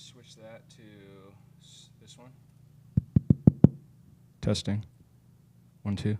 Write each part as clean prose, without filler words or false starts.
switch that to this one. Testing. 1, 2.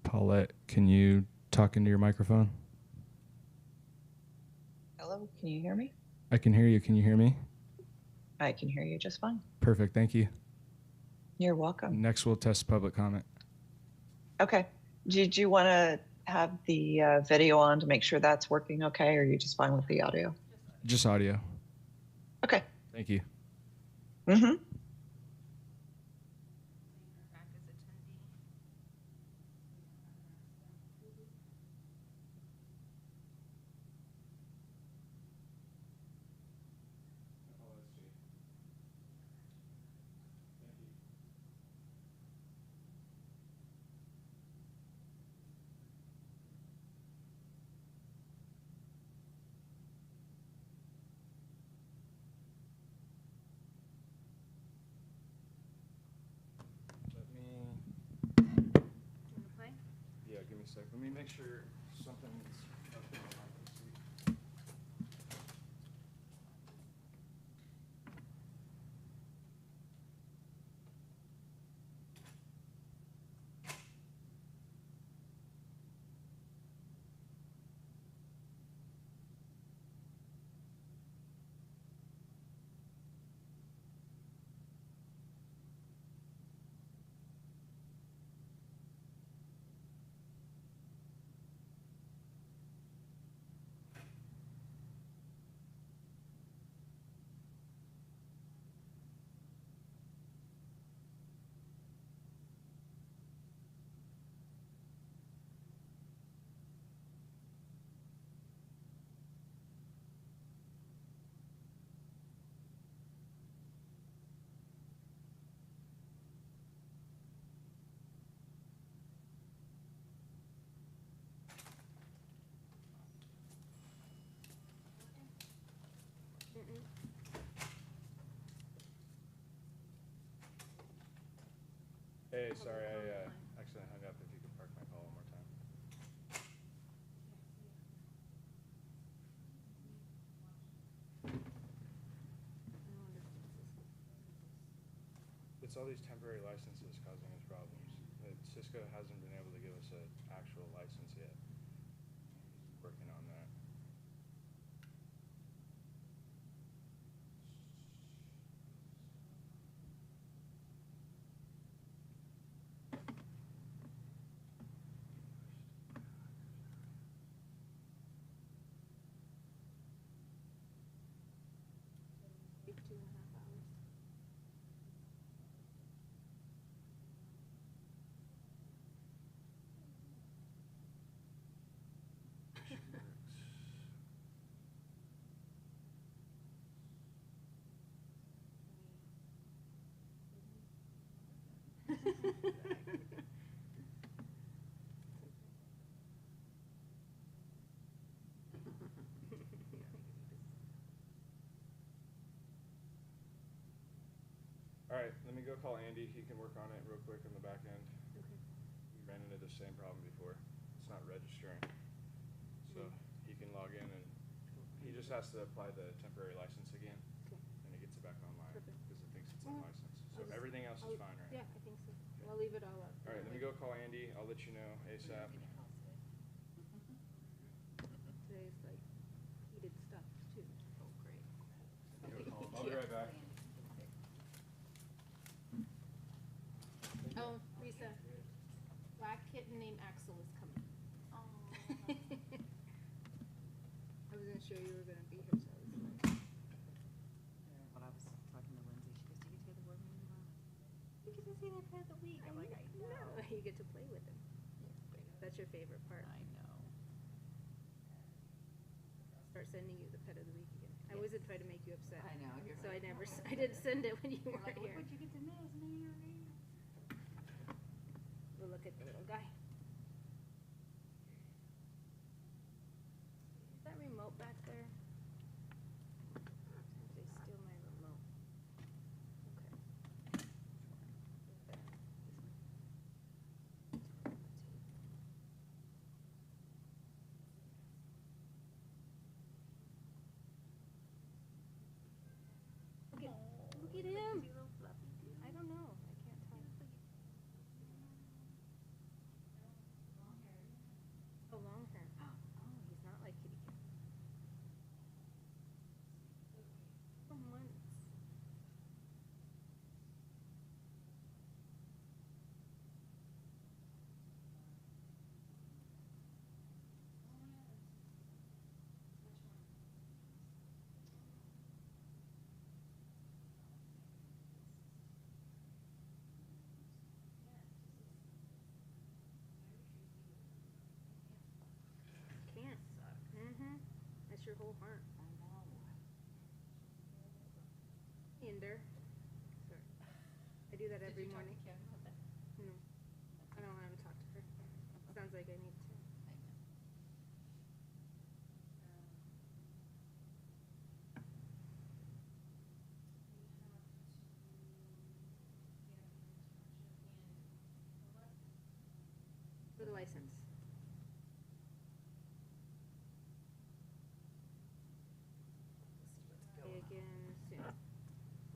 Paulette, can you talk into your microphone? Hello, can you hear me? I can hear you. Can you hear me? I can hear you just fine. Perfect. Thank you. You're welcome. Next, we'll test public comment. Okay. Did you want to have the video on to make sure that's working okay, or are you just fine with the audio? Just audio. Okay. Thank you. Mm-hmm. Yeah, give me a sec. Let me make sure something's up in the mic. Hey, sorry, I accidentally hung up. If you could park my call one more time. It's all these temporary licenses causing us problems. Cisco hasn't been able to give us an actual license yet. Working on that. All right, let me go call Andy. He can work on it real quick on the back end. Okay. We ran into the same problem before. It's not registering. So he can log in and he just has to apply the temporary license again. Okay. And it gets it back online Perfect. because it thinks it's Alright. unlicensed. So I'll just- everything else is fine right Yeah, now. I think so. Okay. I'll leave it all up. All right, let me go call Andy. I'll let you know ASAP. Today's like heated stuff too. Oh, great. I'll be right back. Oh, Risa, black kitten named Axel is coming. Oh. I was gonna show you were gonna be here, so I was like, When I was talking to Lindsay, she goes, "Do you get to go to the board meeting tomorrow?" you get to see that part of the week. I'm like, I know. You get to play with him. That's your favorite part. I know. Start sending you the pet of the week again. I Yes. wasn't trying to make you upset. I know, you're So like, I never, "No." I didn't send it when you You're weren't like, "Look here. what you get to miss, man." We'll look at the little guy. Is that remote back there? Sometimes they steal my remote. Okay. There. Look at, look at him. I don't know. I can't tell. Oh, long hair. Oh, he's not like kitty cat. For months. Can't. Mm-hmm. That's your whole heart. I know. Hinder. Sorry. I do that every morning. Did you talk to Kim about that? No. I don't want to talk to her. Sounds like I need to. I know. For the license. Going on. Again soon.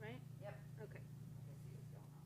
Right? Yep. Okay. Let's see what's going on.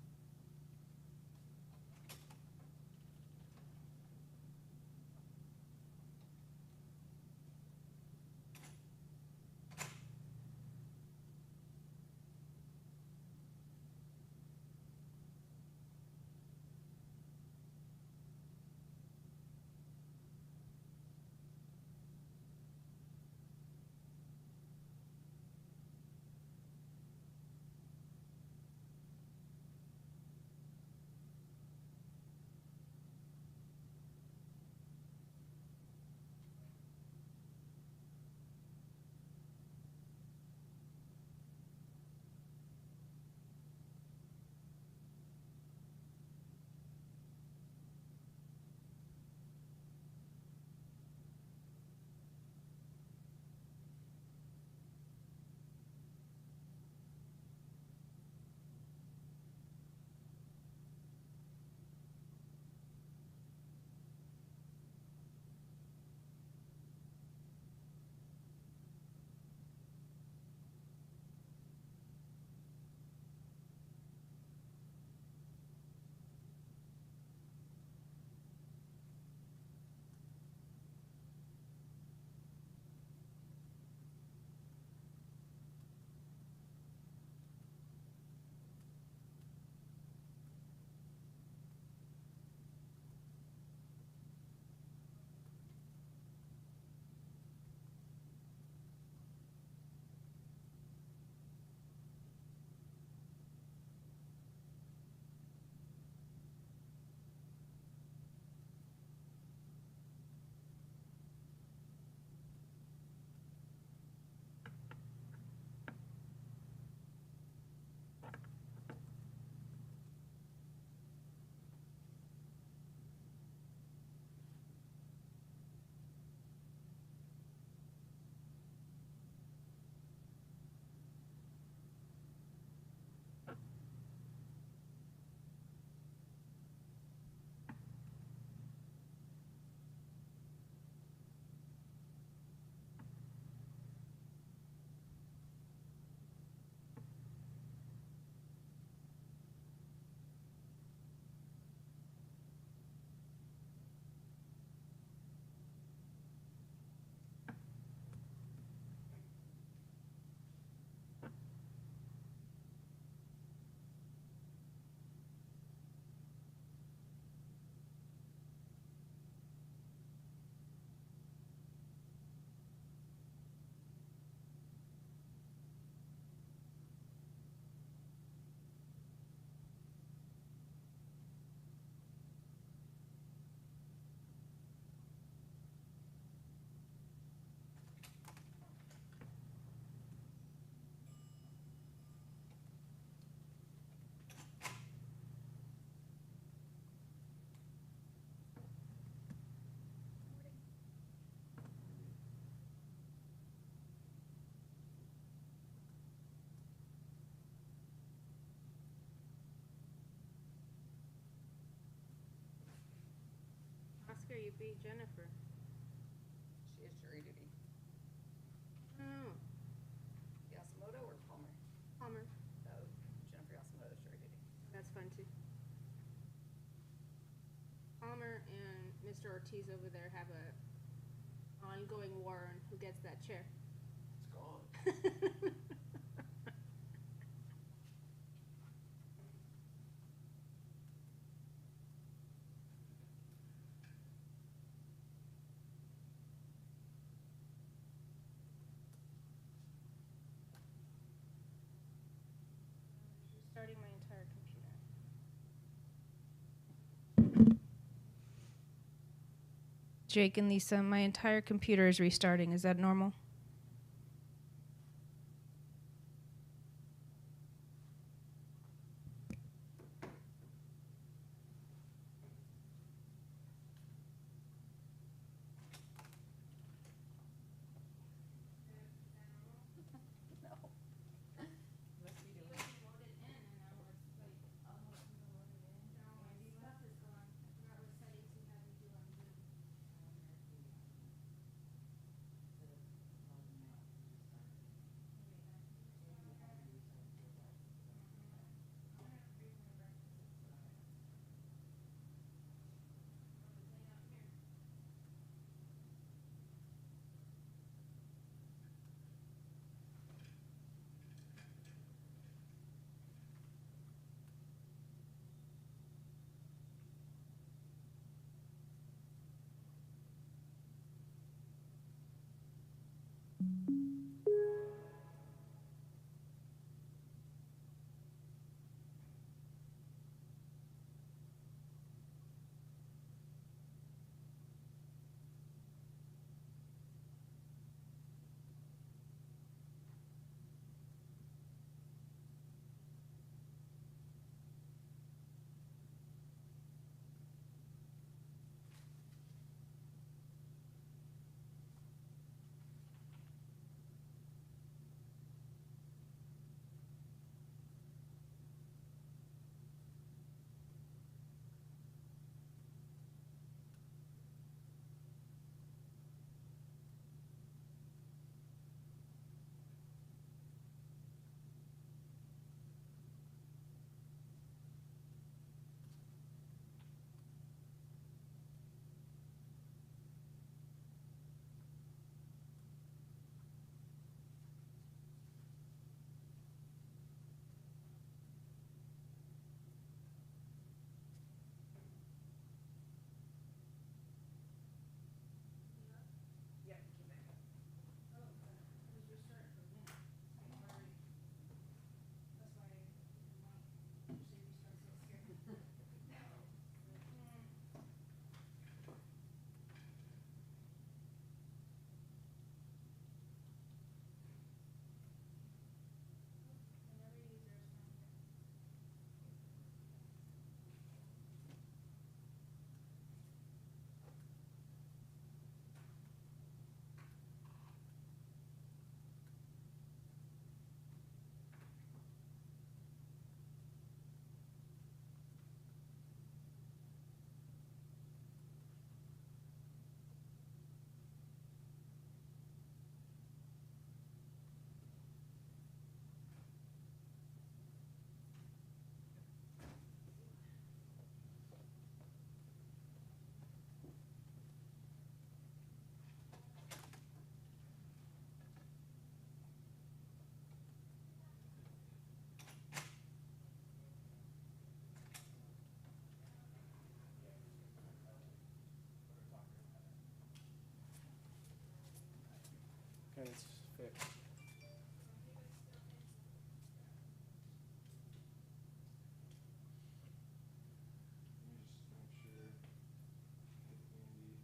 be Jennifer? She is jury duty. Oh, Yasumoto or Palmer? Palmer. Oh, Jennifer Yasumoto is jury duty. That's fun too. Palmer and Mr. Ortiz over there have a ongoing war on who gets that chair. It's gone. Restarting my entire computer. Jake and Lisa, my entire computer is restarting. Is that normal? No. Must be doing. Okay, it's fixed. Let me just make sure. Hit Andy.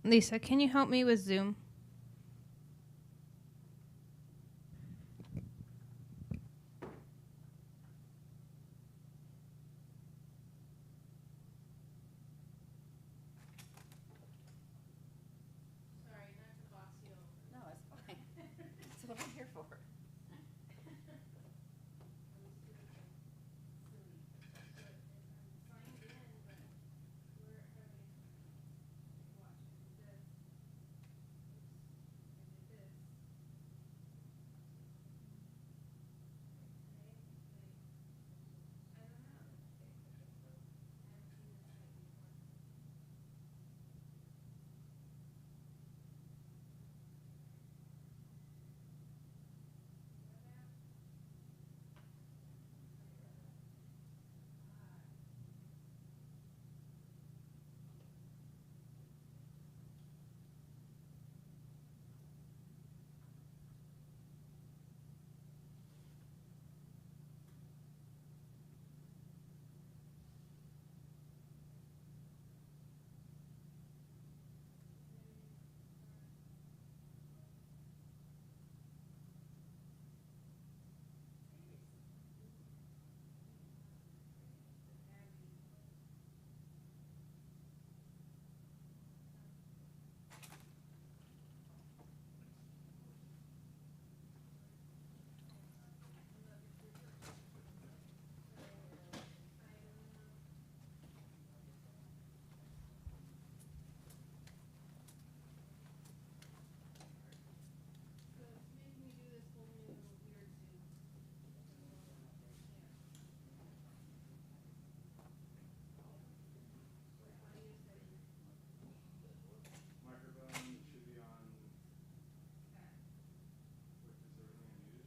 Lisa, can you help me with Zoom? Sorry, not to boss you over. No, it's fine. That's what I'm here for. Microphone should be on. Is everything muted?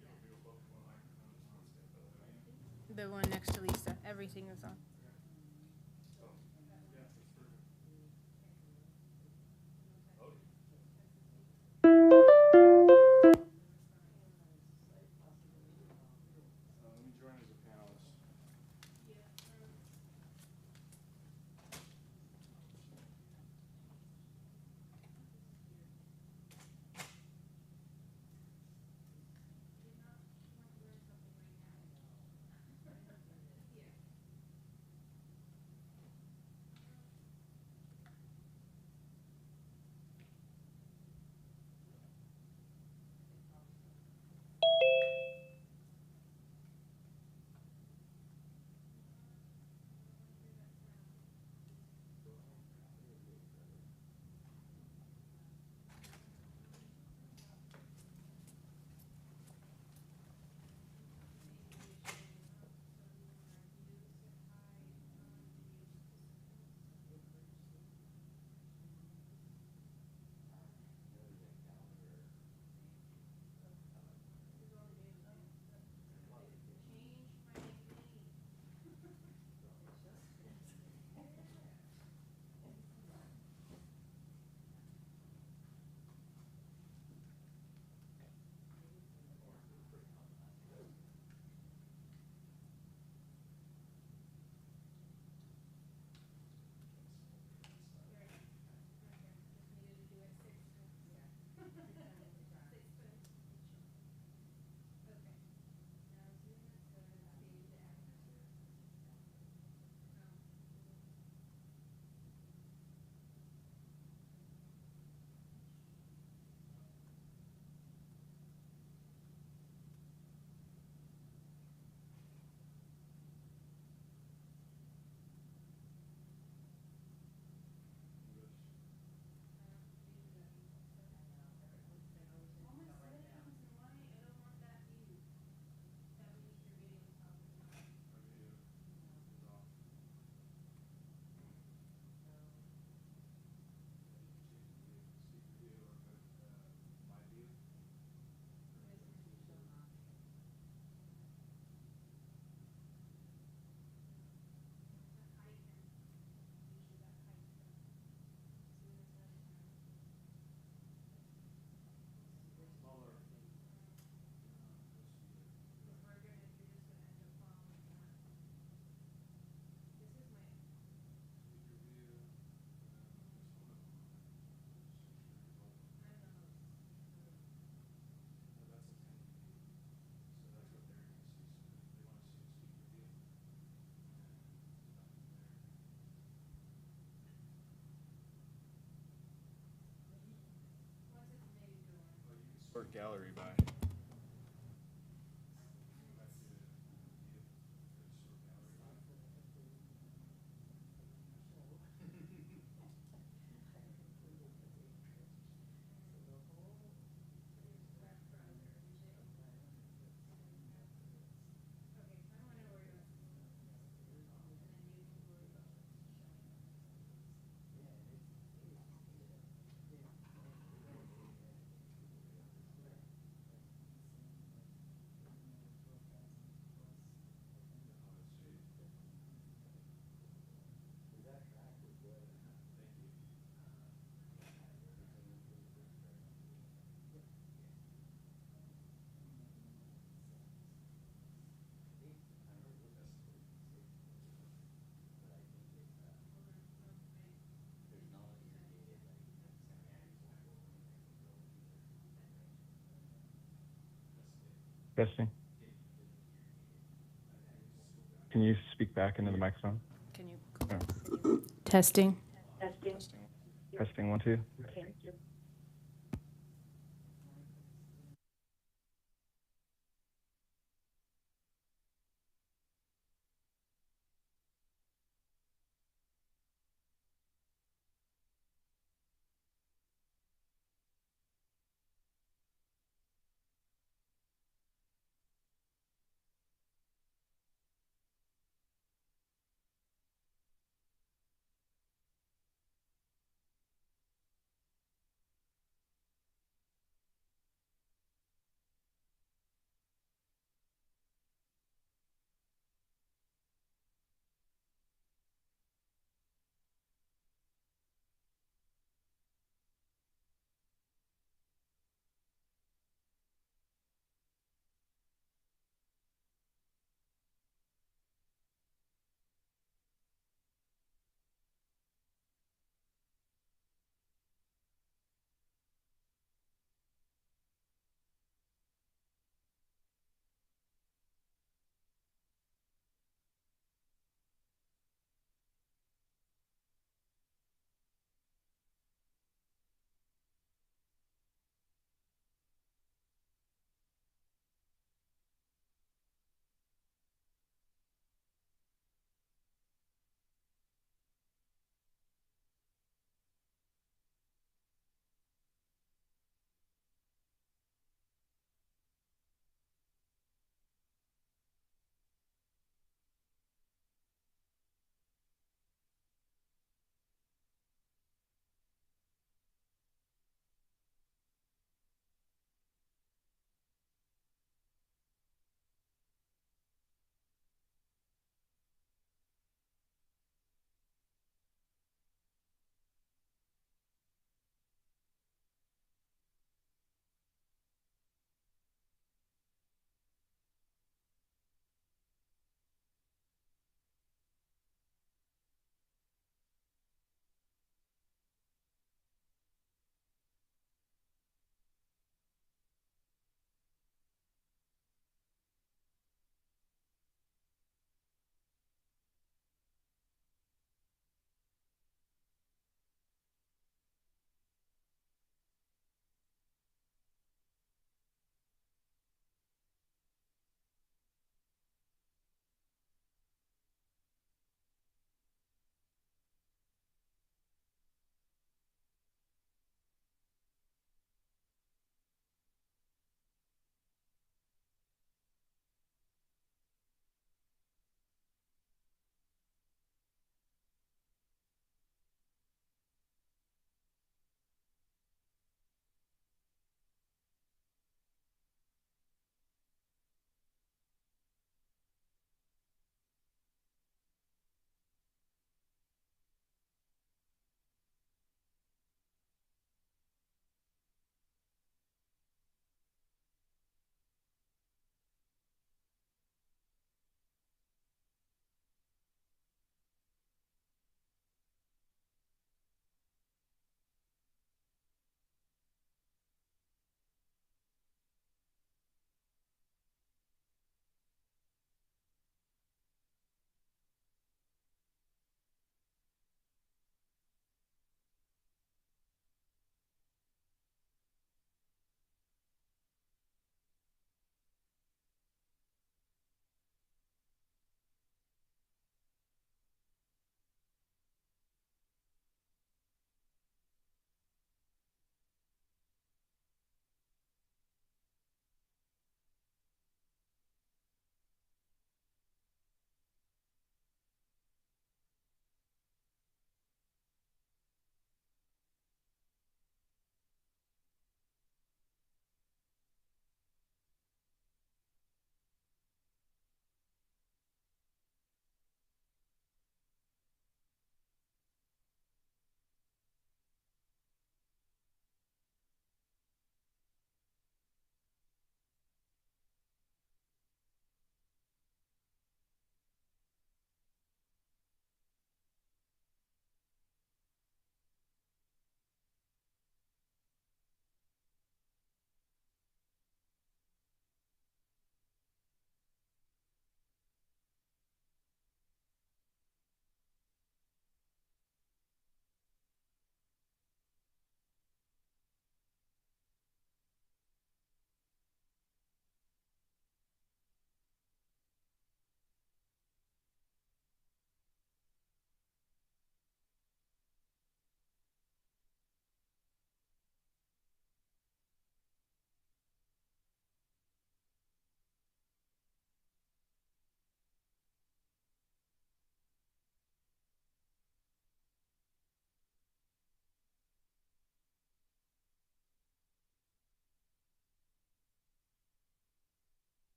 Yeah, we will both one microphone is on stand. The one next to Lisa. Everything is on. Oh, yeah, that's perfect. Oh. Let me join as a panelist. Or gallery by. Testing. Can you speak back into the microphone? Can you? Oh. Testing. Testing. Testing 1, 2.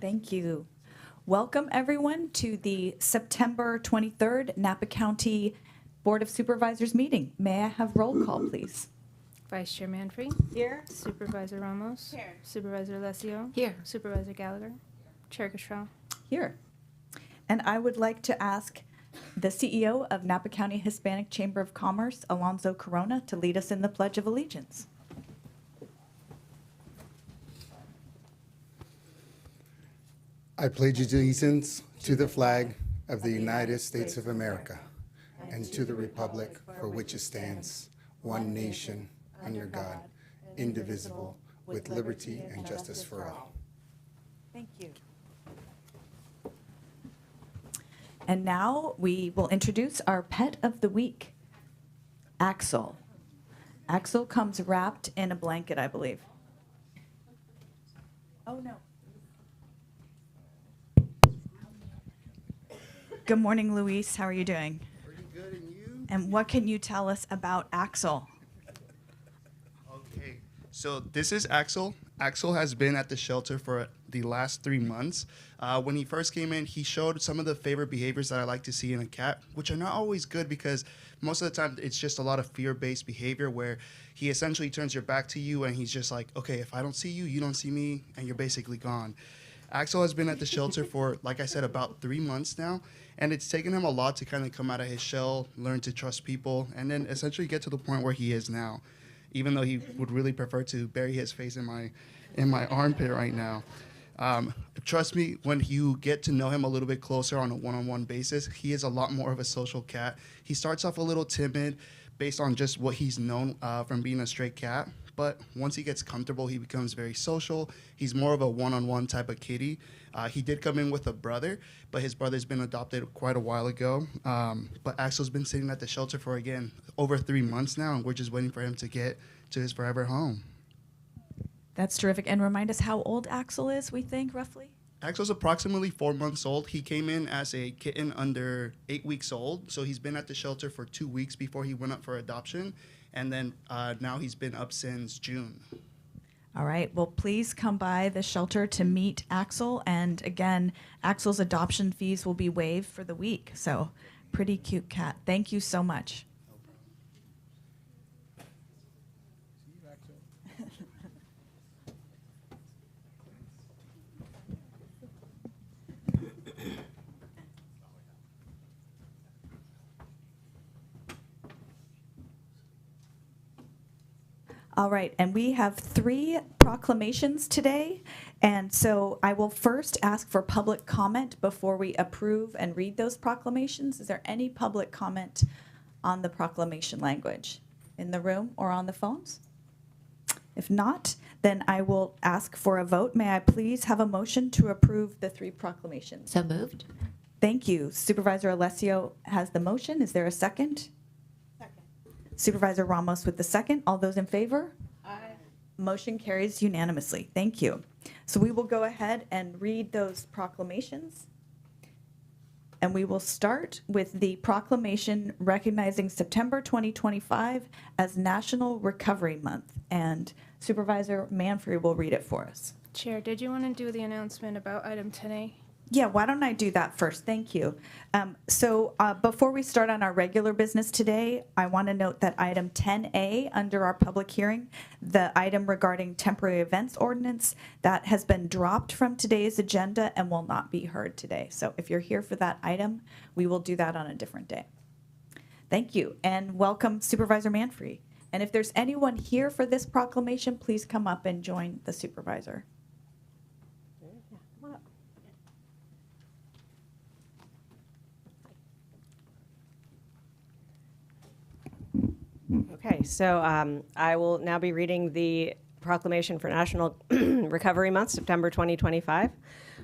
Thank you. Welcome, everyone, to the September 23rd Napa County Board of Supervisors meeting. May I have roll call, please? Vice Chair Manfrey. Here. Supervisor Ramos. Here. Supervisor Alessio. Here. Supervisor Gallagher. Chair Castro. Here. And I would like to ask the CEO of Napa County Hispanic Chamber of Commerce, Alonzo Corona, to lead us in the Pledge of Allegiance. I pledge allegiance to the flag of the United States of America and to the republic for which it stands, one nation, under God, indivisible, with liberty and justice for all. Thank you. And now we will introduce our pet of the week, Axel. Axel comes wrapped in a blanket, I believe. Oh, no. Good morning, Luis. How are you doing? Pretty good, and you? And what can you tell us about Axel? Okay, so this is Axel. Axel has been at the shelter for the last 3 months. When he first came in, he showed some of the favorite behaviors that I like to see in a cat, which are not always good because most of the time it's just a lot of fear-based behavior where he essentially turns your back to you and he's just like, okay, if I don't see you, you don't see me, and you're basically gone. Axel has been at the shelter for, like I said, about 3 months now, and it's taken him a lot to kind of come out of his shell, learn to trust people, and then essentially get to the point where he is now, even though he would really prefer to bury his face in my armpit right now. Trust me, when you get to know him a little bit closer on a one-on-one basis, he is a lot more of a social cat. He starts off a little timid based on just what he's known from being a stray cat. But once he gets comfortable, he becomes very social. He's more of a one-on-one type of kitty. He did come in with a brother, but his brother's been adopted quite a while ago. But Axel's been sitting at the shelter for, again, over 3 months now, and we're just waiting for him to get to his forever home. That's terrific. And remind us how old Axel is, we think, roughly? Axel's approximately 4 months old. He came in as a kitten under 8 weeks old, so he's been at the shelter for 2 weeks before he went up for adoption. And then now he's been up since June. All right. Well, please come by the shelter to meet Axel. And again, Axel's adoption fees will be waived for the week. So pretty cute cat. Thank you so much. All right, and we have 3 proclamations today. And so I will first ask for public comment before we approve and read those proclamations. Is there any public comment on the proclamation language in the room or on the phones? If not, then I will ask for a vote. May I please have a motion to approve the 3 proclamations? So moved. Thank you. Supervisor Alessio has the motion. Is there a second? Supervisor Ramos with the second. All those in favor? Aye. Motion carries unanimously. Thank you. So we will go ahead and read those proclamations. And we will start with the proclamation recognizing September 2025 as National Recovery Month. And Supervisor Manfrey will read it for us. Chair, did you want to do the announcement about item 10A? Yeah, why don't I do that first? Thank you. So before we start on our regular business today, I want to note that item 10A under our public hearing, the item regarding temporary events ordinance, that has been dropped from today's agenda and will not be heard today. So if you're here for that item, we will do that on a different day. Thank you, and welcome Supervisor Manfrey. And if there's anyone here for this proclamation, please come up and join the supervisor. Okay, so I will now be reading the proclamation for National Recovery Month, September 2025.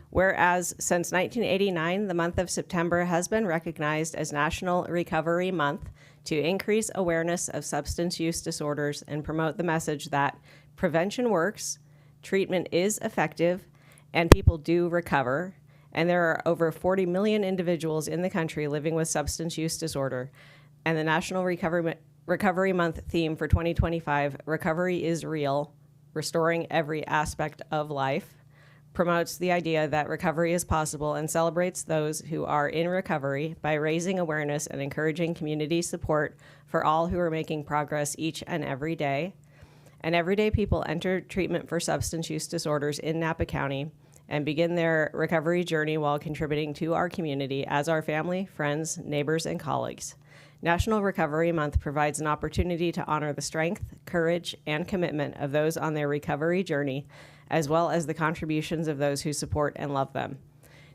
Whereas since 1989, the month of September has been recognized as National Recovery Month to increase awareness of substance use disorders and promote the message that prevention works, treatment is effective, and people do recover. And there are over 40 million individuals in the country living with substance use disorder. And the National Recovery Month theme for 2025, Recovery is Real, Restoring Every Aspect of Life, promotes the idea that recovery is possible and celebrates those who are in recovery by raising awareness and encouraging community support for all who are making progress each and every day. And everyday people enter treatment for substance use disorders in Napa County and begin their recovery journey while contributing to our community as our family, friends, neighbors, and colleagues. National Recovery Month provides an opportunity to honor the strength, courage, and commitment of those on their recovery journey, as well as the contributions of those who support and love them.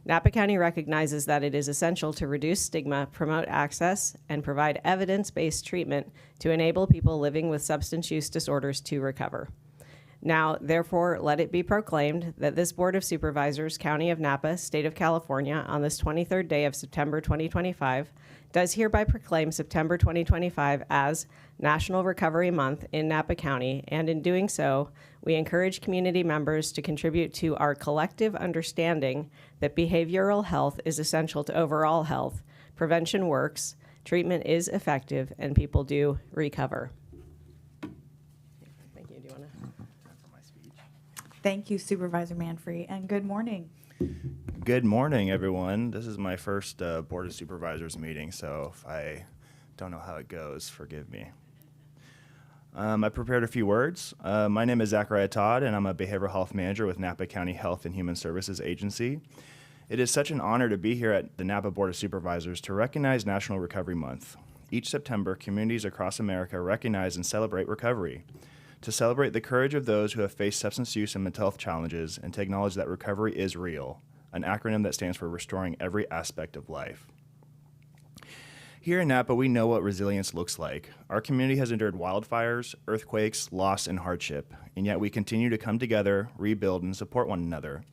Napa County recognizes that it is essential to reduce stigma, promote access, and provide evidence-based treatment to enable people living with substance use disorders to recover. Now, therefore, let it be proclaimed that this Board of Supervisors, County of Napa, State of California, on this 23rd day of September 2025, does hereby proclaim September 2025 as National Recovery Month in Napa County, and in doing so, we encourage community members to contribute to our collective understanding that behavioral health is essential to overall health, prevention works, treatment is effective, and people do recover. Thank you. Do you want to? Thank you, Supervisor Manfree, and good morning. Good morning, everyone. This is my first Board of Supervisors meeting, so if I don't know how it goes, forgive me. I prepared a few words. My name is Zachariah Todd, and I'm a Behavioral Health Manager with Napa County Health and Human Services Agency. It is such an honor to be here at the Napa Board of Supervisors to recognize National Recovery Month. Each September, communities across America recognize and celebrate recovery, to celebrate the courage of those who have faced substance use and mental health challenges, and to acknowledge that recovery is real, an acronym that stands for restoring every aspect of life. Here in Napa, we know what resilience looks like. Our community has endured wildfires, earthquakes, loss, and hardship, and yet we continue to come together, rebuild, and support one another.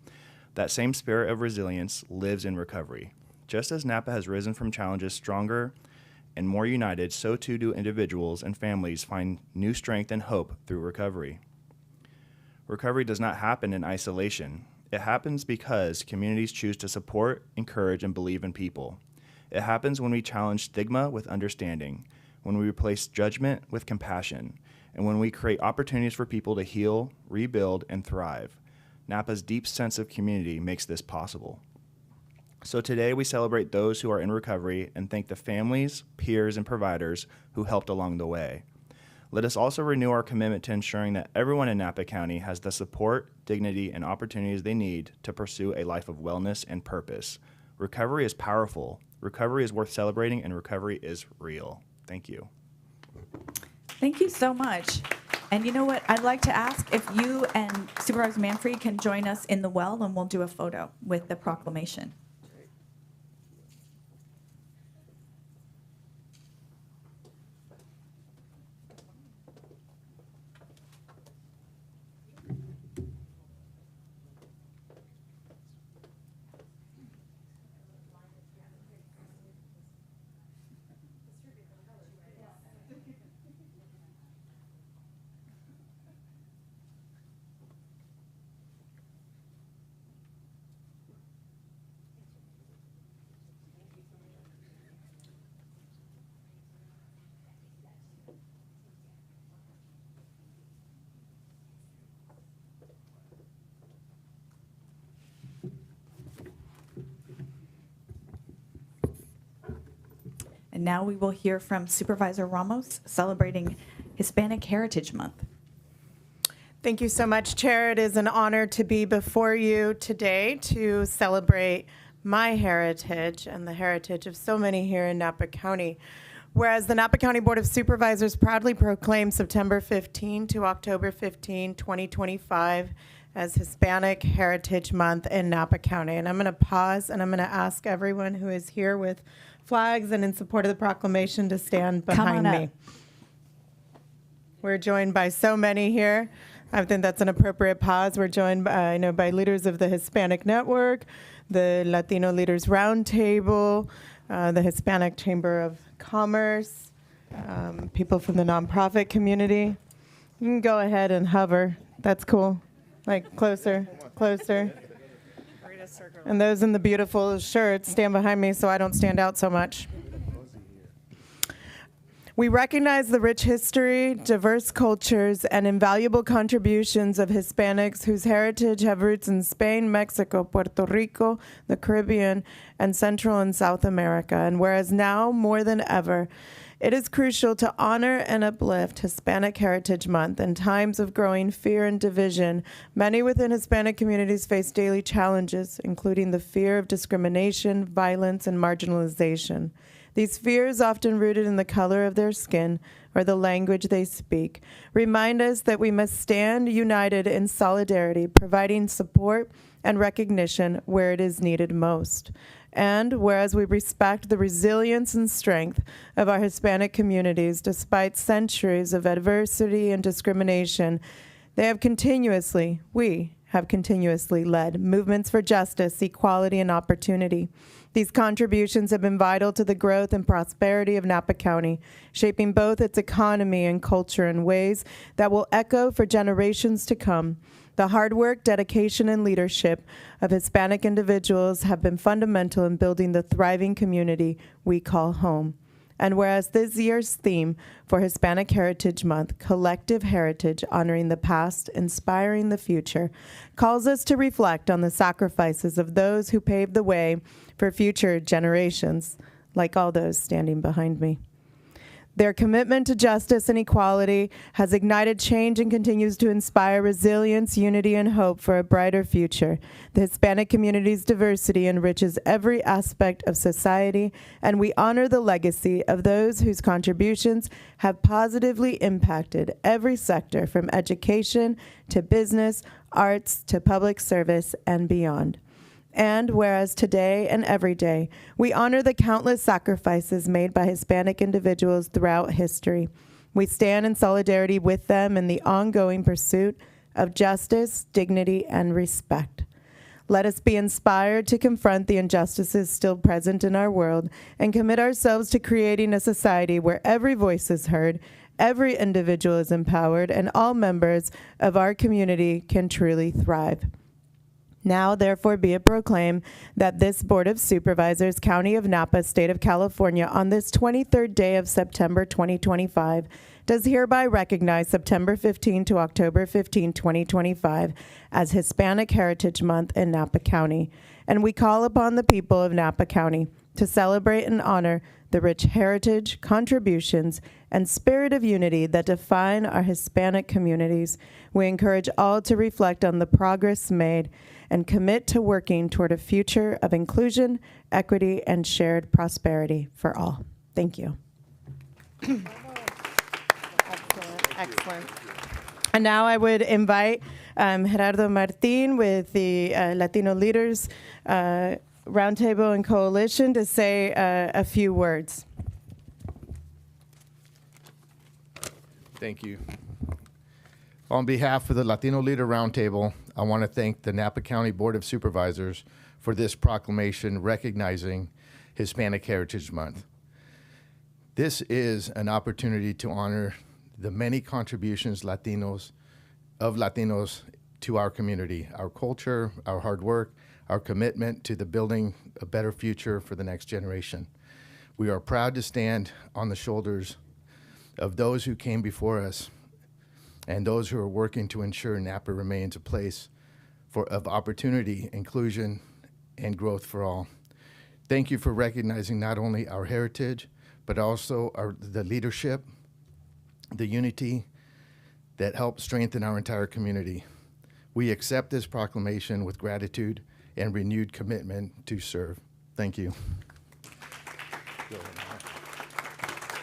That same spirit of resilience lives in recovery. Just as Napa has risen from challenges stronger and more united, so too do individuals and families find new strength and hope through recovery. Recovery does not happen in isolation. It happens because communities choose to support, encourage, and believe in people. It happens when we challenge stigma with understanding, when we replace judgment with compassion, and when we create opportunities for people to heal, rebuild, and thrive. Napa's deep sense of community makes this possible. So today we celebrate those who are in recovery and thank the families, peers, and providers who helped along the way. Let us also renew our commitment to ensuring that everyone in Napa County has the support, dignity, and opportunities they need to pursue a life of wellness and purpose. Recovery is powerful, recovery is worth celebrating, and recovery is real. Thank you. Thank you so much. And you know what? I'd like to ask if you and Supervisor Manfree can join us in the well, and we'll do a photo with the proclamation. And now we will hear from Supervisor Ramos celebrating Hispanic Heritage Month. Thank you so much, Chair. It is an honor to be before you today to celebrate my heritage and the heritage of so many here in Napa County. Whereas the Napa County Board of Supervisors proudly proclaimed September 15 to October 15, 2025 as Hispanic Heritage Month in Napa County. And I'm going to pause and I'm going to ask everyone who is here with flags and in support of the proclamation to stand behind me. We're joined by so many here. I think that's an appropriate pause. We're joined by, by leaders of the Hispanic Network, the Latino Leaders Roundtable, the Hispanic Chamber of Commerce, people from the nonprofit community. You can go ahead and hover. That's cool. Like closer, closer. And those in the beautiful shirts stand behind me so I don't stand out so much. We recognize the rich history, diverse cultures, and invaluable contributions of Hispanics whose heritage have roots in Spain, Mexico, Puerto Rico, the Caribbean, and Central and South America. And whereas now, more than ever, it is crucial to honor and uplift Hispanic Heritage Month in times of growing fear and division, many within Hispanic communities face daily challenges, including the fear of discrimination, violence, and marginalization. These fears, often rooted in the color of their skin or the language they speak, remind us that we must stand united in solidarity, providing support and recognition where it is needed most. And whereas we respect the resilience and strength of our Hispanic communities despite centuries of adversity and discrimination, we have continuously led movements for justice, equality, and opportunity. These contributions have been vital to the growth and prosperity of Napa County, shaping both its economy and culture in ways that will echo for generations to come. The hard work, dedication, and leadership of Hispanic individuals have been fundamental in building the thriving community we call home. And whereas this year's theme for Hispanic Heritage Month, Collective Heritage, Honoring the Past, Inspiring the Future, calls us to reflect on the sacrifices of those who paved the way for future generations, like all those standing behind me. Their commitment to justice and equality has ignited change and continues to inspire resilience, unity, and hope for a brighter future. The Hispanic community's diversity enriches every aspect of society, and we honor the legacy of those whose contributions have positively impacted every sector from education to business, arts to public service, and beyond. And whereas today and every day, we honor the countless sacrifices made by Hispanic individuals throughout history, we stand in solidarity with them in the ongoing pursuit of justice, dignity, and respect. Let us be inspired to confront the injustices still present in our world and commit ourselves to creating a society where every voice is heard, every individual is empowered, and all members of our community can truly thrive. Now, therefore, be it proclaimed that this Board of Supervisors, County of Napa, State of California, on this 23rd day of September 2025, does hereby recognize September 15 to October 15, 2025, as Hispanic Heritage Month in Napa County. And we call upon the people of Napa County to celebrate and honor the rich heritage, contributions, and spirit of unity that define our Hispanic communities. We encourage all to reflect on the progress made and commit to working toward a future of inclusion, equity, and shared prosperity for all. Thank you. Excellent. And now I would invite Gerardo Martin with the Latino Leaders Roundtable and Coalition to say a few words. Thank you. On behalf of the Latino Leader Roundtable, I want to thank the Napa County Board of Supervisors for this proclamation recognizing Hispanic Heritage Month. This is an opportunity to honor the many contributions Latinos to our community, our culture, our hard work, our commitment to the building a better future for the next generation. We are proud to stand on the shoulders of those who came before us and those who are working to ensure Napa remains a place of opportunity, inclusion, and growth for all. Thank you for recognizing not only our heritage, but also the leadership, the unity that helps strengthen our entire community. We accept this proclamation with gratitude and renewed commitment to serve. Thank you.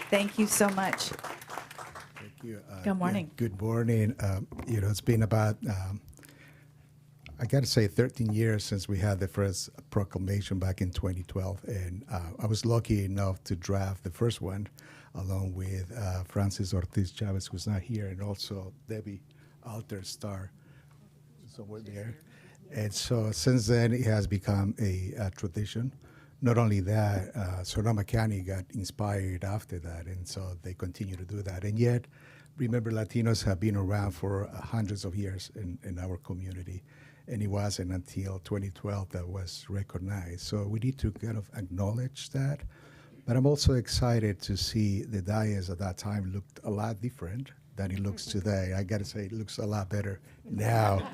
Thank you so much. Thank you. Good morning. Yeah, good morning. It's been about, I got to say, 13 years since we had the first proclamation back in 2012. And I was lucky enough to draft the first one along with Francis Ortiz Chavez, who's not here, and also Debbie Alter Star, somewhere there. And so since then, it has become a tradition. Not only that, Sonoma County got inspired after that, and so they continue to do that. And yet, remember, Latinos have been around for hundreds of years in our community, and it wasn't until 2012 that was recognized. So we need to kind of acknowledge that, But I'm also excited to see the dais at that time looked a lot different than it looks today. I got to say, it looks a lot better now.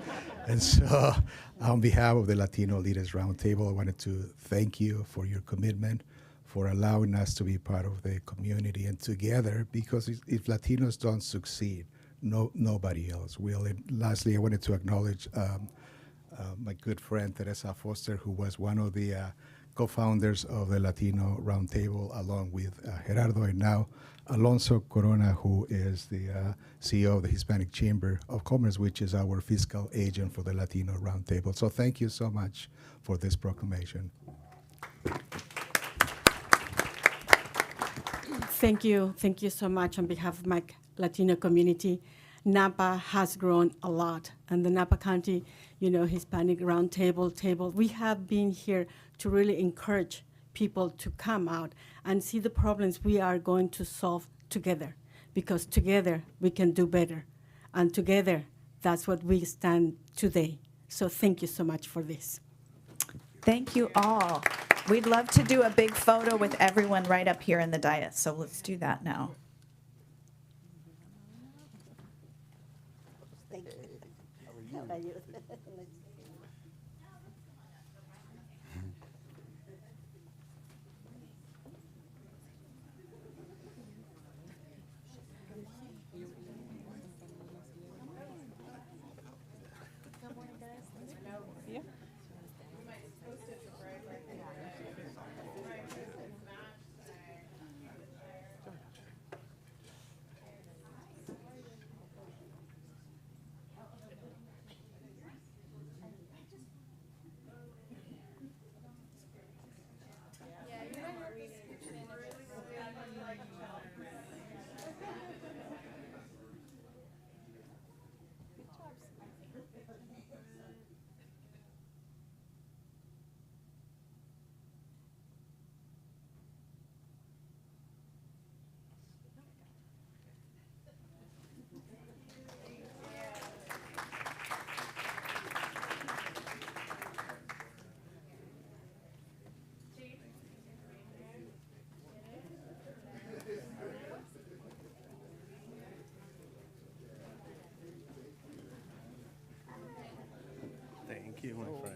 And so, on behalf of the Latino Leaders Roundtable, I wanted to thank you for your commitment, for allowing us to be part of the community and together, because if Latinos don't succeed, nobody else will. And lastly, I wanted to acknowledge my good friend Teresa Foster, who was one of the co-founders of the Latino Roundtable, along with Gerardo, and now Alonso Corona, who is the CEO of the Hispanic Chamber of Commerce, which is our fiscal agent for the Latino Roundtable. So thank you so much for this proclamation. Thank you so much on behalf of my Latino community. Napa has grown a lot, and the Napa County, Hispanic Roundtable, we have been here to really encourage people to come out and see the problems we are going to solve together, because together we can do better, and together that's what we stand today. So thank you so much for this. Thank you all. We'd love to do a big photo with everyone right up here in the dais, so let's do that now. Thank you. How about you? Thank you, my friend.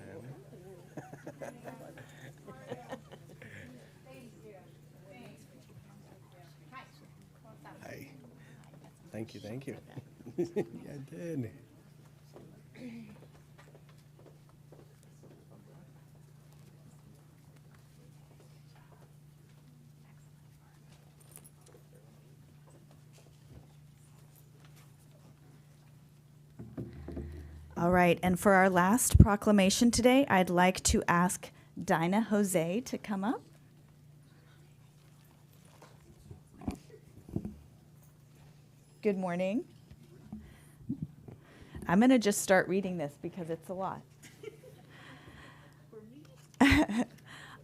Hi. Thank you. Yeah, I did. All right, and for our last proclamation today, I'd like to ask Dinah Jose to come up. Good morning. I'm going to just start reading this because it's a lot.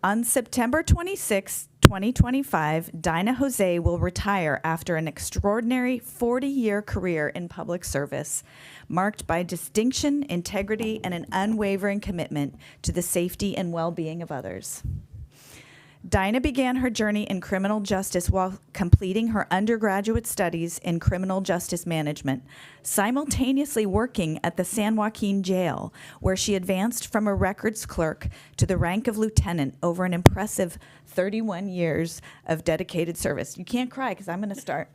On September 26, 2025, Dinah Jose will retire after an extraordinary 40-year career in public service, marked by distinction, integrity, and an unwavering commitment to the safety and well-being of others. Dinah began her journey in criminal justice while completing her undergraduate studies in criminal justice management, simultaneously working at the San Joaquin Jail, where she advanced from a records clerk to the rank of lieutenant over an impressive 31 years of dedicated service. You can't cry because I'm going to start.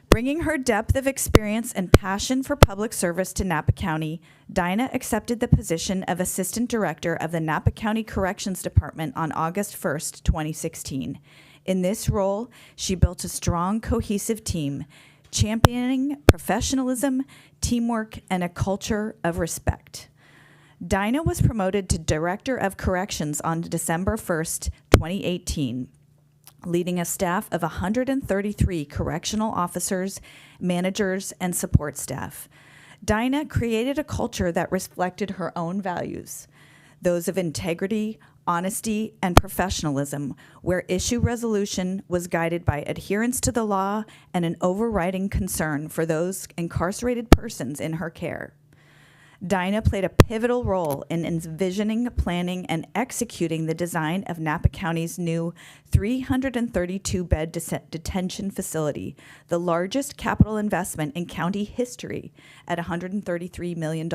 Bringing her depth of experience and passion for public service to Napa County, Dinah accepted the position of Assistant Director of the Napa County Corrections Department on August 1st, 2016. In this role, she built a strong, cohesive team, championing professionalism, teamwork, and a culture of respect. Dinah was promoted to Director of Corrections on December 1st, 2018. Leading a staff of 133 correctional officers, managers, and support staff. Dinah created a culture that reflected her own values, those of integrity, honesty, and professionalism, where issue resolution was guided by adherence to the law and an overriding concern for those incarcerated persons in her care. Dinah played a pivotal role in envisioning, planning, and executing the design of Napa County's new 332-bed detention facility, the largest capital investment in county history at $133 million.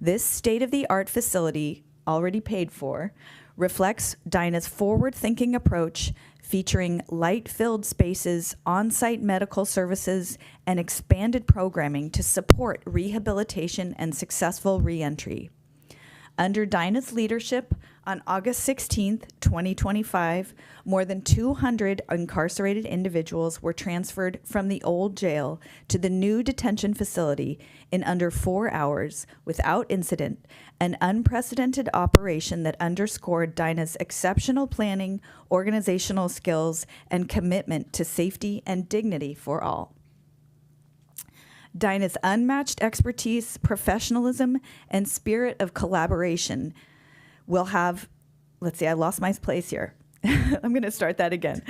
This state-of-the-art facility, already paid for, reflects Dinah's forward-thinking approach, featuring light-filled spaces, on-site medical services, and expanded programming to support rehabilitation and successful reentry. Under Dinah's leadership, on August 16th, 2025, more than 200 incarcerated individuals were transferred from the old jail to the new detention facility in under 4 hours without incident, an unprecedented operation that underscored Dinah's exceptional planning, organizational skills, and commitment to safety and dignity for all. Dinah's unmatched expertise, professionalism, and spirit of collaboration will have, let's see, I lost my place here. I'm going to start that again.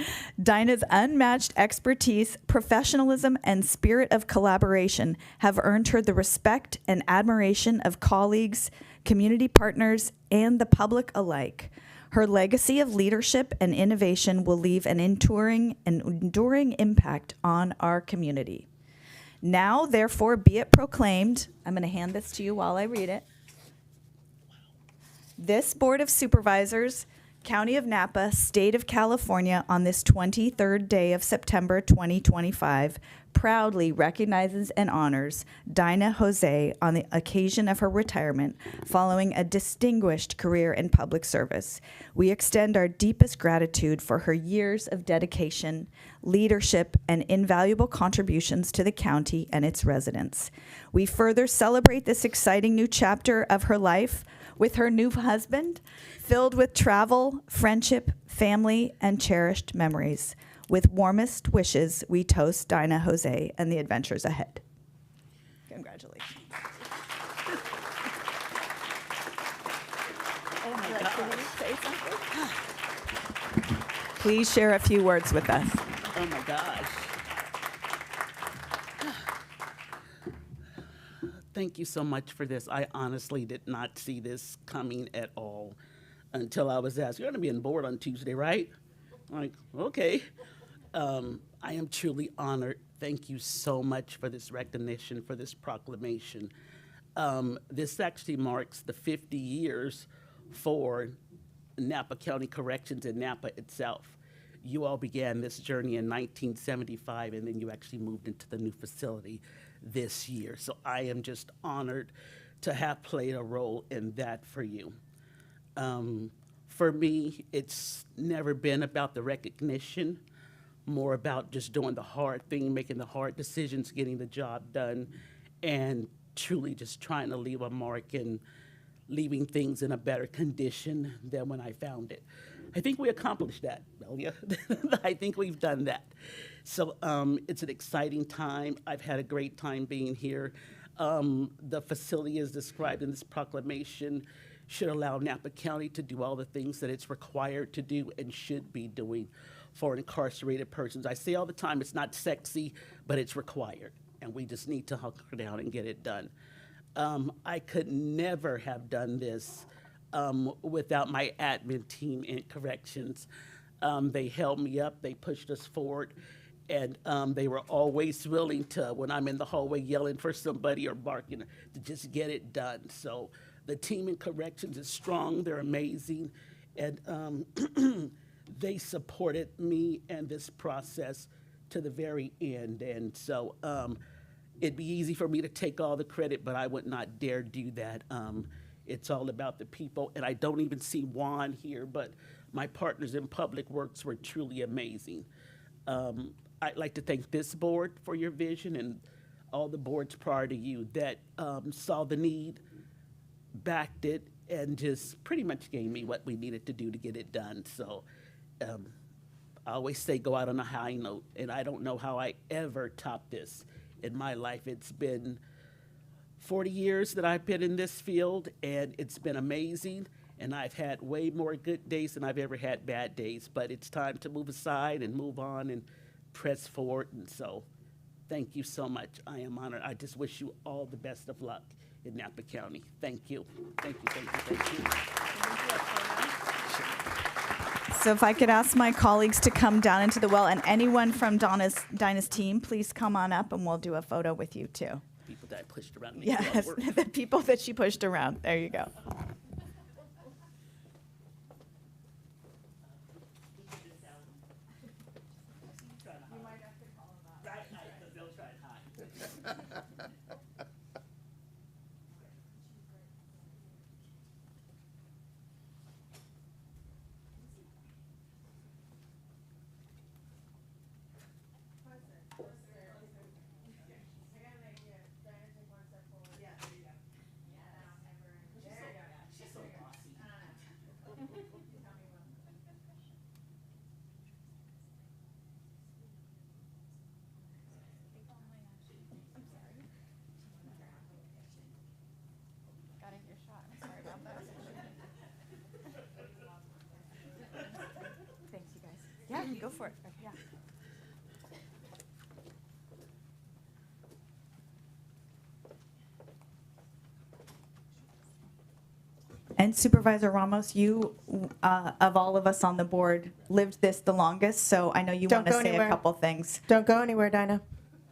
Dinah's unmatched expertise, professionalism, and spirit of collaboration have earned her the respect and admiration of colleagues, community partners, and the public alike. Her legacy of leadership and innovation will leave an enduring impact on our community. Now, therefore, be it proclaimed, I'm going to hand this to you while I read it. This Board of Supervisors, County of Napa, State of California, on this 23rd day of September 2025, proudly recognizes and honors Dinah Jose on the occasion of her retirement following a distinguished career in public service. We extend our deepest gratitude for her years of dedication, leadership, and invaluable contributions to the county and its residents. We further celebrate this exciting new chapter of her life with her new husband, filled with travel, friendship, family, and cherished memories. With warmest wishes, we toast Dinah Jose and the adventures ahead. Congratulations. Oh my gosh. Say something? Please share a few words with us. Oh my gosh. Thank you so much for this. I honestly did not see this coming at all until I was asked, you're going to be on board on Tuesday, right? I'm like, okay. I am truly honored. Thank you so much for this recognition, for this proclamation. This actually marks the 50 years for Napa County Corrections and Napa itself. You all began this journey in 1975, and then you actually moved into the new facility this year. So I am just honored to have played a role in that for you. For me, it's never been about the recognition, more about just doing the hard thing, making the hard decisions, getting the job done, and truly just trying to leave a mark and leaving things in a better condition than when I found it. I think we accomplished that, Melia. I think we've done that. So it's an exciting time. I've had a great time being here. The facility as described in this proclamation should allow Napa County to do all the things that it's required to do and should be doing for incarcerated persons. I say all the time, it's not sexy, but it's required, and we just need to hunker down and get it done. I could never have done this without my admin team in corrections. They held me up, they pushed us forward, and they were always willing to, when I'm in the hallway yelling for somebody or barking, to just get it done. So the team in corrections is strong, they're amazing, and they supported me and this process to the very end. And so it'd be easy for me to take all the credit, but I would not dare do that. It's all about the people, and I don't even see Juan here, but my partners in Public Works were truly amazing. I'd like to thank this board for your vision and all the boards prior to you that saw the need, backed it, and just pretty much gave me what we needed to do to get it done. So I always say go out on a high note, and I don't know how I ever top this in my life. It's been 40 years that I've been in this field, and it's been amazing, and I've had way more good days than I've ever had bad days, but it's time to move aside and move on and press forward, and so thank you so much. I am honored. I just wish you all the best of luck in Napa County. Thank you. Thank you, thank you, thank you. So if I could ask my colleagues to come down into the well, and anyone from Dinah's team, please come on up and we'll do a photo with you too. People that I pushed around. and made Yes, it all work. the people that she pushed around. There you go. Thanks, you guys. Yeah, go for it. Yeah. And Supervisor Ramos, you, of all of us on the board, lived this the longest, so I know you Don't want to go say anywhere. a couple things. Don't go anywhere, Dinah.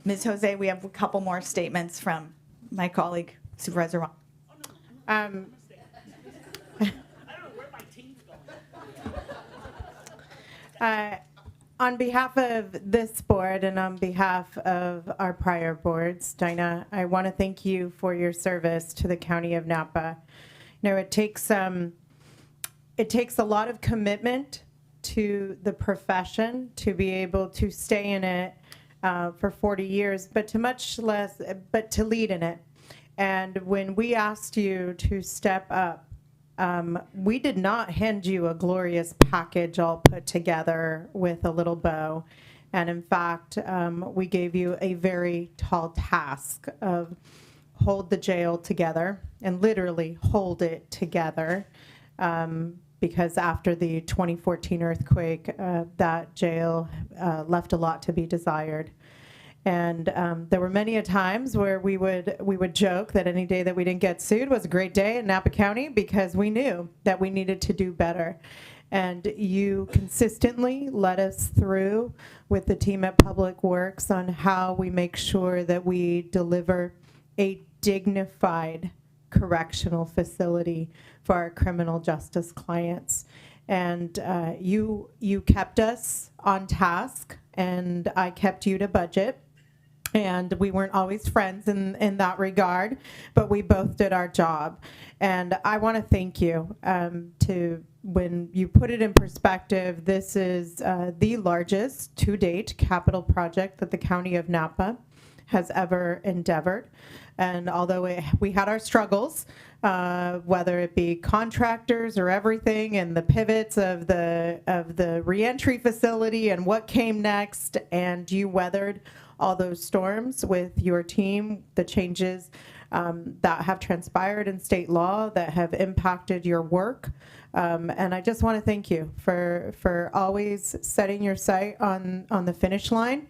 Ms. Jose, we have a couple more statements from my colleague, Supervisor Ramos. On behalf of this board and on behalf of our prior boards, Dinah, I want to thank you for your service to the County of Napa. You know, it takes a lot of commitment to the profession to be able to stay in it for 40 years, but to lead in it. And when we asked you to step up, we did not hand you a glorious package all put together with a little bow. And in fact, we gave you a very tall task of hold the jail together, and literally hold it together, because after the 2014 earthquake, that jail left a lot to be desired. And there were many a times where we would joke that any day that we didn't get sued was a great day in Napa County, because we knew that we needed to do better. And you consistently led us through with the team at Public Works on how we make sure that we deliver a dignified correctional facility for our criminal justice clients. And you kept us on task, and I kept you to budget. And we weren't always friends in that regard, but we both did our job. And I want to thank you. When you put it in perspective, this is the largest to date capital project that the County of Napa has ever endeavored. And although we had our struggles, whether it be contractors or everything, and the pivots of the reentry facility and what came next, and you weathered all those storms with your team, the changes that have transpired in state law that have impacted your work. And I just want to thank you for always setting your sight on the finish line.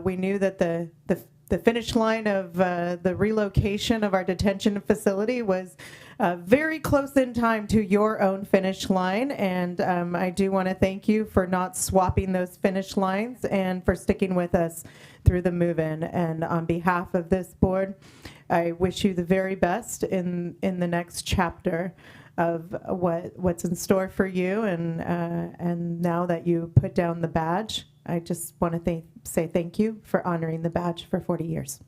We knew that the finish line of the relocation of our detention facility was very close in time to your own finish line. And I do want to thank you for not swapping those finish lines and for sticking with us through the move-in. And on behalf of this board, I wish you the very best in the next chapter of what's in store for you. And now that you put down the badge, I just want to say thank you for honoring the badge for 40 years.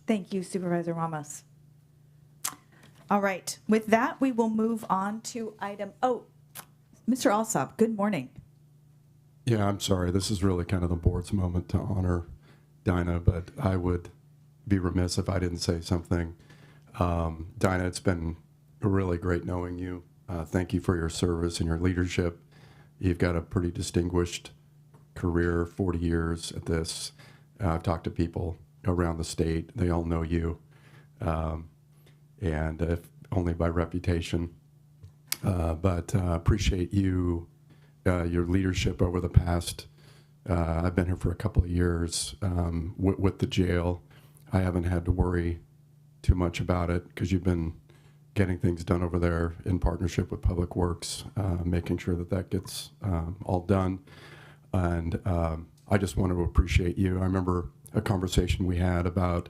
Thank you, Supervisor Ramos. All right, with that, we will move on to Mr. Alsop, good morning. Yeah, I'm sorry. This is really kind of the board's moment to honor Dinah, but I would be remiss if I didn't say something. Dinah, it's been really great knowing you. Thank you for your service and your leadership. You've got a pretty distinguished career, 40 years at this. I've talked to people around the state. They all know you, and if only by reputation. But appreciate you, your leadership over the past, I've been here for a couple of years with the jail, I haven't had to worry too much about it because you've been getting things done over there in partnership with Public Works, making sure that that gets all done. And I just want to appreciate you. I remember a conversation we had about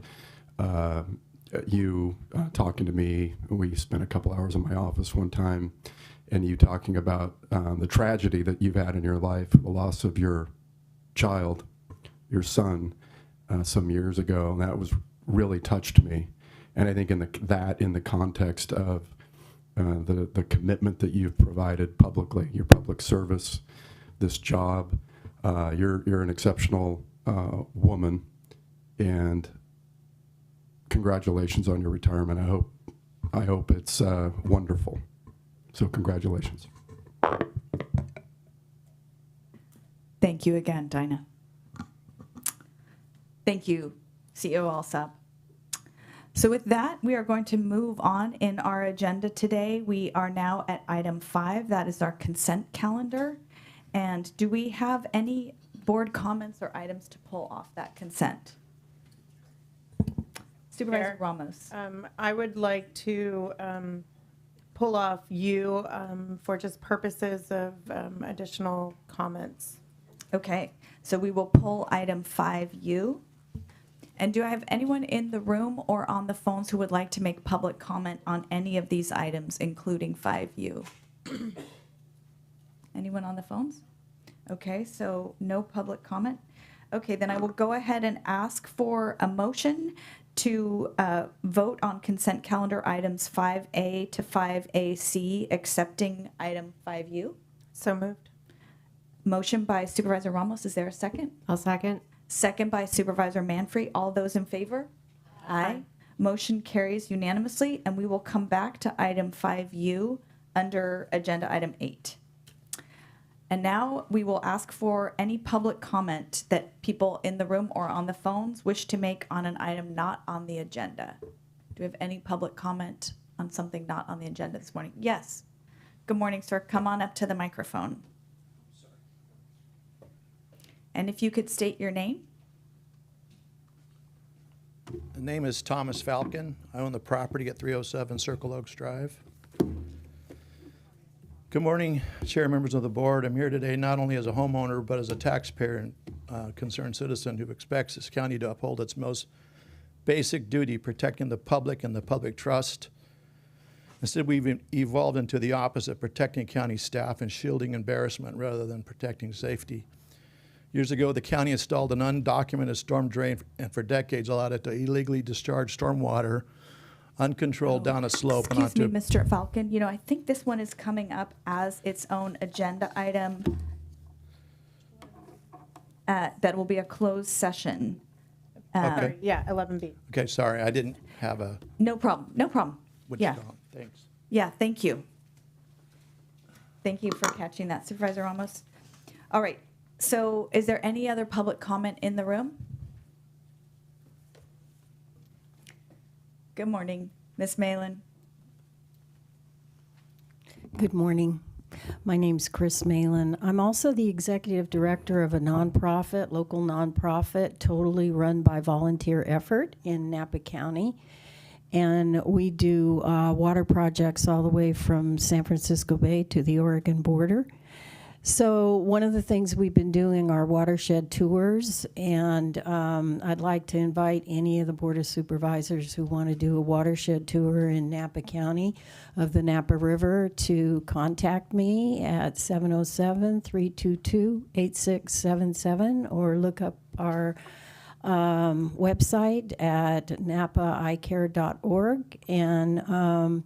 you talking to me. We spent a couple hours in my office one time, and you talking about the tragedy that you've had in your life, the loss of your child, your son, some years ago, and that was really touched me. And I think in the context of the commitment that you've provided publicly, your public service, this job, you're an exceptional woman, and congratulations on your retirement. I hope it's wonderful. So congratulations. Thank you again, Dinah. Thank you, CEO Alsop. So with that, we are going to move on in our agenda today. We are now at item 5. That is our consent calendar. And do we have any board comments or items to pull off that consent? Supervisor Chair, Ramos. I would like to pull off you for just purposes of additional comments. Okay, so we will pull item 5U. And do I have anyone in the room or on the phones who would like to make public comment on any of these items, including 5U? Anyone on the phones? Okay, so no public comment. Okay, then I will go ahead and ask for a motion to vote on consent calendar items 5A to 5AC, accepting item 5U. So moved. Motion by Supervisor Ramos. Is there a second? I'll second. Second by Supervisor Manfree. All those in favor? Aye. Motion carries unanimously, and we will come back to item 5U under agenda item 8. And now we will ask for any public comment that people in the room or on the phones wish to make on an item not on the agenda. Do we have any public comment on something not on the agenda this morning? Yes. Good morning, sir. Come on up to the microphone. And if you could state your name. The name is Thomas Falcon. I own the property at 307 Circle Oaks Drive. Good morning, Chair, members of the board. I'm here today not only as a homeowner, but as a taxpayer and concerned citizen who expects this county to uphold its most basic duty, protecting the public and the public trust. Instead, we've evolved into the opposite, protecting county staff and shielding embarrassment rather than protecting safety. Years ago, the county installed an undocumented storm drain and for decades allowed it to illegally discharge stormwater uncontrolled down a slope. Excuse me, Mr. Falcon. You know, I think this one is coming up as its own agenda item. That will be a closed session. Okay. Yeah, 11B. Okay, sorry, I didn't have a. No problem. No problem. Yeah. Thanks. Yeah, thank you. Thank you for catching that, Supervisor Ramos. All right. So is there any other public comment in the room? Good morning, Ms. Malin. Good morning. My name's Chris Malin. I'm also the executive director of a nonprofit, local nonprofit, totally run by volunteer effort in Napa County. And we do water projects all the way from San Francisco Bay to the Oregon border. So one of the things we've been doing are watershed tours, and I'd like to invite any of the Board of Supervisors who want to do a watershed tour in Napa County of the Napa River to contact me at 707-322-8677 or look up our website at napaicare.org and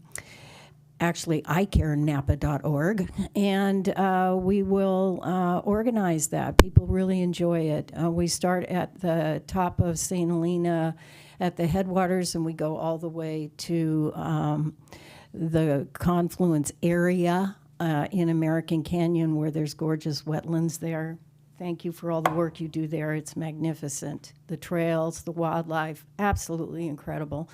actually icarenapa.org, and we will organize that. People really enjoy it. We start at the top of St. Helena at the headwaters, and we go all the way to the confluence area in American Canyon where there's gorgeous wetlands there. Thank you for all the work you do there. It's magnificent. The trails, the wildlife, absolutely incredible.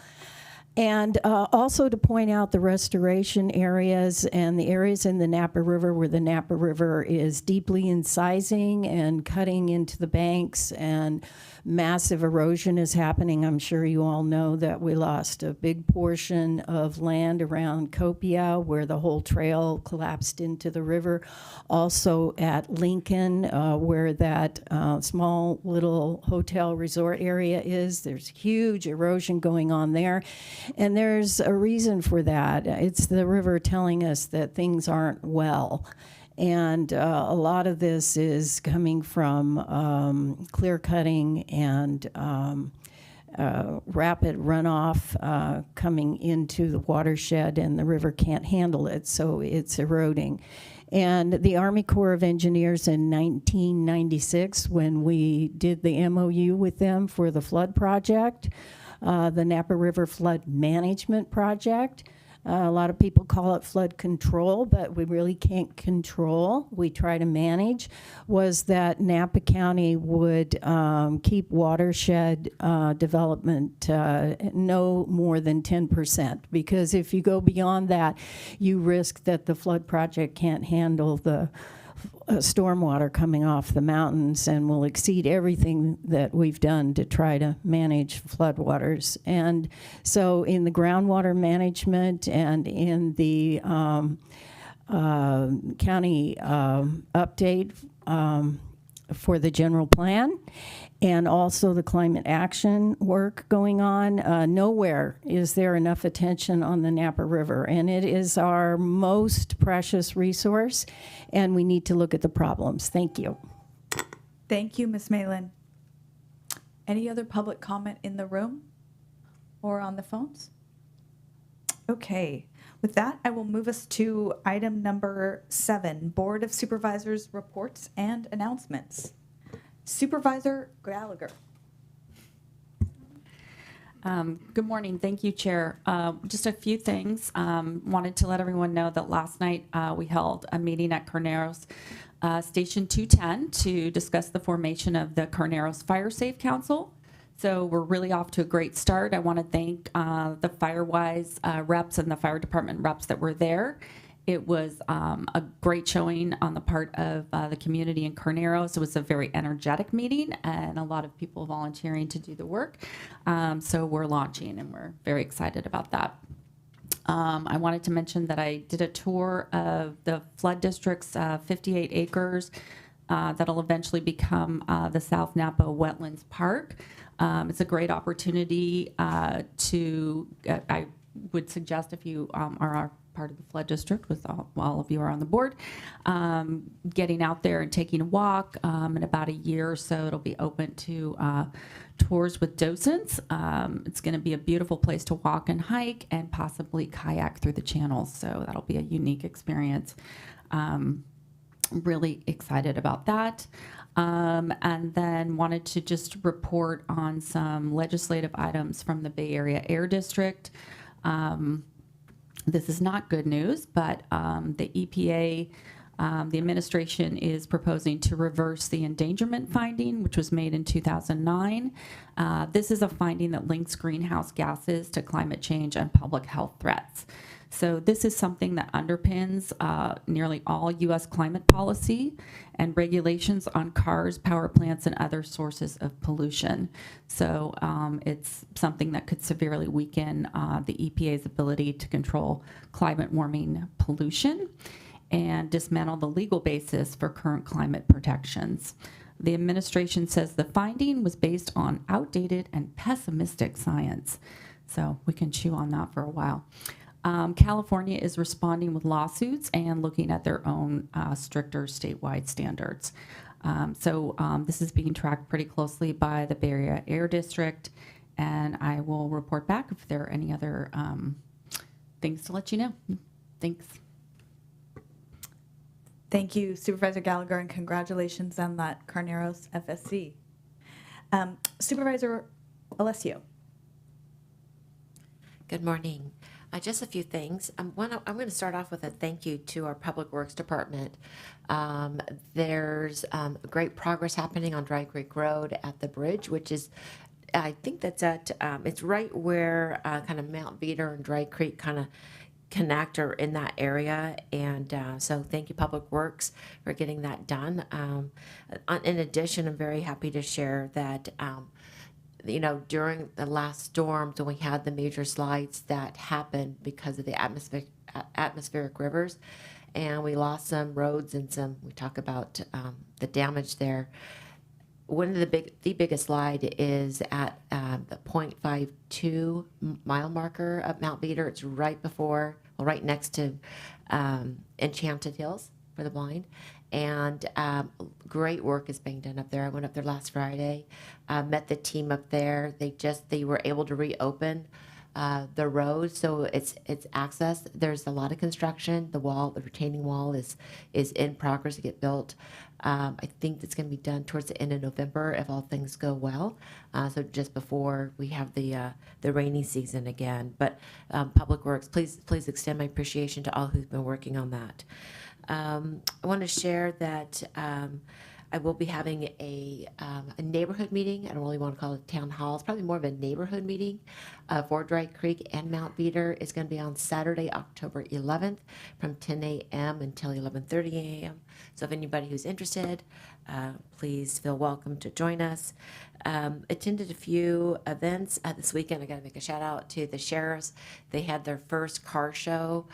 And also to point out the restoration areas and the areas in the Napa River where the Napa River is deeply incising and cutting into the banks, and massive erosion is happening. I'm sure you all know that we lost a big portion of land around Copia where the whole trail collapsed into the river. Also at Lincoln, where that small little hotel resort area is, there's huge erosion going on there. And there's a reason for that. It's the river telling us that things aren't well. And a lot of this is coming from clear cutting and rapid runoff coming into the watershed, and the river can't handle it, so it's eroding. And the Army Corps of Engineers in 1996, when we did the MOU with them for the flood project, the Napa River Flood Management Project. A lot of people call it flood control, but we really can't control. We try to manage. Was that Napa County would keep watershed development no more than 10%, because if you go beyond that, you risk that the flood project can't handle the stormwater coming off the mountains and will exceed everything that we've done to try to manage floodwaters. And so in the groundwater management and in the county update for the general plan, and also the climate action work going on, nowhere is there enough attention on the Napa River. And it is our most precious resource, and we need to look at the problems. Thank you. Thank you, Ms. Malin. Any other public comment in the room or on the phones? Okay. With that, I will move us to item number 7, Board of Supervisors reports and announcements. Supervisor Gallagher. Good morning. Thank you, Chair. Just a few things. Wanted to let everyone know that last night we held a meeting at Carneros Station 210 to discuss the formation of the Carneros Fire Safe Council. So we're really off to a great start. I want to thank the FireWise reps and the fire department reps that were there. It was a great showing on the part of the community in Carneros. It was a very energetic meeting and a lot of people volunteering to do the work. So we're launching and we're very excited about that. I wanted to mention that I did a tour of the flood district's 58 acres that'll eventually become the South Napa Wetlands Park. It's a great opportunity I would suggest if you are part of the flood district, with all of you are on the board, getting out there and taking a walk. In about a year or so, it'll be open to tours with docents. It's going to be a beautiful place to walk and hike and possibly kayak through the channels. So that'll be a unique experience. Really excited about that. And then wanted to just report on some legislative items from the Bay Area Air District. This is not good news, but the EPA, the administration is proposing to reverse the endangerment finding, which was made in 2009. This is a finding that links greenhouse gases to climate change and public health threats. So this is something that underpins nearly all U.S. climate policy and regulations on cars, power plants, and other sources of pollution. So it's something that could severely weaken the EPA's ability to control climate warming pollution and dismantle the legal basis for current climate protections. The administration says the finding was based on outdated and pessimistic science. So we can chew on that for a while. California is responding with lawsuits and looking at their own stricter statewide standards. So this is being tracked pretty closely by the Bay Area Air District, and I will report back if there are any other things to let you know. Thanks. Thank you, Supervisor Gallagher, and congratulations on that Carneros FSC. Supervisor Alessio. Good morning. Just a few things. I'm going to start off with a thank you to our Public Works Department. There's great progress happening on Dry Creek Road at the bridge, which is I think that's at, it's right where kind of Mount Veeder and Dry Creek kind of connect or in that area. And so thank you, Public Works, for getting that done. In addition, I'm very happy to share that, you know, during the last storms when we had the major slides that happened because of the atmospheric rivers, and we lost some roads and some, we talk about the damage there. One of the biggest slide is at the 0.52 mile marker of Mount Veeder. It's right before, well, right next to Enchanted Hills for the blind. And great work is being done up there. I went up there last Friday, met the team up there. They were able to reopen the road, so it's access. There's a lot of construction. The retaining wall is in progress to get built. I think it's going to be done towards the end of November if all things go well. So just before we have the rainy season again. But Public Works, please extend my appreciation to all who've been working on that. I want to share that I will be having a neighborhood meeting. I don't really want to call it a town hall. It's probably more of a neighborhood meeting for Dry Creek and Mount Veeder. It's going to be on Saturday, October 11th from 10 a.m. until 11:30 a.m. So if anybody who's interested, please feel welcome to join us. Attended a few events this weekend. I got to make a shout out to the sheriffs. They had their first car show.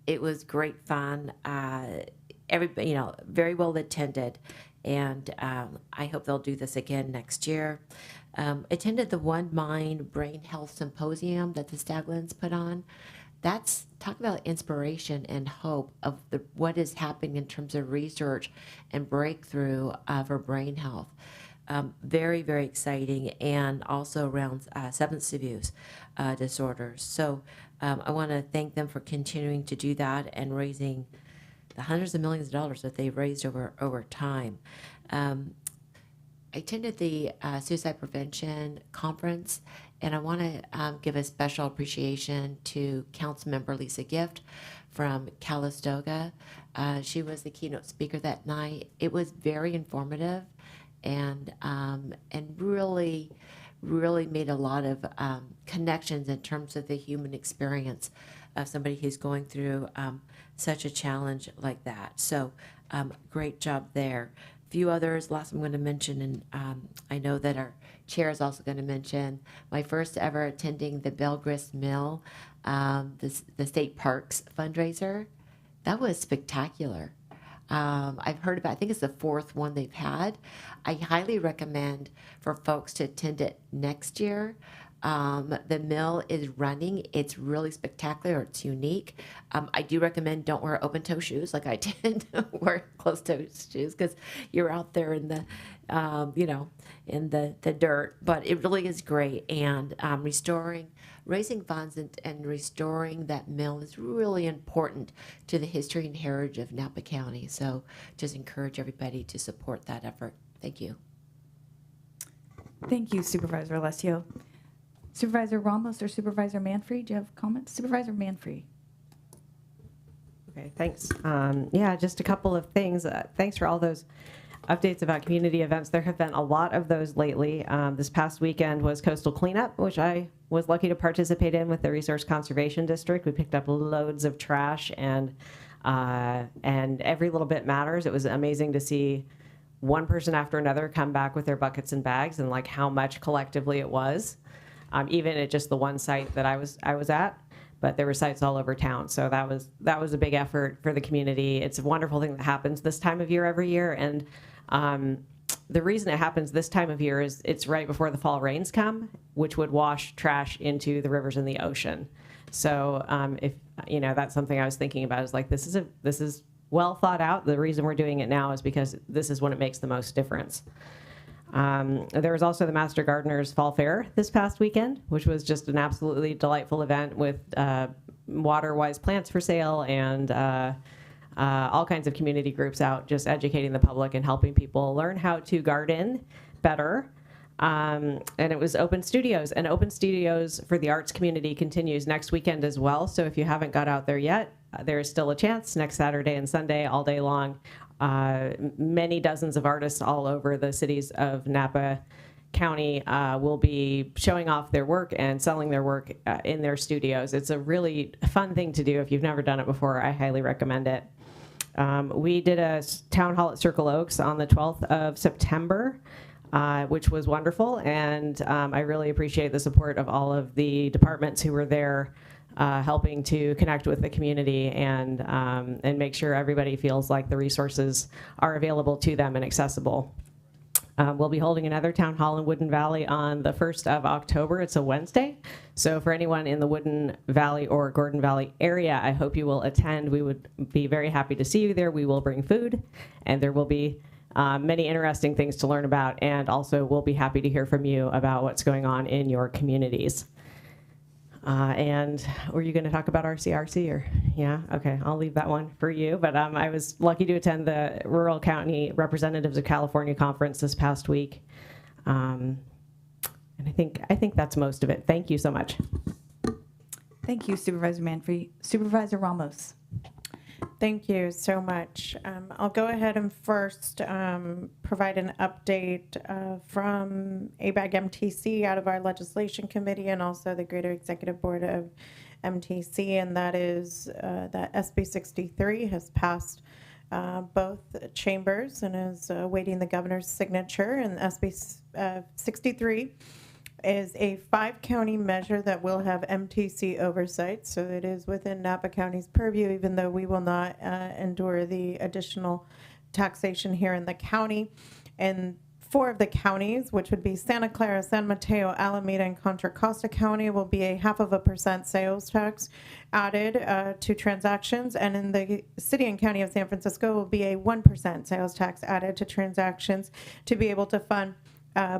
It was great fun. Everybody, very well attended, and I hope they'll do this again next year. Attended the One Mind Brain Health Symposium that the Staglins put on. That's talk about inspiration and hope of what is happening in terms of research and breakthrough for brain health. Very, very exciting, and also around substance abuse disorders. So I want to thank them for continuing to do that and raising the hundreds of millions of dollars that they've raised over time. I attended the Suicide Prevention Conference, and I want to give a special appreciation to Councilmember Lisa Gift from Calistoga. She was the keynote speaker that night. It was very informative and really made a lot of connections in terms of the human experience of somebody who's going through such a challenge like that. So great job there. A few others, last I'm going to mention, and I know that our chair is also going to mention, my first ever attending the Belle Grist Mill, the state parks fundraiser. That was spectacular. I've heard about, I think it's the fourth one they've had. I highly recommend for folks to attend it next year. The mill is running. It's really spectacular. It's unique. I do recommend don't wear open-toe shoes like I did. Wear closed-toe shoes because you're out there in the, in the dirt. But it really is great. And raising funds and restoring that mill is really important to the history and heritage of Napa County. So just encourage everybody to support that effort. Thank you. Thank you, Supervisor Alessio. Supervisor Ramos or Supervisor Manfrey, do you have comments? Supervisor Manfrey. Okay, thanks. Yeah, just a couple of things. Thanks for all those updates about community events. There have been a lot of those lately. This past weekend was Coastal Cleanup, which I was lucky to participate in with the Resource Conservation District. We picked up loads of trash, and every little bit matters. It was amazing to see one person after another come back with their buckets and bags, and like how much collectively it was. Even at just the one site that I was at, but there were sites all over town. So that was a big effort for the community. It's a wonderful thing that happens this time of year every year. And the reason it happens this time of year is it's right before the fall rains come, which would wash trash into the rivers and the ocean. So if that's something I was thinking about, is like, this is well thought out. The reason we're doing it now is because this is when it makes the most difference. There was also the Master Gardeners Fall Fair this past weekend, which was just an absolutely delightful event with water-wise plants for sale and all kinds of community groups out just educating the public and helping people learn how to garden better. And it was Open Studios, and Open Studios for the arts community continues next weekend as well. So if you haven't got out there yet, there is still a chance next Saturday and Sunday all day long. Many dozens of artists all over the cities of Napa county will be showing off their work and selling their work in their studios. It's a really fun thing to do. If you've never done it before, I highly recommend it. We did a town hall at Circle Oaks on the 12th of September, which was wonderful, and I really appreciate the support of all of the departments who were there helping to connect with the community and make sure everybody feels like the resources are available to them and accessible. We'll be holding another town hall in Woodin Valley on the 1st of October. It's a Wednesday. So for anyone in the Woodin Valley or Gordon Valley area, I hope you will attend. We would be very happy to see you there. We will bring food, and there will be many interesting things to learn about. And also we'll be happy to hear from you about what's going on in your communities. And were you going to talk about RCRC or? Yeah, okay, I'll leave that one for you. But I was lucky to attend the Rural County Representatives of California Conference this past week. And I think that's most of it. Thank you so much. Thank you, Supervisor Manfrey. Supervisor Ramos. Thank you so much. I'll go ahead and first provide an update from ABAG MTC out of our legislation committee and also the Greater Executive Board of MTC, and that is that SB 63 has passed both chambers and is awaiting the governor's signature. And SB 63 is a 5-county measure that will have MTC oversight, so it is within Napa County's purview, even though we will not endure the additional taxation here in the county. And 4 of the counties, which would be Santa Clara, San Mateo, Alameda, and Contra Costa County, will be a 0.5% sales tax added to transactions. And in the city and county of San Francisco will be a 1% sales tax added to transactions to be able to fund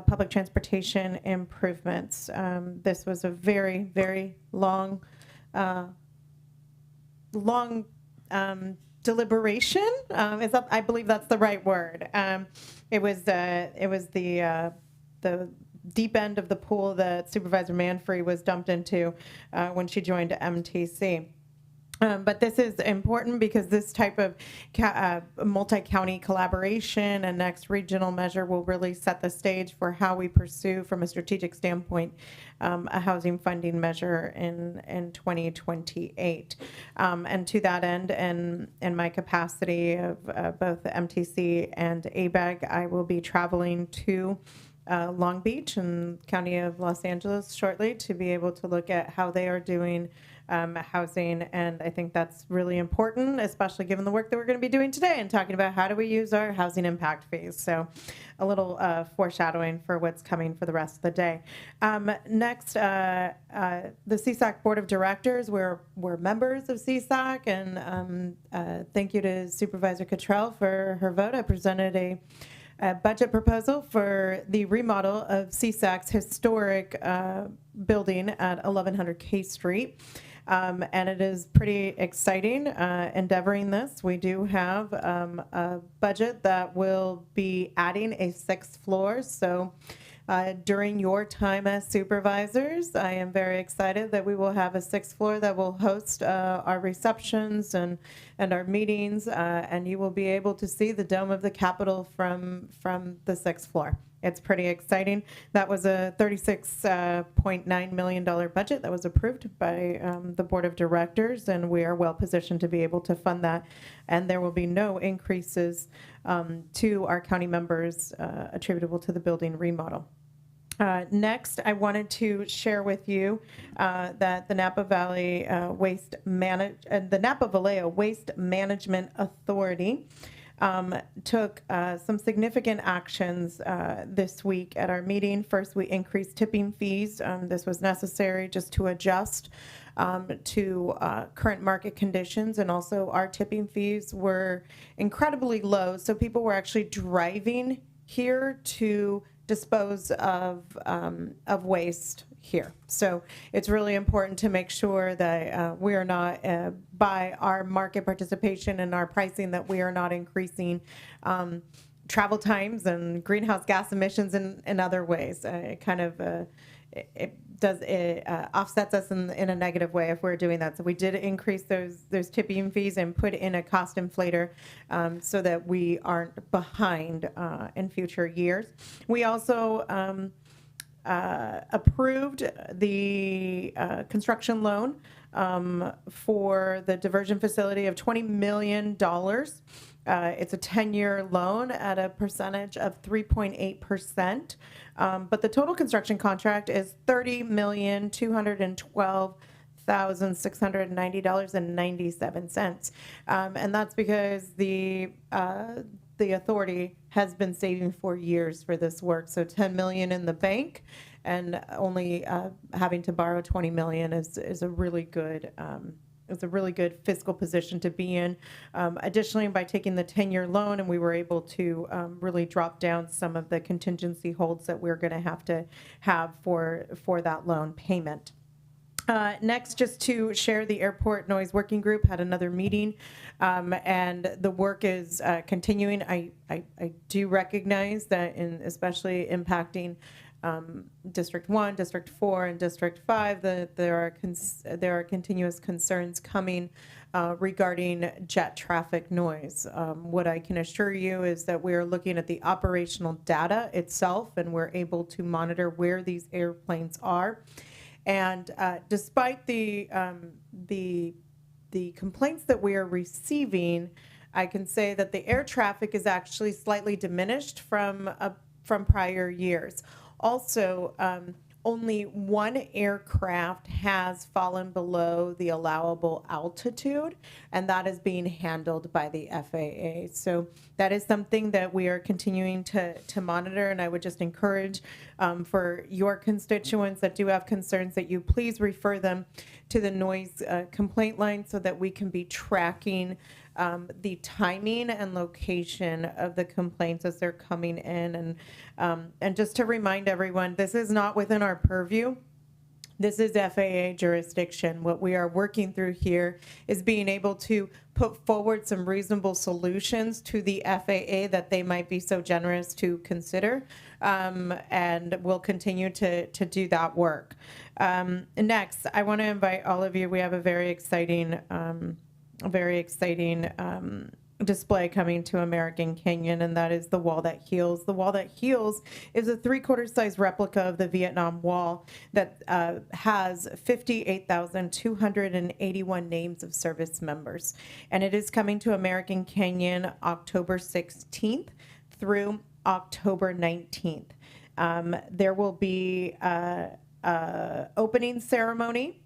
public transportation improvements. This was a very, very long deliberation. I believe that's the right word. It was the deep end of the pool that Supervisor Manfrey was dumped into when she joined MTC. But this is important because this type of multi-county collaboration and next regional measure will really set the stage for how we pursue, from a strategic standpoint, a housing funding measure in 2028. And to that end, and in my capacity of both the MTC and ABAG, I will be traveling to Long Beach and County of Los Angeles shortly to be able to look at how they are doing housing, and I think that's really important, especially given the work that we're going to be doing today and talking about how do we use our housing impact fees. So a little foreshadowing for what's coming for the rest of the day. Next, the CSAC Board of Directors, we're members of CSAC, and thank you to Supervisor Cottrell for her vote. I presented a budget proposal for the remodel of CSAC's historic building at 1100 K Street. And it is pretty exciting endeavoring this. We do have a budget that will be adding a 6th floor. So during your time as supervisors, I am very excited that we will have a 6th floor that will host our receptions and our meetings, and you will be able to see the dome of the Capitol from the 6th floor. It's pretty exciting. That was a $36.9 million budget that was approved by the Board of Directors, and we are well positioned to be able to fund that. And there will be no increases to our county members attributable to the building remodel. Next, I wanted to share with you that the Napa Valley the Napa Vallejo Waste Management Authority took some significant actions this week at our meeting. First, we increased tipping fees. This was necessary just to adjust to current market conditions, and also our tipping fees were incredibly low, so people were actually driving here to dispose of waste here. So it's really important to make sure that we are not, by our market participation and our pricing, that we are not increasing travel times and greenhouse gas emissions in other ways. It kind of offsets us in a negative way if we're doing that. So we did increase those tipping fees and put in a cost inflator so that we aren't behind in future years. We also approved the construction loan for the diversion facility of $20 million. It's a 10-year loan at a percentage of 3.8%. But the total construction contract is $30,212,690.97. And that's because the authority has been saving for years for this work. So $10 million in the bank and only having to borrow $20 million is a really good it's a really good fiscal position to be in. Additionally, by taking the 10-year loan, and we were able to really drop down some of the contingency holds that we're going to have for that loan payment. Next, just to share, the Airport Noise Working Group had another meeting, and the work is continuing. I do recognize that, especially impacting District 1, District 4, and District 5, there are continuous concerns coming regarding jet traffic noise. What I can assure you is that we are looking at the operational data itself, and we're able to monitor where these airplanes are. And despite the complaints that we are receiving, I can say that the air traffic is actually slightly diminished from prior years. Also, only one aircraft has fallen below the allowable altitude, and that is being handled by the FAA. So that is something that we are continuing to monitor, and I would just encourage for your constituents that do have concerns that you please refer them to the noise complaint line so that we can be tracking the timing and location of the complaints as they're coming in. And just to remind everyone, this is not within our purview. This is FAA jurisdiction. What we are working through here is being able to put forward some reasonable solutions to the FAA that they might be so generous to consider, and we'll continue to do that work. Next, I want to invite all of you. We have a very exciting display coming to American Canyon, and that is the Wall That Heals. The Wall That Heals is a 3/4 size replica of the Vietnam Wall that has 58,281 names of service members. And it is coming to American Canyon October 16th through October 19th. There will be an opening ceremony.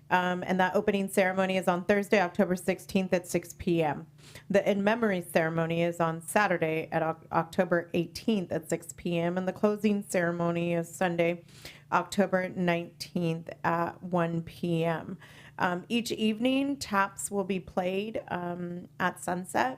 And that opening ceremony is on Thursday, October 16th at 6 p.m. The in memory ceremony is on Saturday at October 18th at 6 p.m. And the closing ceremony is Sunday, October 19th at 1 p.m. Each evening, taps will be played at sunset.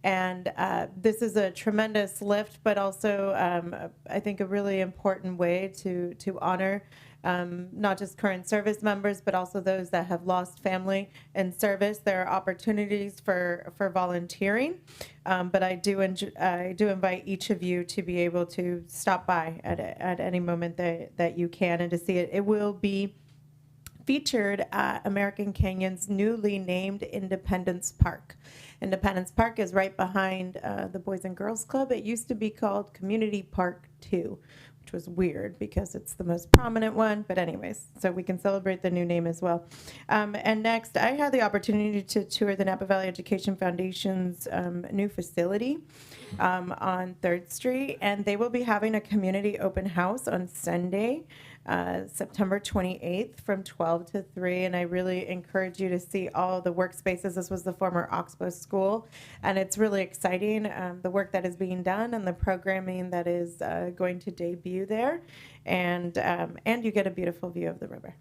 And this is a tremendous lift, but also I think a really important way to honor not just current service members, but also those that have lost family in service. There are opportunities for volunteering, but I do invite each of you to be able to stop by at any moment that you can and to see it. It will be featured at American Canyon's newly named Independence Park. Independence Park is right behind the Boys and Girls Club. It used to be called Community Park 2, which was weird because it's the most prominent one. But anyways, so we can celebrate the new name as well. And next, I had the opportunity to tour the Napa Valley Education Foundation's new facility on 3rd Street. And they will be having a community open house on Sunday, September 28th from 12 to 3. And I really encourage you to see all the workspaces. This was the former Oxbow School, and it's really exciting, the work that is being done and the programming that is going to debut there. And you get a beautiful view of the river.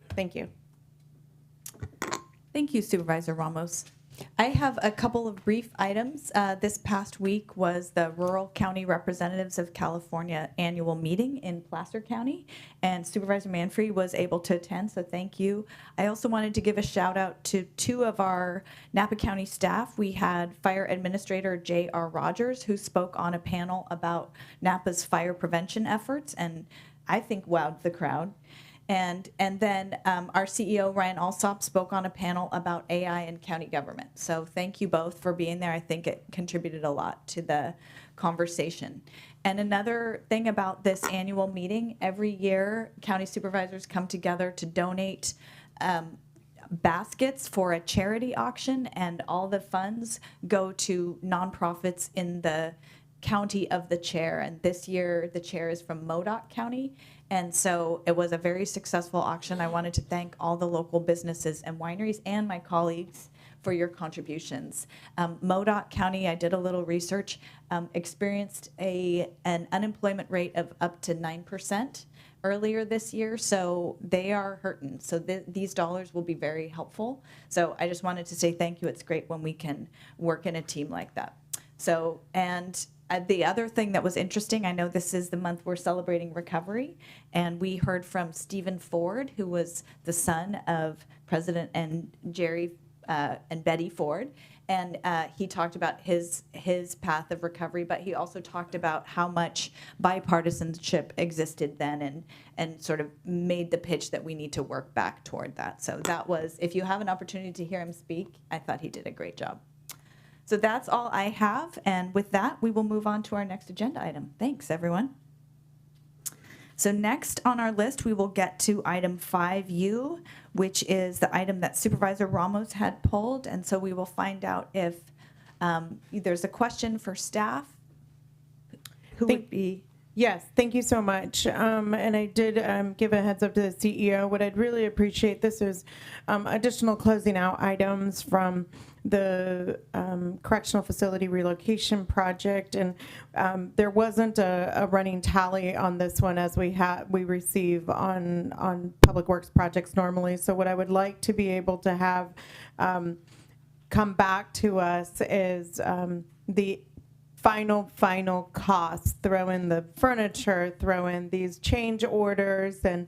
Thank you. Thank you, Supervisor Ramos. I have a couple of brief items. This past week was the Rural County Representatives of California annual meeting in Placer County, and Supervisor Manfrey was able to attend, so thank you. I also wanted to give a shout out to 2 of our Napa County staff. We had Fire Administrator J.R. Rogers, who spoke on a panel about Napa's fire prevention efforts, and I think wowed the crowd. And then our CEO, Ryan Alsop, spoke on a panel about AI in county government. So thank you both for being there. I think it contributed a lot to the conversation. And another thing about this annual meeting, every year, county supervisors come together to donate baskets for a charity auction, and all the funds go to nonprofits in the county of the chair. And this year, the chair is from Modoc County. And so it was a very successful auction. I wanted to thank all the local businesses and wineries and my colleagues for your contributions. Modoc County, I did a little research, experienced an unemployment rate of up to 9% earlier this year, so they are hurting. So these dollars will be very helpful. So I just wanted to say thank you. It's great when we can work in a team like that. So, and the other thing that was interesting, I know this is the month we're celebrating recovery, and we heard from Stephen Ford, who was the son of President and Jerry and Betty Ford, and he talked about his path of recovery, but he also talked about how much bipartisanship existed then, and sort of made the pitch that we need to work back toward that. So that was, if you have an opportunity to hear him speak, I thought he did a great job. So that's all I have, and with that, we will move on to our next agenda item. Thanks, everyone. So next on our list, we will get to item 5U, which is the item that Supervisor Ramos had pulled. And so we will find out if there's a question for staff. Who would be? Yes, thank you so much. And I did give a heads up to the CEO. What I'd really appreciate, this is additional closing out items from the correctional facility relocation project, and there wasn't a running tally on this one as we receive on public works projects normally. So what I would like to be able to have come back to us is the final costs. Throw in the furniture, throw in these change orders, and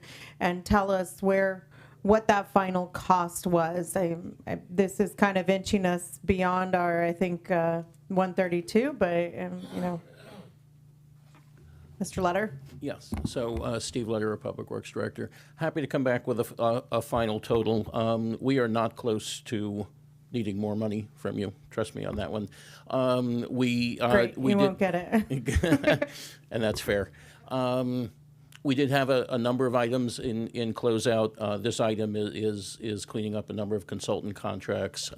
tell us what that final cost was. This is kind of inching us beyond our, I think, 132, but Mr. Letter? Yes. So Steve Letter, Public Works Director. Happy to come back with a final total. We are not close to needing more money from you. Trust me on that one. Great, we won't get it. And that's fair. We did have a number of items in closeout. This item is cleaning up a number of consultant contracts.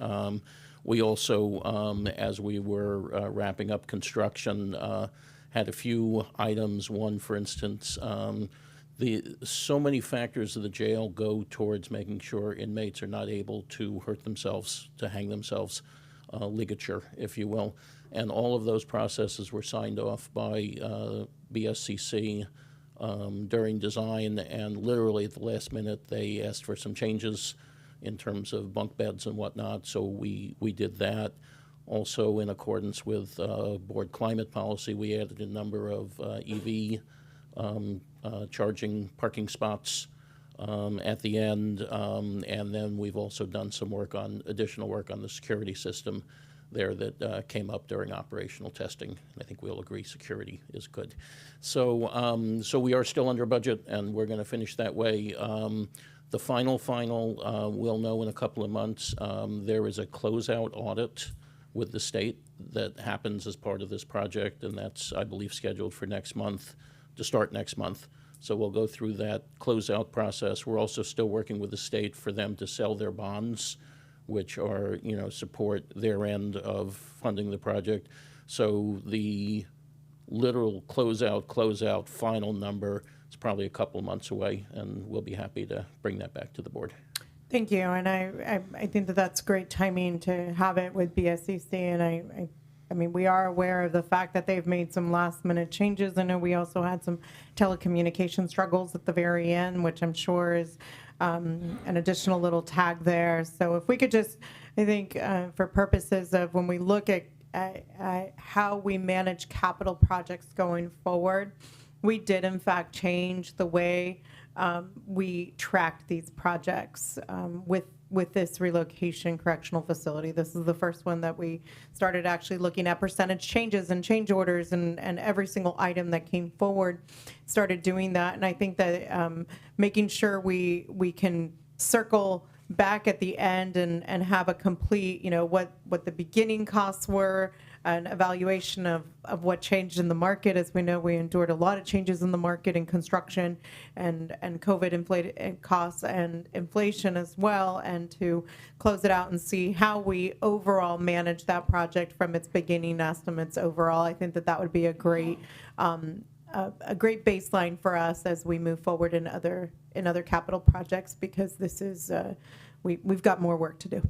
We also, as we were wrapping up construction, had a few items. One, for instance, so many factors of the jail go towards making sure inmates are not able to hurt themselves, to hang themselves, ligature, if you will. And all of those processes were signed off by BSCC during design, and literally at the last minute they asked for some changes in terms of bunk beds and whatnot, so we did that. Also, in accordance with board climate policy, we added a number of EV charging parking spots at the end, and then we've also done some additional work on the security system there that came up during operational testing. I think we'll agree security is good. So we are still under budget, and we're going to finish that way. The final, we'll know in a couple of months. There is a closeout audit with the state that happens as part of this project, and that's, I believe, scheduled for next month, to start next month. So we'll go through that closeout process. We're also still working with the state for them to sell their bonds, which are, support their end of funding the project. So the literal closeout final number is probably a couple months away, and we'll be happy to bring that back to the board. Thank you, and I think that's great timing to have it with BSCC, and I mean, we are aware of the fact that they've made some last-minute changes. I know we also had some telecommunication struggles at the very end, which I'm sure is an additional little tag there. So if we could just, I think, for purposes of when we look at how we manage capital projects going forward, we did, in fact, change the way we tracked these projects with this relocation correctional facility. This is the first one that we started actually looking at percentage changes and change orders, and every single item that came forward started doing that. And I think that making sure we can circle back at the end and have a complete, what the beginning costs were, an evaluation of what changed in the market. As we know, we endured a lot of changes in the market in construction and COVID inflated costs and inflation as well, and to close it out and see how we overall manage that project from its beginning estimates overall. I think that would be a great baseline for us as we move forward in other capital projects, because this is we've got more work to do.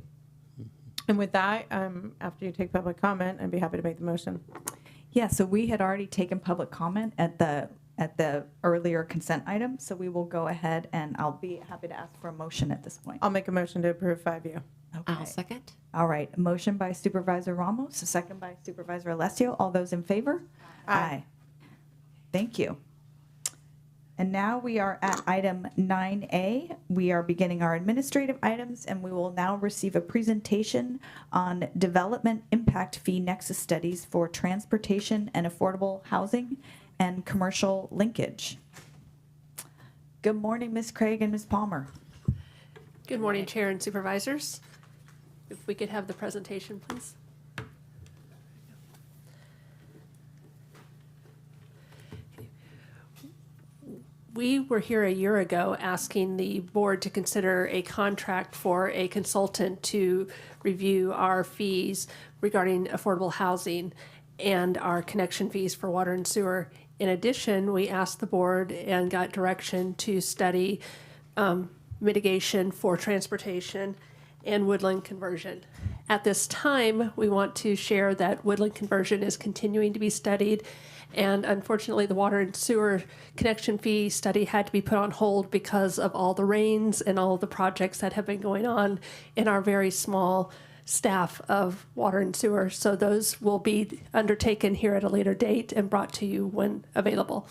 And with that, after you take public comment, I'd be happy to make the motion. Yeah, so we had already taken public comment at the earlier consent item, so we will go ahead and I'll be happy to ask for a motion at this point. I'll make a motion to approve 5U. Okay. I'll second. All right, a motion by Supervisor Ramos, a second by Supervisor Alessio. All those in favor? Aye. Thank you. And now we are at item 9A. We are beginning our administrative items, and we will now receive a presentation on development impact fee nexus studies for transportation and affordable housing and commercial linkage. Good morning, Ms. Craig and Ms. Palmer. Good morning, Chair and Supervisors. If we could have the presentation, please. We were here a year ago asking the board to consider a contract for a consultant to review our fees regarding affordable housing and our connection fees for water and sewer. In addition, we asked the board and got direction to study mitigation for transportation and woodland conversion. At this time, we want to share that woodland conversion is continuing to be studied, and unfortunately the water and sewer connection fee study had to be put on hold because of all the rains and all of the projects that have been going on in our very small staff of water and sewer. So those will be undertaken here at a later date and brought to you when available.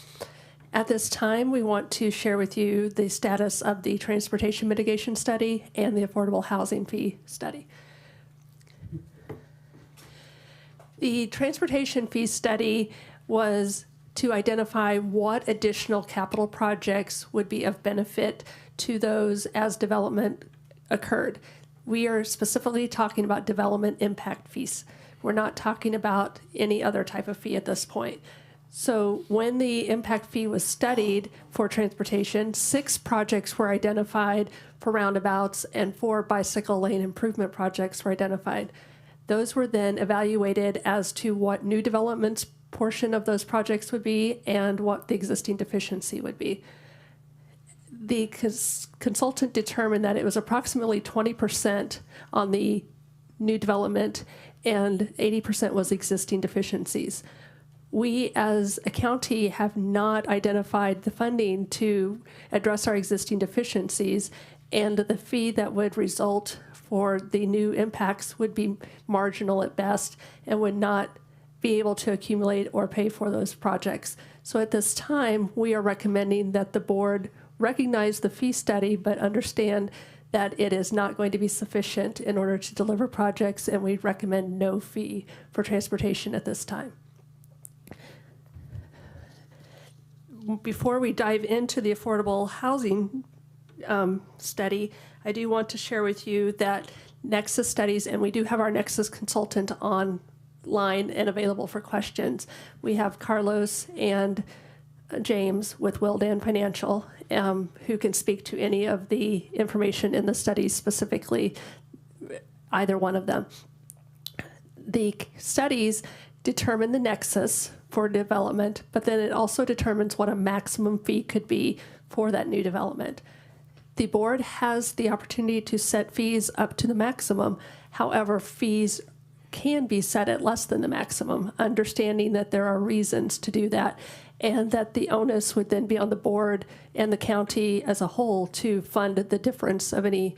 At this time, we want to share with you the status of the transportation mitigation study and the affordable housing fee study. The transportation fee study was to identify what additional capital projects would be of benefit to those as development occurred. We are specifically talking about development impact fees. We're not talking about any other type of fee at this point. So when the impact fee was studied for transportation, 6 projects were identified for roundabouts and 4 bicycle lane improvement projects were identified. Those were then evaluated as to what new developments portion of those projects would be and what the existing deficiency would be. The consultant determined that it was approximately 20% on the new development and 80% was existing deficiencies. We as a county have not identified the funding to address our existing deficiencies, and the fee that would result for the new impacts would be marginal at best and would not be able to accumulate or pay for those projects. So at this time, we are recommending that the board recognize the fee study, but understand that it is not going to be sufficient in order to deliver projects, and we recommend no fee for transportation at this time. Before we dive into the affordable housing study, I do want to share with you that Nexus studies, and we do have our Nexus consultant online and available for questions. We have Carlos and James with Wildan Financial, who can speak to any of the information in the studies specifically, either one of them. The studies determine the nexus for development, but then it also determines what a maximum fee could be for that new development. The board has the opportunity to set fees up to the maximum. However, fees can be set at less than the maximum, understanding that there are reasons to do that, and that the onus would then be on the board and the county as a whole to fund the difference of any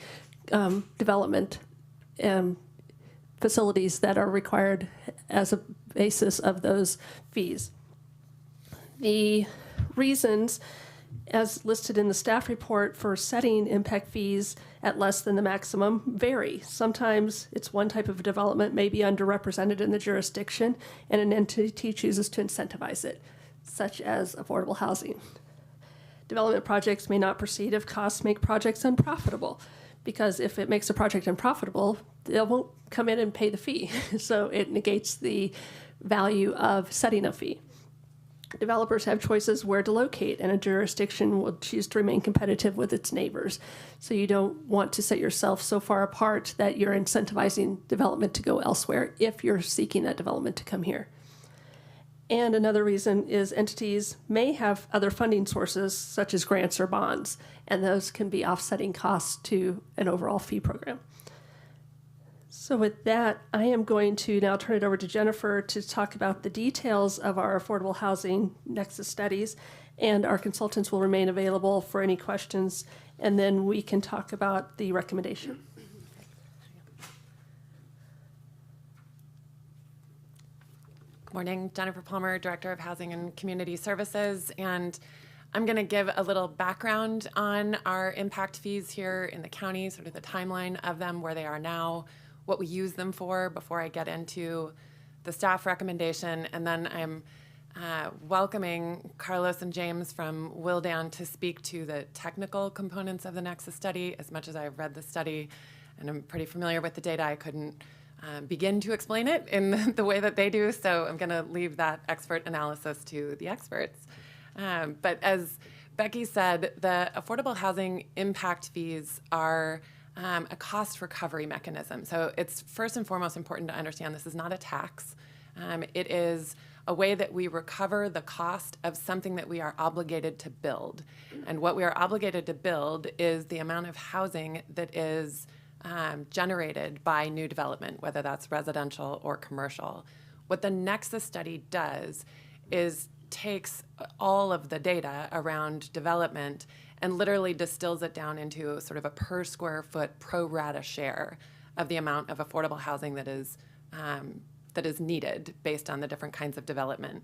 development facilities that are required as a basis of those fees. The reasons, as listed in the staff report for setting impact fees at less than the maximum, vary. Sometimes it's one type of development may be underrepresented in the jurisdiction and an entity chooses to incentivize it, such as affordable housing. Development projects may not proceed if costs make projects unprofitable. because if it makes a project unprofitable, they won't come in and pay the fee. So it negates the value of setting a fee. Developers have choices where to locate, and a jurisdiction will choose to remain competitive with its neighbors. So you don't want to set yourself so far apart that you're incentivizing development to go elsewhere if you're seeking that development to come here. And another reason is entities may have other funding sources, such as grants or bonds, and those can be offsetting costs to an overall fee program. So with that, I am going to now turn it over to Jennifer to talk about the details of our affordable housing nexus studies, and our consultants will remain available for any questions, and then we can talk about the recommendation. Good morning, Jennifer Palmer, Director of Housing and Community Services, and I'm going to give a little background on our impact fees here in the county, sort of the timeline of them, where they are now, what we use them for before I get into the staff recommendation. And then I'm welcoming Carlos and James from Wildan to speak to the technical components of the Nexus study. As much as I've read the study and I'm pretty familiar with the data, I couldn't begin to explain it in the way that they do. So I'm going to leave that expert analysis to the experts. But as Becky said, the affordable housing impact fees are a cost recovery mechanism. So it's first and foremost important to understand this is not a tax. It is a way that we recover the cost of something that we are obligated to build. And what we are obligated to build is the amount of housing that is generated by new development, whether that's residential or commercial. What the Nexus study does is takes all of the data around development and literally distills it down into sort of a per square foot pro rata share of the amount of affordable housing that is needed based on the different kinds of development.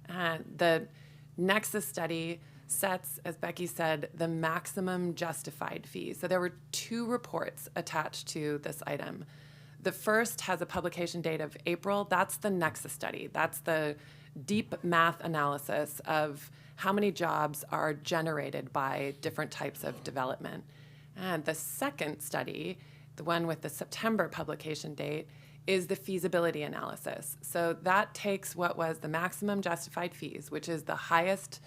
The Nexus study sets, as Becky said, the maximum justified fees. So there were 2 reports attached to this item. The first has a publication date of April. That's the Nexus study. That's the deep math analysis of how many jobs are generated by different types of development. And the second study, the one with the September publication date, is the feasibility analysis. So that takes what was the maximum justified fees, which is the highest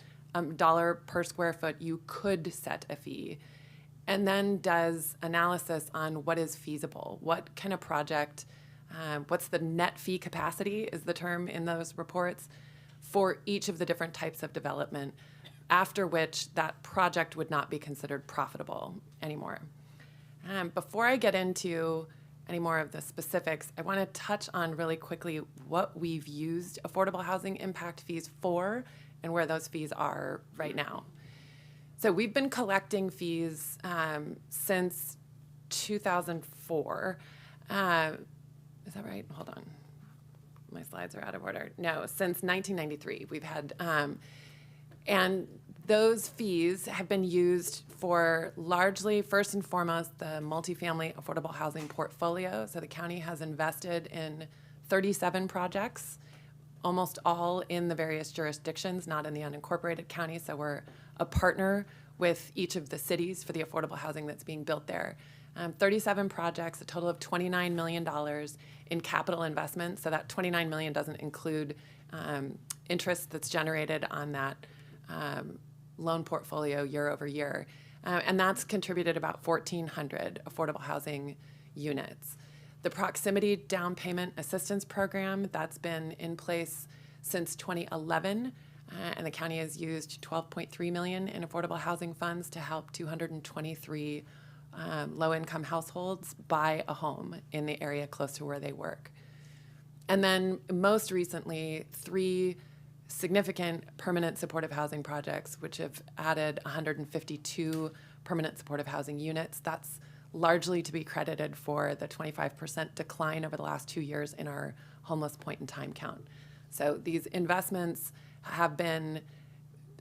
dollar per square foot you could set a fee, and then does analysis on what is feasible. What can a project, what's the net fee capacity is the term in those reports, for each of the different types of development, after which that project would not be considered profitable anymore. Before I get into any more of the specifics, I want to touch on really quickly what we've used affordable housing impact fees for and where those fees are right now. So we've been collecting fees since 2004. Is that right? Hold on. My slides are out of order. No, since 1993 we've had, and those fees have been used for largely, first and foremost, the multifamily affordable housing portfolio. So the county has invested in 37 projects, almost all in the various jurisdictions, not in the unincorporated county. So we're a partner with each of the cities for the affordable housing that's being built there. 37 projects, a total of $29 million in capital investment. So that $29 million doesn't include interest that's generated on that loan portfolio year over year. And that's contributed about 1,400 affordable housing units. The Proximity Down Payment Assistance Program, that's been in place since 2011, and the county has used $12.3 million in affordable housing funds to help 223 low-income households buy a home in the area close to where they work. And then most recently, 3 significant permanent supportive housing projects, which have added 152 permanent supportive housing units. That's largely to be credited for the 25% decline over the last 2 years in our homeless point-in-time count. So these investments have been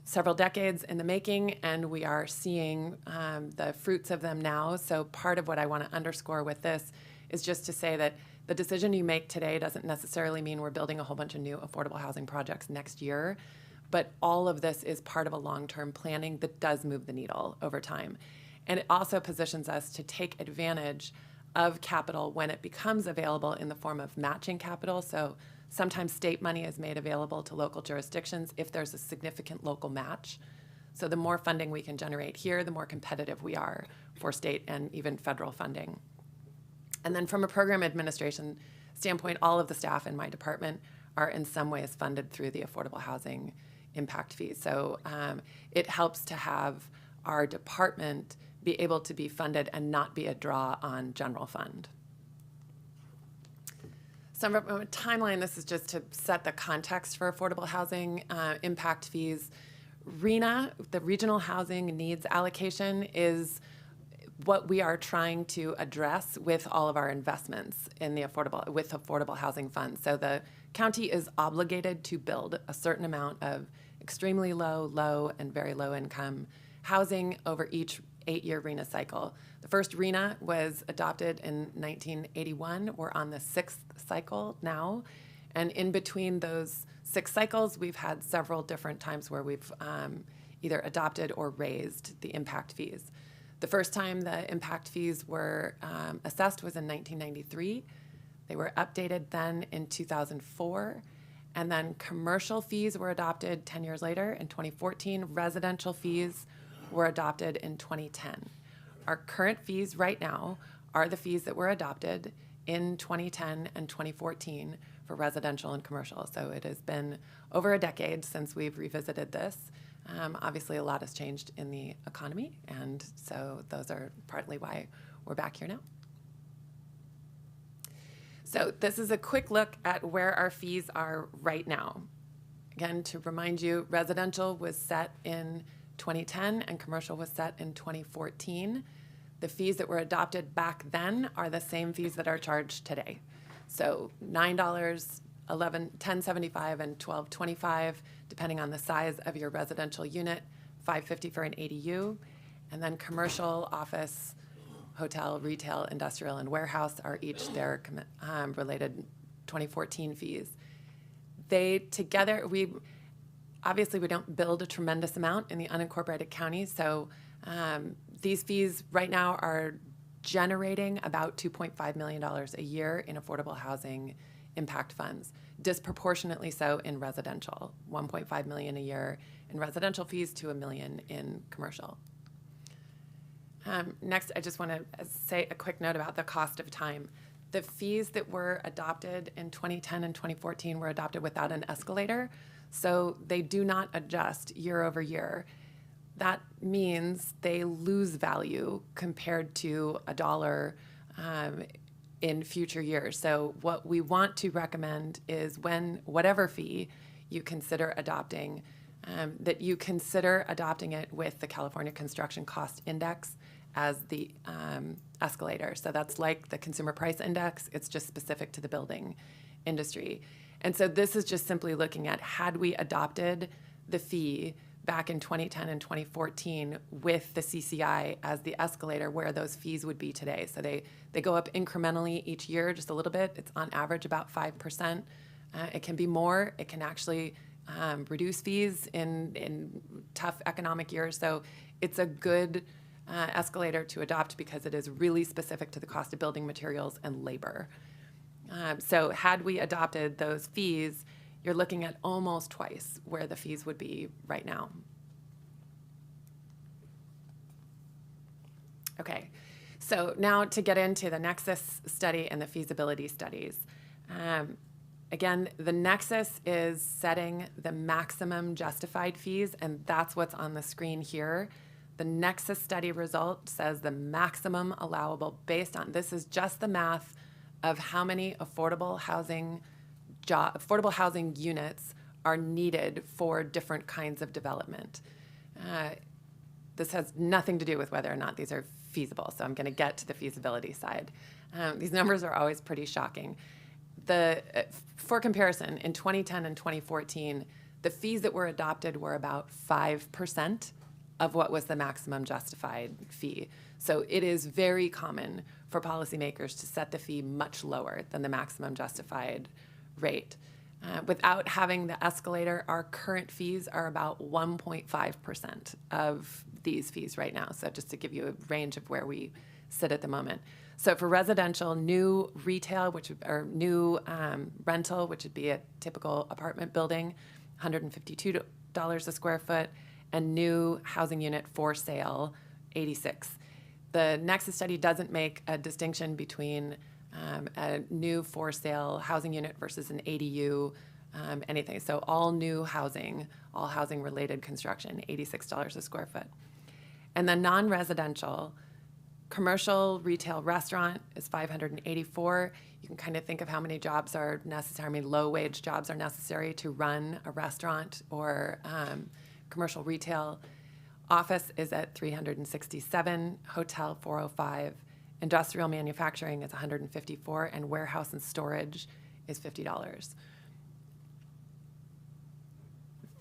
several decades in the making, and we are seeing the fruits of them now. So part of what I want to underscore with this is just to say that the decision you make today doesn't necessarily mean we're building a whole bunch of new affordable housing projects next year, but all of this is part of a long-term planning that does move the needle over time. And it also positions us to take advantage of capital when it becomes available in the form of matching capital. So sometimes state money is made available to local jurisdictions if there's a significant local match. So the more funding we can generate here, the more competitive we are for state and even federal funding. And then from a program administration standpoint, all of the staff in my department are in some ways funded through the affordable housing impact fees. So it helps to have our department be able to be funded and not be a draw on general fund. So from a timeline, this is just to set the context for affordable housing impact fees. RHNA, the Regional Housing Needs Allocation, is what we are trying to address with all of our investments in the affordable housing fund. So the county is obligated to build a certain amount of extremely low, low, and very low income housing over each 8-year RHNA cycle. The first RHNA was adopted in 1981. We're on the 6th cycle now. And in between those 6 cycles, we've had several different times where we've either adopted or raised the impact fees. The first time the impact fees were assessed was in 1993. They were updated then in 2004. And then commercial fees were adopted 10 years later in 2014. Residential fees were adopted in 2010. Our current fees right now are the fees that were adopted in 2010 and 2014 for residential and commercial. So it has been over a decade since we've revisited this. Obviously, a lot has changed in the economy, and so those are partly why we're back here now. So this is a quick look at where our fees are right now. Again, to remind you, residential was set in 2010 and commercial was set in 2014. The fees that were adopted back then are the same fees that are charged today. So $9, $10.75, and $12.25, depending on the size of your residential unit, $5.50 for an ADU, and then commercial, office, hotel, retail, industrial, and warehouse are each their related 2014 fees. They together, obviously we don't build a tremendous amount in the unincorporated counties, so these fees right now are generating about $2.5 million a year in affordable housing impact funds, disproportionately so in residential, $1.5 million a year in residential fees to $1 million in commercial. Next, I just want to say a quick note about the cost of time. The fees that were adopted in 2010 and 2014 were adopted without an escalator, so they do not adjust year over year. That means they lose value compared to a dollar in future years. So what we want to recommend is whatever fee you consider adopting, that you consider adopting it with the California Construction Cost Index as the escalator. So that's like the Consumer Price Index, it's just specific to the building industry. And so this is just simply looking at, had we adopted the fee back in 2010 and 2014 with the CCI as the escalator, where those fees would be today. So they go up incrementally each year, just a little bit. It's on average about 5%. It can be more. It can actually reduce fees in tough economic years. So it's a good escalator to adopt because it is really specific to the cost of building materials and labor. So had we adopted those fees, you're looking at almost twice where the fees would be right now. Okay, so now to get into the Nexus study and the feasibility studies. Again, the Nexus is setting the maximum justified fees, and that's what's on the screen here. The Nexus study result says the maximum allowable based on, this is just the math of how many affordable housing units are needed for different kinds of development. This has nothing to do with whether or not these are feasible, so I'm going to get to the feasibility side. These numbers are always pretty shocking. For comparison, in 2010 and 2014, the fees that were adopted were about 5% of what was the maximum justified fee. So it is very common for policymakers to set the fee much lower than the maximum justified rate. Without having the escalator, our current fees are about 1.5% of these fees right now. So just to give you a range of where we sit at the moment. So for residential, new retail, or new rental, which would be a typical apartment building, $152 a square foot, and new housing unit for sale, $86. The Nexus study doesn't make a distinction between a new for sale housing unit versus an ADU, anything. So all new housing, all housing related construction, $86 a square foot. And then non-residential, commercial, retail, restaurant is $584. You can kind of think of how many jobs are necessary, how many low-wage jobs are necessary to run a restaurant or commercial retail. Office is at $367, hotel $405, industrial manufacturing is $154, and warehouse and storage is $50.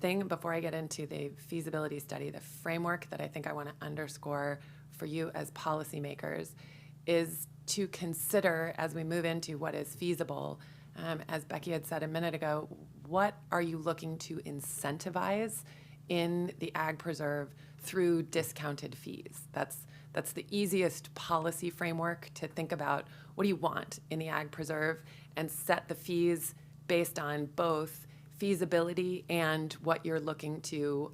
Thing before I get into the feasibility study, the framework that I think I want to underscore for you as policymakers is to consider, as we move into what is feasible, as Becky had said a minute ago, what are you looking to incentivize in the ag preserve through discounted fees? That's the easiest policy framework to think about. What do you want in the ag preserve, and set the fees based on both feasibility and what you're looking to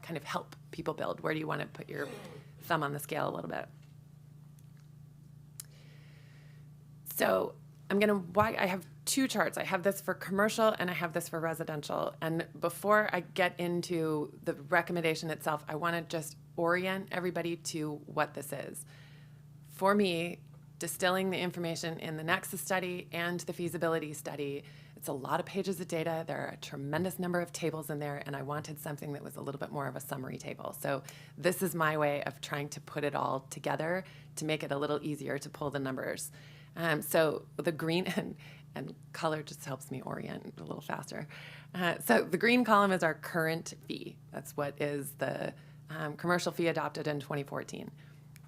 kind of help people build. Where do you want to put your thumb on the scale a little bit? So I have two charts. I have this for commercial and I have this for residential. And before I get into the recommendation itself, I want to just orient everybody to what this is. For me, distilling the information in the Nexus study and the feasibility study, it's a lot of pages of data. There are a tremendous number of tables in there, and I wanted something that was a little bit more of a summary table. So this is my way of trying to put it all together to make it a little easier to pull the numbers. So the green and color just helps me orient a little faster. So the green column is our current fee. That's what is the commercial fee adopted in 2014.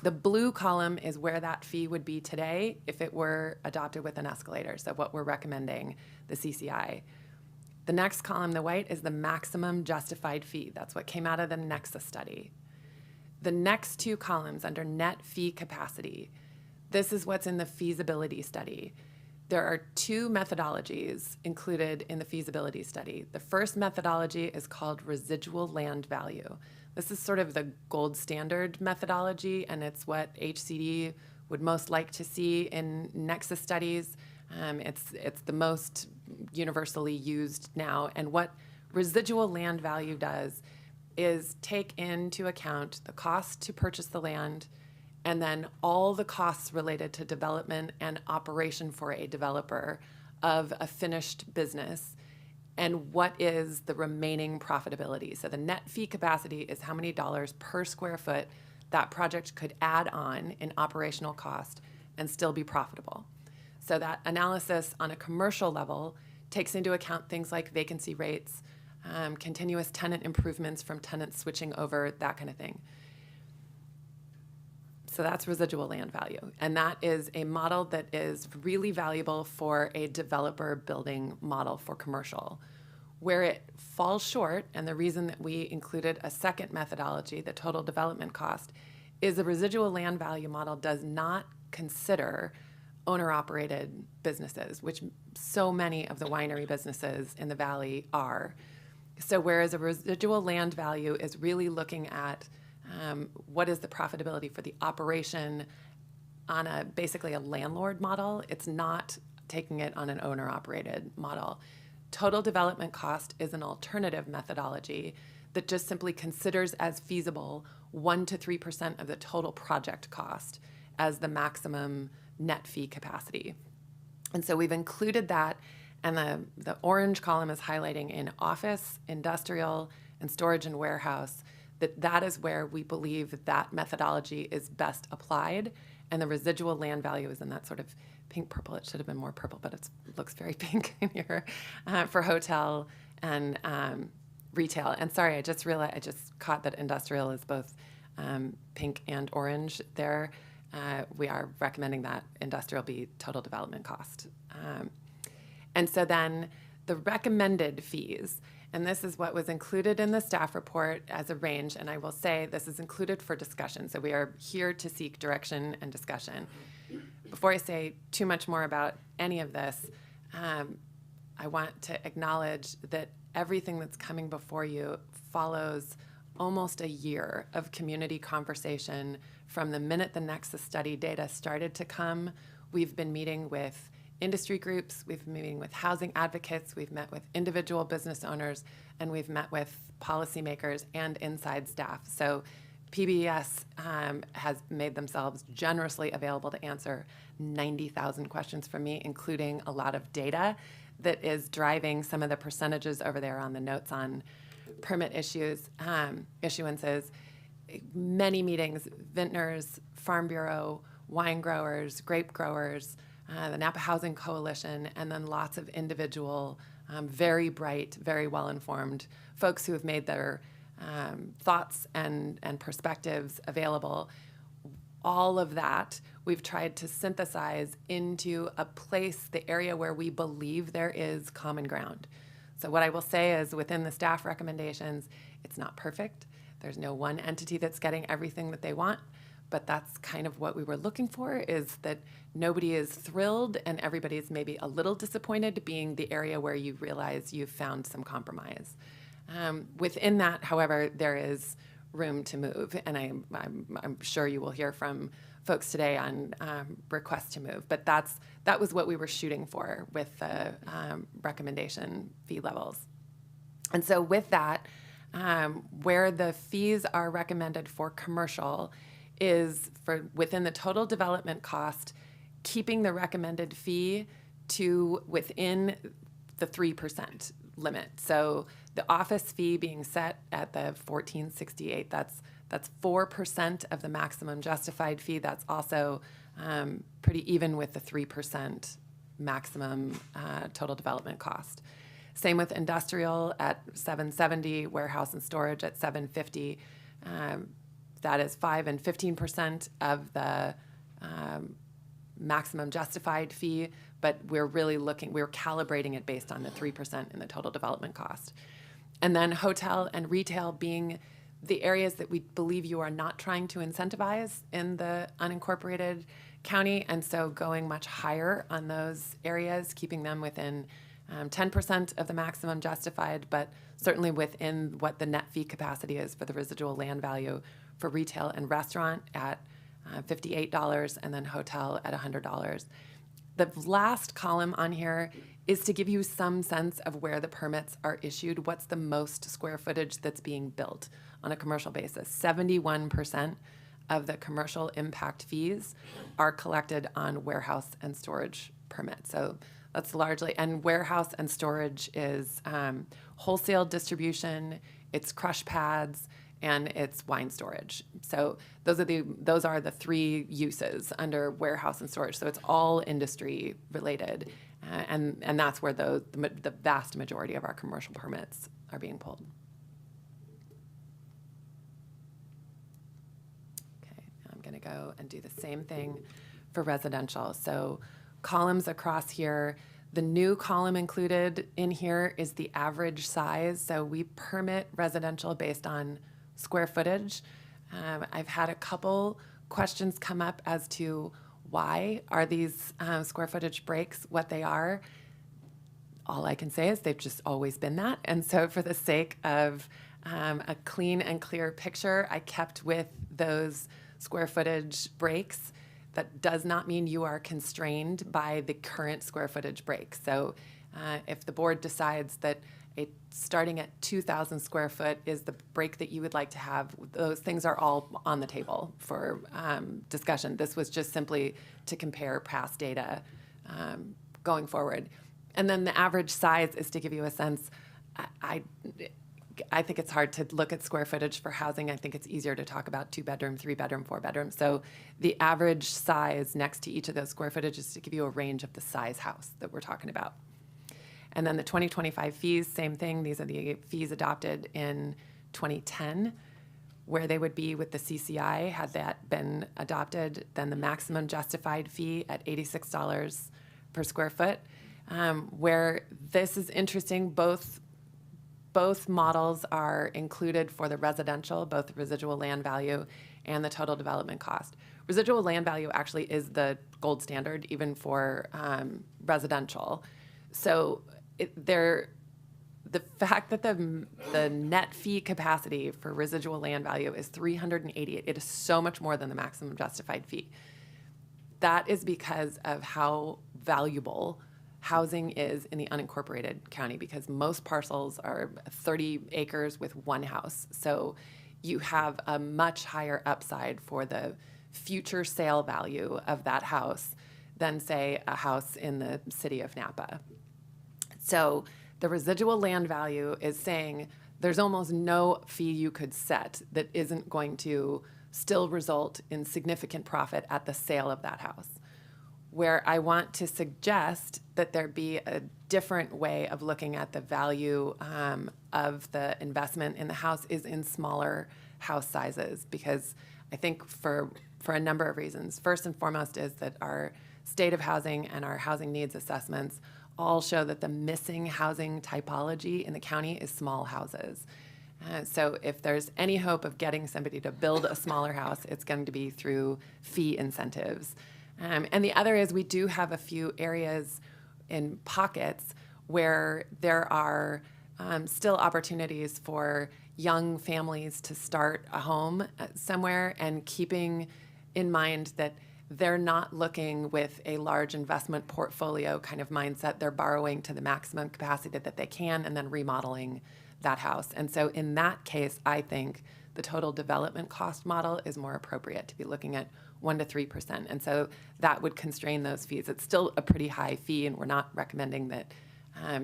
The blue column is where that fee would be today if it were adopted with an escalator, so what we're recommending, the CCI. The next column, the white, is the maximum justified fee. That's what came out of the Nexus study. The next two columns under net fee capacity, this is what's in the feasibility study. There are two methodologies included in the feasibility study. The first methodology is called residual land value. This is sort of the gold standard methodology, and it's what HCD would most like to see in Nexus studies. It's the most universally used now. And what residual land value does is take into account the cost to purchase the land, and then all the costs related to development and operation for a developer of a finished business, and what is the remaining profitability. So the net fee capacity is how many dollars per square foot that project could add on in operational cost and still be profitable. So that analysis on a commercial level takes into account things like vacancy rates, continuous tenant improvements from tenants switching over, that kind of thing. So that's residual land value. And that is a model that is really valuable for a developer building model for commercial. Where it falls short, and the reason that we included a second methodology, the total development cost, is the residual land value model does not consider owner-operated businesses, which so many of the winery businesses in the valley are. So whereas a residual land value is really looking at what is the profitability for the operation on basically a landlord model, it's not taking it on an owner-operated model. Total development cost is an alternative methodology that just simply considers as feasible 1% to 3% of the total project cost as the maximum net fee capacity. And so we've included that, and the orange column is highlighting in office, industrial, and storage and warehouse, that is where we believe that methodology is best applied, and the residual land value is in that sort of pink purple. It should have been more purple, but it looks very pink in here for hotel and retail. And sorry, I just caught that industrial is both pink and orange there. We are recommending that industrial be total development cost. And so then the recommended fees, And this is what was included in the staff report as a range. And I will say this is included for discussion. So we are here to seek direction and discussion. Before I say too much more about any of this, I want to acknowledge that everything that's coming before you follows almost a year of community conversation from the minute the Nexus study data started to come. We've been meeting with industry groups, we've been meeting with housing advocates, we've met with individual business owners, and we've met with policymakers and inside staff. So PBS has made themselves generously available to answer 90,000 questions from me, including a lot of data that is driving some of the percentages over there on the notes on permit issuances. Many meetings, vintners, Farm Bureau, wine growers, grape growers, the Napa Housing Coalition, and then lots of individual, very bright, very well-informed folks who have made their thoughts and perspectives available. All of that we've tried to synthesize into a place, the area where we believe there is common ground. So what I will say is within the staff recommendations, it's not perfect. There's no one entity that's getting everything that they want, but that's kind of what we were looking for, is that nobody is thrilled and everybody is maybe a little disappointed, being the area where you realize you've found some compromise. Within that, however, there is room to move, and I'm sure you will hear from folks today on requests to move, but that was what we were shooting for with the recommendation fee levels. And so with that, where the fees are recommended for commercial is for within the total development cost, keeping the recommended fee to within the 3% limit. So the office fee being set at the $14.68, that's 4% of the maximum justified fee. That's also pretty even with the 3% maximum total development cost. Same with industrial at $770, warehouse and storage at $750. That is 5 and 15% of the maximum justified fee, but we're calibrating it based on the 3% in the total development cost. And then hotel and retail being the areas that we believe you are not trying to incentivize in the unincorporated county, and so going much higher on those areas, keeping them within 10% of the maximum justified, but certainly within what the net fee capacity is for the residual land value for retail and restaurant at $58, and then hotel at $100. The last column on here is to give you some sense of where the permits are issued, what's the most square footage that's being built on a commercial basis. 71% of the commercial impact fees are collected on warehouse and storage permits. So that's largely, and warehouse and storage is wholesale distribution, it's crush pads, and it's wine storage. So those are the three uses under warehouse and storage. So it's all industry related, and that's where the vast majority of our commercial permits are being pulled. Okay, now I'm going to go and do the same thing for residential. So columns across here. The new column included in here is the average size. So we permit residential based on square footage. I've had a couple questions come up as to why are these square footage breaks what they are. All I can say is they've just always been that. And so for the sake of a clean and clear picture, I kept with those square footage breaks. That does not mean you are constrained by the current square footage break. So if the board decides that starting at 2,000 square foot is the break that you would like to have, those things are all on the table for discussion. This was just simply to compare past data going forward. And then the average size is to give you a sense. I think it's hard to look at square footage for housing. I think it's easier to talk about 2-bedroom, 3-bedroom, 4-bedroom. So the average size next to each of those square footage is to give you a range of the size house that we're talking about. And then the 2025 fees, same thing. These are the fees adopted in 2010, where they would be with the CCI had that been adopted. Then the maximum justified fee at $86 per square foot, where this is interesting. Both both models are included for the residential, both the residual land value and the total development cost. Residual land value actually is the gold standard even for residential. So the fact that the net fee capacity for residual land value is 388, it is so much more than the maximum justified fee. That is because of how valuable housing is in the unincorporated county, because most parcels are 30 acres with one house. So you have a much higher upside for the future sale value of that house than, say, a house in the city of Napa. So the residual land value is saying there's almost no fee you could set that isn't going to still result in significant profit at the sale of that house. Where I want to suggest that there be a different way of looking at the value of the investment in the house is in smaller house sizes, because I think for a number of reasons. First and foremost is that our state of housing and our housing needs assessments all show that the missing housing typology in the county is small houses. So if there's any hope of getting somebody to build a smaller house, it's going to be through fee incentives. And the other is we do have a few areas in pockets where there are still opportunities for young families to start a home somewhere, and keeping in mind that they're not looking with a large investment portfolio kind of mindset. They're borrowing to the maximum capacity that they can and then remodeling that house. And so in that case, I think the total development cost model is more appropriate to be looking at 1% to 3%. And so that would constrain those fees. It's still a pretty high fee, and we're not recommending that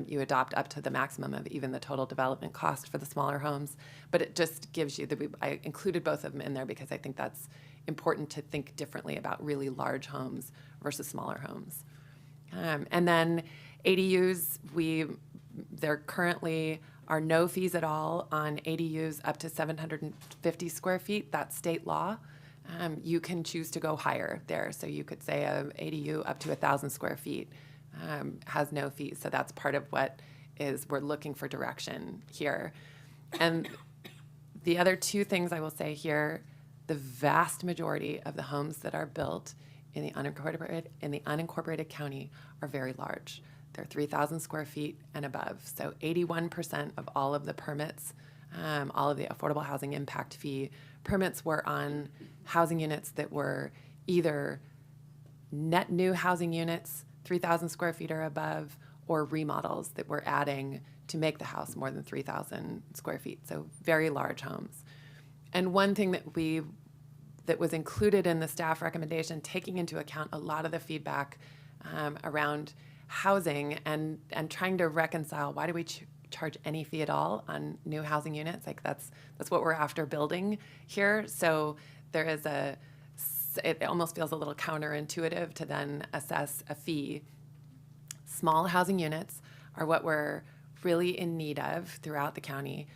you adopt up to the maximum of even the total development cost for the smaller homes. But it just gives you I included both of them in there because I think that's important to think differently about really large homes versus smaller homes. And then ADUs, there currently are no fees at all on ADUs up to 750 square feet. That's state law. You can choose to go higher there. So you could say an ADU up to 1,000 square feet has no fees. So that's part of what we're looking for direction here. And the other two things I will say here, the vast majority of the homes that are built in the unincorporated county are very large. They're 3,000 square feet and above. So 81% of all of the permits, all of the affordable housing impact fee permits were on housing units that were either net new housing units, 3,000 square feet or above, or remodels that we're adding to make the house more than 3,000 square feet. So very large homes. And one thing that was included in the staff recommendation, taking into account a lot of the feedback around housing and trying to reconcile, why do we charge any fee at all on new housing units? Like that's what we're after building here. So there is it almost feels a little counterintuitive to then assess a fee. Small housing units are what we're really in need of throughout the county.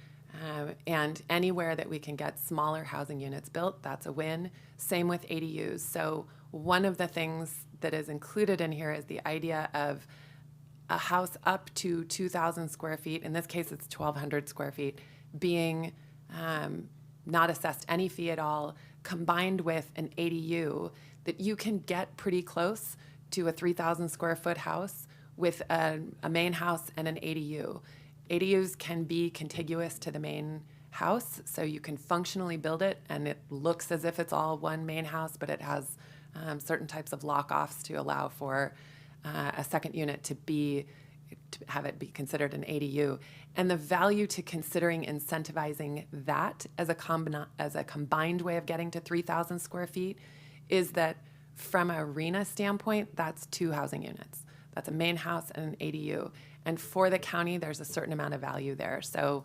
And anywhere that we can get smaller housing units built, that's a win. Same with ADUs. So one of the things that is included in here is the idea of a house up to 2,000 square feet, in this case it's 1,200 square feet, being not assessed any fee at all, combined with an ADU that you can get pretty close to a 3,000 square foot house with a main house and an ADU. ADUs can be contiguous to the main house, so you can functionally build it, and it looks as if it's all one main house, but it has certain types of lock-offs to allow for a second unit to have it be considered an ADU. And the value to considering incentivizing that as a combined way of getting to 3,000 square feet is that from a RENA standpoint, that's 2 housing units. That's a main house and an ADU. And for the county, there's a certain amount of value there. So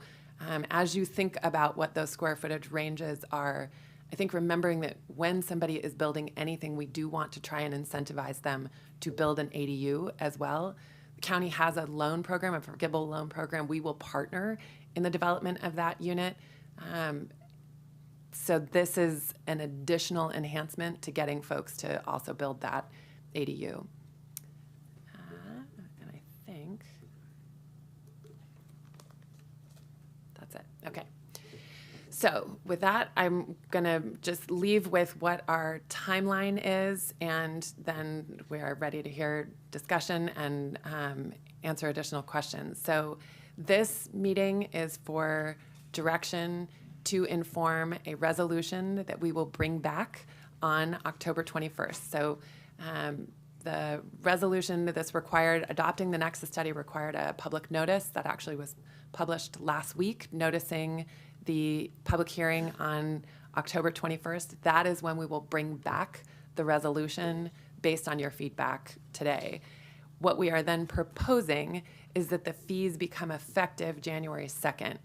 as you think about what those square footage ranges are, I think remembering that when somebody is building anything, we do want to try and incentivize them to build an ADU as well. The county has a loan program, a forgivable loan program. We will partner in the development of that unit. So this is an additional enhancement to getting folks to also build that ADU. And I think Okay. So with that, I'm going to just leave with what our timeline is, and then we are ready to hear discussion and answer additional questions. So this meeting is for direction to inform a resolution that we will bring back on October 21st. So the resolution that this required, adopting the Nexus study required a public notice that actually was published last week, noticing the public hearing on October 21st. That is when we will bring back the resolution based on your feedback today. What we are then proposing is that the fees become effective January 2nd.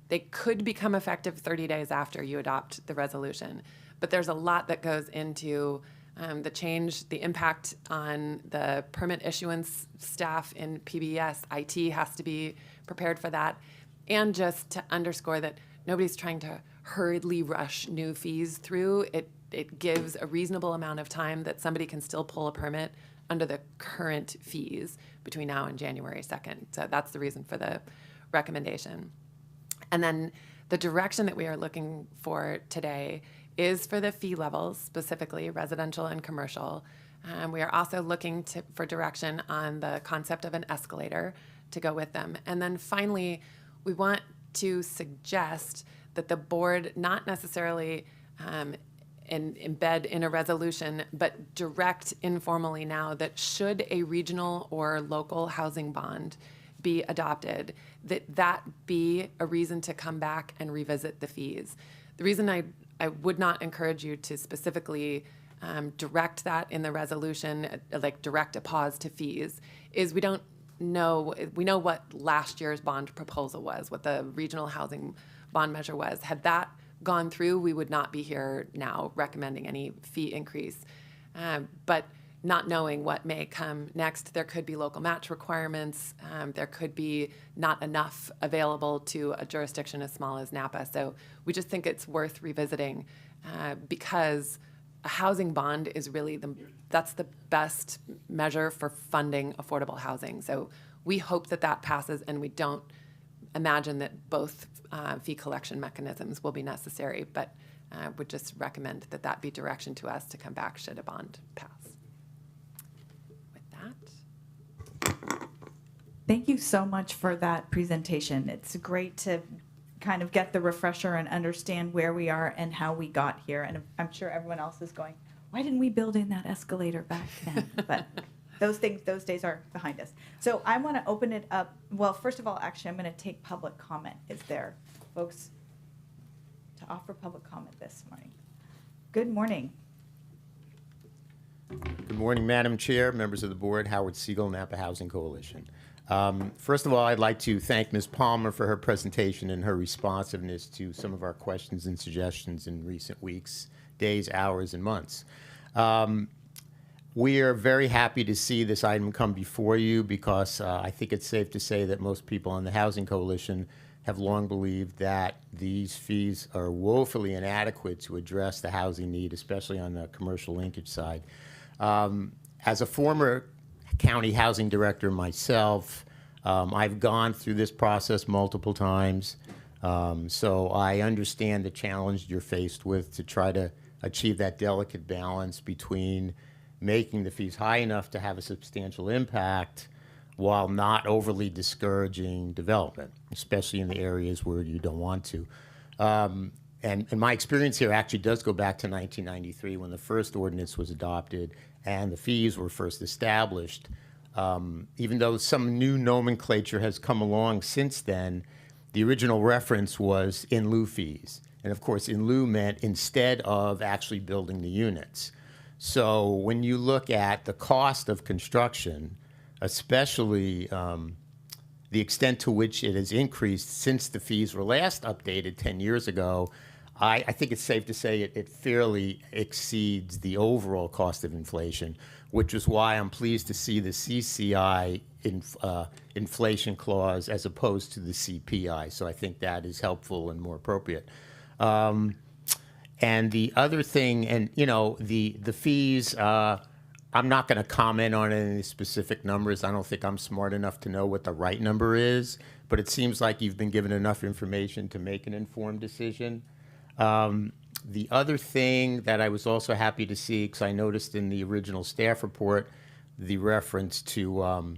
They could become effective 30 days after you adopt the resolution, but there's a lot that goes into the change, the impact on the permit issuance staff in PBS. IT has to be prepared for that. And just to underscore that nobody's trying to hurriedly rush new fees through. It gives a reasonable amount of time that somebody can still pull a permit under the current fees between now and January 2nd. So that's the reason for the recommendation. And then the direction that we are looking for today is for the fee levels, specifically residential and commercial. We are also looking for direction on the concept of an escalator to go with them. And then finally, we want to suggest that the board not necessarily embed in a resolution, but direct informally now that should a regional or local housing bond be adopted, that be a reason to come back and revisit the fees. The reason I would not encourage you to specifically direct that in the resolution, like direct a pause to fees, is we know what last year's bond proposal was, what the regional housing bond measure was. Had that gone through, we would not be here now recommending any fee increase. But not knowing what may come next, there could be local match requirements. There could be not enough available to a jurisdiction as small as Napa. So we just think it's worth revisiting because a housing bond is really that's the best measure for funding affordable housing. So we hope that passes, and we don't imagine that both fee collection mechanisms will be necessary, but would just recommend that be direction to us to come back should a bond pass. With that. Thank you so much for that presentation. It's great to kind of get the refresher and understand where we are and how we got here. And I'm sure everyone else is going, why didn't we build in that escalator back then? But those days are behind us. So I want to open it up. Well, first of all, actually, I'm going to take public comment. Is there folks to offer public comment this morning? Good morning. Good morning, Madam Chair, members of the board. Howard Siegel, Napa Housing Coalition. First of all, I'd like to thank Ms. Palmer for her presentation and her responsiveness to some of our questions and suggestions in recent weeks, days, hours, and months. We are very happy to see this item come before you because I think it's safe to say that most people on the Housing Coalition have long believed that these fees are woefully inadequate to address the housing need, especially on the commercial linkage side. As a former county housing director myself, I've gone through this process multiple times, so I understand the challenge you're faced with to try to achieve that delicate balance between making the fees high enough to have a substantial impact while not overly discouraging development, especially in the areas where you don't want to. And my experience here actually does go back to 1993 when the first ordinance was adopted and the fees were first established. Even though some new nomenclature has come along since then, the original reference was in lieu fees. And of course, in lieu meant instead of actually building the units. So when you look at the cost of construction, especially the extent to which it has increased since the fees were last updated 10 years ago, I think it's safe to say it fairly exceeds the overall cost of inflation, which is why I'm pleased to see the CCI inflation clause as opposed to the CPI. So I think that is helpful and more appropriate. And the other thing, and you know, the fees I'm not going to comment on any specific numbers. I don't think I'm smart enough to know what the right number is, but it seems like you've been given enough information to make an informed decision. The other thing that I was also happy to see, because I noticed in the original staff report, the reference to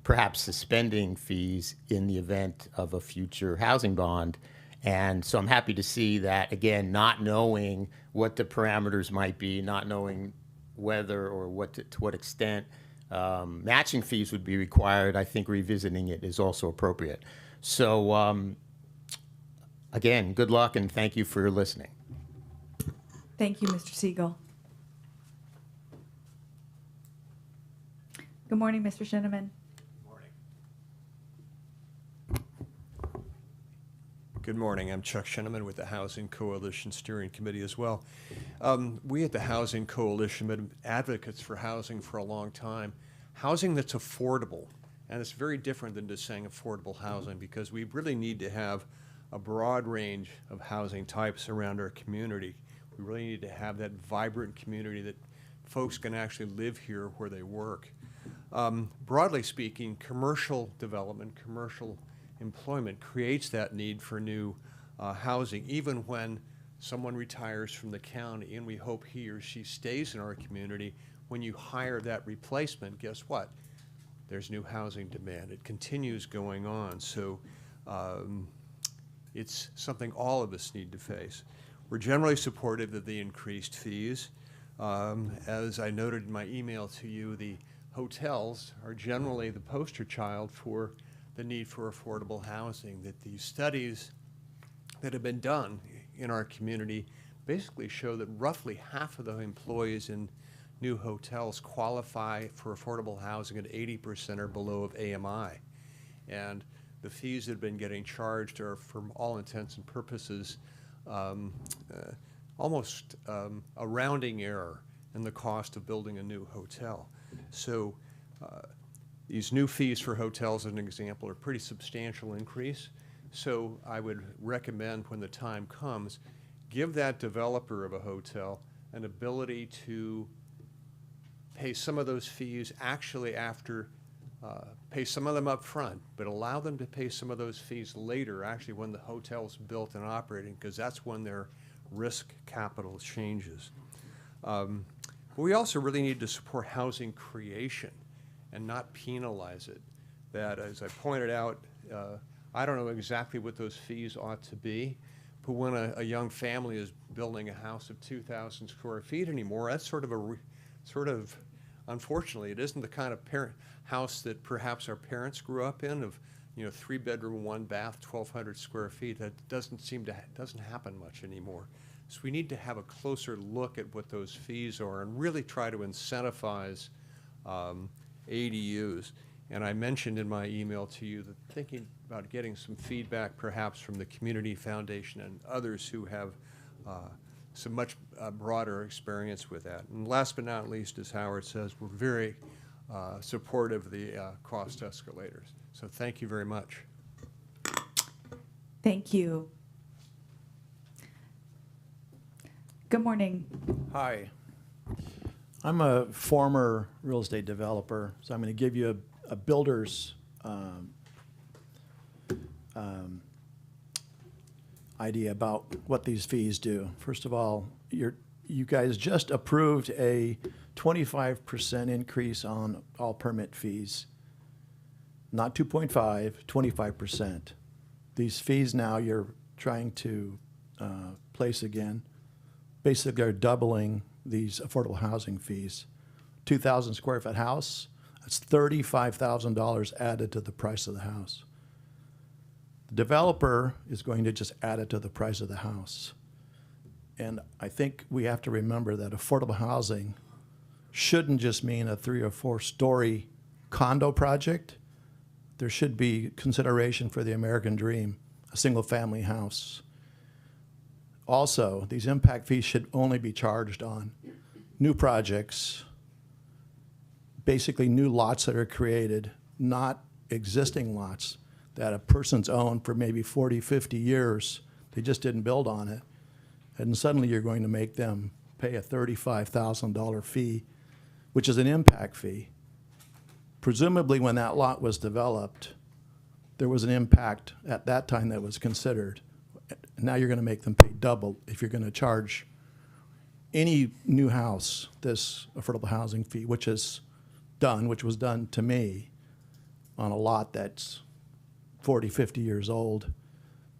perhaps suspending fees in the event of a future housing bond. And so I'm happy to see that, again, not knowing what the parameters might be, not knowing whether or to what extent matching fees would be required, I think revisiting it is also appropriate. So again, good luck and thank you for your listening. Thank you, Mr. Siegel. Good morning, Mr. Shinneman. Good morning. I'm Chuck Shinneman with the Housing Coalition Steering Committee as well. We at the Housing Coalition have been advocates for housing for a long time. Housing that's affordable, and it's very different than just saying affordable housing, because we really need to have a broad range of housing types around our community. We really need to have that vibrant community that folks can actually live here where they work. Broadly speaking, commercial development, commercial employment creates that need for new housing, even when someone retires from the county, and we hope he or she stays in our community. When you hire that replacement, guess what? There's new housing demand. It continues going on. So it's something all of us need to face. We're generally supportive of the increased fees. As I noted in my email to you, the hotels are generally the poster child for the need for affordable housing, that the studies that have been done in our community basically show that roughly half of the employees in new hotels qualify for affordable housing at 80% or below of AMI. And the fees that have been getting charged are, for all intents and purposes, almost a rounding error in the cost of building a new hotel. So these new fees for hotels, as an example, are a pretty substantial increase. So I would recommend, when the time comes, give that developer of a hotel an ability to pay some of those fees actually after, pay some of them up front, but allow them to pay some of those fees later, actually when the hotel's built and operating, because that's when their risk capital changes. We also really need to support housing creation and not penalize it. That, as I pointed out, I don't know exactly what those fees ought to be, but when a young family is building a house of 2,000 square feet anymore, that's sort of unfortunately, it isn't the kind of house that perhaps our parents grew up in, of 3-bedroom, 1-bath, 1,200 square feet. That doesn't happen much anymore. So we need to have a closer look at what those fees are and really try to incentivize ADUs. And I mentioned in my email to you that thinking about getting some feedback perhaps from the Community Foundation and others who have some much broader experience with that. And last but not least, as Howard says, we're very supportive of the cost escalators. So thank you very much. Thank you. Good morning. Hi. I'm a former real estate developer, so I'm going to give you a builder's idea about what these fees do. First of all, you guys just approved a 25% increase on all permit fees. Not 2.5, 25%. These fees now you're trying to place again, basically are doubling these affordable housing fees. 2,000 square foot house, that's $35,000 added to the price of the house. The developer is going to just add it to the price of the house. And I think we have to remember that affordable housing shouldn't just mean a 3 or 4 story condo project. There should be consideration for the American dream, a single family house. Also, these impact fees should only be charged on new projects, basically new lots that are created, not existing lots that a person's owned for maybe 40, 50 years. They just didn't build on it. And suddenly you're going to make them pay a $35,000 fee which is an impact fee. Presumably, when that lot was developed, there was an impact at that time that was considered. Now you're going to make them pay double if you're going to charge any new house this affordable housing fee, which was done to me on a lot that's 40, 50 years old.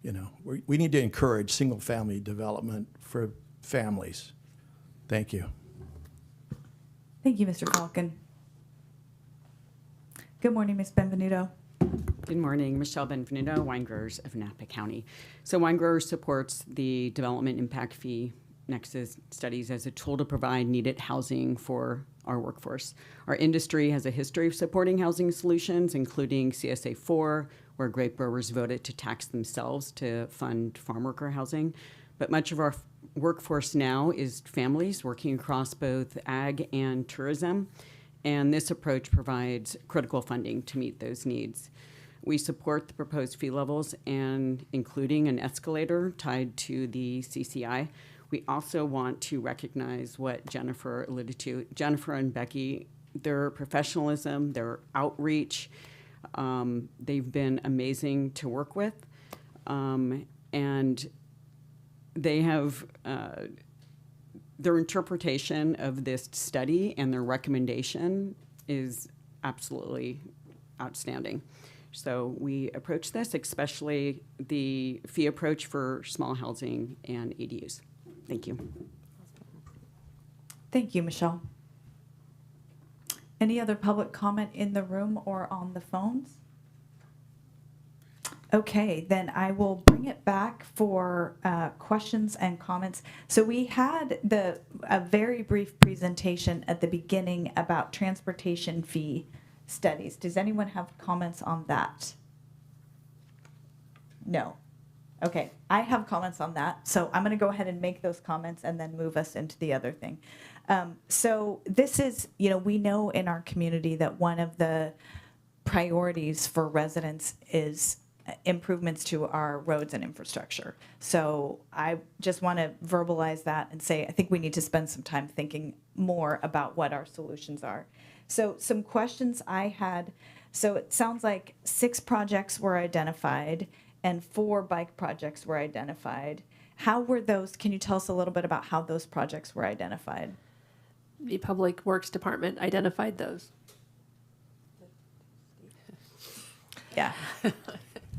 You know, we need to encourage single-family development for families. Thank you. Thank you, Mr. Falcon. Good morning, Ms. Benvenuto. Good morning, Michelle Benvenuto, Wine Growers of Napa County. So Wine Growers supports the Development Impact Fee Nexus studies as a tool to provide needed housing for our workforce. Our industry has a history of supporting housing solutions, including CSA 4, where grape growers voted to tax themselves to fund farm worker housing. But much of our workforce now is families working across both ag and tourism, and this approach provides critical funding to meet those needs. We support the proposed fee levels and including an escalator tied to the CCI. We also want to recognize what Jennifer alluded to. Jennifer and Becky, their professionalism, their outreach, they've been amazing to work with. And they have their interpretation of this study and their recommendation is absolutely outstanding. So we approach this, especially the fee approach for small housing and ADUs. Thank you. Thank you, Michelle. Any other public comment in the room or on the phones? Okay, then I will bring it back for questions and comments. So we had a very brief presentation at the beginning about transportation fee studies. Does anyone have comments on that? No. Okay, I have comments on that, so I'm going to go ahead and make those comments and then move us into the other thing. So this is, we know in our community that one of the priorities for residents is improvements to our roads and infrastructure. So I just want to verbalize that and say I think we need to spend some time thinking more about what our solutions are. So some questions I had. So it sounds like 6 projects were identified and 4 bike projects were identified. How were those? Can you tell us a little bit about how those projects were identified? The Public Works Department identified those. Yeah.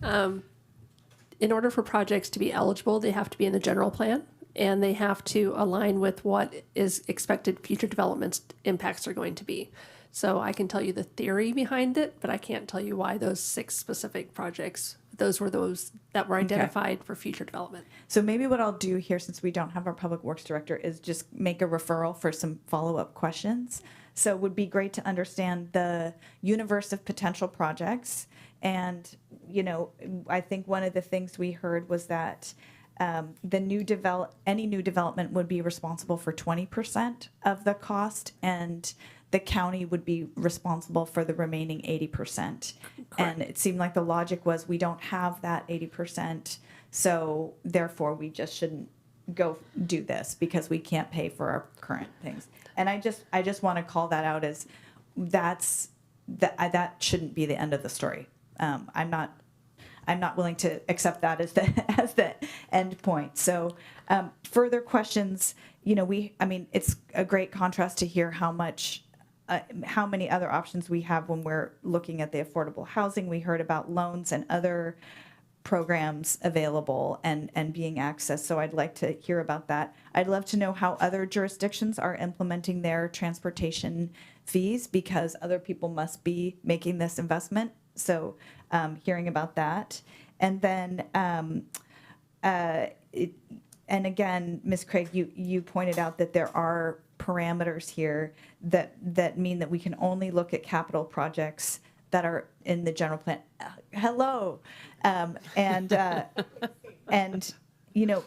In order for projects to be eligible, they have to be in the general plan, and they have to align with what is expected future development impacts are going to be. So I can tell you the theory behind it, but I can't tell you why those 6 specific projects, those were those that were identified for future development. So maybe what I'll do here, since we don't have our Public Works Director, is just make a referral for some follow-up questions. So it would be great to understand the universe of potential projects. And, I think one of the things we heard was that any new development would be responsible for 20% of the cost, and the county would be responsible for the remaining 80%. Correct. And it seemed like the logic was we don't have that 80%, so therefore we just shouldn't go do this because we can't pay for our current things. And I just want to call that out as that shouldn't be the end of the story. I'm not willing to accept that as the end point. So further questions, it's a great contrast to hear how many other options we have when we're looking at the affordable housing. We heard about loans and other programs available and being accessed. So I'd like to hear about that. I'd love to know how other jurisdictions are implementing their transportation fees because other people must be making this investment. So hearing about that. And then, and again, Ms. Craig, you pointed out that there are parameters here that mean that we can only look at capital projects that are in the general plan. Hello. And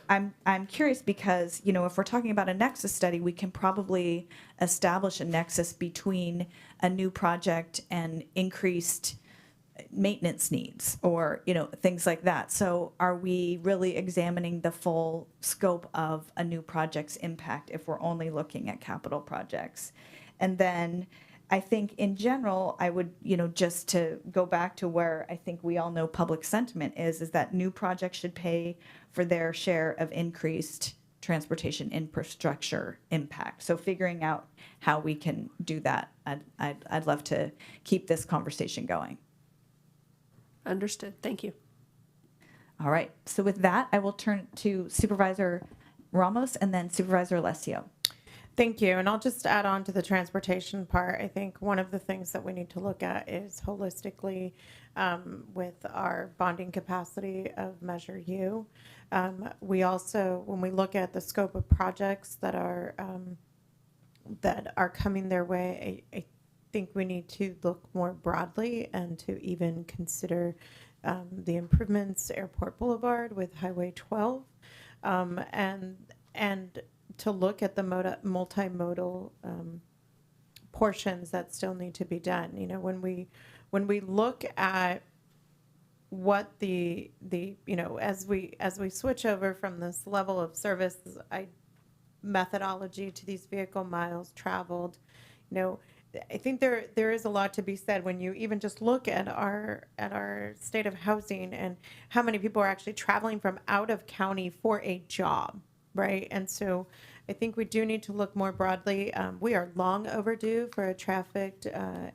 I'm curious because, if we're talking about a nexus study, we can probably establish a nexus between a new project and increased maintenance needs or, things like that. So are we really examining the full scope of a new project's impact if we're only looking at capital projects? And then I think in general, I would, just to go back to where I think we all know public sentiment is that new projects should pay for their share of increased transportation infrastructure impact. So figuring out how we can do that, I'd love to keep this conversation going. Understood. Thank you. All right. So with that, I will turn to Supervisor Ramos and then Supervisor Alessio. Thank you. And I'll just add on to the transportation part. I think one of the things that we need to look at is holistically with our bonding capacity of Measure U. We also, when we look at the scope of projects that are coming their way, I think we need to look more broadly and to even consider the improvements, Airport Boulevard with Highway 12, and to look at the multimodal portions that still need to be done. When we look at what as we switch over from this level of service methodology to these vehicle miles traveled, I think there is a lot to be said when you even just look at our state of housing and how many people are actually traveling from out of county for a job, right? And so I think we do need to look more broadly. We are long overdue for a traffic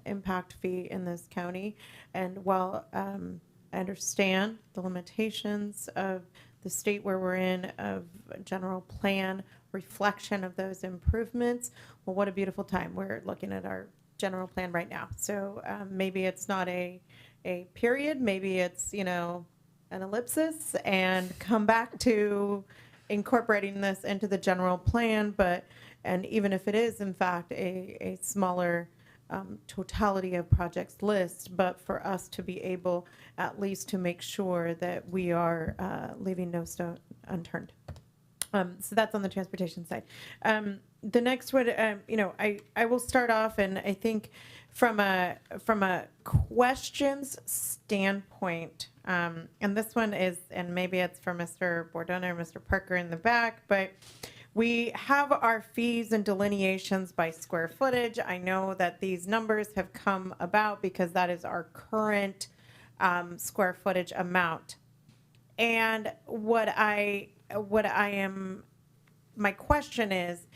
impact fee in this county. And while I understand the limitations of the state where we're in, of general plan reflection of those improvements, well, what a beautiful time. We're looking at our general plan right now. So maybe it's not a period, maybe it's, an ellipsis, and come back to incorporating this into the general plan. And even if it is, in fact, a smaller totality of projects list, but for us to be able at least to make sure that we are leaving no stone unturned. So that's on the transportation side. The next one, I will start off, and I think from a questions standpoint, and this one is, and maybe it's for Mr. Bordona or Mr. Parker in the back, but we have our fees and delineations by square footage. I know that these numbers have come about because that is our current square footage amount. And my question is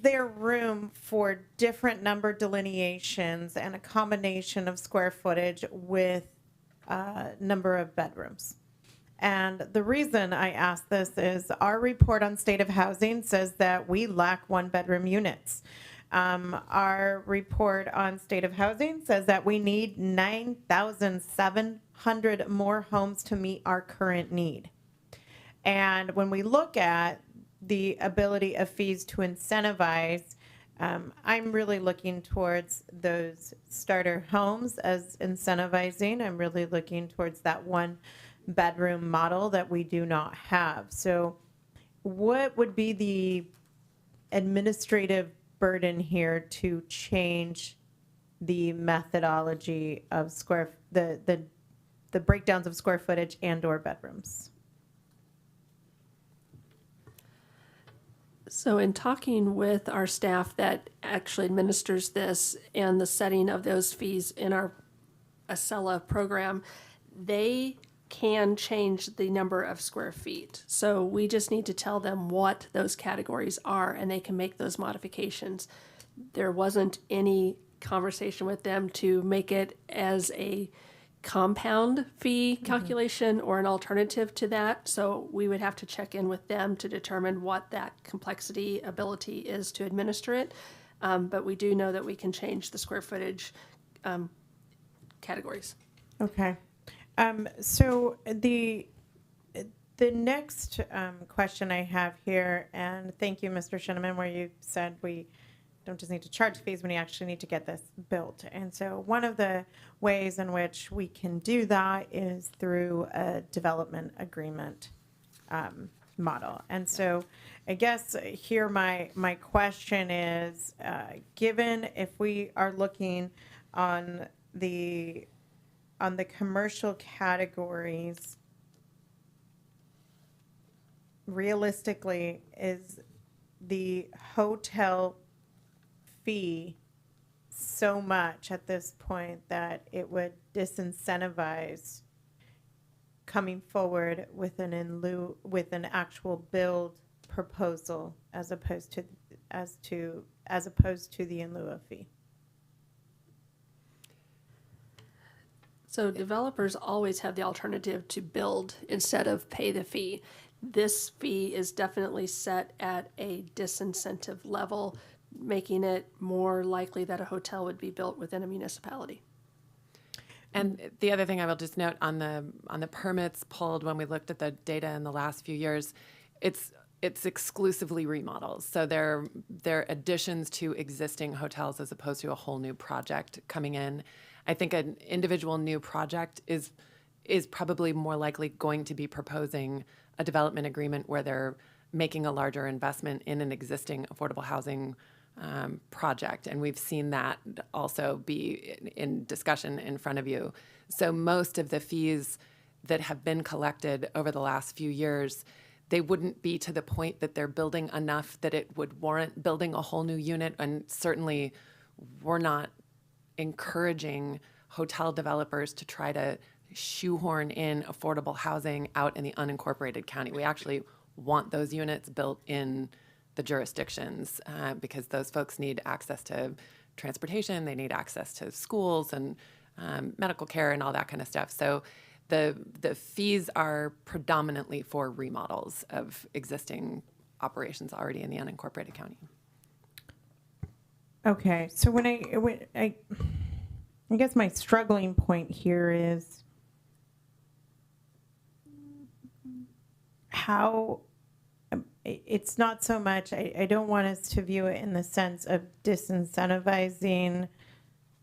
there room for different number delineations and a combination of square footage with number of bedrooms? And the reason I ask this is our report on state of housing says that we lack 1-bedroom units. Our report on state of housing says that we need 9,700 more homes to meet our current need. And when we look at the ability of fees to incentivize, I'm really looking towards those starter homes as incentivizing. I'm really looking towards that 1-bedroom model that we do not have. So what would be the administrative burden here to change the methodology of the breakdowns of square footage and or bedrooms? So in talking with our staff that actually administers this and the setting of those fees in our Acela program, they can change the number of square feet. So we just need to tell them what those categories are and they can make those modifications. There wasn't any conversation with them to make it as a compound fee calculation or an alternative to that. So we would have to check in with them to determine what that complexity ability is to administer it. But we do know that we can change the square footage categories. Okay. So the next question I have here, and thank you, Mr. Shinneman, where you said we don't just need to charge fees, we actually need to get this built. And so one of the ways in which we can do that is through a development agreement model. And so I guess here my question is, given if we are looking on the commercial categories, realistically, is the hotel fee so much at this point that it would disincentivize coming forward with an actual build proposal as opposed to the in lieu of fee. So developers always have the alternative to build instead of pay the fee. This fee is definitely set at a disincentive level, making it more likely that a hotel would be built within a municipality. And the other thing I will just note on the permits pulled when we looked at the data in the last few years, it's exclusively remodels. So they're additions to existing hotels as opposed to a whole new project coming in. I think an individual new project is probably more likely going to be proposing a development agreement where they're making a larger investment in an existing affordable housing project. And we've seen that also be in discussion in front of you. So most of the fees that have been collected over the last few years, they wouldn't be to the point that they're building enough that it would warrant building a whole new unit. And certainly we're not encouraging hotel developers to try to shoehorn in affordable housing out in the unincorporated county. We actually want those units built in the jurisdictions because those folks need access to transportation, they need access to schools and medical care and all that kind of stuff. So the fees are predominantly for remodels of existing operations already in the unincorporated county. Okay, so when I guess my struggling point here is how it's not so much, I don't want us to view it in the sense of disincentivizing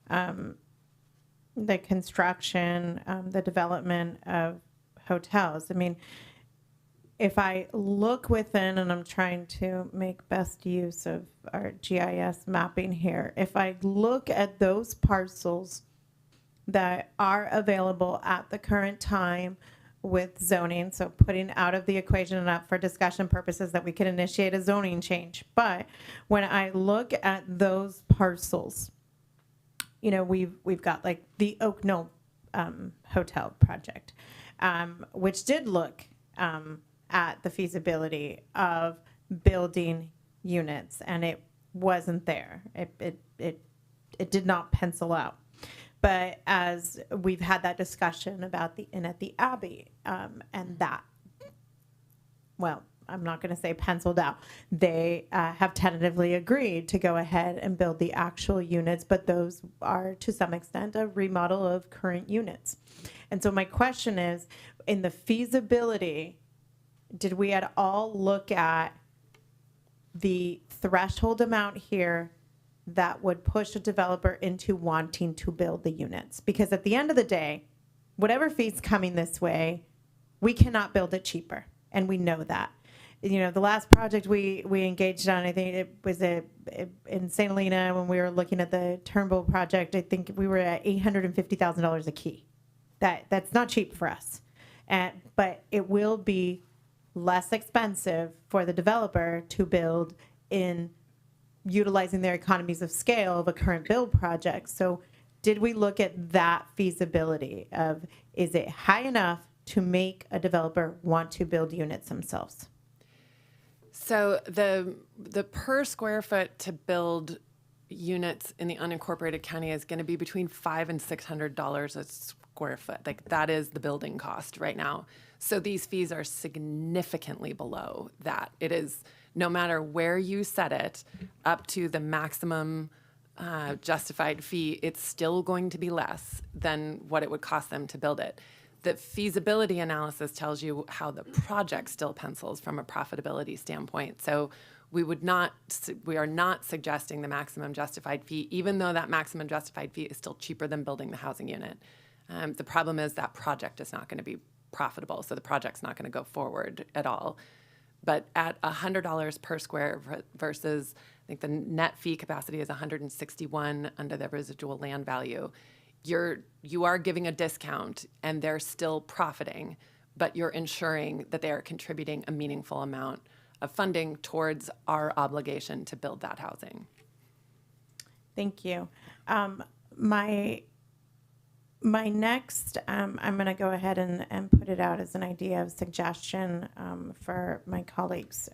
the construction, the development of hotels. I mean, if I look within, and I'm trying to make best use of our GIS mapping here, if I look at those parcels that are available at the current time with zoning, so putting out of the equation and up for discussion purposes that we could initiate a zoning change. But when I look at those parcels, you know, we've got like the Oak Knoll hotel project, which did look at the feasibility of building units, and it wasn't there. It did not pencil out. But as we've had that discussion about the Inn at the Abbey, and that, well, I'm not going to say penciled out. They have tentatively agreed to go ahead and build the actual units, but those are to some extent a remodel of current units. And so my question is, in the feasibility, did we at all look at the threshold amount here that would push a developer into wanting to build the units? Because at the end of the day, whatever fee's coming this way, we cannot build it cheaper, and we know that. You know, the last project we engaged on, I think it was in St. Helena when we were looking at the Turnbull project, I think we were at $850,000 a key. That's not cheap for us, but it will be less expensive for the developer to build in utilizing their economies of scale of a current build project. So did we look at that feasibility of, is it high enough to make a developer want to build units themselves? So the per square foot to build units in the unincorporated county is going to be between $500 and $600 a square foot. Like, that is the building cost right now. So these fees are significantly below that. It is, no matter where you set it, up to the maximum justified fee, it's still going to be less than what it would cost them to build it. The feasibility analysis tells you how the project still pencils from a profitability standpoint. So we are not suggesting the maximum justified fee, even though that maximum justified fee is still cheaper than building the housing unit. The problem is that project is not going to be profitable, so the project's not going to go forward at all. But at $100 per square versus, I think the net fee capacity is $161 under the residual land value, you are giving a discount and they're still profiting, but you're ensuring that they are contributing a meaningful amount of funding towards our obligation to build that housing. Thank you. My next, I'm going to go ahead and put it out as an idea of suggestion for my colleagues.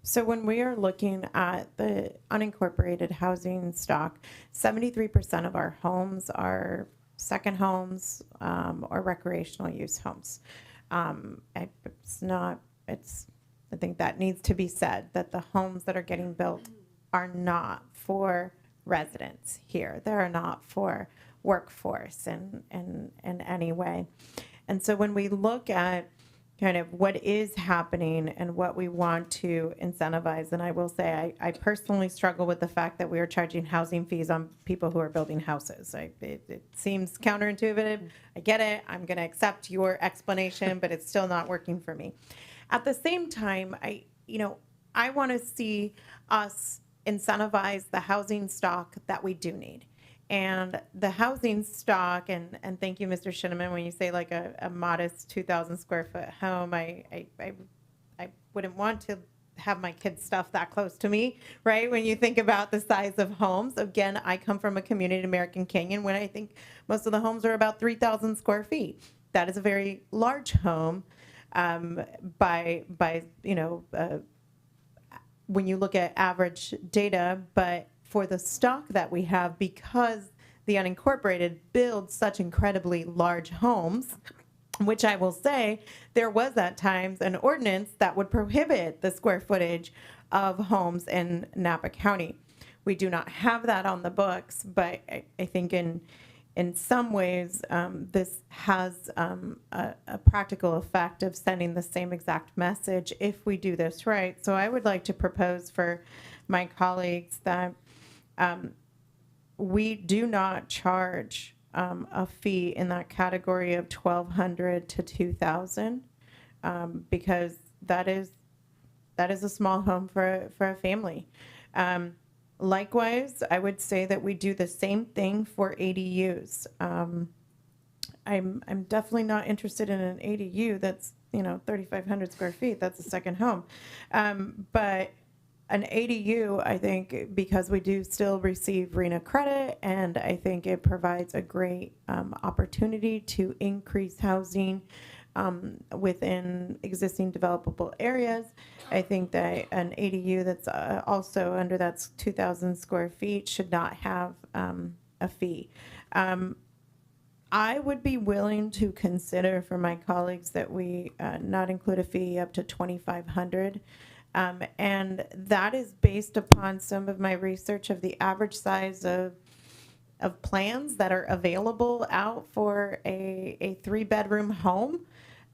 So when we are looking at the unincorporated housing stock, 73% of our homes are second homes or recreational use homes. I think that needs to be said, that the homes that are getting built are not for residents here. They're not for workforce in any way. And so when we look at kind of what is happening and what we want to incentivize, and I will say I personally struggle with the fact that we are charging housing fees on people who are building houses. It seems counterintuitive. I get it. I'm going to accept your explanation, but it's still not working for me. At the same time, I want to see us incentivize the housing stock that we do need. And the housing stock, and thank you, Mr. Shinneman, when you say like a modest 2,000 square foot home, I wouldn't want to have my kids' stuff that close to me, right? When you think about the size of homes, again, I come from a community in American Canyon when I think most of the homes are about 3,000 square feet. That is a very large home by when you look at average data, but for the stock that we have, because the unincorporated builds such incredibly large homes, which I will say there was at times an ordinance that would prohibit the square footage of homes in Napa County. We do not have that on the books, but I think in some ways this has a practical effect of sending the same exact message if we do this right. So I would like to propose for my colleagues that we do not charge a fee in that category of $1,200 to $2,000 because that is a small home for a family. Likewise, I would say that we do the same thing for ADUs. I'm definitely not interested in an ADU that's 3,500 square feet. That's a second home, but an ADU, I think, because we do still receive RENA credit, and I think it provides a great opportunity to increase housing within existing developable areas. I think that an ADU that's also under that's 2,000 square feet should not have a fee. I would be willing to consider for my colleagues that we not include a fee up to $2,500. And that is based upon some of my research of the average size of plans that are available out for a 3-bedroom home.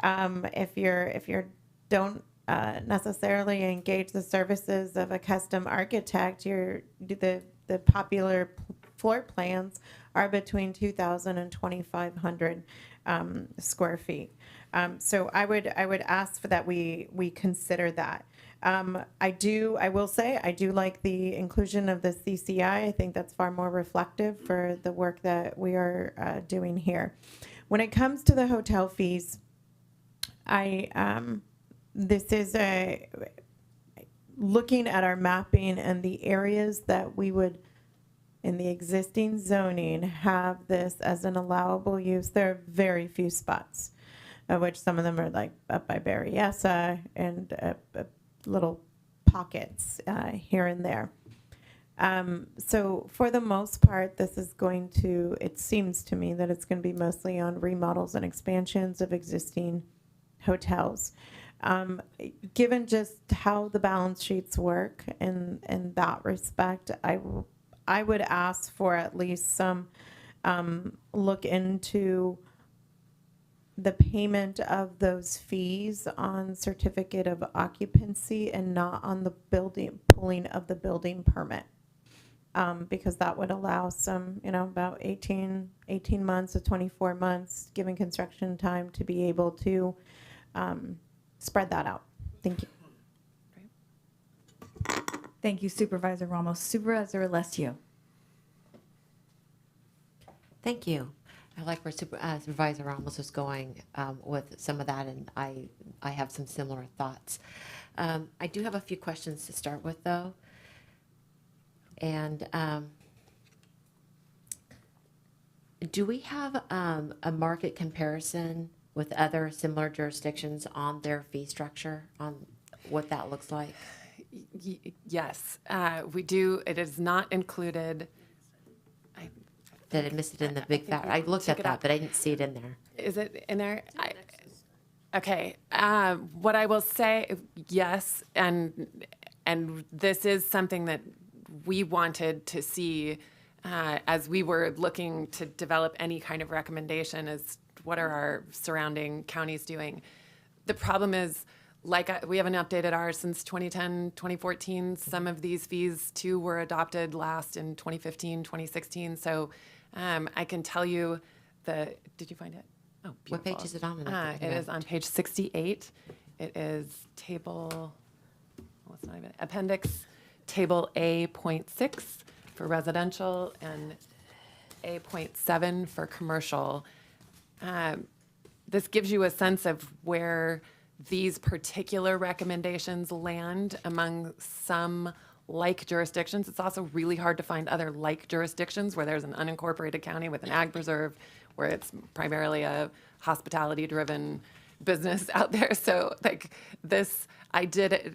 If you don't necessarily engage the services of a custom architect, the popular floor plans are between 2,000 and 2,500 square feet. So I would ask for that we consider that. I will say I do like the inclusion of the CCI. I think that's far more reflective for the work that we are doing here. When it comes to the hotel fees, this is looking at our mapping and the areas that we would, in the existing zoning, have this as an allowable use. There are very few spots, of which some of them are like up by Berryessa and little pockets here and there. So for the most part, this is going to, it seems to me that it's going to be mostly on remodels and expansions of existing hotels. Given just how the balance sheets work in that respect, I would ask for at least some look into the payment of those fees on certificate of occupancy and not on the pulling of the building permit. Because that would allow some, about 18 months to 24 months, given construction time, to be able to spread that out. Thank you. Thank you, Supervisor Ramos. Supervisor Alessio. Thank you. I like where Supervisor Ramos was going with some of that, and I have some similar thoughts. I do have a few questions to start with, though. And Do we have a market comparison with other similar jurisdictions on their fee structure, on what that looks like? Yes, we do. It is not included. Did I miss it in the big fat? I looked at that, but I didn't see it in there. Is it in there? Okay. What I will say, yes, and this is something that we wanted to see as we were looking to develop any kind of recommendation is what are our surrounding counties doing? The problem is, we haven't updated ours since 2010, 2014. Some of these fees too were adopted last in 2015, 2016. So I can tell you did you find it? Oh, beautiful. What page is it on? It is on page 68. It is table, well, it's not even, appendix table A.6 for residential and A.7 for commercial. This gives you a sense of where these particular recommendations land among some like jurisdictions. It's also really hard to find other like jurisdictions where there's an unincorporated county with an ag preserve, where it's primarily a hospitality-driven business out there. So like this,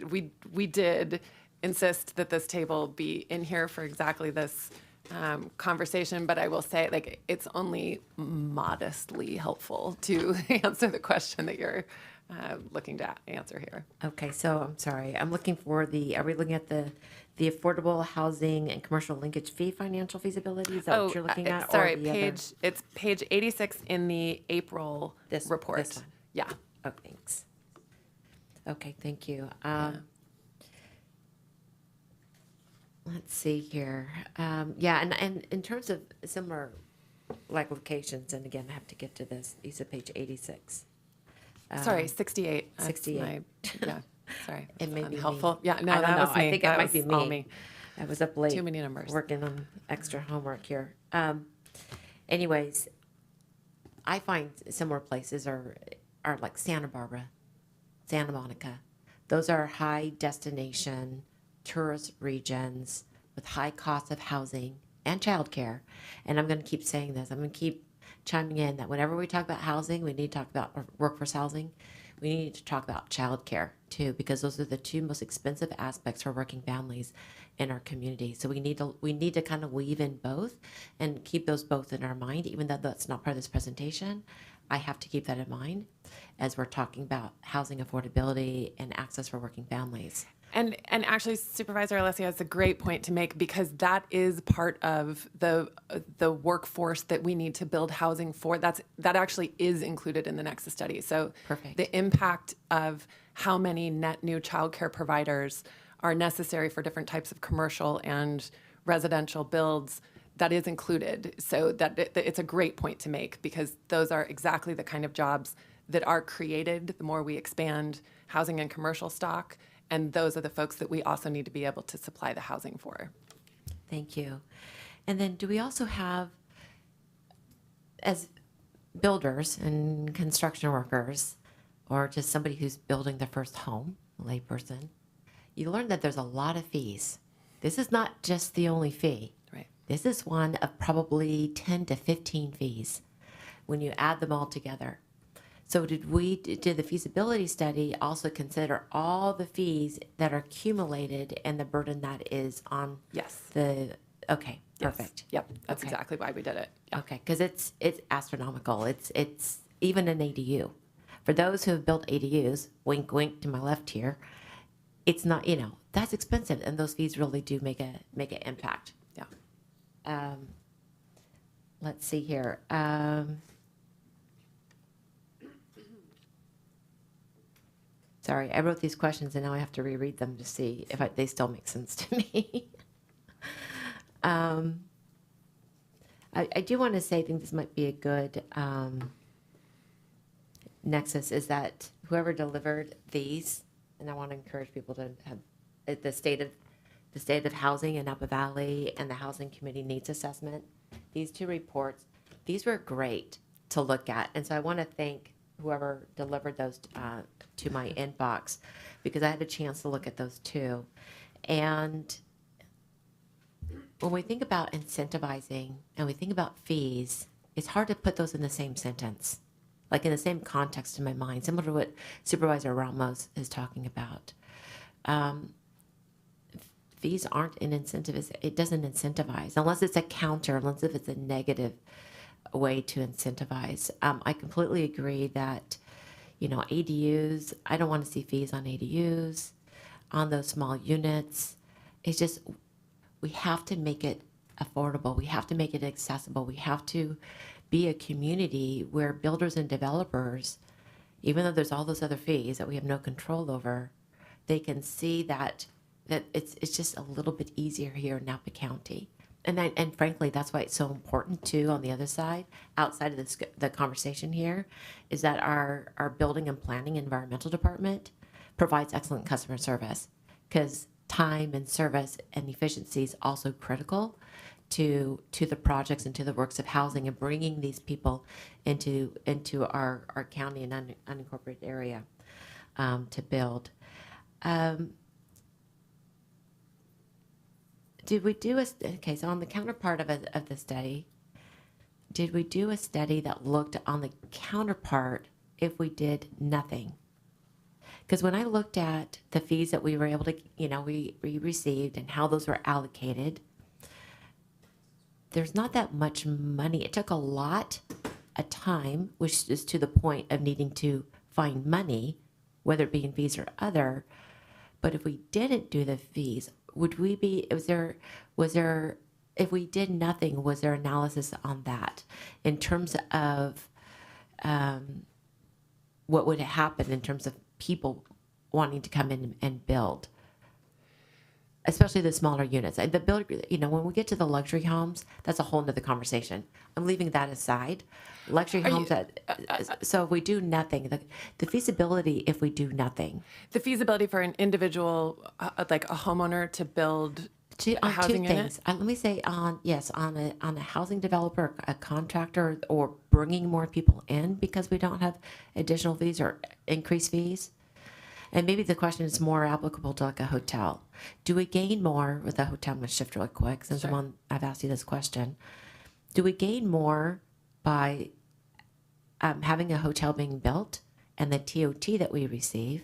we did insist that this table be in here for exactly this conversation, but I will say, like, it's only modestly helpful to answer the question that you're looking to answer here. Okay, so I'm sorry. I'm looking for are we looking at the affordable housing and commercial linkage fee financial feasibility? Is that what you're looking at? Sorry, or the other? It's page 86 in the April report. This one. Yeah. Oh, thanks. Okay, thank you. Let's see here. Yeah, and in terms of similar like locations, and again, I have to get to this. You said page 86. Sorry, 68. 68. Yeah, sorry. It may be helpful. me. Yeah, no, I don't that know. was me. I think That it might be was all me. I was up late. Too many numbers. Working on extra homework here. Anyways, I find similar places are like Santa Barbara, Santa Monica. Those are high destination tourist regions with high cost of housing and childcare. And I'm going to keep saying this. I'm going to keep chiming in that whenever we talk about housing, we need to talk about workforce housing. We need to talk about childcare too, because those are the two most expensive aspects for working families in our community. So we need to kind of weave in both and keep those both in our mind, even though that's not part of this presentation. I have to keep that in mind as we're talking about housing affordability and access for working families. And actually, Supervisor Alessio has a great point to make, because that is part of the workforce that we need to build housing for. That actually is included in the Nexus study. So Perfect. The impact of how many net new childcare providers are necessary for different types of commercial and residential builds, that is included. So it's a great point to make, because those are exactly the kind of jobs that are created the more we expand housing and commercial stock. And those are the folks that we also need to be able to supply the housing for. Thank you. And then do we also have, as builders and construction workers, or just somebody who's building their first home, a layperson, you learn that there's a lot of fees. This is not just the only fee. Right. This is one of probably 10 to 15 fees when you add them all together. So did the feasibility study also consider all the fees that are accumulated and the burden that is on okay, perfect. Yes. Yep, that's exactly why we did it. Yeah. Okay, because it's astronomical. It's even an ADU. For those who have built ADUs, wink wink to my left here, it's not, that's expensive, and those fees really do make an impact. Yeah. Let's see here. Sorry, I wrote these questions and now I have to reread them to see if they still make sense to me. I do want to say, I think this might be a good nexus, is that whoever delivered these, and I want to encourage people to have the state of housing in Napa Valley and the Housing Committee Needs Assessment, these two reports, these were great to look at. And so I want to thank whoever delivered those to my inbox, because I had a chance to look at those too. And when we think about incentivizing and we think about fees, it's hard to put those in the same sentence, like in the same context in my mind, similar to what Supervisor Ramos is talking about. Fees aren't an incentive. It doesn't incentivize unless it's a counter, unless if it's a negative way to incentivize. I completely agree that, ADUs, I don't want to see fees on ADUs, on those small units. It's just, we have to make it affordable. We have to make it accessible. We have to be a community where builders and developers, even though there's all those other fees that we have no control over, they can see that it's just a little bit easier here in Napa County. And frankly, that's why it's so important too, on the other side, outside of the conversation here, is that our building and planning environmental department provides excellent customer service, because time and service and efficiency is also critical to the projects and to the works of housing and bringing these people into our county and unincorporated area to build. Did we do so on the counterpart of the study, did we do a study that looked on the counterpart if we did nothing? Because when I looked at the fees that we were able to, we received and how those were allocated, there's not that much money. It took a lot of time, which is to the point of needing to find money, whether it be in fees or other. But if we didn't do the fees, would we be, if we did nothing, was there analysis on that in terms of what would happen in terms of people wanting to come in and build, especially the smaller units? The builder, when we get to the luxury homes, that's a whole nother conversation. I'm leaving that aside. Luxury homes, so if we do nothing, the feasibility if we do nothing. The feasibility for an individual, like a homeowner, to build a housing two things. Let me say on a housing developer, a contractor, or bringing more people in because we don't have additional fees or increased fees. And maybe the question is more applicable to like a hotel. Do we gain more with a hotel? I'm going to shift really quick since Sure. I've asked you this question. Do we gain more by having a hotel being built and the TOT that we receive,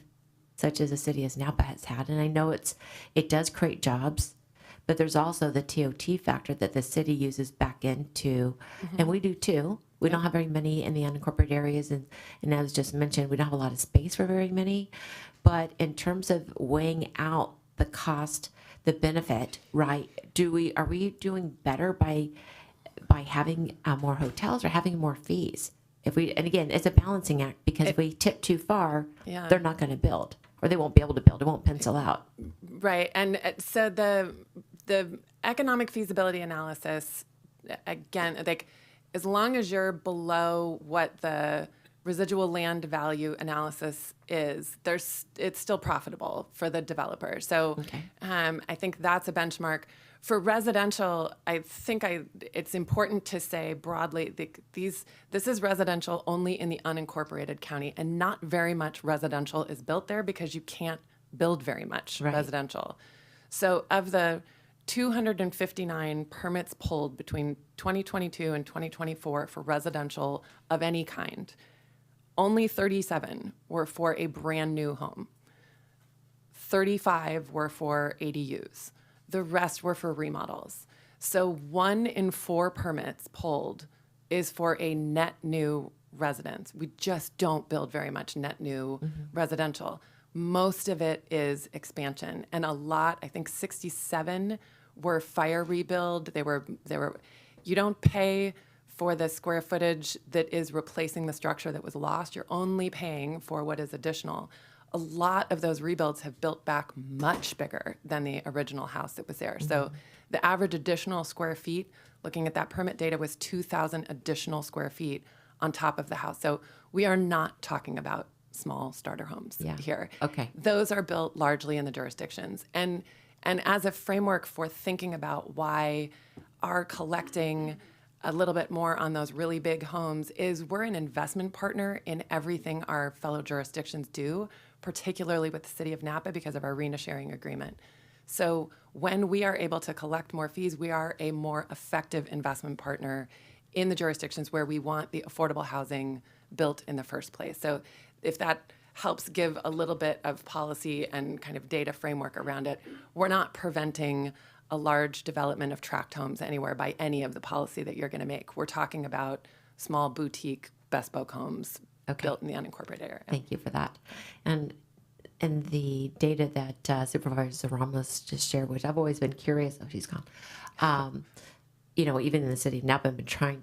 such as the city of Napa has had? And I know it does create jobs, but there's also the TOT factor that the city uses back into, and we do too. We don't have very many in the unincorporated areas, and as just mentioned, we don't have a lot of space for very many. But in terms of weighing out the cost, the benefit, right? Are we doing better by having more hotels or having more fees? And again, it's a balancing act, because if we tip too far, they're not going to build, or they won't be able to build. It won't pencil out. Right. And so the economic feasibility analysis, again, like, as long as you're below what the residual land value analysis is, it's still profitable for the developer. So I think that's a benchmark. For residential, I think it's important to say broadly, this is residential only in the unincorporated county, and not very much residential is built there because you can't build very much residential. So of the 259 permits pulled between 2022 and 2024 for residential of any kind, only 37 were for a brand new home. 35 were for ADUs. The rest were for remodels. So 1 in 4 permits pulled is for a net new residence. We just don't build very much net new residential. Most of it is expansion, and a lot, I think 67 were fire rebuild. They were. You don't pay for the square footage that is replacing the structure that was lost. You're only paying for what is additional. A lot of those rebuilds have built back much bigger than the original house that was there. So the average additional square feet, looking at that permit data, was 2,000 additional square feet on top of the house. So we are not talking about small starter homes here. Okay. Those are built largely in the jurisdictions. And as a framework for thinking about why our collecting a little bit more on those really big homes is we're an investment partner in everything our fellow jurisdictions do, particularly with the city of Napa because of our RENA sharing agreement. So when we are able to collect more fees, we are a more effective investment partner in the jurisdictions where we want the affordable housing built in the first place. So if that helps give a little bit of policy and kind of data framework around it, we're not preventing a large development of tract homes anywhere by any of the policy that you're going to make. We're talking about small boutique bespoke homes built in the unincorporated area. Thank you for that. And the data that Supervisor Ramos just shared, which I've always been curious. Oh, she's gone. You know, even in the city of Napa, I've been trying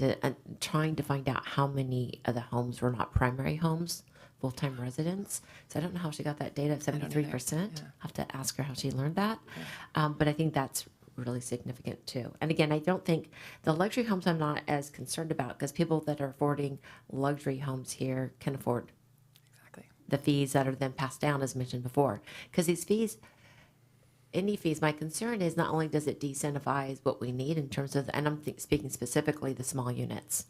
to find out how many of the homes were not primary homes, full-time residents. So I don't know how she got that data of 73%. I'll have to ask her how she learned that. But I think that's really significant too. And again, I don't think the luxury homes I'm not as concerned about, because people that are affording luxury homes here can afford the fees that are then passed down, as mentioned before. Because these fees, any fees, my concern is not only does it de-incentivize what we need in terms of, and I'm speaking specifically the small units,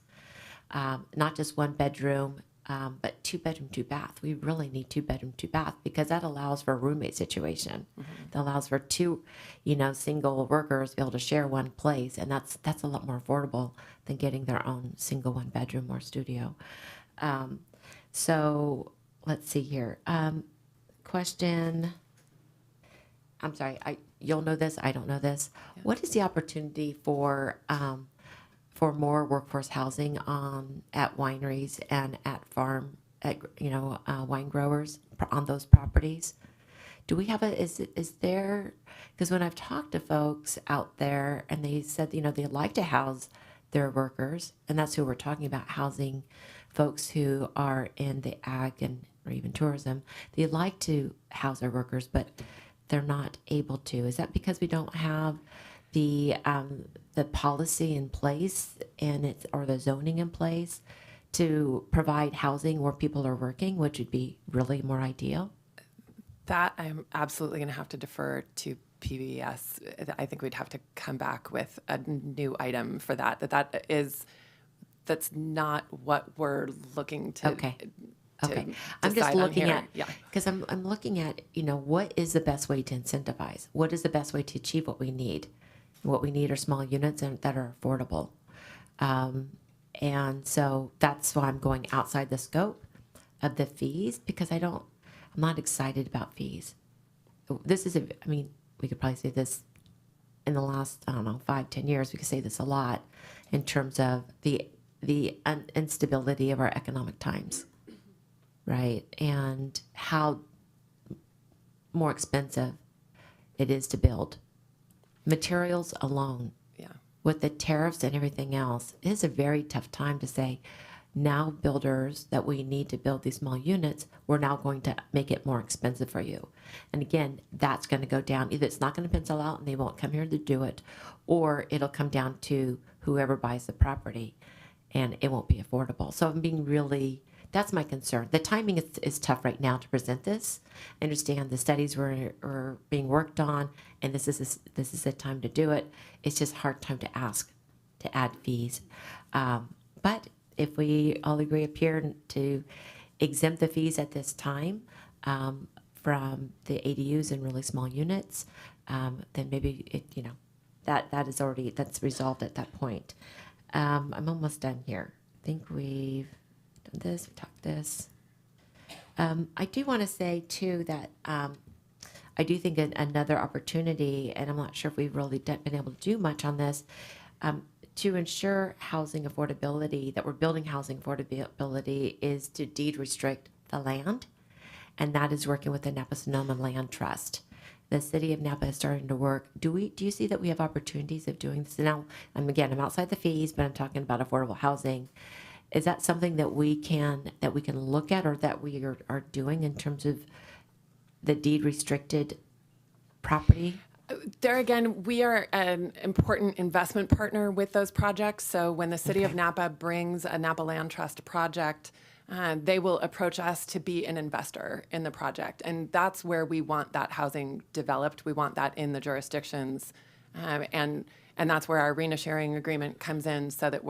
not just 1 bedroom, but 2 bedroom, 2 bath. We really need 2 bedroom, 2 bath, because that allows for a roommate situation. That allows for 2, single workers to be able to share one place, and that's a lot more affordable than getting their own single 1 bedroom or studio. So let's see here. Question. I'm sorry. You'll know this. I don't know this. Yeah. What is the opportunity for more workforce housing at wineries and at wine growers on those properties? Do we have is there, because when I've talked to folks out there and they said, they'd like to house their workers, and that's who we're talking about, housing folks who are in the ag or even tourism. They'd like to house their workers, but they're not able to. Is that because we don't have the policy in place or the zoning in place to provide housing where people are working, which would be really more ideal? That I'm absolutely going to have to defer to PBS. I think we'd have to come back with a new item for that. That's not what we're looking to. Okay. I'm just looking at, yeah, because I'm looking at, what is the best way to incentivize? What is the best way to achieve what we need? What we need are small units that are affordable. And so that's why I'm going outside the scope of the fees, because I'm not excited about fees. We could probably say this in the last, 5-10 years, we could say this a lot in terms of the instability of our economic times. Right, and how more expensive it is to build. Materials alone, with the tariffs and everything else, it is a very tough time to say, now builders that we need to build these small units, we're now going to make it more expensive for you. And again, that's going to go down. Either it's not going to pencil out and they won't come here to do it, or it'll come down to whoever buys the property and it won't be affordable. So I'm being really... That's my concern. The timing is tough right now to present this. I understand the studies are being worked on, and this is the time to do it. It's just a hard time to ask to add fees. But if we all agree up here to exempt the fees at this time from the ADUs and really small units, then maybe that's resolved at that point. I'm almost done here. I think we've done this, we talked this. I do want to say too that I do think another opportunity, and I'm not sure if we've really been able to do much on this, to ensure housing affordability, that we're building housing affordability, is to deed restrict the land, and that is working with the Napa-Sonoma Land Trust. The city of Napa is starting to work. Do you see that we have opportunities of doing this? Now, I'm outside the fees, but I'm talking about affordable housing. Is that something that we can look at, or that we are doing in terms of the deed restricted property? There again, we are an important investment partner with those projects. So when the city of Napa brings a Napa Land Trust project, they will approach us to be an investor in the project. And that's where we want that housing developed. We want that in the jurisdictions. And that's where our RENA sharing agreement comes in, so that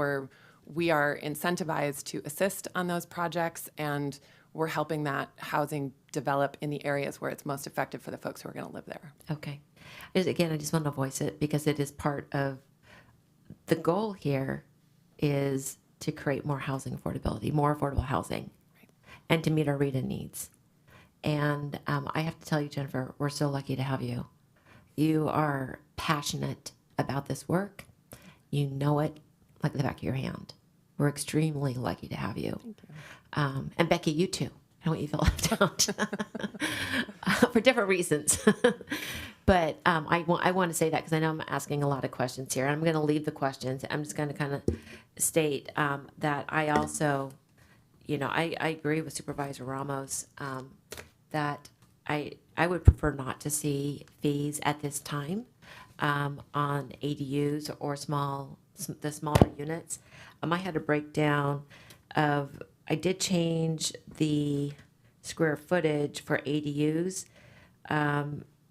we are incentivized to assist on those projects, and we're helping that housing develop in the areas where it's most effective for the folks who are going to live there. Okay. Again, I just want to voice it because it is part of the goal here is to create more housing affordability, more affordable housing, and to meet our RETA needs. And I have to tell you, Jennifer, we're so lucky to have you. You are passionate about this work. You know it like the back of your hand. We're extremely lucky to have you. Thank you. And Becky, you too. I don't want you to feel left out for different reasons. But I want to say that because I know I'm asking a lot of questions here. I'm going to leave the questions. I'm just going to kind of state that I also, I agree with Supervisor Ramos that I would prefer not to see fees at this time on ADUs or the smaller units. I had a breakdown of, I did change the square footage for ADUs.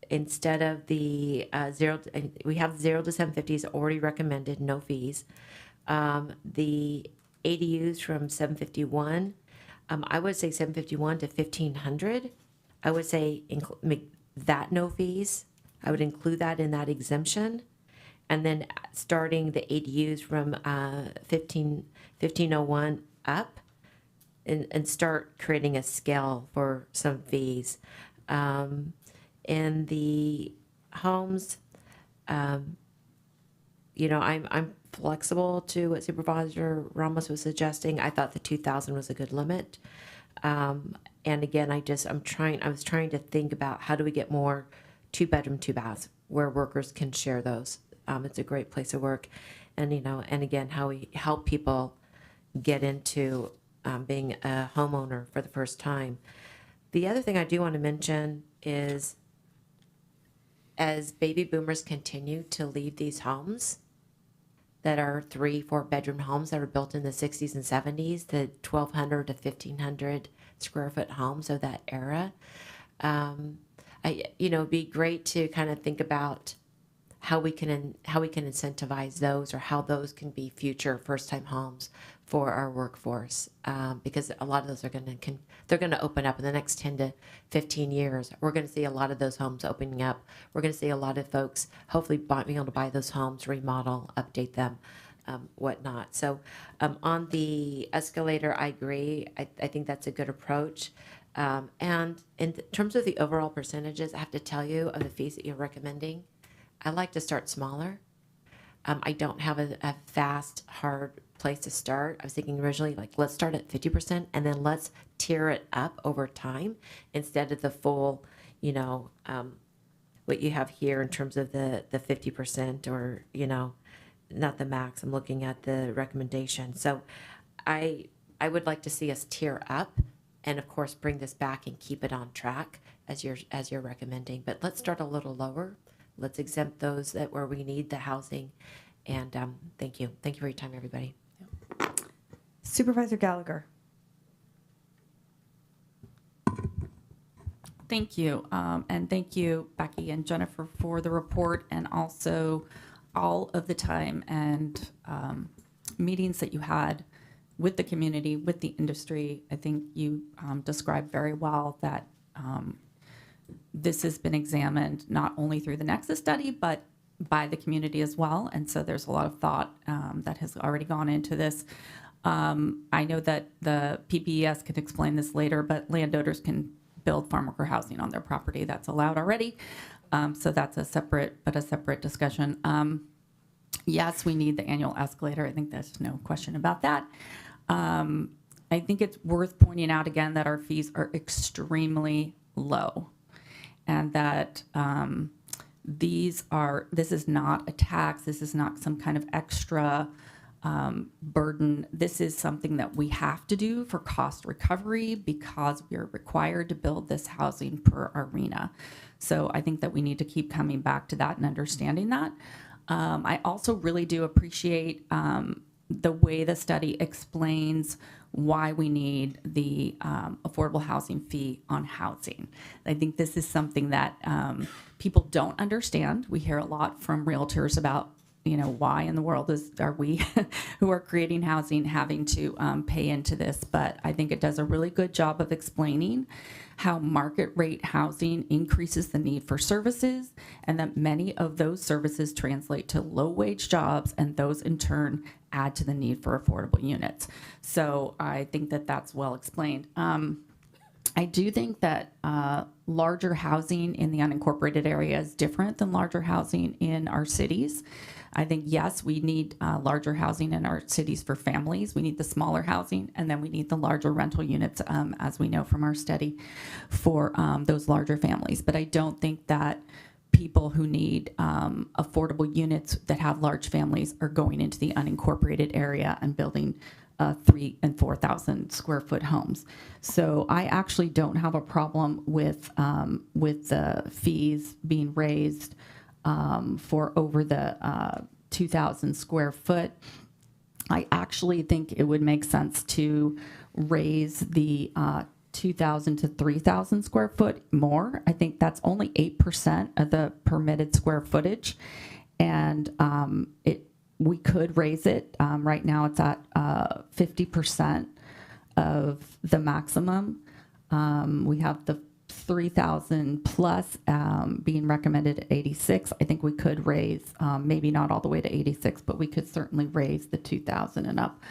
Instead of the we have 0 to 750s already recommended, no fees. The ADUs from 751, I would say 751 to 1500. I would say make that no fees. I would include that in that exemption. And then starting the ADUs from 1501 up and start creating a scale for some fees. In the homes, I'm flexible to what Supervisor Ramos was suggesting. I thought the 2,000 was a good limit. And again, I was trying to think about how do we get more 2-bedroom, 2-baths where workers can share those. It's a great place to work. And, and again, how we help people get into being a homeowner for the first time. The other thing I do want to mention is as baby boomers continue to leave these homes that are 3-4 bedroom homes that are built in the 60s and 70s, the 1,200 to 1,500 square foot homes of that era, it'd be great to kind of think about how we can incentivize those, or how those can be future first-time homes for our workforce, because a lot of those are going to open up in the next 10 to 15 years. We're going to see a lot of those homes opening up. We're going to see a lot of folks hopefully being able to buy those homes, remodel, update them, whatnot. So on the escalator, I agree. I think that's a good approach. And in terms of the overall percentages, I have to tell you of the fees that you're recommending, I like to start smaller. I don't have a fast, hard place to start. I was thinking originally, let's start at 50% and then let's tier it up over time instead of the full, what you have here in terms of the 50% or, not the max. I'm looking at the recommendation. So I would like to see us tier up and of course bring this back and keep it on track as you're recommending. But let's start a little lower. Let's exempt those where we need the housing. And thank you. Thank you for your time, everybody. Supervisor Gallagher. Thank you. And thank you, Becky and Jennifer, for the report, and also all of the time and meetings that you had with the community, with the industry. I think you described very well that this has been examined not only through the Nexus study, but by the community as well. And so there's a lot of thought that has already gone into this. I know that the PPES can explain this later, but landowners can build farm worker housing on their property. That's allowed already. So that's a separate discussion. Yes, we need the annual escalator. I think there's no question about that. I think it's worth pointing out again that our fees are extremely low, and that this is not a tax. This is not some kind of extra burden. This is something that we have to do for cost recovery because we are required to build this housing per arena. So I think that we need to keep coming back to that and understanding that. I also really do appreciate the way the study explains why we need the affordable housing fee on housing. I think this is something that people don't understand. We hear a lot from realtors about why in the world are we who are creating housing having to pay into this? But I think it does a really good job of explaining how market rate housing increases the need for services, and that many of those services translate to low wage jobs, and those in turn add to the need for affordable units. So I think that that's well explained. I do think that larger housing in the unincorporated area is different than larger housing in our cities. I think, yes, we need larger housing in our cities for families. We need the smaller housing, and then we need the larger rental units, as we know from our study, for those larger families. But I don't think that people who need affordable units that have large families are going into the unincorporated area and building 3,000 and 4,000 square foot homes. So I actually don't have a problem with the fees being raised for over the 2,000 square foot. I actually think it would make sense to raise the 2,000 to 3,000 square foot more. I think that's only 8% of the permitted square footage, and we could raise it. Right now it's at 50% of the maximum. We have the 3,000 plus being recommended at 86. I think we could raise, maybe not all the way to 86, but we could certainly raise the 2,000 and up.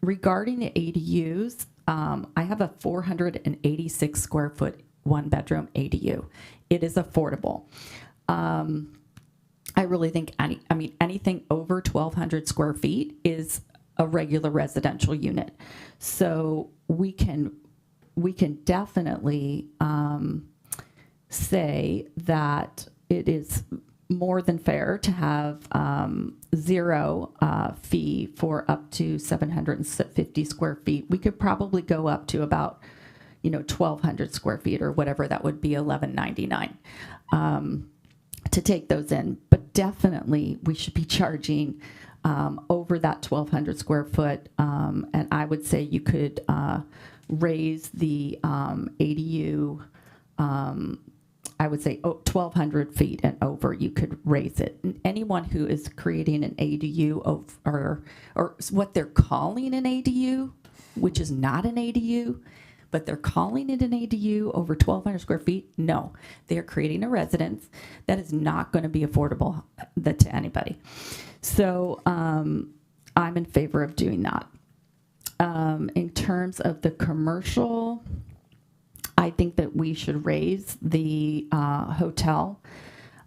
Regarding the ADUs, I have a 486 square foot one bedroom ADU. It is affordable. I really think anything over 1,200 square feet is a regular residential unit. So we can definitely say that it is more than fair to have zero fee for up to 750 square feet. We could probably go up to about 1,200 square feet, or whatever that would be, $1,199 to take those in. But definitely we should be charging over that 1,200 square foot, and I would say you could raise the ADU, I would say 1,200 feet and over, you could raise it. And anyone who is creating an ADU or what they're calling an ADU, which is not an ADU, but they're calling it an ADU over 1,200 square feet, no. They're creating a residence that is not going to be affordable to anybody. So I'm in favor of doing that. In terms of the commercial, I think that we should raise the hotel.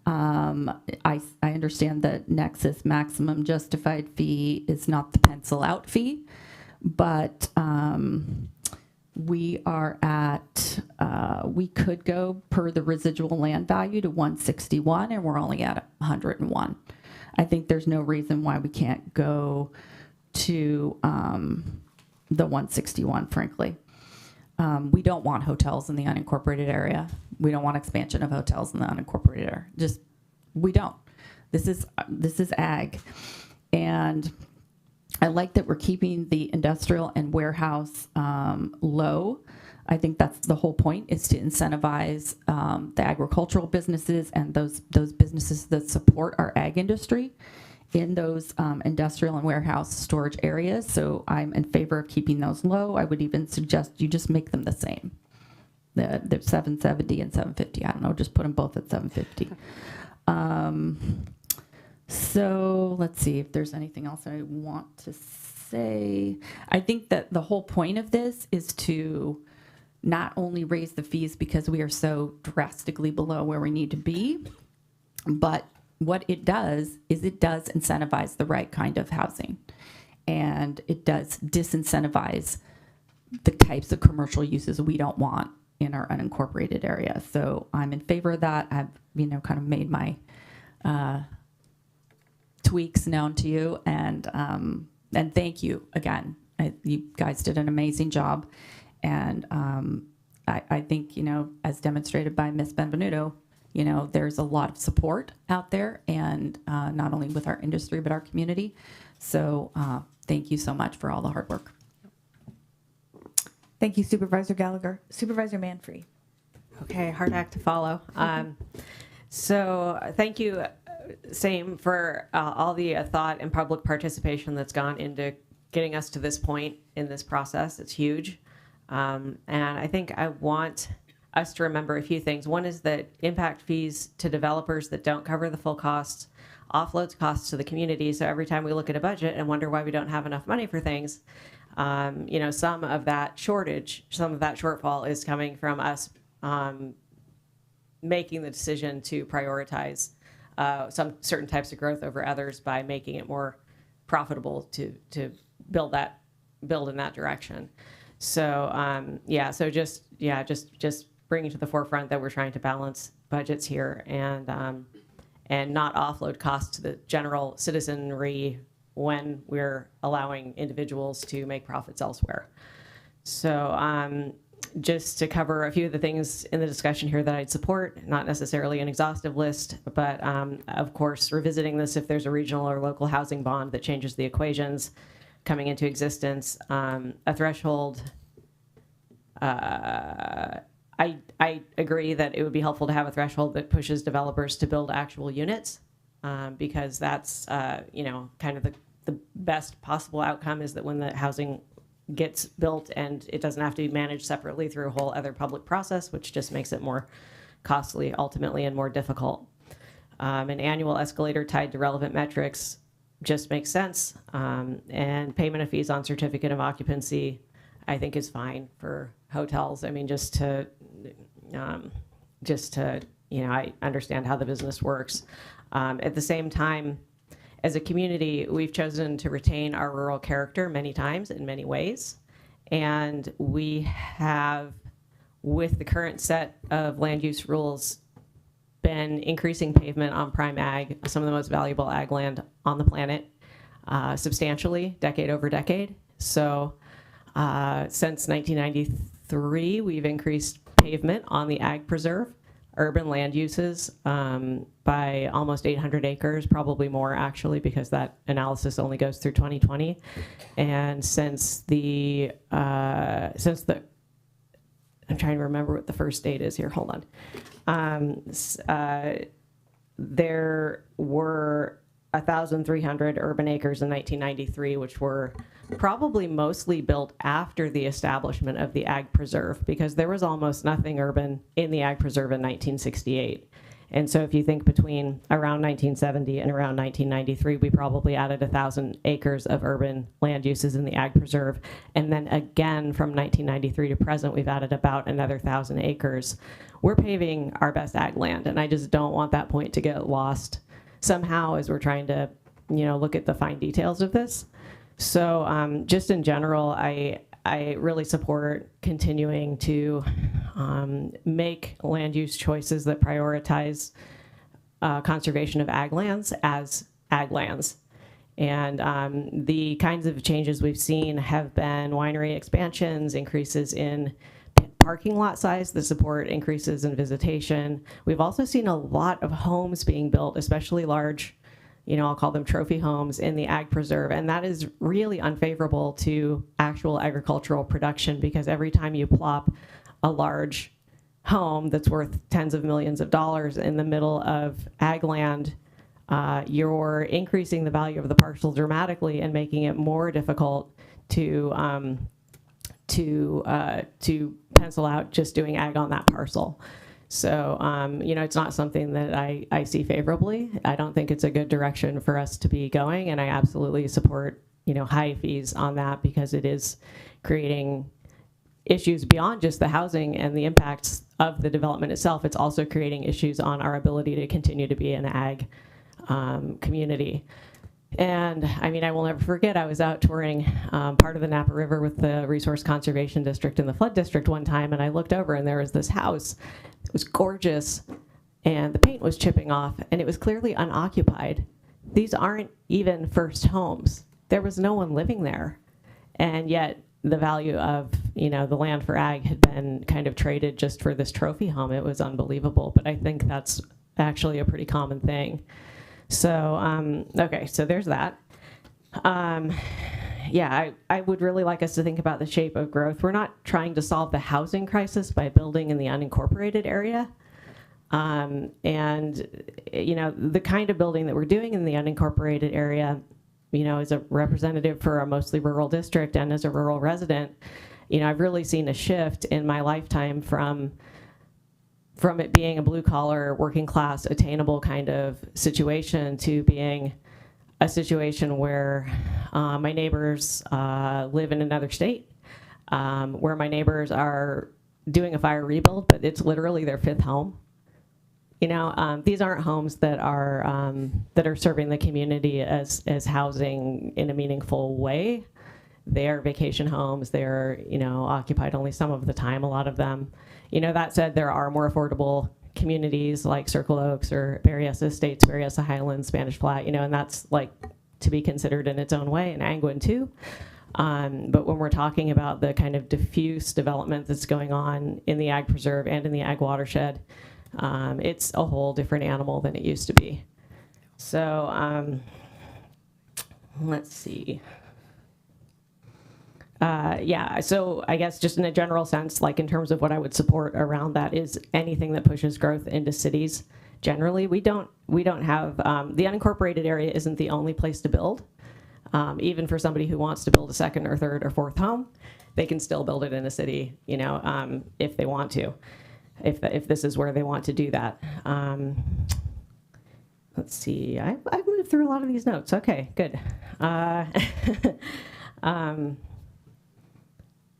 I understand that Nexus maximum justified fee is not the pencil out fee, but we are at, we could go per the residual land value to 161, and we're only at 101. I think there's no reason why we can't go to the 161, frankly. We don't want hotels in the unincorporated area. We don't want expansion of hotels in the unincorporated area. We don't. This is ag. And I like that we're keeping the industrial and warehouse low. I think that's the whole point, is to incentivize the agricultural businesses and those businesses that support our ag industry in those industrial and warehouse storage areas. So I'm in favor of keeping those low. I would even suggest you just make them the same. The 770 and 750. I don't know, just put them both at 750. So let's see if there's anything else I want to say. I think that the whole point of this is to not only raise the fees because we are so drastically below where we need to be, but what it does is it does incentivize the right kind of housing, and it does disincentivize the types of commercial uses we don't want in our unincorporated area. So I'm in favor of that. I've kind of made my tweaks known to you, and thank you again. You guys did an amazing job, and I think as demonstrated by Ms. Benvenuto, there's a lot of support out there, and not only with our industry but our community. So thank you so much for all the hard work. Thank you, Supervisor Gallagher. Supervisor Manfree. Okay, hard act to follow. So thank you same for all the thought and public participation that's gone into getting us to this point in this process. It's huge. And I think I want us to remember a few things. One is that impact fees to developers that don't cover the full costs offloads costs to the community. So every time we look at a budget and wonder why we don't have enough money for things, some of that shortfall is coming from us making the decision to prioritize some certain types of growth over others by making it more profitable to build in that direction. So just bringing to the forefront that we're trying to balance budgets here and not offload costs to the general citizenry when we're allowing individuals to make profits elsewhere. So just to cover a few of the things in the discussion here that I'd support, not necessarily an exhaustive list, but of course, revisiting this if there's a regional or local housing bond that changes the equations coming into existence, a threshold. I agree that it would be helpful to have a threshold that pushes developers to build actual units, because that's kind of the best possible outcome is that when the housing gets built and it doesn't have to be managed separately through a whole other public process, which just makes it more costly ultimately and more difficult. An annual escalator tied to relevant metrics just makes sense, and payment of fees on certificate of occupancy I think is fine for hotels. I mean, just to I understand how the business works. At the same time, as a community, we've chosen to retain our rural character many times in many ways. And we have, with the current set of land use rules, been increasing pavement on prime ag, some of the most valuable ag land on the planet, substantially, decade over decade. So since 1993, we've increased pavement on the ag preserve, urban land uses by almost 800 acres, probably more actually, because that analysis only goes through 2020. And since I'm trying to remember what the first date is here, hold on. There were 1,300 urban acres in 1993, which were probably mostly built after the establishment of the ag preserve, because there was almost nothing urban in the ag preserve in 1968. And so if you think between around 1970 and around 1993, we probably added 1,000 acres of urban land uses in the ag preserve. And then again, from 1993 to present, we've added about another 1,000 acres. We're paving our best ag land, and I just don't want that point to get lost somehow as we're trying to, look at the fine details of this. So just in general, I really support continuing to make land use choices that prioritize conservation of ag lands as ag lands. And the kinds of changes we've seen have been winery expansions, increases in parking lot size that support increases in visitation. We've also seen a lot of homes being built, especially large, I'll call them trophy homes in the ag preserve. And that is really unfavorable to actual agricultural production, because every time you plop a large home that's worth tens of millions of dollars in the middle of ag land, you're increasing the value of the parcel dramatically and making it more difficult to pencil out just doing ag on that parcel. So, it's not something that I see favorably. I don't think it's a good direction for us to be going, and I absolutely support, high fees on that, because it is creating issues beyond just the housing and the impacts of the development itself. It's also creating issues on our ability to continue to be an ag community. And I will never forget, I was out touring part of the Napa River with the Resource Conservation District and the Flood District one time, and I looked over and there was this house. It was gorgeous, and the paint was chipping off, and it was clearly unoccupied. These aren't even first homes. There was no one living there, and yet the value of the land for ag had been kind of traded just for this trophy home. It was unbelievable, but I think that's actually a pretty common thing. So, okay, so there's that. I would really like us to think about the shape of growth. We're not trying to solve the housing crisis by building in the unincorporated area. And, the kind of building that we're doing in the unincorporated area, as a representative for a mostly rural district and as a rural resident, I've really seen a shift in my lifetime from it being a blue collar, working class, attainable kind of situation to being a situation where my neighbors live in another state, where my neighbors are doing a fire rebuild, but it's literally their 5th home. These aren't homes that are serving the community as housing in a meaningful way. They are vacation homes. They're occupied only some of the time. A lot of them. That said, there are more affordable communities like Circle Oaks or Berryessa Estates, Berryessa Highlands, Spanish Flat. And that's like to be considered in its own way, and Angwin too. But when we're talking about the kind of diffuse development that's going on in the ag preserve and in the ag watershed, it's a whole different animal than it used to be. So let's see. So I guess just in a general sense, like in terms of what I would support around that is anything that pushes growth into cities. Generally, we don't have, the unincorporated area isn't the only place to build. Even for somebody who wants to build a 2nd or 3rd or 4th home, they can still build it in a city, if they want to. If this is where they want to do that. Let's see, I've moved through a lot of these notes. Okay, good.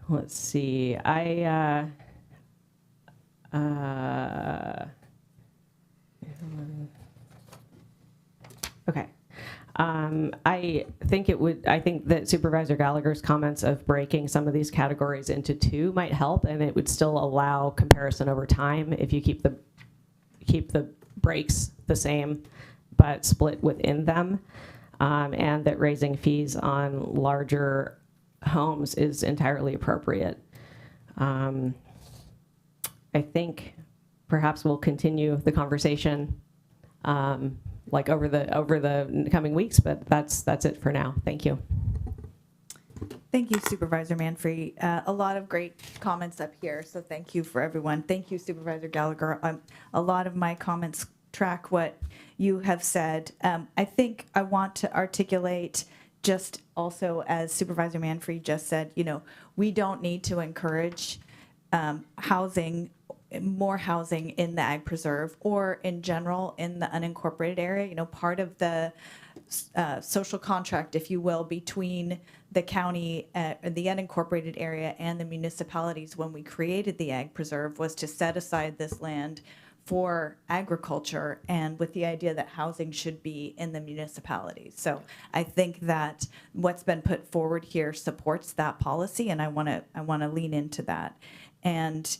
Let's see, okay. I think that Supervisor Gallagher's comments of breaking some of these categories into 2 might help, and it would still allow comparison over time if you keep the breaks the same, but split within them, and that raising fees on larger homes is entirely appropriate. I think perhaps we'll continue the conversation like over the coming weeks, but that's it for now. Thank you. Thank you, Supervisor Manfree. A lot of great comments up here, so thank you for everyone. Thank you, Supervisor Gallagher. A lot of my comments track what you have said. I think I want to articulate just also, as Supervisor Manfree just said, we don't need to encourage more housing in the ag preserve or in general in the unincorporated area. Part of the social contract, if you will, between the county, the unincorporated area, and the municipalities when we created the ag preserve was to set aside this land for agriculture, and with the idea that housing should be in the municipalities. So I think that what's been put forward here supports that policy, and I want to lean into that. And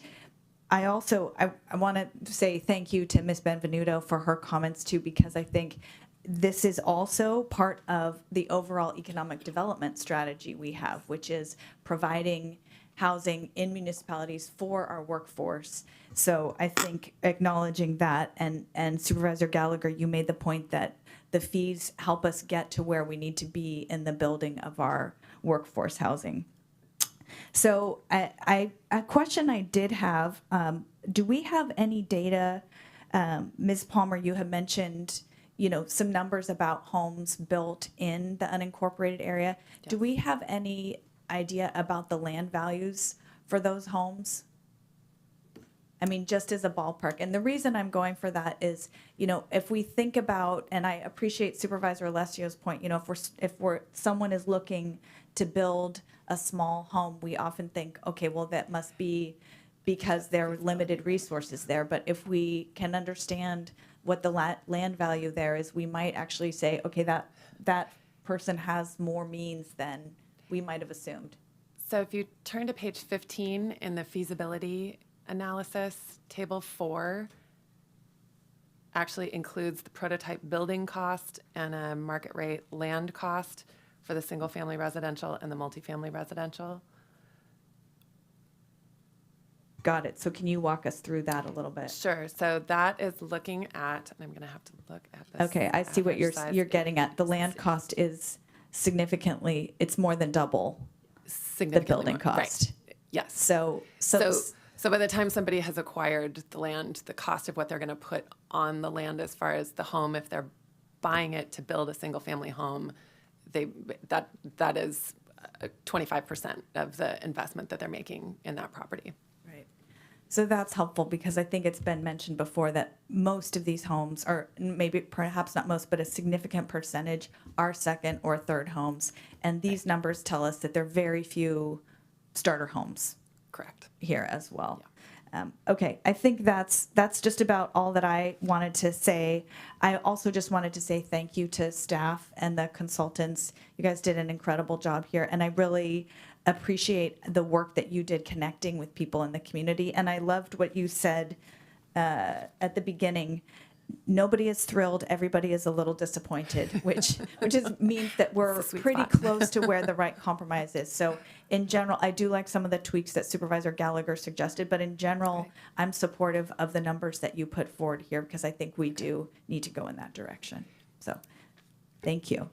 I also I want to say thank you to Ms. Benvenuto for her comments too, because I think this is also part of the overall economic development strategy we have, which is providing housing in municipalities for our workforce. So I think acknowledging that, and Supervisor Gallagher, you made the point that the fees help us get to where we need to be in the building of our workforce housing. So a question I did have, do we have any data, Ms. Palmer, you have mentioned some numbers about homes built in the unincorporated area. Yes. Do we have any idea about the land values for those homes? I mean, just as a ballpark. And the reason I'm going for that is, if we think about, and I appreciate Supervisor Alessio's point, if someone is looking to build a small home, we often think, okay, well, that must be because there are limited resources there. But if we can understand what the land value there is, we might actually say, okay, that person has more means than we might have assumed. So if you turn to page 15 in the feasibility analysis, table 4 actually includes the prototype building cost and a market rate land cost for the single family residential and the multifamily residential. Got it. So can you walk us through that a little bit? Sure. So that is looking at, and I'm going to have to look at this. Okay, I see what you're getting at. The land cost is significantly, it's more than double the building cost. Right. Yes. So So by the time somebody has acquired the land, the cost of what they're going to put on the land as far as the home, if they're buying it to build a single family home, that is 25% of the investment that they're making in that property. Right. So that's helpful because I think it's been mentioned before that most of these homes, or maybe perhaps not most, but a significant percentage are second or third homes. And these numbers tell us that there are very few starter homes. Correct. Here as well. Okay, I think that's just about all that I wanted to say. I also just wanted to say thank you to staff and the consultants. You guys did an incredible job here, and I really appreciate the work that you did connecting with people in the community. And I loved what you said at the beginning. Nobody is thrilled. Everybody is a little disappointed, which means that we're pretty close to where the right compromise is. So in general, I do like some of the tweaks that Supervisor Gallagher suggested, but in general, I'm supportive of the numbers that you put forward here because I think we do need to go in that direction. So thank you.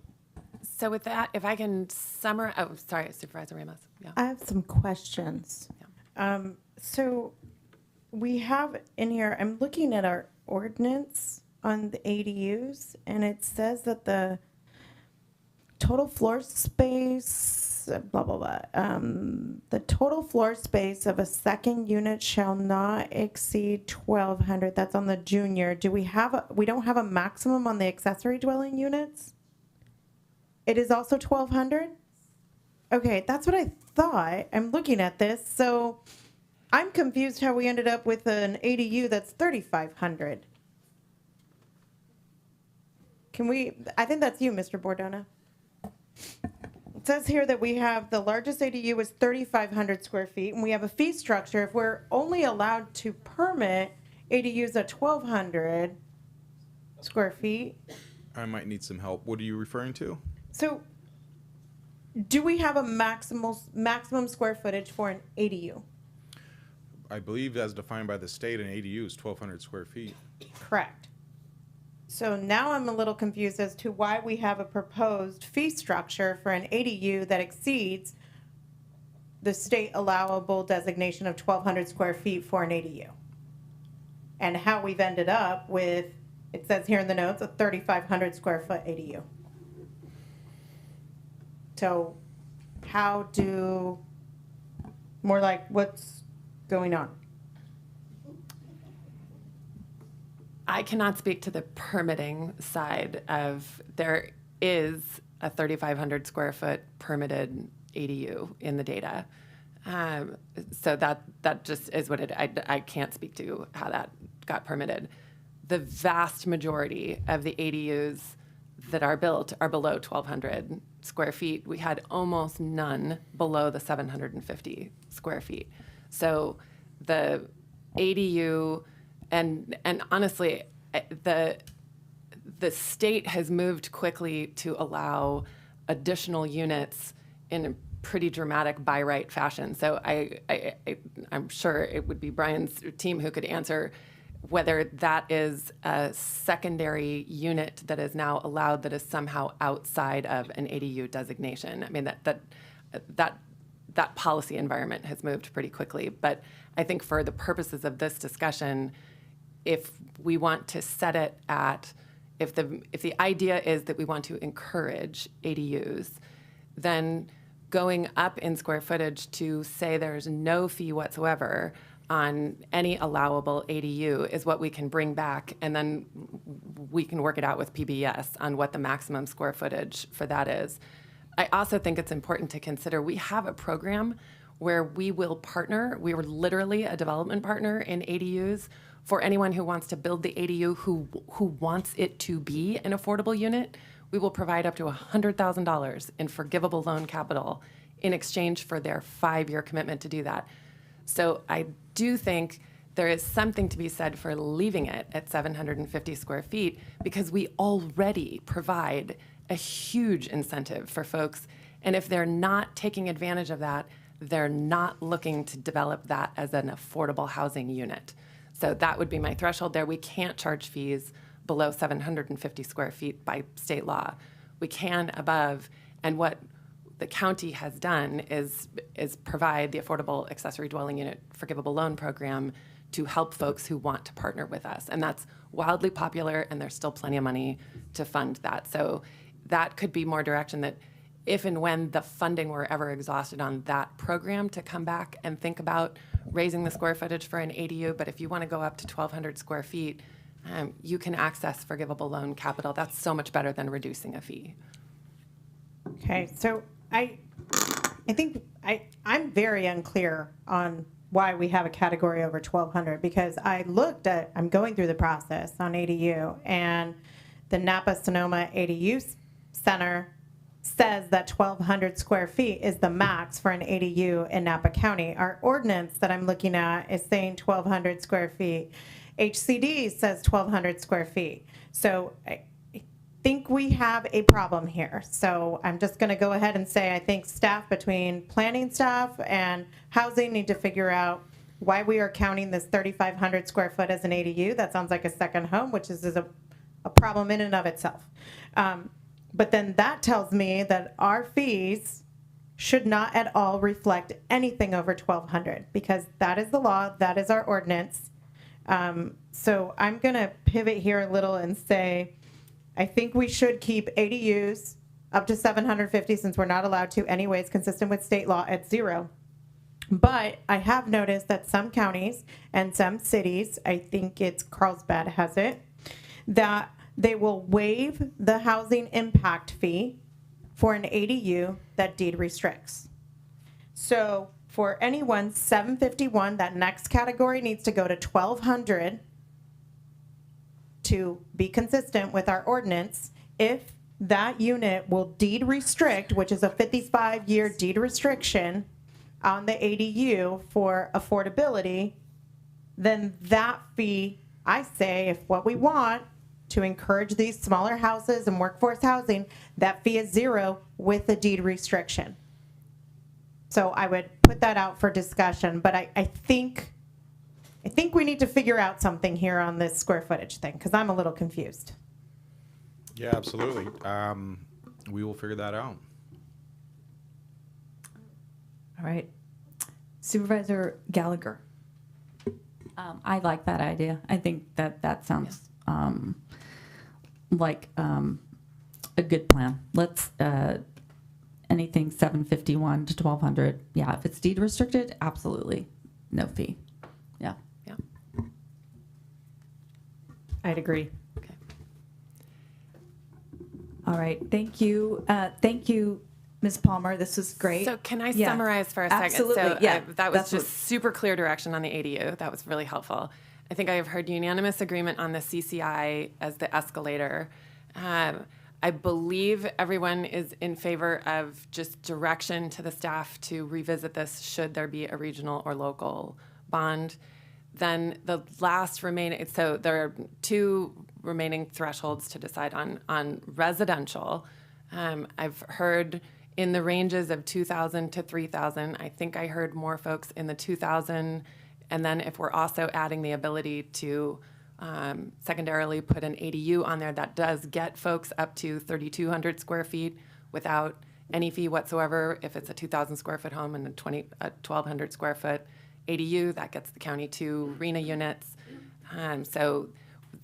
So with that, if I can summarize, oh, sorry, Supervisor Ramos. Yeah. I have some questions. So we have in here, I'm looking at our ordinance on the ADUs, and it says that the total floor space, blah, blah, blah. The total floor space of a second unit shall not exceed 1,200. That's on the junior. We don't have a maximum on the accessory dwelling units? It is also 1,200? Okay, that's what I thought. I'm looking at this, so I'm confused how we ended up with an ADU that's 3,500. I think that's you, Mr. Bordona. It says here that we have the largest ADU is 3,500 square feet, and we have a fee structure. If we're only allowed to permit ADUs at 1,200 square feet. I might need some help. What are you referring to? So do we have a maximum square footage for an ADU? I believe as defined by the state, an ADU is 1,200 square feet. Correct. So now I'm a little confused as to why we have a proposed fee structure for an ADU that exceeds the state allowable designation of 1,200 square feet for an ADU. And how we've ended up with, it says here in the notes, a 3,500 square foot ADU. So what's going on? I cannot speak to the permitting side of, there is a 3,500 square foot permitted ADU in the data. So that just is what I can't speak to how that got permitted. The vast majority of the ADUs that are built are below 1,200 square feet. We had almost none below the 750 square feet. So the ADU, and honestly, the state has moved quickly to allow additional units in a pretty dramatic by right fashion. So I'm sure it would be Brian's team who could answer whether that is a secondary unit that is now allowed that is somehow outside of an ADU designation. I mean, that policy environment has moved pretty quickly. But I think for the purposes of this discussion, if we want to set it at, if the idea is that we want to encourage ADUs, then going up in square footage to say there's no fee whatsoever on any allowable ADU is what we can bring back, and then we can work it out with PBS on what the maximum square footage for that is. I also think it's important to consider we have a program where we will partner. We were literally a development partner in ADUs for anyone who wants to build the ADU who wants it to be an affordable unit. We will provide up to $100,000 in forgivable loan capital in exchange for their 5-year commitment to do that. So I do think there is something to be said for leaving it at 750 square feet because we already provide a huge incentive for folks. And if they're not taking advantage of that, they're not looking to develop that as an affordable housing unit. So that would be my threshold there. We can't charge fees below 750 square feet by state law. We can above. And what the county has done is provide the Affordable Accessory Dwelling Unit Forgivable Loan Program to help folks who want to partner with us. And that's wildly popular, and there's still plenty of money to fund that. So that could be more direction that if and when the funding were ever exhausted on that program, to come back and think about raising the square footage for an ADU. But if you want to go up to 1,200 square feet, you can access forgivable loan capital. That's so much better than reducing a fee. Okay, so I think I'm very unclear on why we have a category over 1,200, because I'm going through the process on ADU, and the Napa Sonoma ADU Center says that 1,200 square feet is the max for an ADU in Napa County. Our ordinance that I'm looking at is saying 1,200 square feet. HCD says 1,200 square feet. So I think we have a problem here. So I'm just going to go ahead and say I think staff, between planning staff and housing, need to figure out why we are counting this 3,500 square foot as an ADU. That sounds like a second home, which is a problem in and of itself. But then that tells me that our fees should not at all reflect anything over 1,200, because that is the law, that is our ordinance. So I'm going to pivot here a little and say, I think we should keep ADUs up to 750, since we're not allowed to anyways, consistent with state law, at 0. But I have noticed that some counties and some cities, I think it's Carlsbad has it, that they will waive the housing impact fee for an ADU that deed restricts. So for anyone 751, that next category needs to go to 1,200 to be consistent with our ordinance. If that unit will deed restrict, which is a 55-year deed restriction on the ADU for affordability, then that fee, I say, if what we want to encourage these smaller houses and workforce housing, that fee is 0 with the deed restriction. So I would put that out for discussion, but I think we need to figure out something here on this square footage thing, because I'm a little confused. Yeah, absolutely. We will figure that out. All right. Supervisor Gallagher. I like that idea. I think that sounds like a good plan. Let's anything 751 to 1,200. Yeah, if it's deed restricted, absolutely no fee. Yeah. Yeah. I'd agree. Okay. All right. Thank you. Thank you, Ms. Palmer. This is great. So can I Yeah. summarize for a second? Absolutely. So Yeah. that was That's just super clear direction on the ADU. That was really helpful. I think I have heard unanimous agreement on the CCI as the escalator. I believe everyone is in favor of just direction to the staff to revisit this should there be a regional or local bond. Then the last remaining, so there are 2 remaining thresholds to decide on residential. I've heard in the ranges of 2,000 to 3,000. I think I heard more folks in the 2,000. And then if we're also adding the ability to secondarily put an ADU on there that does get folks up to 3,200 square feet without any fee whatsoever. If it's a 2,000 square foot home and a 1,200 square foot ADU, that gets the county 2 RENA units. So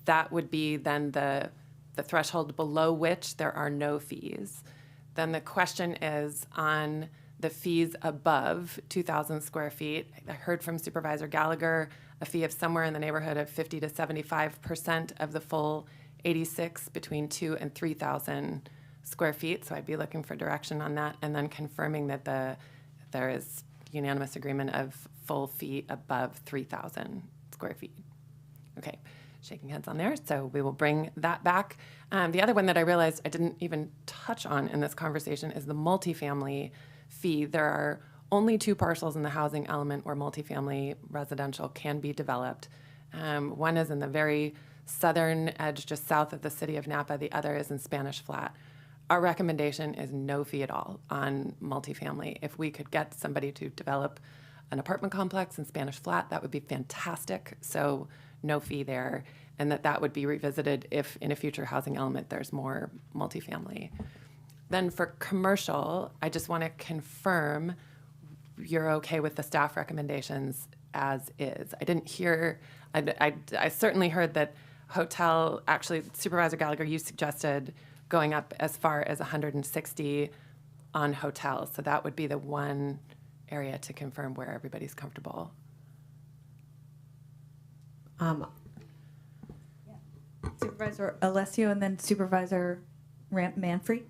that would be then the threshold below which there are no fees. Then the question is on the fees above 2,000 square feet. I heard from Supervisor Gallagher a fee of somewhere in the neighborhood of 50 to 75% of the full 86 between 2,000 and 3,000 square feet. So I'd be looking for direction on that, and then confirming that there is unanimous agreement of full fee above 3,000 square feet. Okay, shaking heads on there. So we will bring that back. The other one that I realized I didn't even touch on in this conversation is the multifamily fee. There are only 2 parcels in the housing element where multifamily residential can be developed. One is in the very southern edge, just south of the city of Napa. The other is in Spanish Flat. Our recommendation is no fee at all on multifamily. If we could get somebody to develop an apartment complex in Spanish Flat, that would be fantastic. So no fee there, and that would be revisited if in a future housing element there's more multifamily. Then for commercial, I just want to confirm you're okay with the staff recommendations as is. I didn't hear, I certainly heard that hotel, actually Supervisor Gallagher, you suggested going up as far as 160 on hotels. So that would be the one area to confirm where everybody's comfortable. Supervisor Alessio and then Supervisor Manfrey.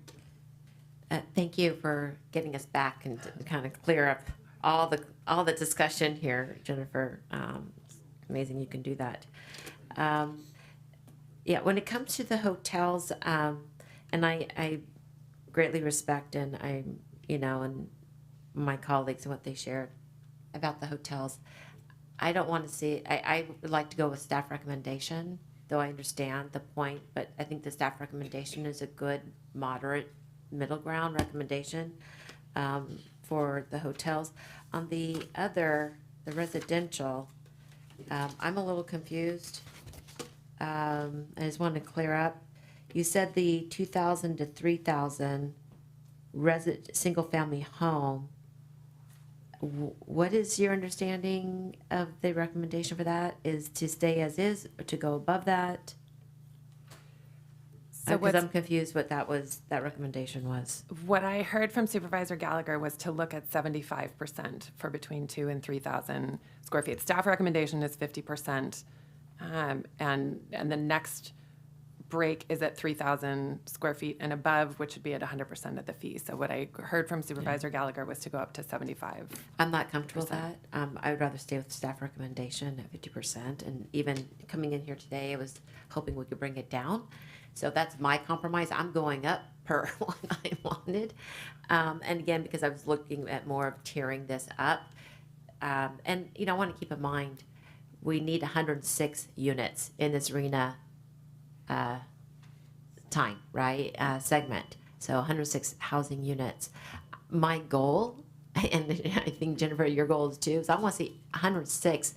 Thank you for getting us back and to kind of clear up all the discussion here, Jennifer. It's amazing you can do that. Yeah, when it comes to the hotels, and I greatly respect and and my colleagues and what they shared about the hotels. I don't want to see. I would like to go with staff recommendation, though I understand the point. But I think the staff recommendation is a good, moderate, middle ground recommendation for the hotels. On the residential, I'm a little confused. I just want to clear up. You said the 2,000 to 3,000 single-family home. What is your understanding of the recommendation for that? Is to stay as is or to go above that? So Because I'm confused what that recommendation was. What I heard from Supervisor Gallagher was to look at 75% for between 2,000 and 3,000 square feet. Staff recommendation is 50%, and the next break is at 3,000 square feet and above, which would be at 100% of the fee. So what I heard from Supervisor Gallagher was to go up to 75%. I'm not comfortable with that. I would rather stay with staff recommendation at 50%. And even coming in here today, I was hoping we could bring it down. So that's my compromise. I'm going up per what I wanted. And again, because I was looking at more of tiering this up. And, I want to keep in mind, we need 106 units in this RENA time, right? Segment. So 106 housing units. My goal, and I think Jennifer, your goal is too, is I want to see 106,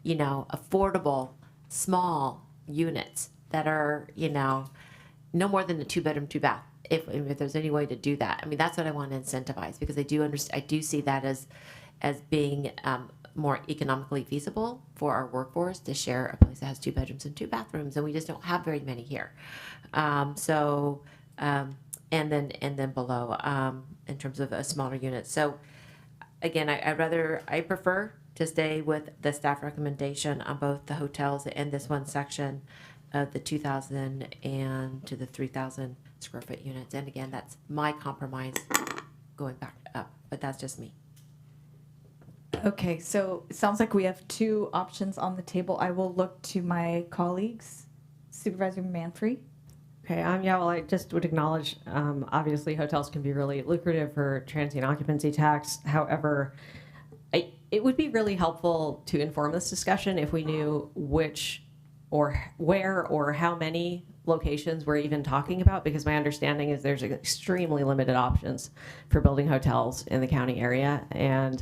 affordable, small units that are, no more than a 2-bedroom, 2-bath. If there's any way to do that, I mean, that's what I want to incentivize, because I do see that as being more economically feasible for our workforce to share a place that has 2 bedrooms and 2 bathrooms, and we just don't have very many here. And then below, in terms of a smaller unit. So again, I prefer to stay with the staff recommendation on both the hotels and this one section of the 2,000 and to the 3,000 square foot units. And again, that's my compromise going back up, but that's just me. Okay, so it sounds like we have two options on the table. I will look to my colleagues. Supervisor Manfrey. Okay, well, I just would acknowledge, obviously, hotels can be really lucrative for transient occupancy tax. However, it would be really helpful to inform this discussion if we knew which or where or how many locations we're even talking about, because my understanding is there's extremely limited options for building hotels in the county area. And,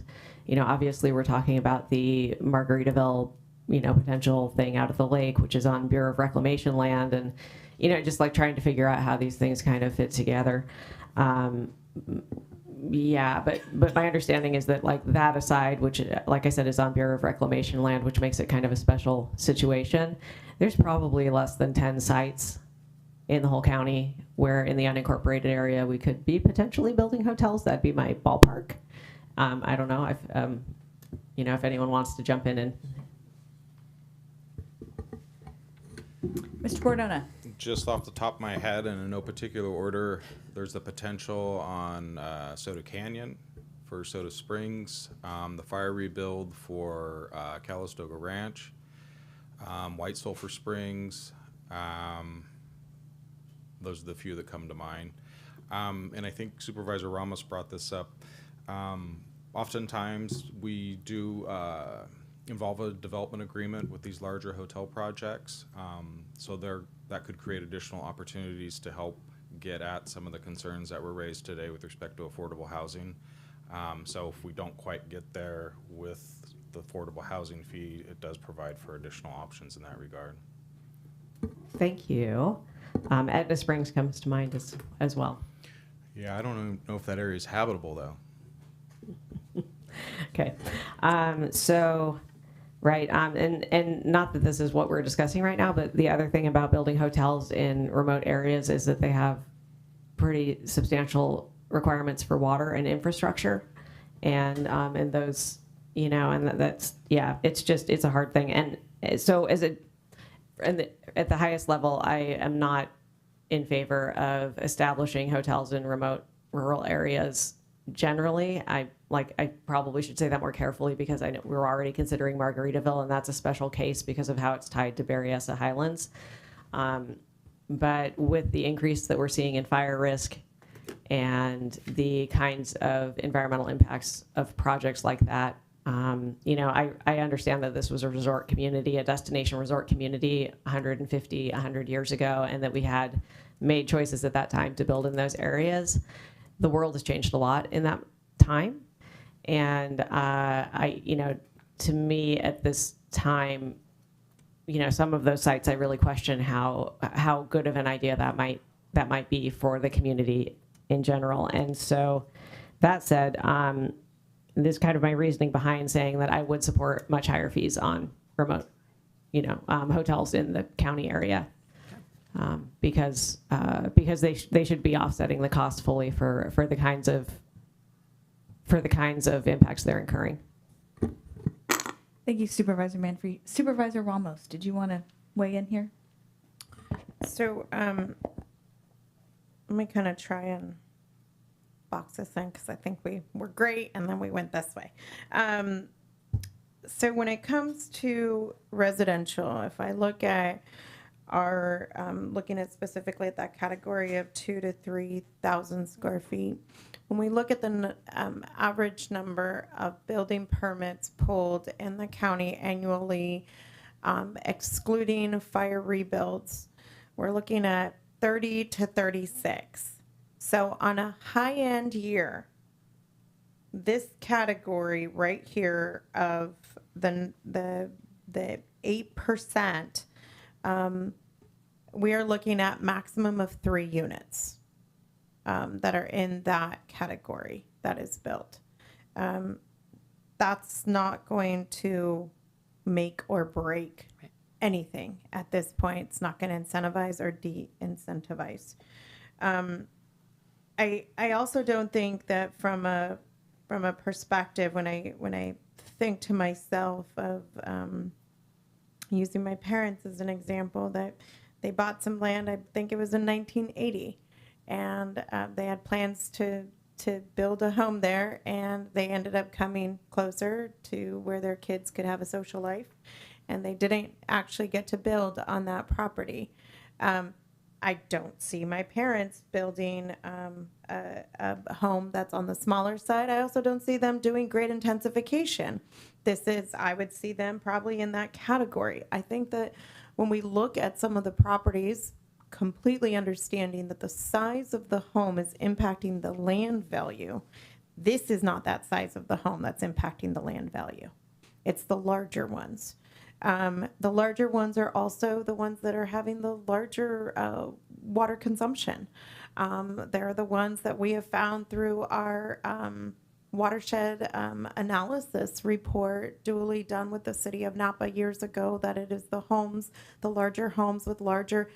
obviously we're talking about the Margaritaville, potential thing out of the lake, which is on Bureau of Reclamation land. And, just like trying to figure out how these things kind of fit together. Yeah, but my understanding is that like that aside, which like I said is on Bureau of Reclamation land, which makes it kind of a special situation, there's probably less than 10 sites in the whole county where in the unincorporated area we could be potentially building hotels. That'd be my ballpark. I don't know if if anyone wants to jump in and. Mr. Bordona. Just off the top of my head and in no particular order, there's the potential on Soda Canyon for Soda Springs, the fire rebuild for Calistoga Ranch, White Sulphur Springs. Those are the few that come to mind. And I think Supervisor Ramos brought this up. Oftentimes we do involve a development agreement with these larger hotel projects. So that could create additional opportunities to help get at some of the concerns that were raised today with respect to affordable housing. So if we don't quite get there with the affordable housing fee, it does provide for additional options in that regard. Thank you. Etna Springs comes to mind as well. Yeah, I don't know if that area is habitable though. Okay. Right. And not that this is what we're discussing right now, but the other thing about building hotels in remote areas is that they have pretty substantial requirements for water and infrastructure. And those, it's a hard thing. And so at the highest level, I am not in favor of establishing hotels in remote rural areas generally. I probably should say that more carefully because I know we're already considering Margaritaville, and that's a special case because of how it's tied to Berryessa Highlands. But with the increase that we're seeing in fire risk and the kinds of environmental impacts of projects like that, I understand that this was a resort community, a destination resort community 100 years ago, and that we had made choices at that time to build in those areas. The world has changed a lot in that time. And to me at this time, some of those sites I really question how good of an idea that might be for the community in general. And so that said, this is kind of my reasoning behind saying that I would support much higher fees on remote, hotels in the county area. Because they should be offsetting the cost fully for the kinds of impacts they're incurring. Thank you, Supervisor Manfrey. Supervisor Ramos, did you want to weigh in here? So let me kind of try and box this in because I think we were great and then we went this way. So when it comes to residential, if I look at are looking at specifically at that category of 2,000 to 3,000 square feet. When we look at the average number of building permits pulled in the county annually, excluding fire rebuilds, we're looking at 30 to 36. So on a high-end year, this category right here of the 8%, we are looking at maximum of 3 units that are in that category that is built. That's not going to make or break anything at this point. It's not going to incentivize or de-incentivize. I also don't think that from a perspective when I think to myself of using my parents as an example, that they bought some land, I think it was in 1980, and they had plans to build a home there, and they ended up coming closer to where their kids could have a social life, and they didn't actually get to build on that property. I don't see my parents building a home that's on the smaller side. I also don't see them doing great intensification. I would see them probably in that category. I think that when we look at some of the properties, completely understanding that the size of the home is impacting the land value, this is not that size of the home that's impacting the land value. It's the larger ones. The larger ones are also the ones that are having the larger water consumption. They're the ones that we have found through our watershed analysis report duly done with the city of Napa years ago, that it is the homes, the larger homes with larger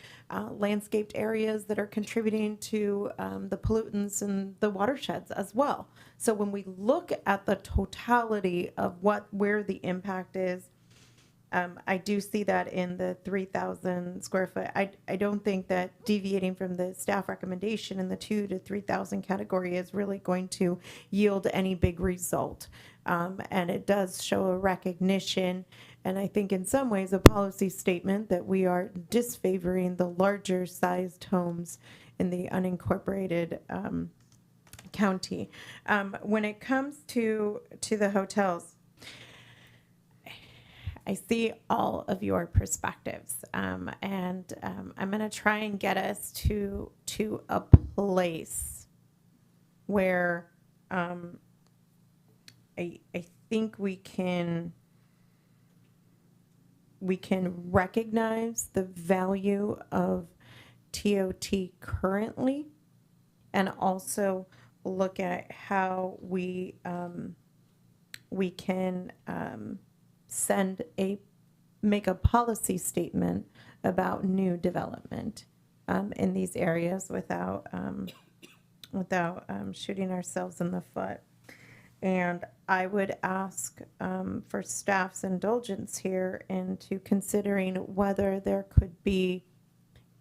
landscaped areas that are contributing to the pollutants in the watersheds as well. So when we look at the totality of where the impact is, I do see that in the 3,000 square foot. I don't think that deviating from the staff recommendation in the 2,000 to 3,000 category is really going to yield any big result. And it does show a recognition, and I think in some ways a policy statement that we are disfavoring the larger sized homes in the unincorporated county. When it comes to the hotels, I see all of your perspectives, and I'm going to try and get us to a place where I think we can recognize the value of TOT currently and also look at how we can make a policy statement about new development in these areas without shooting ourselves in the foot. And I would ask for staff's indulgence here into considering whether there could be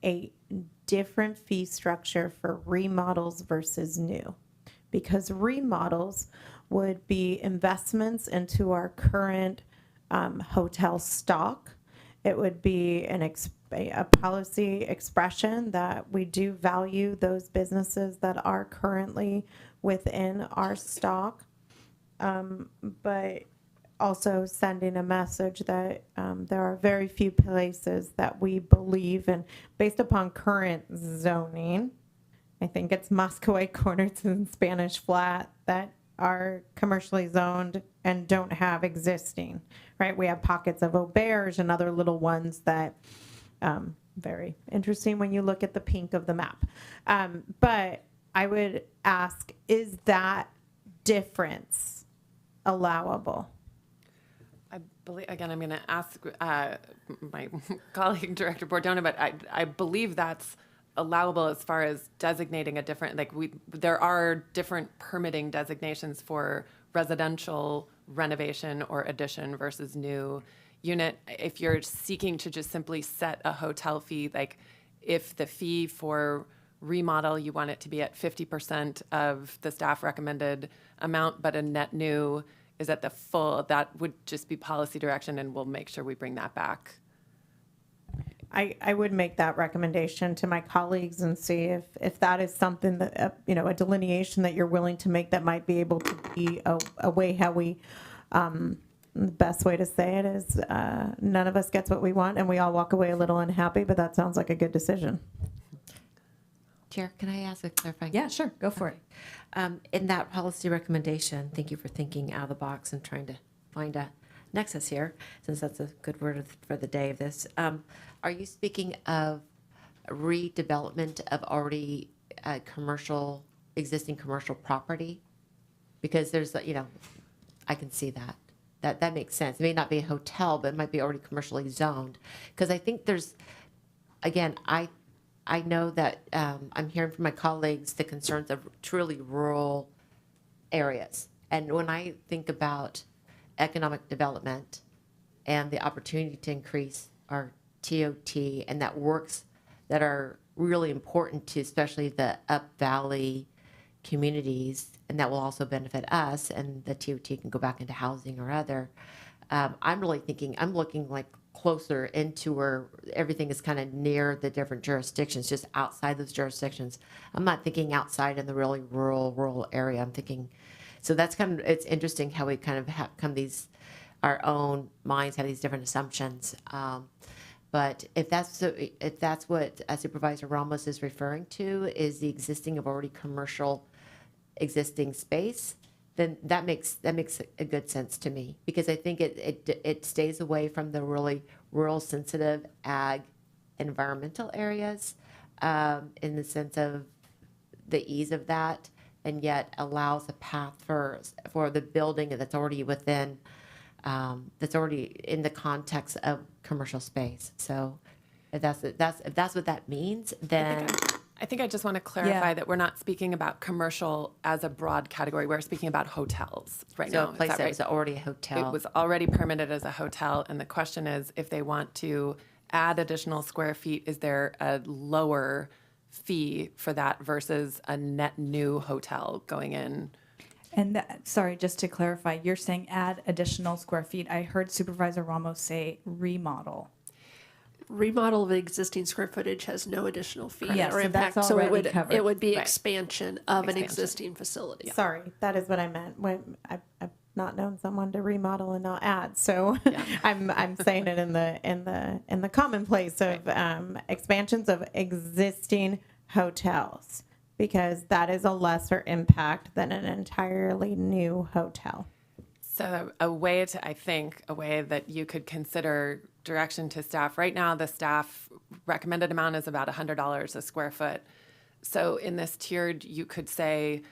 a different fee structure for remodels versus new. Because remodels would be investments into our current hotel stock. It would be a policy expression that we do value those businesses that are currently within our stock, but also sending a message that there are very few places that we believe, and based upon current zoning, I think it's Muscoway Corners and Spanish Flat that are commercially zoned and don't have existing, right? We have pockets of auberge and other little ones that, very interesting when you look at the pink of the map. But I would ask, is that difference allowable? I believe, again, I'm going to ask my colleague, Director Bordona, but I believe that's allowable as far as designating a different, there are different permitting designations for residential renovation or addition versus new unit. If you're seeking to just simply set a hotel fee, like if the fee for remodel, you want it to be at 50% of the staff recommended amount, but a net new is at the full, that would just be policy direction, and we'll make sure we bring that back. I would make that recommendation to my colleagues and see if that is something that, a delineation that you're willing to make that might be able to be a way how we, the best way to say it is none of us gets what we want and we all walk away a little unhappy, but that sounds like a good decision. Chair, can I ask a clarifying? Yeah, sure. Go for it. In that policy recommendation, thank you for thinking out of the box and trying to find a nexus here, since that's a good word for the day of this. Are you speaking of redevelopment of already existing commercial property? Because there's, I can see that. That makes sense. It may not be a hotel, but it might be already commercially zoned. Because I think there's, again, I know that I'm hearing from my colleagues the concerns of truly rural areas. And when I think about economic development and the opportunity to increase our TOT and that works that are really important to especially the up valley communities, and that will also benefit us, and the TOT can go back into housing or other. I'm looking like closer into where everything is kind of near the different jurisdictions, just outside those jurisdictions. I'm not thinking outside in the really rural area. I'm thinking, so that's it's interesting how we kind of our own minds have these different assumptions. But if that's what Supervisor Ramos is referring to, is the existing of already commercial existing space, then that makes a good sense to me, because I think it stays away from the really rural sensitive ag environmental areas in the sense of the ease of that, and yet allows a path for the building that's already within that's already in the context of commercial space. So if that's what that means, then I think I just want to clarify that we're not speaking about commercial as a broad category. We're speaking about hotels right now. So a place that was already a hotel. It was already permitted as a hotel, and the question is, if they want to add additional square feet, is there a lower fee for that versus a net new hotel going in? And sorry, just to clarify, you're saying add additional square feet. I heard Supervisor Ramos say remodel. Remodel of existing square footage has no additional fee Yes, or so impact, that's so already covered. it would be Right. expansion of an Expansion. existing facility. Sorry, that is what I meant. When I've not known someone to remodel and not add, so I'm saying it in the commonplace of expansions of existing hotels, because that is a lesser impact than an entirely new hotel. So a way that you could consider direction to staff. Right now, the staff recommended amount is about $100 a square foot. So in this tiered, you could say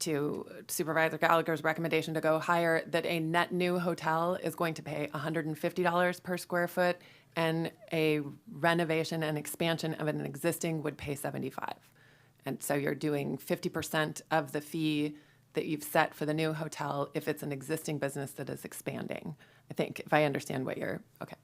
to Supervisor Gallagher's recommendation to go higher, that a net new hotel is going to pay $150 per square foot, and a renovation and expansion of an existing would pay $75. And so you're doing 50% of the fee that you've set for the new hotel if it's an existing business that is expanding. I think, if I understand what you're, okay.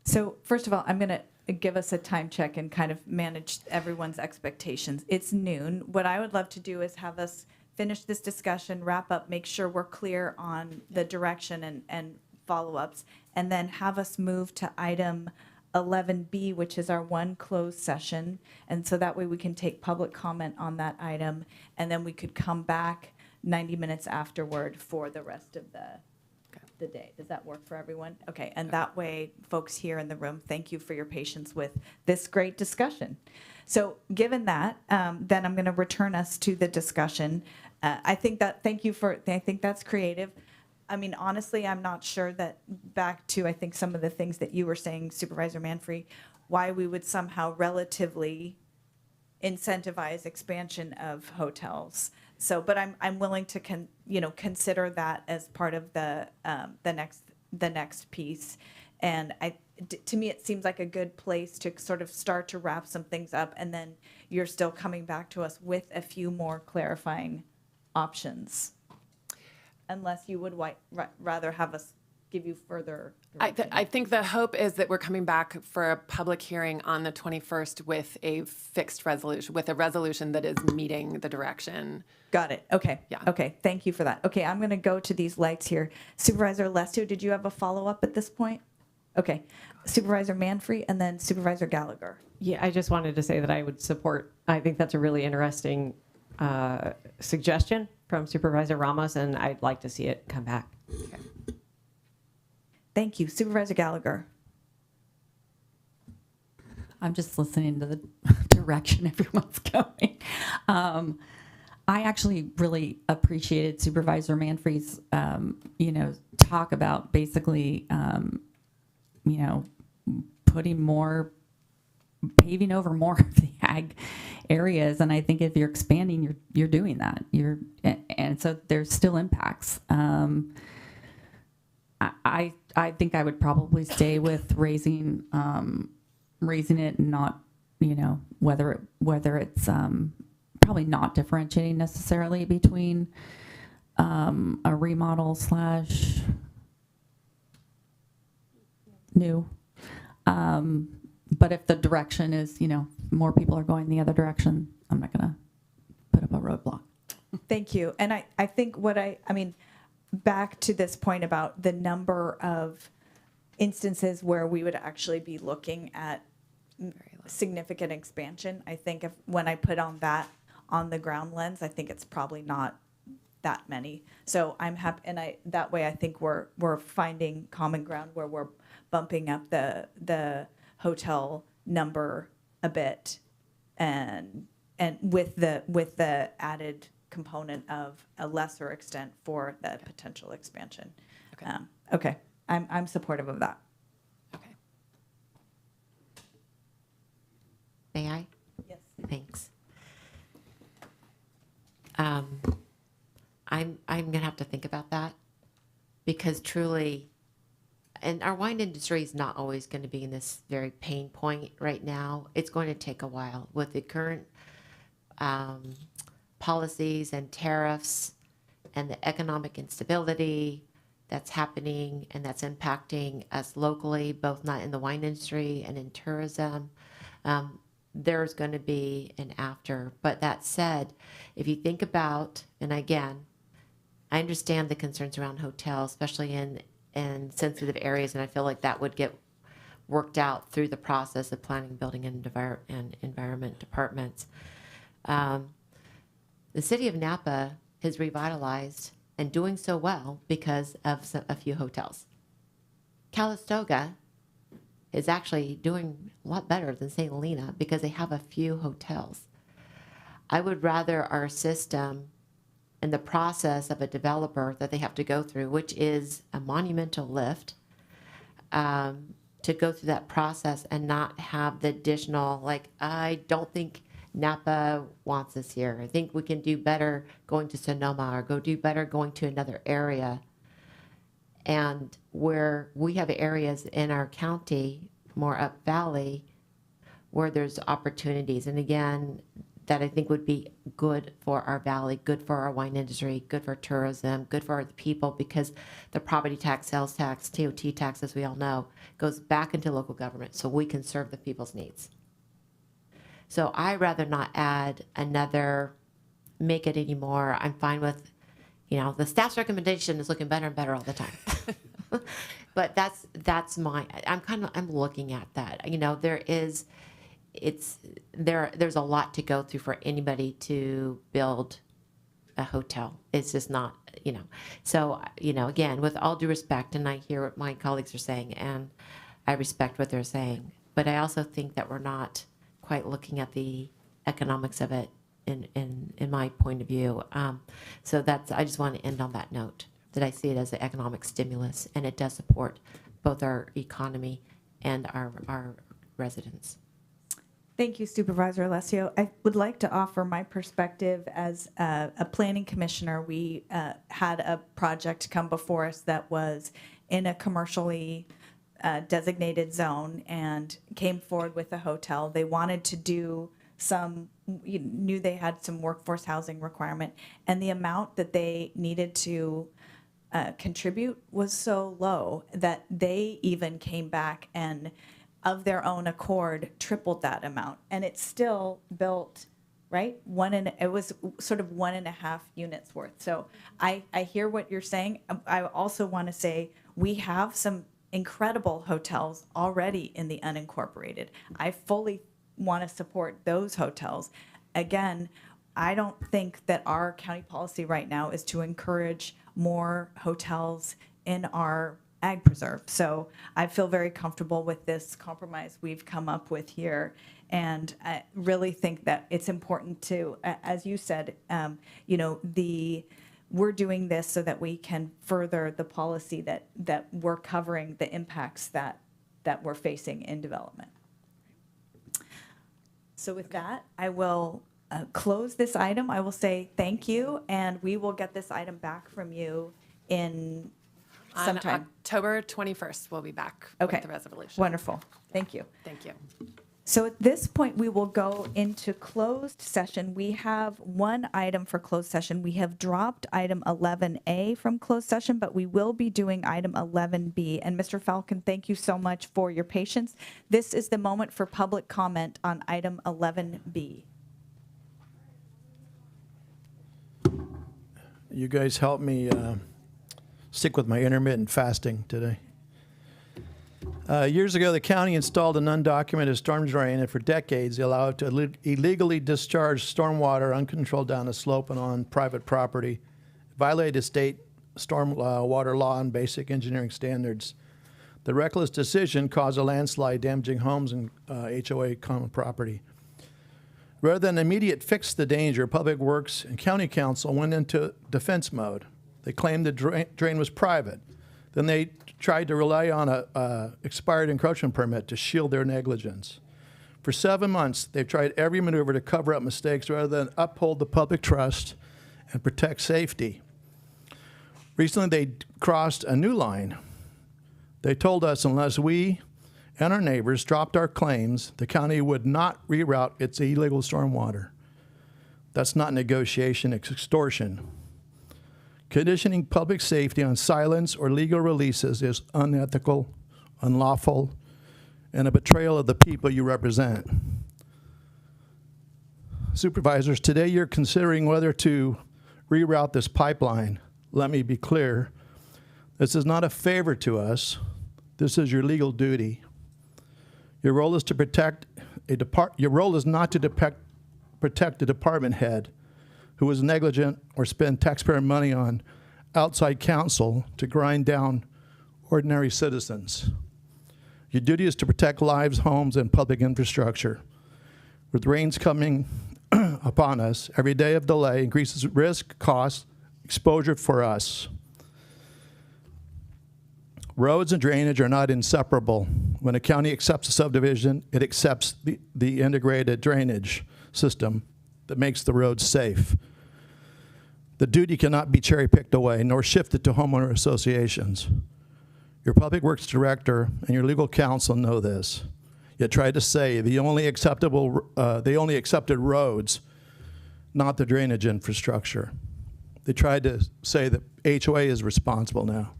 So first of all, I'm going to give us a time check and kind of manage everyone's expectations. It's noon. What I would love to do is have us finish this discussion, wrap up, make sure we're clear on the direction and follow-ups, and then have us move to item 11B, which is our one closed session. And so that way we can take public comment on that item, and then we could come back 90 minutes afterward for the rest of the day. Does that work for everyone? Okay, and that way, folks here in the room, thank you for your patience with this great discussion. So given that, then I'm going to return us to the discussion. I think that's creative. I mean, honestly, I'm not sure that, back to, I think, some of the things that you were saying, Supervisor Manfrey, why we would somehow relatively incentivize expansion of hotels. So, but I'm willing to consider that as part of the next piece. And to me, it seems like a good place to sort of start to wrap some things up, and then you're still coming back to us with a few more clarifying options. Unless you would rather have us give you further. I think the hope is that we're coming back for a public hearing on the 21st with a fixed resolution, with a resolution that is meeting the direction. Got it. Okay. Yeah. Okay. Thank you for that. Okay. I'm going to go to these lights here. Supervisor Lesto, did you have a follow-up at this point? Okay. Supervisor Manfrey and then Supervisor Gallagher. Yeah, I just wanted to say that I would support, I think that's a really interesting suggestion from Supervisor Ramos, and I'd like to see it come back. Okay. Thank you. Supervisor Gallagher. I'm just listening to the direction everyone's going. I actually really appreciated Supervisor Manfrey's, talk about basically, paving over more of the ag areas. And I think if you're expanding, you're doing that. And so there's still impacts. I think I would probably stay with raising it, and not, whether it's probably not differentiating necessarily between a remodel / new. But if the direction is, more people are going the other direction, I'm not going to put up a roadblock. Thank you. And I think back to this point about the number of instances where we would actually be looking at significant expansion. I think when I put on the ground lens, I think it's probably not that many. So I'm happy, and that way I think we're finding common ground where we're bumping up the hotel number a bit, and with the added component of a lesser extent for the potential expansion. Okay. Okay. I'm supportive of that. Okay. May I? Yes. Thanks. I'm gonna have to think about that, because truly, and our wine industry is not always going to be in this very pain point right now. It's going to take a while with the current policies and tariffs and the economic instability that's happening and that's impacting us locally, both not in the wine industry and in tourism. There's going to be an after. But that said, if you think about, and again, I understand the concerns around hotels, especially in sensitive areas, and I feel like that would get worked out through the process of planning, building, and environment departments. The city of Napa has revitalized and doing so well because of a few hotels. Calistoga is actually doing a lot better than St. Helena because they have a few hotels. I would rather our system and the process of a developer that they have to go through, which is a monumental lift, to go through that process and not have the additional, like, I don't think Napa wants us here. I think we can do better going to Sonoma or do better going to another area. And where we have areas in our county, more up valley, where there's opportunities. And again, that I think would be good for our valley, good for our wine industry, good for tourism, good for the people, because the property tax, sales tax, TOT tax, as we all know, goes back into local government so we can serve the people's needs. So I'd rather not add another, make it anymore. I'm fine with, the staff's recommendation is looking better and better all the time. But that's I'm looking at that. There's a lot to go through for anybody to build a hotel. It's just not, So, again, with all due respect, and I hear what my colleagues are saying, and I respect what they're saying, but I also think that we're not quite looking at the economics of it in my point of view. So I just want to end on that note, that I see it as an economic stimulus, and it does support both our economy and our residents. Thank you, Supervisor Alessio. I would like to offer my perspective as a planning commissioner. We had a project come before us that was in a commercially designated zone and came forward with a hotel. They wanted to do knew they had some workforce housing requirement, and the amount that they needed to contribute was so low that they even came back and of their own accord tripled that amount, and it still built right it was sort of 1.5 units worth. So I hear what you're saying. I also want to say we have some incredible hotels already in the unincorporated. I fully want to support those hotels. Again, I don't think that our county policy right now is to encourage more hotels in our ag preserve. So I feel very comfortable with this compromise we've come up with here. And I really think that it's important to, as you said, we're doing this so that we can further the policy that we're covering the impacts that we're facing in development. So with that, I will close this item. I will say thank you, and we will get this item back from you in sometime. On October 21st, we'll be back Okay. with the resolution. Wonderful. Thank you. Thank you. So at this point, we will go into closed session. We have one item for closed session. We have dropped item 11A from closed session, but we will be doing item 11B. And Mr. Falcon, thank you so much for your patience. This is the moment for public comment on item 11B. You guys help me stick with my intermittent fasting today. Years ago, the county installed an undocumented storm drain, and for decades, they allowed it to illegally discharge stormwater uncontrolled down a slope and on private property. It violated state storm water law and basic engineering standards. The reckless decision caused a landslide, damaging homes and HOA common property. Rather than immediate fix the danger, Public Works and County Council went into defense mode. They claimed the drain was private. Then they tried to rely on a expired encroachment permit to shield their negligence. For 7 months, they've tried every maneuver to cover up mistakes rather than uphold the public trust and protect safety. Recently, they crossed a new line. They told us unless we and our neighbors dropped our claims, the county would not reroute its illegal stormwater. That's not negotiation, it's extortion. Conditioning public safety on silence or legal releases is unethical, unlawful, and a betrayal of the people you represent. Supervisors, today you're considering whether to reroute this pipeline. Let me be clear. This is not a favor to us. This is your legal duty. Your role is to protect your role is not to protect the department head who was negligent or spend taxpayer money on outside counsel to grind down ordinary citizens. Your duty is to protect lives, homes, and public infrastructure. With rains coming upon us, every day of delay increases risk, cost, exposure for us. Roads and drainage are not inseparable. When a county accepts a subdivision, it accepts the integrated drainage system that makes the roads safe. The duty cannot be cherry-picked away nor shifted to homeowner associations. Your public works director and your legal counsel know this, yet try to say they only accepted roads, not the drainage infrastructure. They tried to say that HOA is responsible now.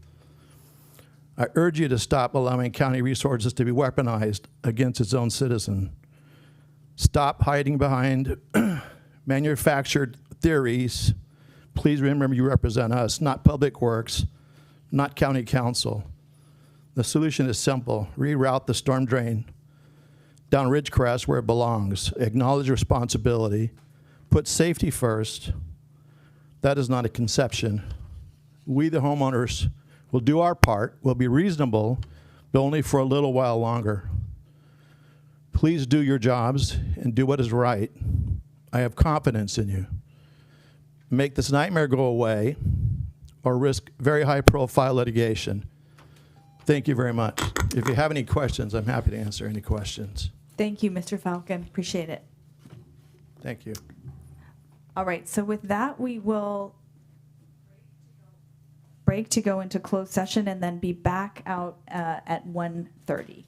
I urge you to stop allowing county resources to be weaponized against its own citizen. Stop hiding behind manufactured theories. Please remember you represent us, not Public Works, not County Council. The solution is simple. Reroute the storm drain down Ridgecrest where it belongs. Acknowledge responsibility. Put safety first. That is not a conception. We, the homeowners, will do our part. We'll be reasonable, but only for a little while longer. Please do your jobs and do what is right. I have confidence in you. Make this nightmare go away or risk very high-profile litigation. Thank you very much. If you have any questions, I'm happy to answer any questions. Thank you, Mr. Falcon. Appreciate it. Thank you. All right, so with that, we will break to go into closed session and then be back out at 1:30.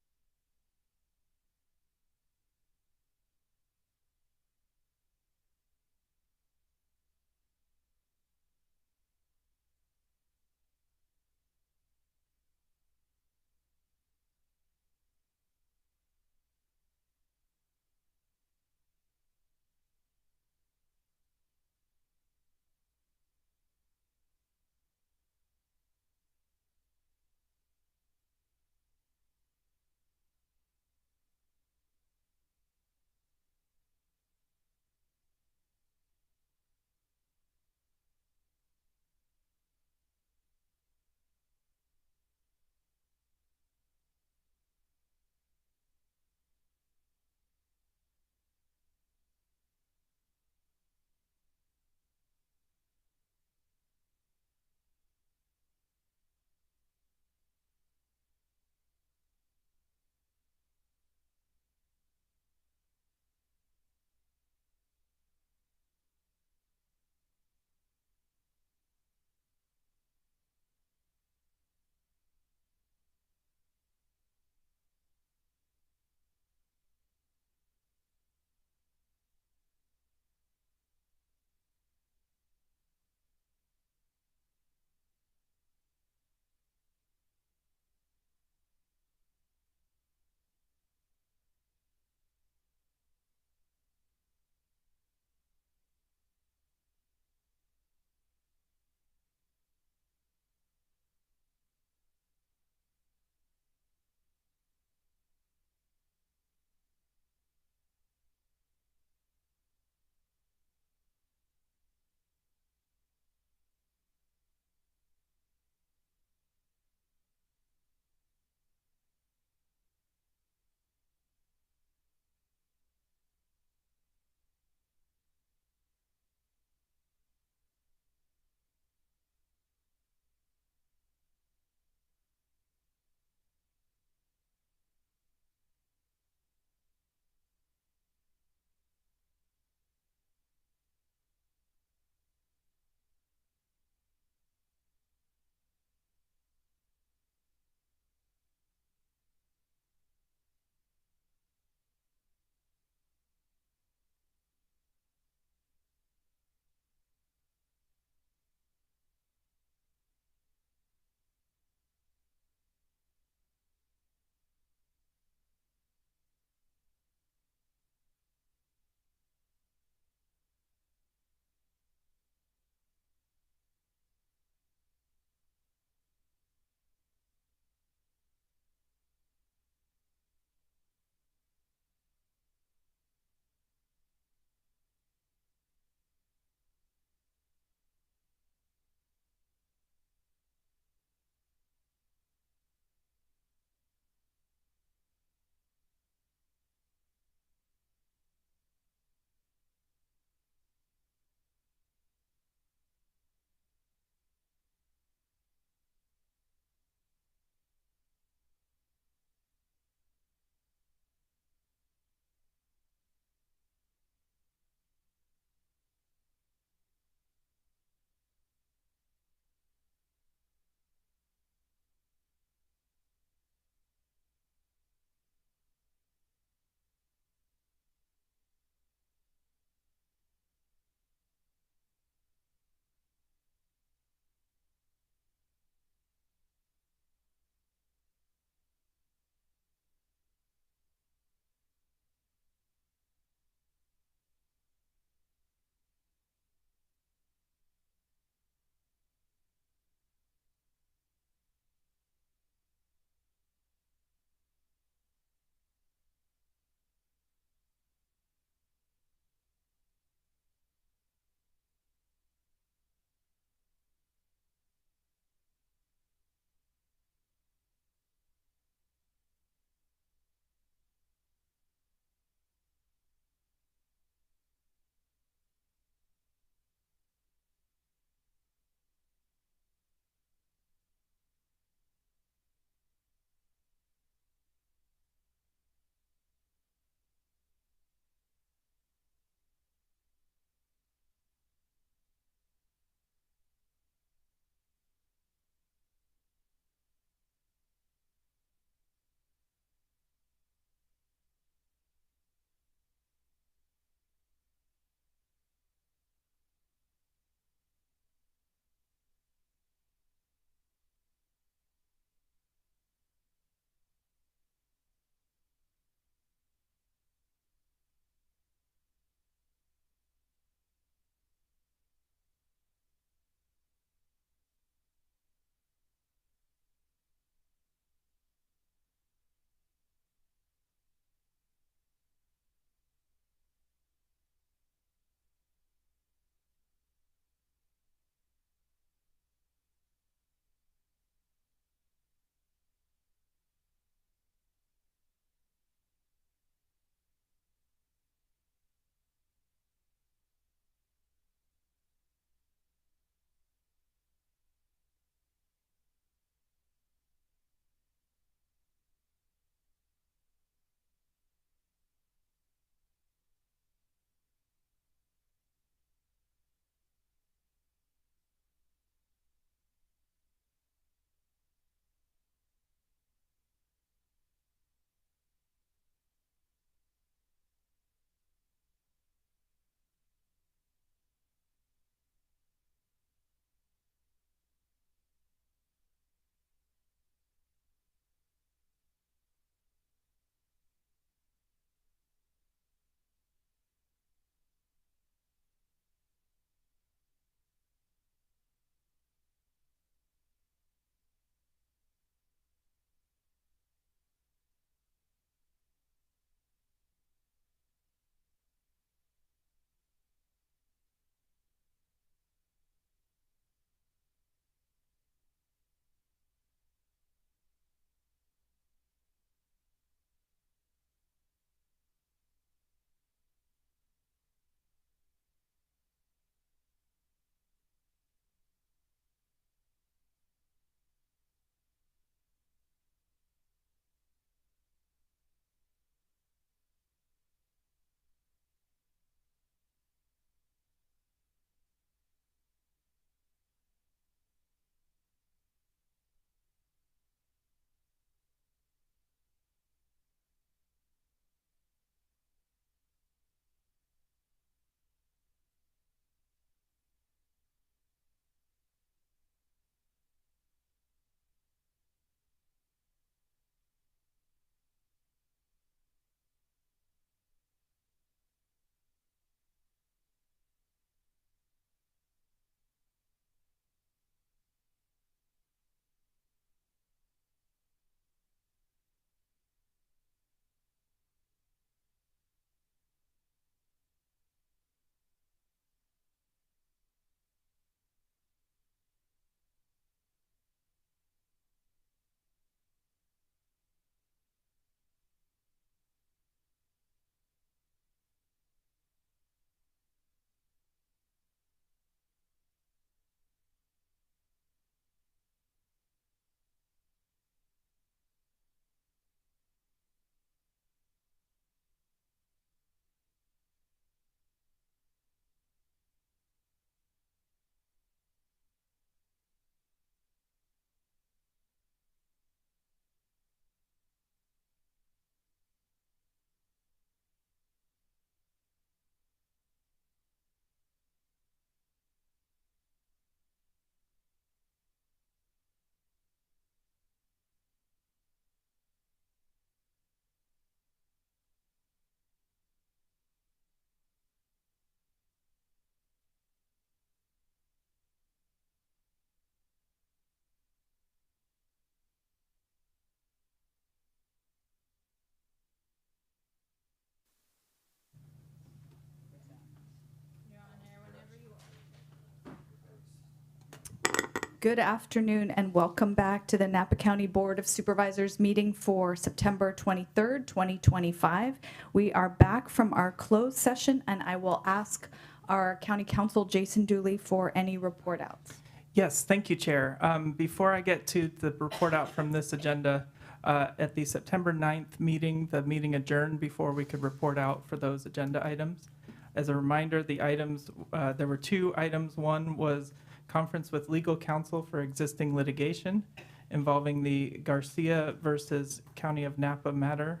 Good afternoon and welcome back to the Napa County Board of Supervisors meeting for September 23rd, 2025. We are back from our closed session and I will ask our County Counsel Jason Dooley for any report outs. Yes, thank you, Chair. Before I get to the report out from this agenda, at the September 9th meeting, the meeting adjourned before we could report out for those agenda items. As a reminder, the items, there were 2 items. One was conference with legal counsel for existing litigation involving the Garcia versus County of Napa matter.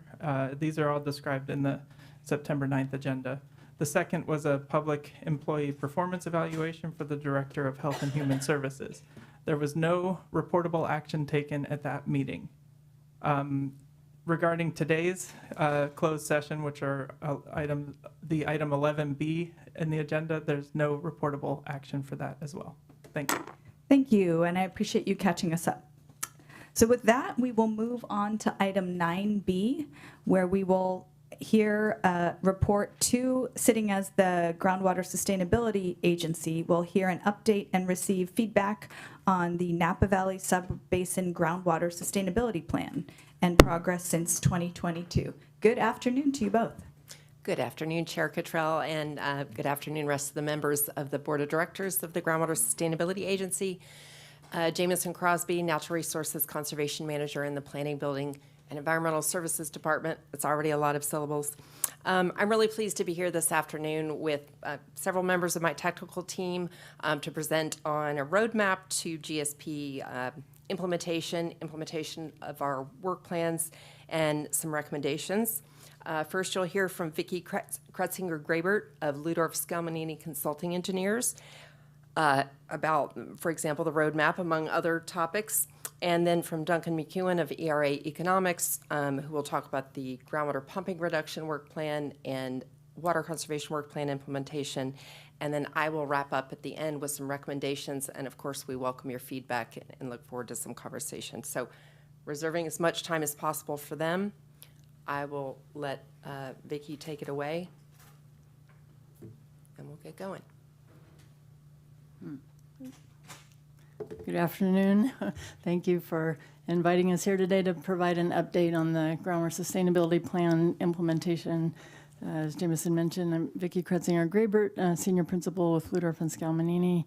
These are all described in the September 9th agenda. The second was a public employee performance evaluation for the Director of Health and Human Services. There was no reportable action taken at that meeting. Regarding today's closed session, which are item 11B in the agenda, there's no reportable action for that as well. Thank you. Thank you, and I appreciate you catching us up. So with that, we will move on to item 9B, where we will hear report 2, sitting as the Groundwater Sustainability Agency, will hear an update and receive feedback on the Napa Valley Sub-Basin Groundwater Sustainability Plan and progress since 2022. Good afternoon to you both. Good afternoon, Chair Cottrell, and good afternoon, rest of the members of the Board of Directors of the Groundwater Sustainability Agency. Jamison Crosby, Natural Resources Conservation Manager in the Planning, Building, and Environmental Services Department. It's already a lot of syllables. I'm really pleased to be here this afternoon with several members of my technical team to present on a roadmap to GSP implementation of our work plans, and some recommendations. First, you'll hear from Vicki Kretzinger-Grabert of Ludorf Skelmanini Consulting Engineers about, for example, the roadmap, among other topics. And then from Duncan McEwen of ERA Economics, who will talk about the groundwater pumping reduction work plan and water conservation work plan implementation. And then I will wrap up at the end with some recommendations. And of course, we welcome your feedback and look forward to some conversation. So reserving as much time as possible for them. I will let Vicki take it away, and we'll get going. Good afternoon. Thank you for inviting us here today to provide an update on the Groundwater Sustainability Plan implementation. As Jamison mentioned, I'm Vicki Kretzinger-Grabert, Senior Principal with Ludorf and Skelmanini,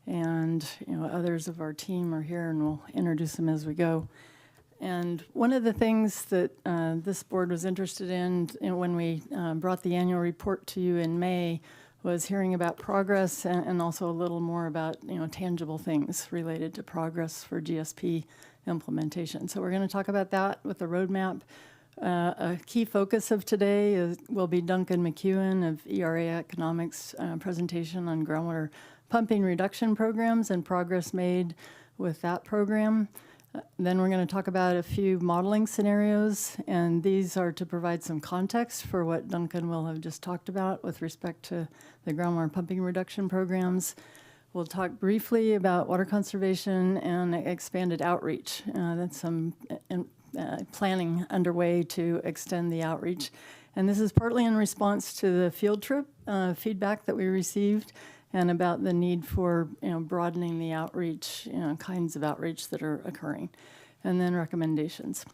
and others of our team are here, and we'll introduce them as we go. And one of the things that this board was interested in when we brought the annual report to you in May was hearing about progress and also a little more about tangible things related to progress for GSP implementation. So we're going to talk about that with the roadmap. A key focus of today will be Duncan McEwen of ERA Economics' presentation on groundwater pumping reduction programs and progress made with that program. Then we're going to talk about a few modeling scenarios, and these are to provide some context for what Duncan will have just talked about with respect to the groundwater pumping reduction programs. We'll talk briefly about water conservation and expanded outreach. That's some planning underway to extend the outreach. And this is partly in response to the field trip feedback that we received, and about the need for broadening the outreach, kinds of outreach that are occurring, and then recommendations.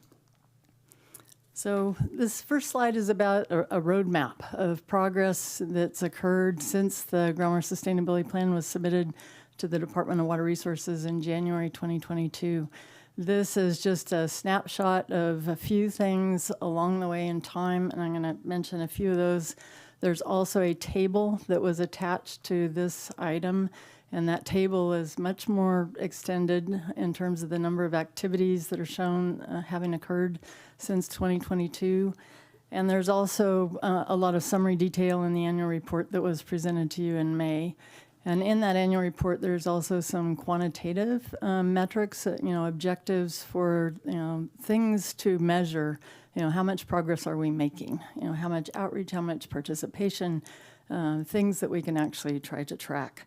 So this first slide is about a roadmap of progress that's occurred since the Groundwater Sustainability Plan was submitted to the Department of Water Resources in January 2022. This is just a snapshot of a few things along the way in time, and I'm going to mention a few of those. There's also a table that was attached to this item, and that table is much more extended in terms of the number of activities that are shown having occurred since 2022. And there's also a lot of summary detail in the annual report that was presented to you in May. And in that annual report, there's also some quantitative metrics, objectives for things to measure. How much progress are we making? How much outreach, how much participation, things that we can actually try to track.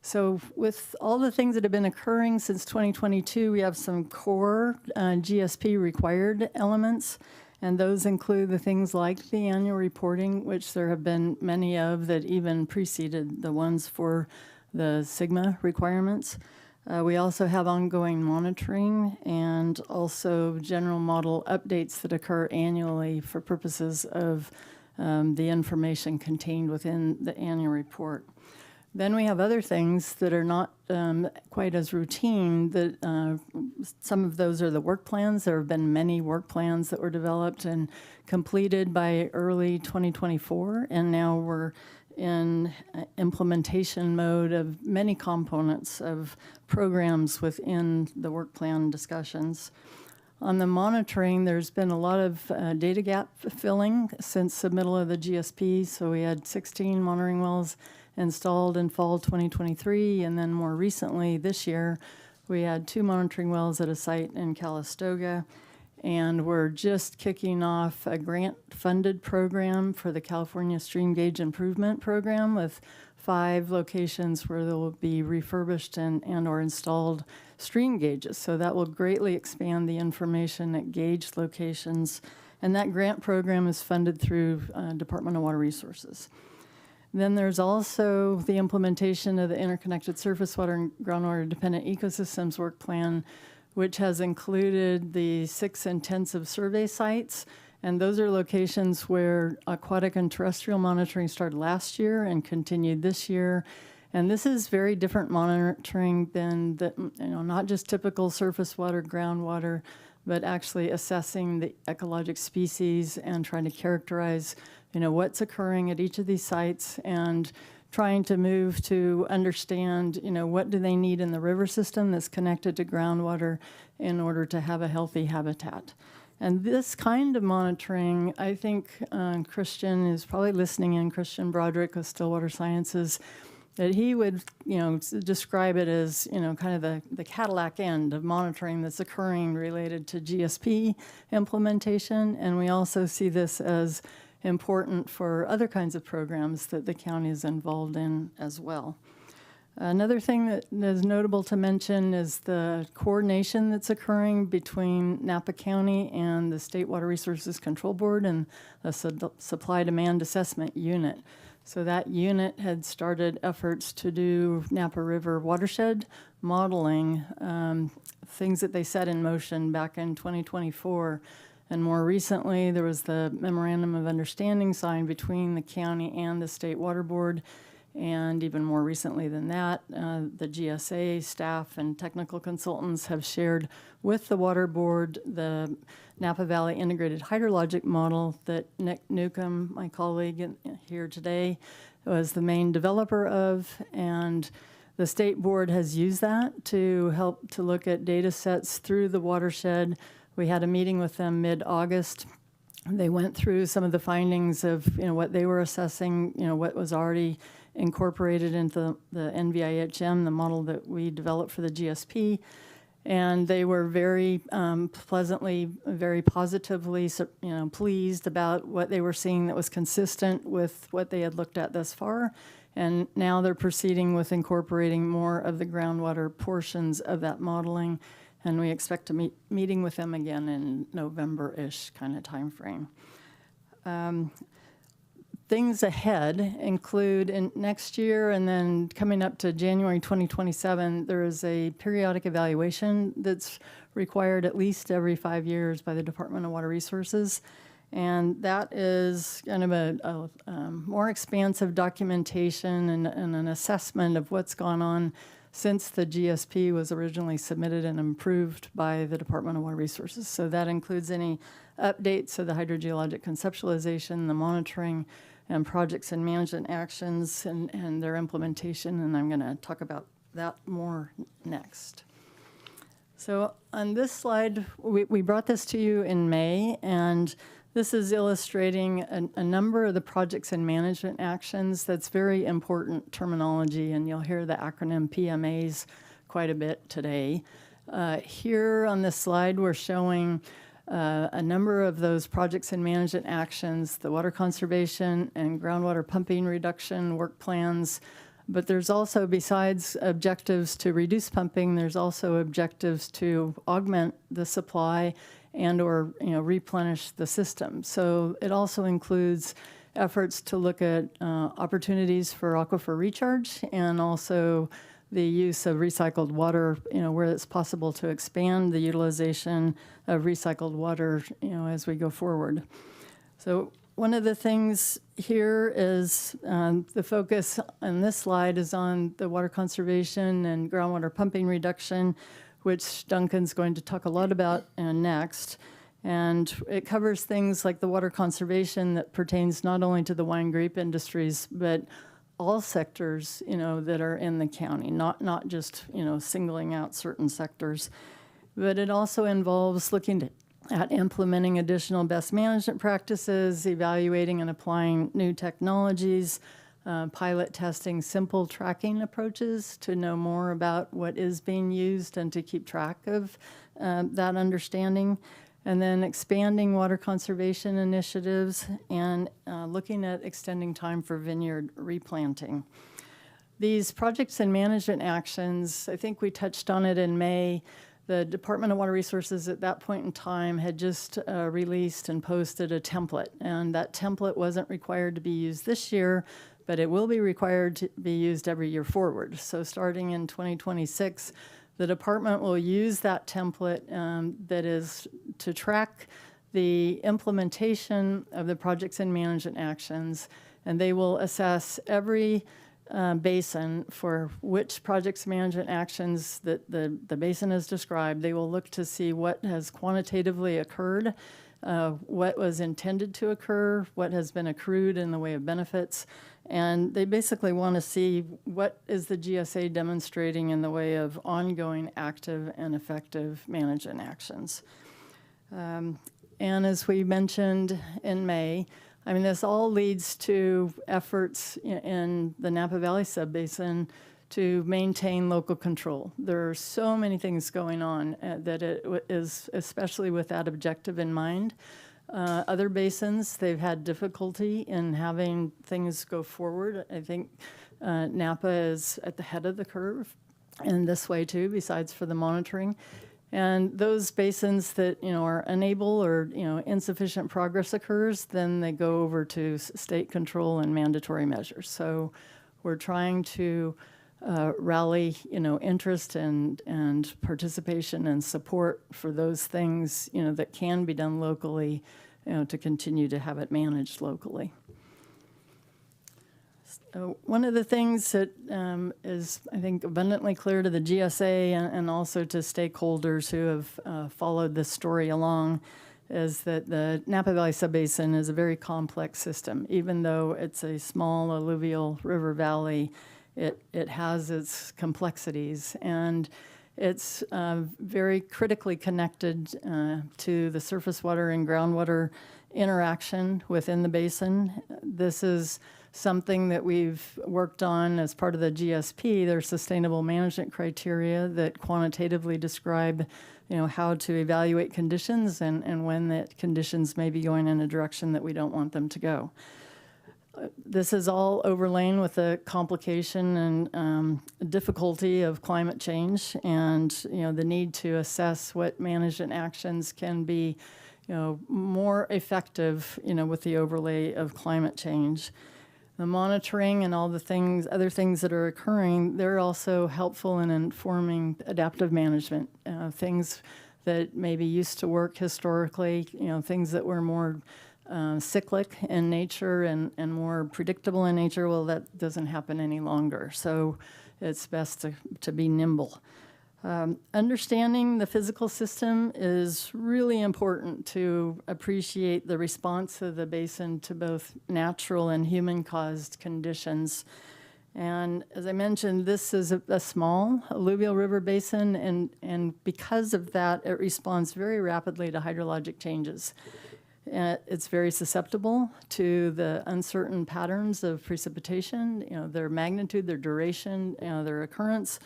So with all the things that have been occurring since 2022, we have some core GSP required elements, and those include the things like the annual reporting, which there have been many of that even preceded the ones for the SGMA requirements. We also have ongoing monitoring and also general model updates that occur annually for purposes of the information contained within the annual report. Then we have other things that are not quite as routine. That some of those are the work plans. There have been many work plans that were developed and completed by early 2024, and now we're in implementation mode of many components of programs within the work plan discussions. On the monitoring, there's been a lot of data gap filling since the middle of the GSP. So we had 16 monitoring wells installed in fall 2023, and then more recently this year, we had 2 monitoring wells at a site in Calistoga. And we're just kicking off a grant-funded program for the California Stream Gauge Improvement Program with 5 locations where there will be refurbished and or installed stream gauges. So that will greatly expand the information at gauge locations. And that grant program is funded through Department of Water Resources. Then there's also the implementation of the Interconnected Surface Water and Groundwater Dependent Ecosystems Work Plan, which has included the 6 intensive survey sites. And those are locations where aquatic and terrestrial monitoring started last year and continued this year. And this is very different monitoring than not just typical surface water, groundwater, but actually assessing the ecologic species and trying to characterize, what's occurring at each of these sites and trying to move to understand, what do they need in the river system that's connected to groundwater in order to have a healthy habitat. And this kind of monitoring, I think Christian is probably listening in, Christian Broderick of Stillwater Sciences, that he would, describe it as, kind of the Cadillac end of monitoring that's occurring related to GSP implementation. And we also see this as important for other kinds of programs that the county is involved in as well. Another thing that is notable to mention is the coordination that's occurring between Napa County and the State Water Resources Control Board and the Supply Demand Assessment Unit. So that unit had started efforts to do Napa River watershed modeling, things that they set in motion back in 2024. And more recently, there was the Memorandum of Understanding signed between the county and the State Water Board. And even more recently than that, the GSA staff and technical consultants have shared with the Water Board the Napa Valley Integrated Hydrologic Model that Nick Newcomb, my colleague here today, was the main developer of. And the State Board has used that to help to look at data sets through the watershed. We had a meeting with them mid-August. They went through some of the findings of what they were assessing, what was already incorporated into the NVIHM, the model that we developed for the GSP. And they were very pleasantly, very positively pleased about what they were seeing that was consistent with what they had looked at thus far. And now they're proceeding with incorporating more of the groundwater portions of that modeling. And we expect to meeting with them again in November-ish kind of timeframe. Things ahead include in next year and then coming up to January 2027, there is a periodic evaluation that's required at least every 5 years by the Department of Water Resources. And that is kind of a more expansive documentation and an assessment of what's gone on since the GSP was originally submitted and approved by the Department of Water Resources. So that includes any updates of the hydrogeologic conceptualization, the monitoring, and projects and management actions and their implementation, and I'm going to talk about that more next. So on this slide, we brought this to you in May, and this is illustrating a number of the projects and management actions. That's very important terminology, and you'll hear the acronym PMAs quite a bit today. Here on this slide, we're showing a number of those projects and management actions, the water conservation and groundwater pumping reduction work plans. But there's also, besides objectives to reduce pumping, there's also objectives to augment the supply and or replenish the system. So it also includes efforts to look at opportunities for aquifer recharge and also the use of recycled water, where it's possible to expand the utilization of recycled water, as we go forward. So one of the things here is the focus on this slide is on the water conservation and groundwater pumping reduction, which Duncan's going to talk a lot about next. And it covers things like the water conservation that pertains not only to the wine grape industries, but all sectors, that are in the county, not just, singling out certain sectors. But it also involves looking at implementing additional best management practices, evaluating and applying new technologies, pilot testing simple tracking approaches to know more about what is being used and to keep track of that understanding, and then expanding water conservation initiatives and looking at extending time for vineyard replanting. These projects and management actions, I think we touched on it in May. The Department of Water Resources at that point in time had just released and posted a template, and that template wasn't required to be used this year, but it will be required to be used every year forward. So starting in 2026, the department will use that template that is to track the implementation of the projects and management actions, and they will assess every basin for which projects management actions that the basin has described. They will look to see what has quantitatively occurred, what was intended to occur, what has been accrued in the way of benefits, and they basically want to see what is the GSA demonstrating in the way of ongoing active and effective management actions. And as we mentioned in May, this all leads to efforts in the Napa Valley Subbasin to maintain local control. There are so many things going on that it is, especially with that objective in mind. Other basins, they've had difficulty in having things go forward. I think Napa is at the head of the curve in this way too, besides for the monitoring. And those basins that are unable or insufficient progress occurs, then they go over to state control and mandatory measures. So we're trying to rally interest and participation and support for those things that can be done locally, to continue to have it managed locally. One of the things that is, I think, abundantly clear to the GSA and also to stakeholders who have followed this story along is that the Napa Valley Subbasin is a very complex system. Even though it's a small alluvial river valley, it has its complexities, and it's very critically connected to the surface water and groundwater interaction within the basin. This is something that we've worked on as part of the GSP, their sustainable management criteria that quantitatively describe, how to evaluate conditions and when the conditions may be going in a direction that we don't want them to go. This is all overlain with the complication and difficulty of climate change, and the need to assess what management actions can be, more effective, with the overlay of climate change. The monitoring and all the other things that are occurring, they're also helpful in informing adaptive management, things that maybe used to work historically, things that were more cyclic in nature and more predictable in nature. Well, that doesn't happen any longer. So it's best to be nimble. Understanding the physical system is really important to appreciate the response of the basin to both natural and human-caused conditions. And as I mentioned, this is a small alluvial river basin, and because of that, it responds very rapidly to hydrologic changes. It's very susceptible to the uncertain patterns of precipitation, their magnitude, their duration, their occurrence,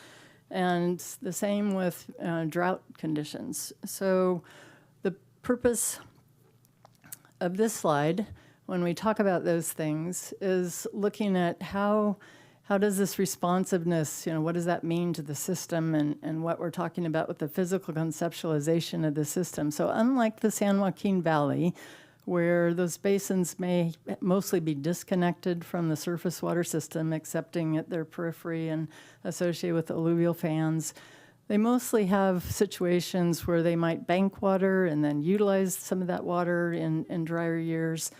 and the same with drought conditions. So the purpose of this slide, when we talk about those things, is looking at how does this responsiveness, what does that mean to the system, and what we're talking about with the physical conceptualization of the system. So unlike the San Joaquin Valley, where those basins may mostly be disconnected from the surface water system, excepting at their periphery and associated with alluvial fans. They mostly have situations where they might bank water and then utilize some of that water in drier years.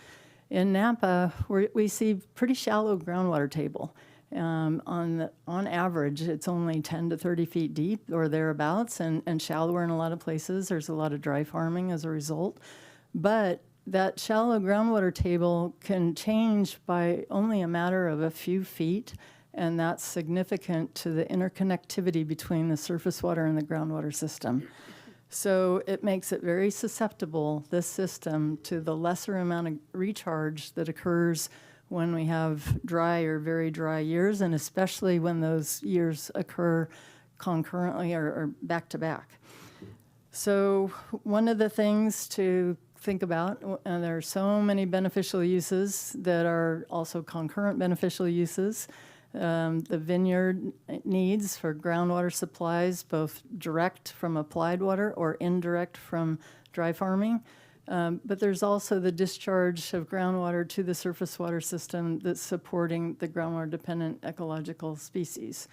In Napa, we see pretty shallow groundwater table. On average, it's only 10 to 30 feet deep or thereabouts, and shallower in a lot of places. There's a lot of dry farming as a result. But that shallow groundwater table can change by only a matter of a few feet, and that's significant to the interconnectivity between the surface water and the groundwater system. So it makes it very susceptible, this system, to the lesser amount of recharge that occurs when we have dry or very dry years, and especially when those years occur concurrently or back to back. So one of the things to think about, and there are so many beneficial uses that are also concurrent beneficial uses. The vineyard needs for groundwater supplies, both direct from applied water or indirect from dry farming. But there's also the discharge of groundwater to the surface water system that's supporting the groundwater-dependent ecological species.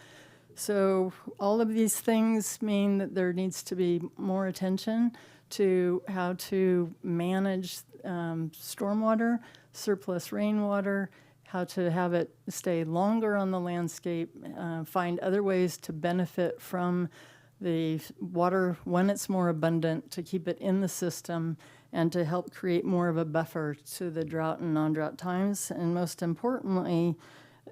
So all of these things mean that there needs to be more attention to how to manage stormwater, surplus rainwater, how to have it stay longer on the landscape, find other ways to benefit from the water when it's more abundant, to keep it in the system, and to help create more of a buffer to the drought and non-drought times. And most importantly,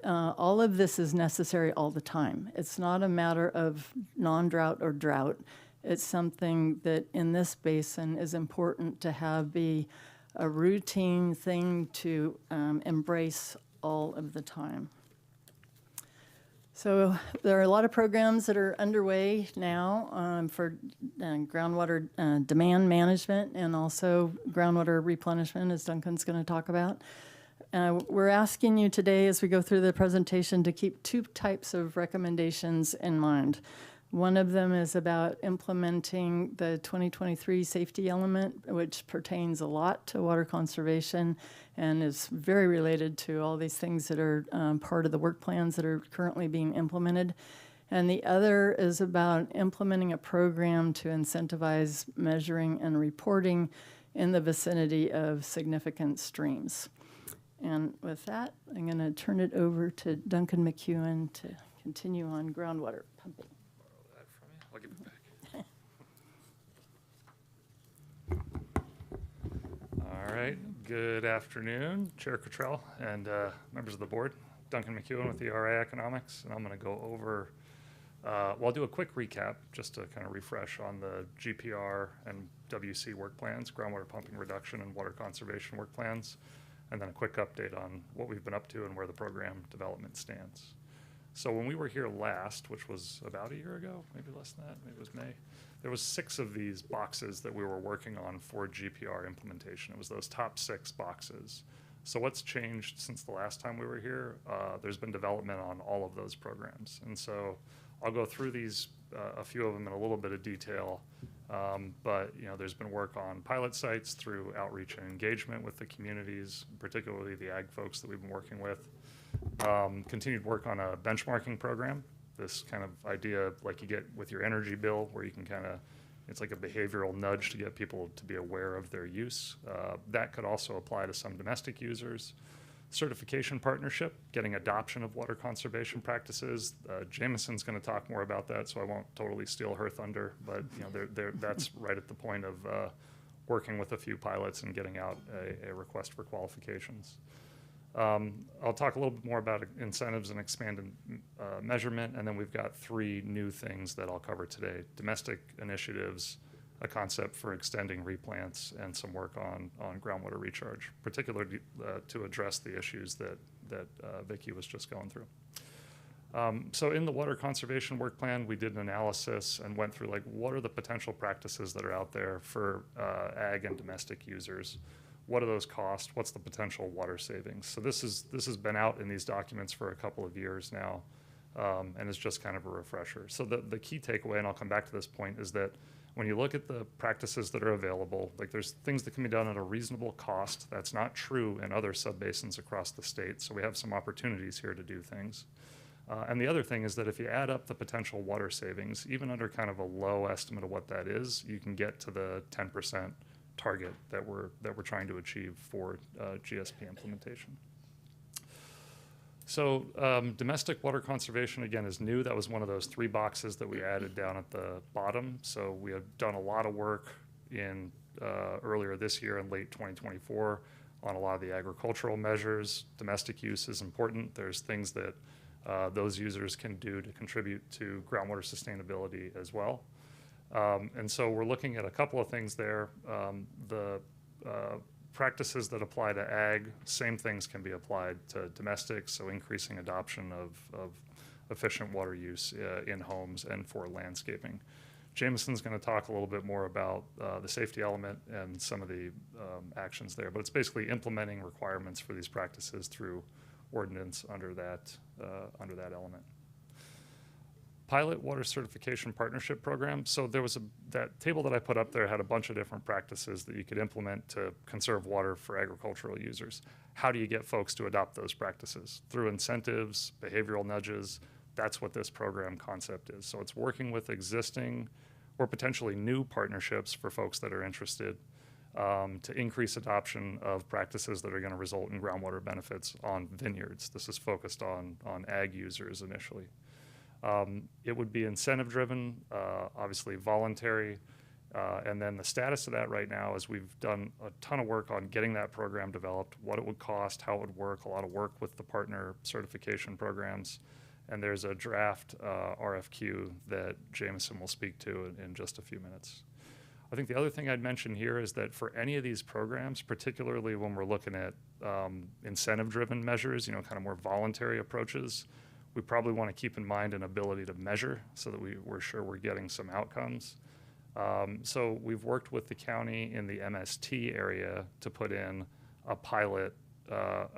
all of this is necessary all the time. It's not a matter of non-drought or drought. It's something that in this basin is important to have be a routine thing to embrace all of the time. So there are a lot of programs that are underway now for groundwater demand management and also groundwater replenishment, as Duncan's going to talk about. We're asking you today, as we go through the presentation, to keep two types of recommendations in mind. One of them is about implementing the 2023 safety element, which pertains a lot to water conservation and is very related to all these things that are part of the work plans that are currently being implemented. And the other is about implementing a program to incentivize measuring and reporting in the vicinity of significant streams. And with that, I'm going to turn it over to Duncan McEwen to continue on groundwater pumping. I'll give it back. All right. Good afternoon, Chair Cottrell and members of the board. Duncan McEwen with ERA Economics, and I'm going to go over, well, I'll do a quick recap just to kind of refresh on the GPR and WC work plans, groundwater pumping reduction and water conservation work plans, and then a quick update on what we've been up to and where the program development stands. So when we were here last, which was about a year ago, maybe less than that, maybe it was May, there was 6 of these boxes that we were working on for GPR implementation. It was those top 6 boxes. So what's changed since the last time we were here? There's been development on all of those programs. And so I'll go through these, a few of them in a little bit of detail. But there's been work on pilot sites through outreach and engagement with the communities, particularly the ag folks that we've been working with. Continued work on a benchmarking program, this kind of idea like you get with your energy bill, where you can kind of, it's like a behavioral nudge to get people to be aware of their use. That could also apply to some domestic users. Certification partnership, getting adoption of water conservation practices. Jameson's going to talk more about that, so I won't totally steal her thunder, but that's right at the point of working with a few pilots and getting out a request for qualifications. I'll talk a little bit more about incentives and expanded measurement, and then we've got 3 new things that I'll cover today. Domestic initiatives, a concept for extending replants, and some work on groundwater recharge, particularly to address the issues that Vicki was just going through. So in the water conservation work plan, we did an analysis and went through what are the potential practices that are out there for ag and domestic users. What do those cost? What's the potential water savings? So this has been out in these documents for a couple of years now, and it's just kind of a refresher. So the key takeaway, and I'll come back to this point, is that when you look at the practices that are available, like there's things that can be done at a reasonable cost. That's not true in other subbasins across the state. So we have some opportunities here to do things. And the other thing is that if you add up the potential water savings, even under kind of a low estimate of what that is, you can get to the 10% target that we're trying to achieve for GSP implementation. So domestic water conservation, again, is new. That was one of those 3 boxes that we added down at the bottom. So we have done a lot of work in earlier this year in late 2024 on a lot of the agricultural measures. Domestic use is important. There's things that those users can do to contribute to groundwater sustainability as well. And so we're looking at a couple of things there. The practices that apply to ag, same things can be applied to domestic, so increasing adoption of efficient water use in homes and for landscaping. Jameson's going to talk a little bit more about the safety element and some of the actions there, but it's basically implementing requirements for these practices through ordinance under that element. Pilot water certification partnership program. So there was that table that I put up there had a bunch of different practices that you could implement to conserve water for agricultural users. How do you get folks to adopt those practices? Through incentives, behavioral nudges. That's what this program concept is. So it's working with existing or potentially new partnerships for folks that are interested to increase adoption of practices that are going to result in groundwater benefits on vineyards. This is focused on ag users initially. It would be incentive driven, obviously voluntary, and then the status of that right now is we've done a ton of work on getting that program developed, what it would cost, how it would work, a lot of work with the partner certification programs, and there's a draft RFQ that Jameson will speak to in just a few minutes. I think the other thing I'd mention here is that for any of these programs, particularly when we're looking at incentive-driven measures, kind of more voluntary approaches, we probably want to keep in mind an ability to measure so that we're sure we're getting some outcomes. So we've worked with the county in the MST area to put in a pilot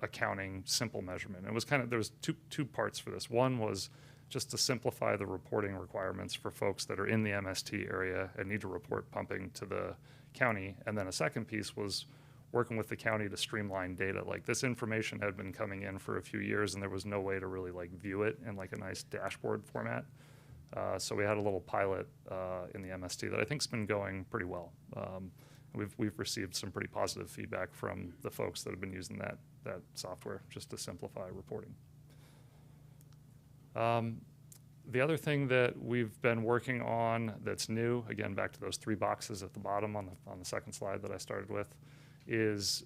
accounting simple measurement. It was there was two parts for this. One was just to simplify the reporting requirements for folks that are in the MST area and need to report pumping to the county. And then a second piece was working with the county to streamline data. Like this information had been coming in for a few years and there was no way to really view it in a nice dashboard format. So we had a little pilot in the MST that I think's been going pretty well. We've received some pretty positive feedback from the folks that have been using that software just to simplify reporting. The other thing that we've been working on that's new, again, back to those 3 boxes at the bottom on the second slide that I started with, is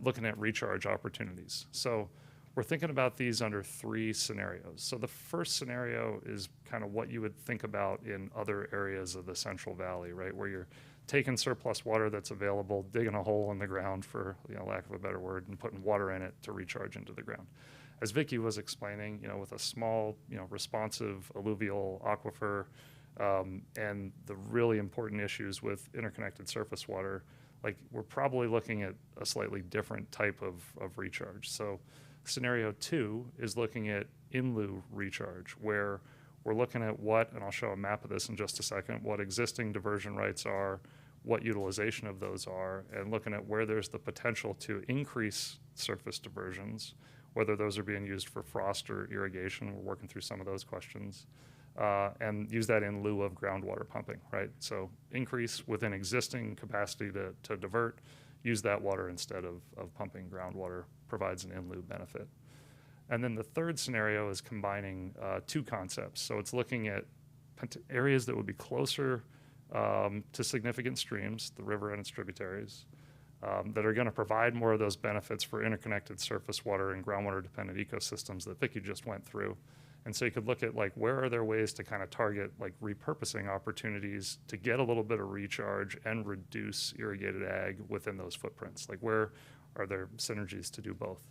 looking at recharge opportunities. So we're thinking about these under 3 scenarios. So the first scenario is kind of what you would think about in other areas of the Central Valley, right, where you're taking surplus water that's available, digging a hole in the ground, for lack of a better word, and putting water in it to recharge into the ground. As Vicki was explaining, with a small, responsive alluvial aquifer and the really important issues with interconnected surface water, we're probably looking at a slightly different type of recharge. So scenario 2 is looking at in lieu recharge, where we're looking at and I'll show a map of this in just a second, what existing diversion rights are, what utilization of those are, and looking at where there's the potential to increase surface diversions, whether those are being used for frost or irrigation. We're working through some of those questions. And use that in lieu of groundwater pumping, right? So increase within existing capacity to divert, use that water instead of pumping groundwater, provides an in lieu benefit. And then the third scenario is combining 2 concepts. So it's looking at areas that would be closer to significant streams, the river and its tributaries, that are going to provide more of those benefits for interconnected surface water and groundwater dependent ecosystems that Vicki just went through. And so you could look at where are there ways to kind of target repurposing opportunities to get a little bit of recharge and reduce irrigated ag within those footprints? Where are there synergies to do both?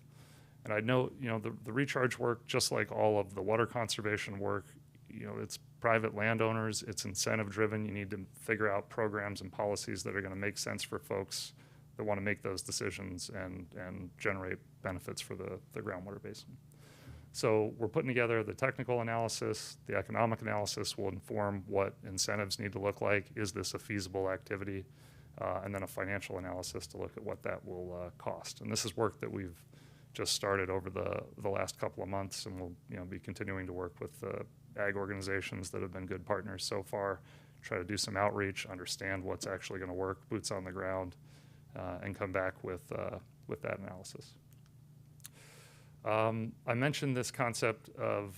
And I know, the recharge work, just like all of the water conservation work, it's private landowners, it's incentive driven. You need to figure out programs and policies that are going to make sense for folks that want to make those decisions and generate benefits for the groundwater basin. So we're putting together the technical analysis. The economic analysis will inform what incentives need to look like. Is this a feasible activity? And then a financial analysis to look at what that will cost. And this is work that we've just started over the last couple of months, and we'll be continuing to work with ag organizations that have been good partners so far, try to do some outreach, understand what's actually going to work, boots on the ground, and come back with that analysis. I mentioned this concept of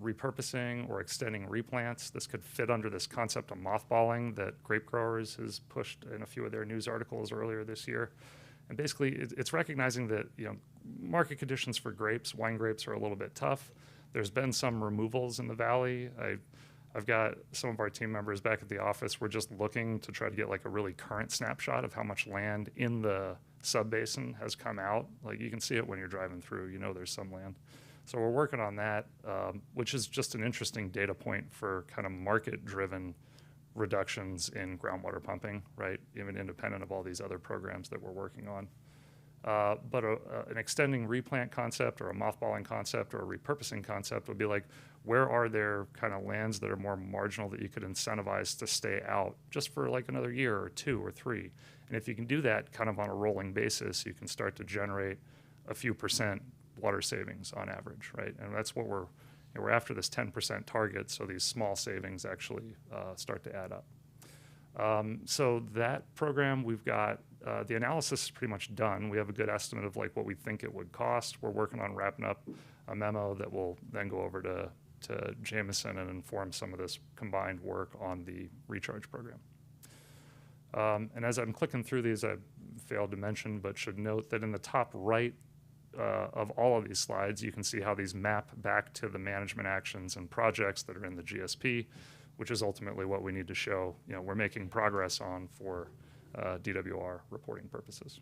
repurposing or extending replants. This could fit under this concept of mothballing that Grape Growers has pushed in a few of their news articles earlier this year. And basically, it's recognizing that market conditions for grapes, wine grapes, are a little bit tough. There's been some removals in the valley. I've got some of our team members back at the office. We're just looking to try to get like a really current snapshot of how much land in the subbasin has come out. Like you can see it when you're driving through, there's some land. So we're working on that, which is just an interesting data point for kind of market-driven reductions in groundwater pumping, right? Even independent of all these other programs that we're working on. But an extending replant concept or a mothballing concept or a repurposing concept would be like, where are there kind of lands that are more marginal that you could incentivize to stay out just for like another year or 2 or 3? And if you can do that kind of on a rolling basis, you can start to generate a few percent water savings on average, right? And that's what we're after, this 10% target, so these small savings actually start to add up. So that program, we've got, the analysis is pretty much done. We have a good estimate of like what we think it would cost. We're working on wrapping up a memo that will then go over to Jameson and inform some of this combined work on the recharge program. And as I'm clicking through these, I failed to mention, but should note that in the top right of all of these slides, you can see how these map back to the management actions and projects that are in the GSP, which is ultimately what we need to show we're making progress on for DWR reporting purposes.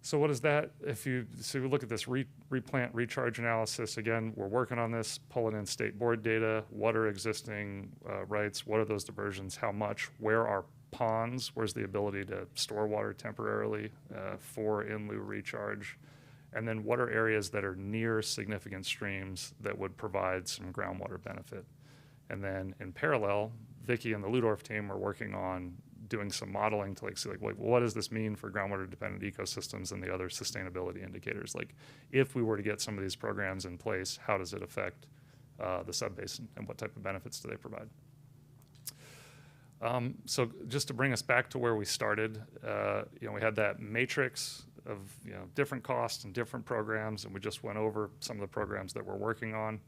So what is that? If you look at this replant recharge analysis, again, we're working on this, pulling in state board data. What are existing rights? What are those diversions? How much? Where are ponds? Where's the ability to store water temporarily for in lieu recharge? And then what are areas that are near significant streams that would provide some groundwater benefit? And then in parallel, Vicki and the Ludorf team are working on doing some modeling to see what does this mean for groundwater dependent ecosystems and the other sustainability indicators? Like if we were to get some of these programs in place, how does it affect the subbasin and what type of benefits do they provide? So just to bring us back to where we started, we had that matrix of different costs and different programs, and we just went over some of the programs that we're working on.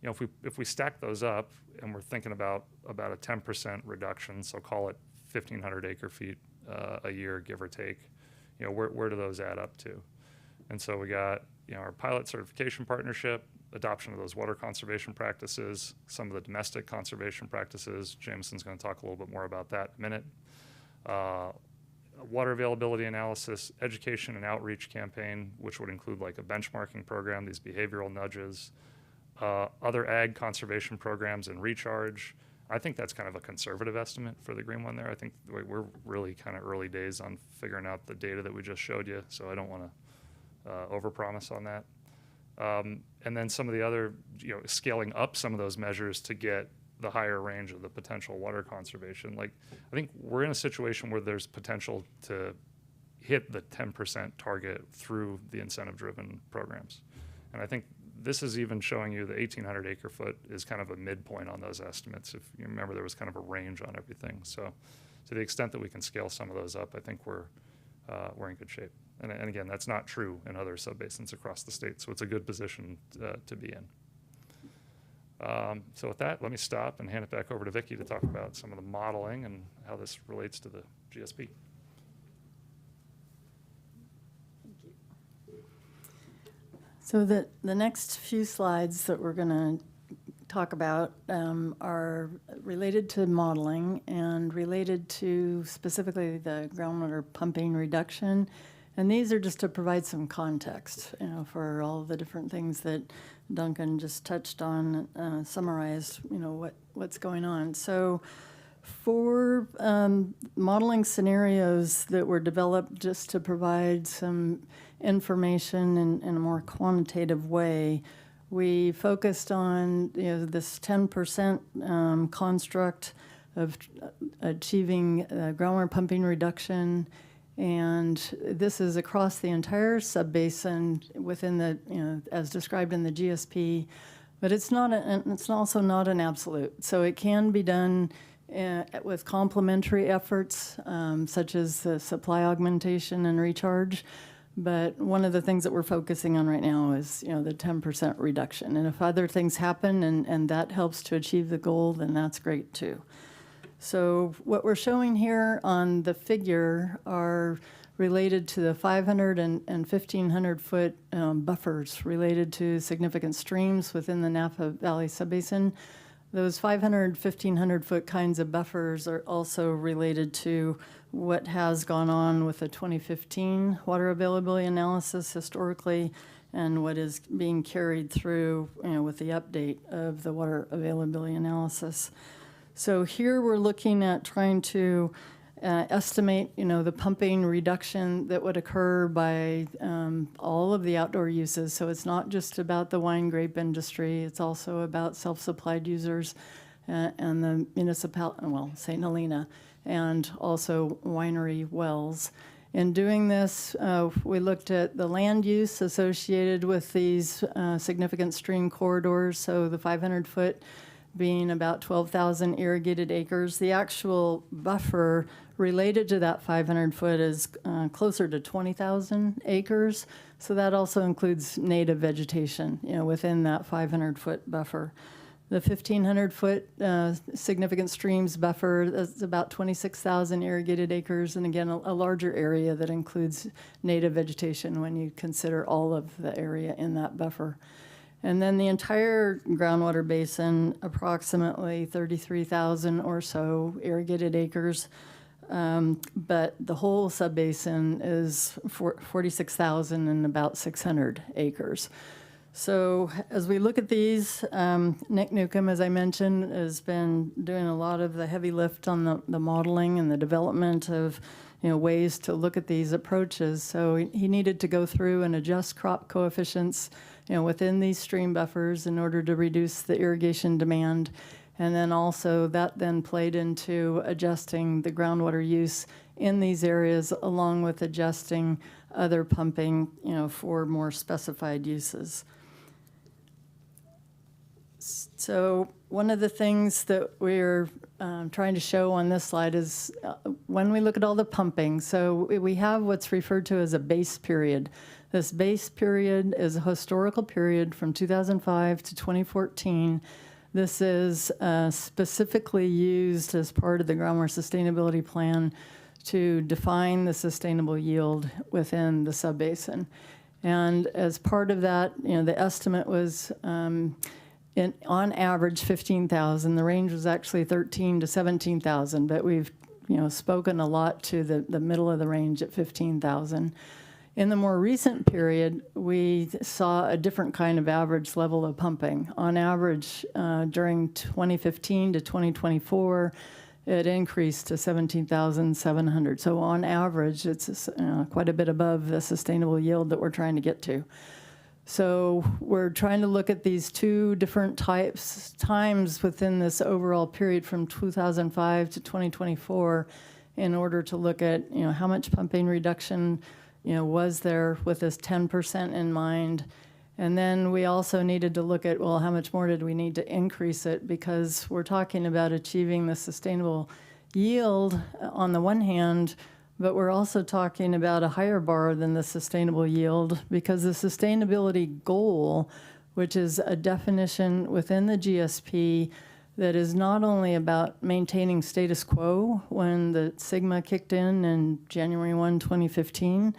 If we stack those up and we're thinking about a 10% reduction, so call it 1,500 acre feet a year, give or take, where do those add up to? And so we got our pilot certification partnership, adoption of those water conservation practices, some of the domestic conservation practices. Jameson's going to talk a little bit more about that in a minute. Water availability analysis, education and outreach campaign, which would include like a benchmarking program, these behavioral nudges, other ag conservation programs and recharge. I think that's kind of a conservative estimate for the green one there. I think we're really kind of early days on figuring out the data that we just showed you, so I don't want to overpromise on that. And then some of the other, scaling up some of those measures to get the higher range of the potential water conservation. Like, I think we're in a situation where there's potential to hit the 10% target through the incentive-driven programs. And I think this is even showing you the 1,800 acre foot is kind of a midpoint on those estimates. If you remember, there was kind of a range on everything. So to the extent that we can scale some of those up, I think we're in good shape. And again, that's not true in other subbasins across the state, so it's a good position to be in. So with that, let me stop and hand it back over to Vicki to talk about some of the modeling and how this relates to the GSP. So the next few slides that we're going to talk about are related to modeling and related to specifically the groundwater pumping reduction. And these are just to provide some context, for all the different things that Duncan just touched on, summarized, what's going on. So for modeling scenarios that were developed just to provide some information in a more quantitative way. We focused on this 10% construct of achieving groundwater pumping reduction, and this is across the entire subbasin within the, as described in the GSP, but it's also not an absolute. So it can be done with complementary efforts, such as the supply augmentation and recharge. But one of the things that we're focusing on right now is, the 10% reduction. And if other things happen and that helps to achieve the goal, then that's great too. So what we're showing here on the figure are related to the 500 and 1,500 foot buffers related to significant streams within the Napa Valley Subbasin. Those 500, 1,500 foot kinds of buffers are also related to what has gone on with the 2015 water availability analysis historically and what is being carried through with the update of the water availability analysis. So here we're looking at trying to estimate, the pumping reduction that would occur by all of the outdoor uses. So it's not just about the wine grape industry. It's also about self-supplied users and the St. Helena, and also winery wells. In doing this, we looked at the land use associated with these significant stream corridors. So the 500 foot being about 12,000 irrigated acres. The actual buffer related to that 500 foot is closer to 20,000 acres. So that also includes native vegetation, within that 500 foot buffer. The 1,500 foot significant streams buffer is about 26,000 irrigated acres, and again, a larger area that includes native vegetation when you consider all of the area in that buffer. And then the entire groundwater basin, approximately 33,000 or so irrigated acres, but the whole subbasin is 46,000 and about 600 acres. So as we look at these, Nick Newcomb, as I mentioned, has been doing a lot of the heavy lift on the modeling and the development of ways to look at these approaches. So he needed to go through and adjust crop coefficients within these stream buffers in order to reduce the irrigation demand. And then also that then played into adjusting the groundwater use in these areas along with adjusting other pumping, for more specified uses. So one of the things that we're trying to show on this slide is when we look at all the pumping, so we have what's referred to as a base period. This base period is a historical period from 2005 to 2014. This is specifically used as part of the Groundwater Sustainability Plan to define the sustainable yield within the subbasin. And as part of that, the estimate was on average 15,000. The range was actually 13 to 17,000, but we've spoken a lot to the middle of the range at 15,000. In the more recent period, we saw a different kind of average level of pumping. On average, during 2015 to 2024, it increased to 17,700. So on average, it's quite a bit above the sustainable yield that we're trying to get to. So we're trying to look at these two different times within this overall period from 2005 to 2024 in order to look at, how much pumping reduction was there with this 10% in mind. And then we also needed to look at, well, how much more did we need to increase it? Because we're talking about achieving the sustainable yield on the one hand, but we're also talking about a higher bar than the sustainable yield, because the sustainability goal, which is a definition within the GSP that is not only about maintaining status quo when the Sigma kicked in January 1, 2015.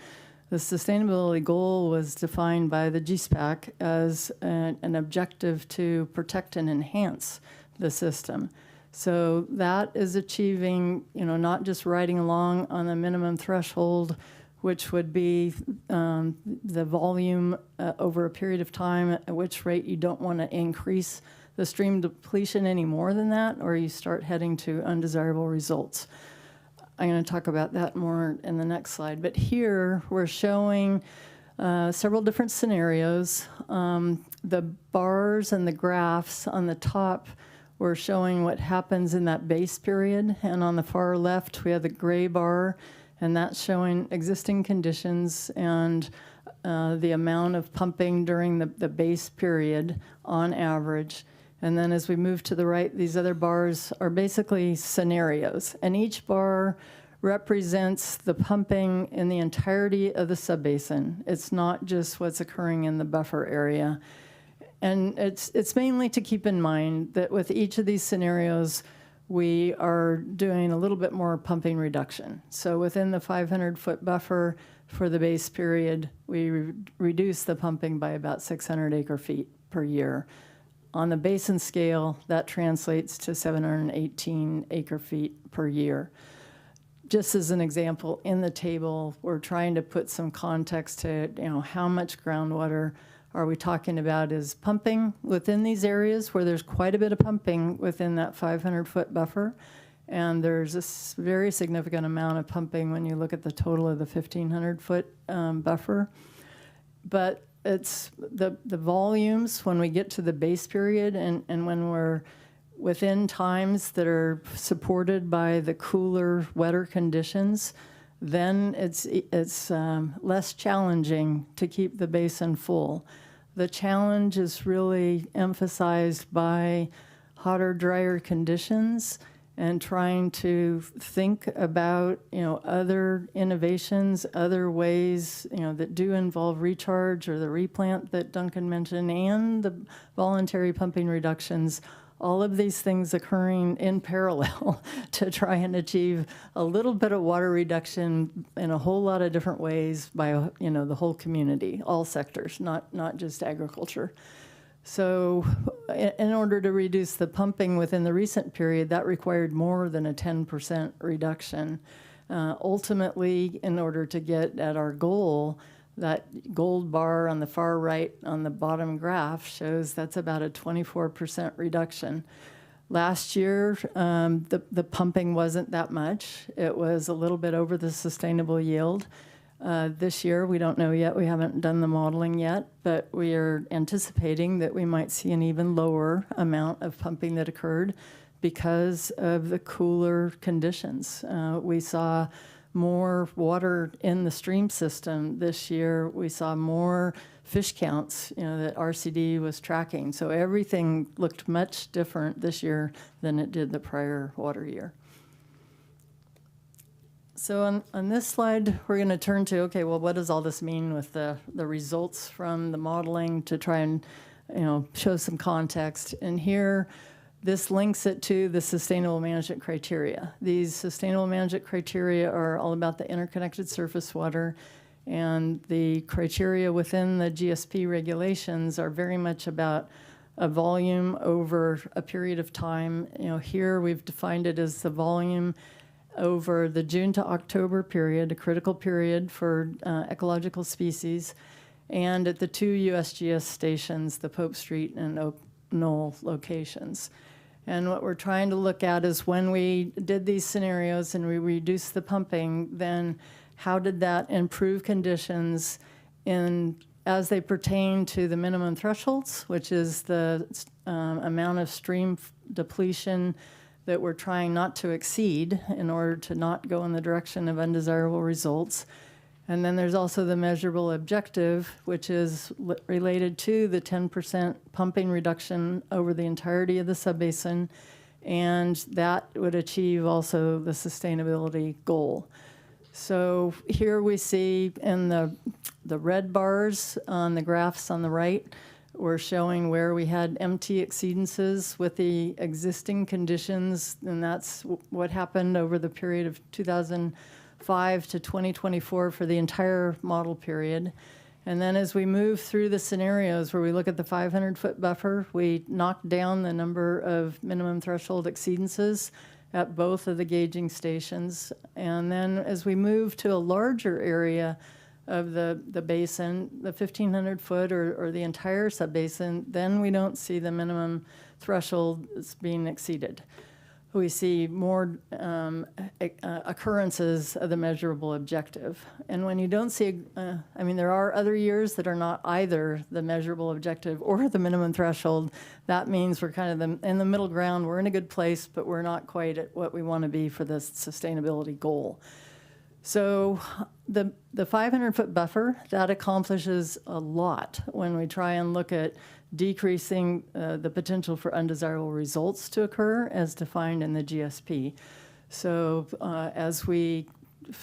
The sustainability goal was defined by the GSPAC as an objective to protect and enhance the system. So that is achieving, not just riding along on the minimum threshold, which would be the volume over a period of time at which rate you don't want to increase the stream depletion any more than that, or you start heading to undesirable results. I'm going to talk about that more in the next slide. But here we're showing several different scenarios. The bars and the graphs on the top were showing what happens in that base period, and on the far left we have the gray bar, and that's showing existing conditions and the amount of pumping during the base period on average. And then as we move to the right, these other bars are basically scenarios, and each bar represents the pumping in the entirety of the subbasin. It's not just what's occurring in the buffer area. And it's mainly to keep in mind that with each of these scenarios, we are doing a little bit more pumping reduction. So within the 500-foot buffer for the base period, we reduce the pumping by about 600 acre-feet per year. On the basin scale, that translates to 718 acre-feet per year. Just as an example, in the table, we're trying to put some context to, how much groundwater are we talking about is pumping within these areas where there's quite a bit of pumping within that 500-foot buffer. And there's a very significant amount of pumping when you look at the total of the 1,500-foot buffer. But it's the volumes when we get to the base period and when we're within times that are supported by the cooler, wetter conditions, then it's less challenging to keep the basin full. The challenge is really emphasized by hotter, drier conditions and trying to think about, other innovations, other ways, that do involve recharge or the replant that Duncan mentioned and the voluntary pumping reductions. All of these things occurring in parallel to try and achieve a little bit of water reduction in a whole lot of different ways by, the whole community, all sectors, not just agriculture. So in order to reduce the pumping within the recent period, that required more than a 10% reduction. Ultimately, in order to get at our goal, that gold bar on the far right on the bottom graph shows that's about a 24% reduction. Last year, the pumping wasn't that much. It was a little bit over the sustainable yield. This year, we don't know yet. We haven't done the modeling yet, but we are anticipating that we might see an even lower amount of pumping that occurred because of the cooler conditions. We saw more water in the stream system this year. We saw more fish counts, that RCD was tracking. So everything looked much different this year than it did the prior water year. So on this slide, we're going to turn to, okay, well, what does all this mean with the results from the modeling to try and, show some context. And here, this links it to the sustainable management criteria. These sustainable management criteria are all about the interconnected surface water, and the criteria within the GSP regulations are very much about a volume over a period of time. Here we've defined it as the volume over the June to October period, a critical period for ecological species, and at the two USGS stations, the Pope Street and Oak Knoll locations. And what we're trying to look at is when we did these scenarios and we reduced the pumping, then how did that improve conditions as they pertain to the minimum thresholds, which is the amount of stream depletion that we're trying not to exceed in order to not go in the direction of undesirable results. And then there's also the measurable objective, which is related to the 10% pumping reduction over the entirety of the subbasin, and that would achieve also the sustainability goal. So here we see in the red bars on the graphs on the right, we're showing where we had MT exceedances with the existing conditions, and that's what happened over the period of 2005 to 2024 for the entire model period. And then as we move through the scenarios where we look at the 500-foot buffer, we knock down the number of minimum threshold exceedances at both of the gauging stations. And then as we move to a larger area of the basin, the 1,500 foot or the entire subbasin, then we don't see the minimum threshold being exceeded. we see more occurrences of the measurable objective. And when you don't see, I mean, there are other years that are not either the measurable objective or the minimum threshold. That means we're kind of in the middle ground. We're in a good place, but we're not quite at what we want to be for this sustainability goal. So the 500-foot buffer, that accomplishes a lot when we try and look at decreasing the potential for undesirable results to occur as defined in the GSP. So as we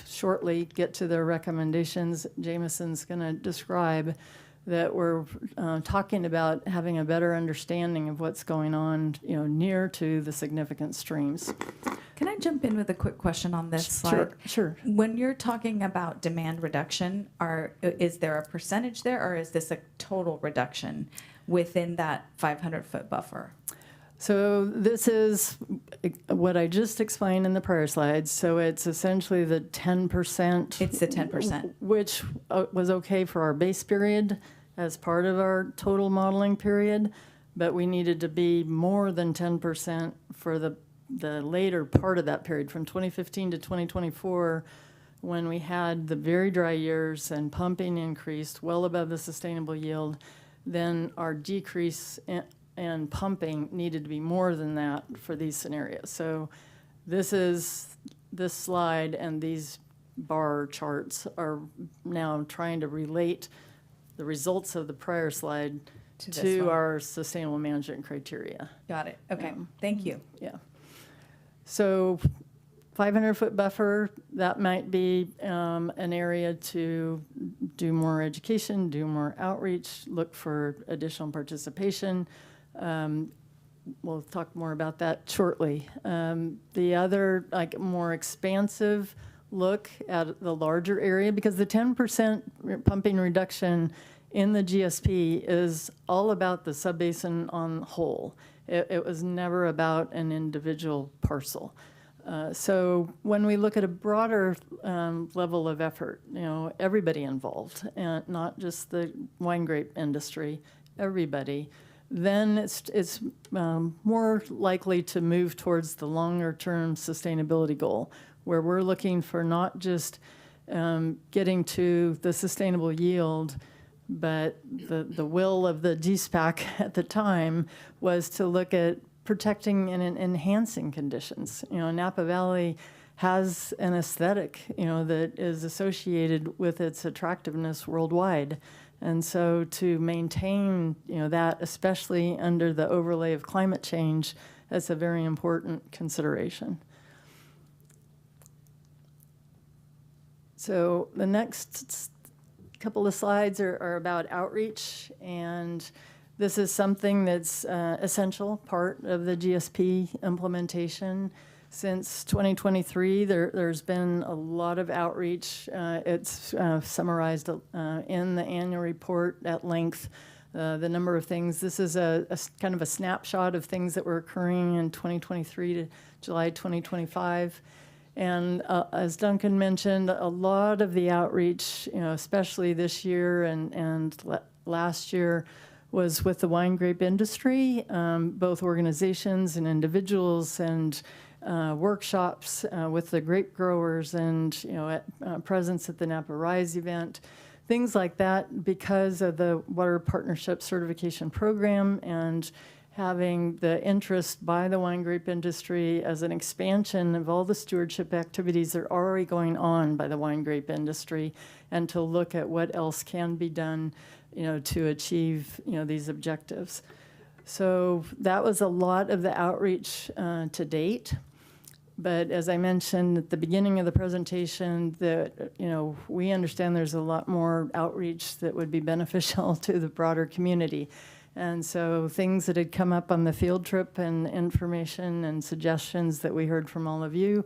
shortly get to their recommendations, Jameson's going to describe that we're talking about having a better understanding of what's going on, near to the significant streams. Can I jump in with a quick question on this slide? Sure. When you're talking about demand reduction, is there a percentage there, or is this a total reduction within that 500-foot buffer? So this is what I just explained in the prior slides. So it's essentially the 10%. It's the 10%. Which was okay for our base period as part of our total modeling period, but we needed to be more than 10% for the later part of that period, from 2015 to 2024, when we had the very dry years and pumping increased well above the sustainable yield. Then our decrease in pumping needed to be more than that for these scenarios. So this slide and these bar charts are now trying to relate the results of the prior slide to our sustainable management criteria. Got it. Okay. Thank you. Yeah. So 500-foot buffer, that might be an area to do more education, do more outreach, look for additional participation. We'll talk more about that shortly. The other, more expansive look at the larger area, because the 10% pumping reduction in the GSP is all about the subbasin on whole. It was never about an individual parcel. So when we look at a broader level of effort, everybody involved, and not just the wine grape industry, everybody, then it's more likely to move towards the longer-term sustainability goal, where we're looking for not just getting to the sustainable yield, but the will of the DSPAC at the time was to look at protecting and enhancing conditions. Napa Valley has an aesthetic, that is associated with its attractiveness worldwide. And so to maintain, that, especially under the overlay of climate change, that's a very important consideration. So the next couple of slides are about outreach, and this is something that's essential part of the GSP implementation. Since 2023, there's been a lot of outreach. It's summarized in the annual report at length, the number of things. This is a kind of a snapshot of things that were occurring in 2023 to July 2025. And as Duncan mentioned, a lot of the outreach, especially this year and last year, was with the wine grape industry, both organizations and individuals, and workshops with the grape growers, and presence at the Napa Rise event, things like that, because of the Water Partnership Certification Program and having the interest by the wine grape industry as an expansion of all the stewardship activities that are already going on by the wine grape industry, and to look at what else can be done, to achieve, these objectives. So that was a lot of the outreach to date. But as I mentioned at the beginning of the presentation, that we understand there's a lot more outreach that would be beneficial to the broader community. And so things that had come up on the field trip and information and suggestions that we heard from all of you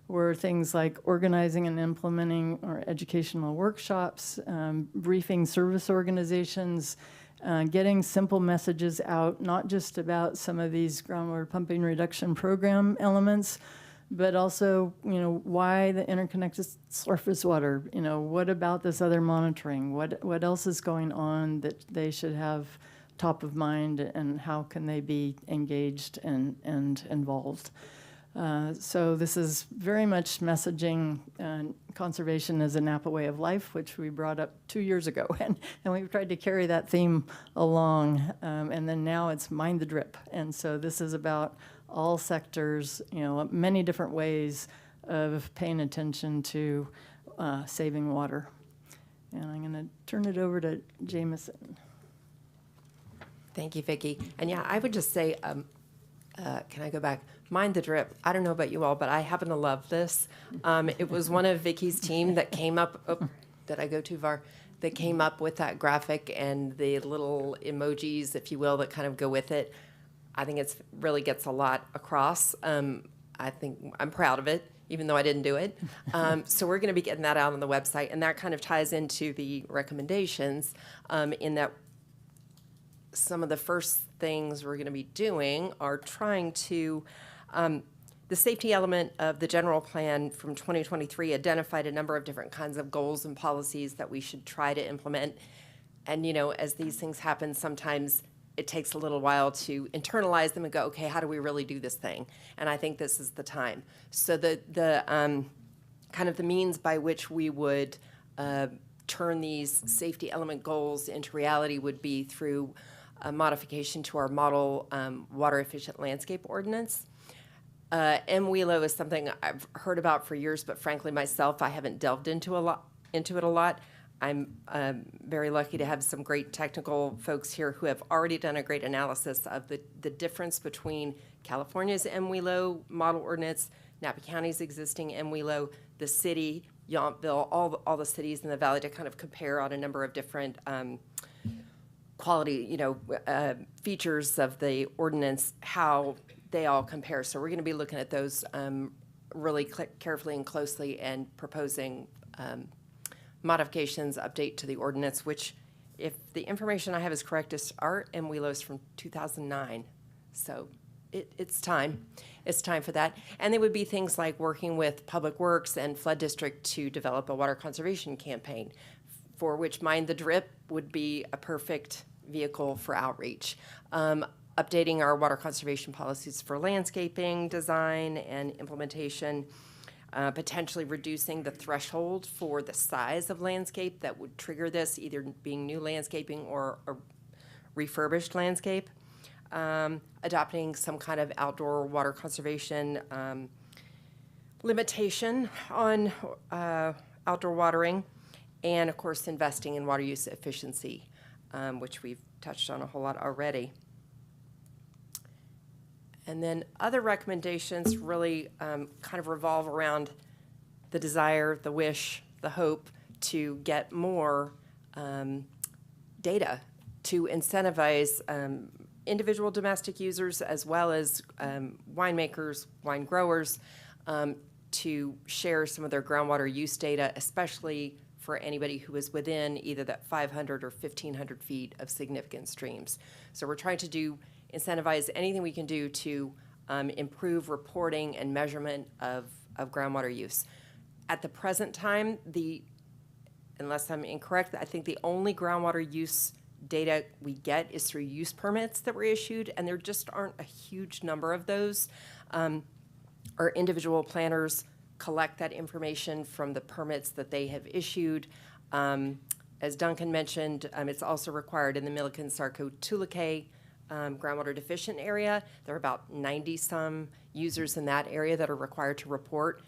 were things like organizing and implementing our educational workshops, briefing service organizations, getting simple messages out, not just about some of these groundwater pumping reduction program elements, but also, why the interconnected surface water, what about this other monitoring? What else is going on that they should have top of mind, and how can they be engaged and involved? So this is very much messaging conservation as a Napa way of life, which we brought up 2 years ago, and we've tried to carry that theme along. And then now it's mind the drip, and so this is about all sectors, many different ways of paying attention to saving water. And I'm going to turn it over to Jameson. Thank you, Vicki. And yeah, I would just say, can I go back? Mind the drip. I don't know about you all, but I happen to love this. It was one of Vicki's team that came up, did I go too far? That came up with that graphic and the little emojis, if you will, that kind of go with it. I think it's really gets a lot across. I think I'm proud of it, even though I didn't do it. So we're going to be getting that out on the website, and that kind of ties into the recommendations in that some of the first things we're going to be doing are trying to, the safety element of the general plan from 2023 identified a number of different kinds of goals and policies that we should try to implement. And, as these things happen, sometimes it takes a little while to internalize them and go, okay, how do we really do this thing? And I think this is the time. So the kind of the means by which we would turn these safety element goals into reality would be through a modification to our model water efficient landscape ordinance. MWELO is something I've heard about for years, but frankly myself, I haven't delved into it a lot. I'm very lucky to have some great technical folks here who have already done a great analysis of the difference between California's MWELO model ordinance, Napa County's existing MWELO, the city, Yountville, all the cities in the valley, to kind of compare on a number of different quality, features of the ordinance, how they all compare. So we're going to be looking at those really carefully and closely and proposing modifications, update to the ordinance, which, if the information I have is correct, our MWELO is from 2009. So it's time. It's time for that. And they would be things like working with Public Works and Flood District to develop a water conservation campaign, for which Mind the Drip would be a perfect vehicle for outreach. Updating our water conservation policies for landscaping, design, and implementation, potentially reducing the threshold for the size of landscape that would trigger this, either being new landscaping or a refurbished landscape, adopting some kind of outdoor water conservation limitation on outdoor watering, and of course investing in water use efficiency, which we've touched on a whole lot already. And then other recommendations really kind of revolve around the desire, the wish, the hope to get more data to incentivize individual domestic users as well as winemakers, wine growers, to share some of their groundwater use data, especially for anybody who is within either that 500 or 1,500 feet of significant streams. So we're trying to incentivize anything we can do to improve reporting and measurement of groundwater use. At the present time, unless I'm incorrect, I think the only groundwater use data we get is through use permits that were issued, and there just aren't a huge number of those. Our individual planners collect that information from the permits that they have issued. As Duncan mentioned, it's also required in the Milliken-Sarko-Tuluke groundwater deficient area. There are about 90-some users in that area that are required to report.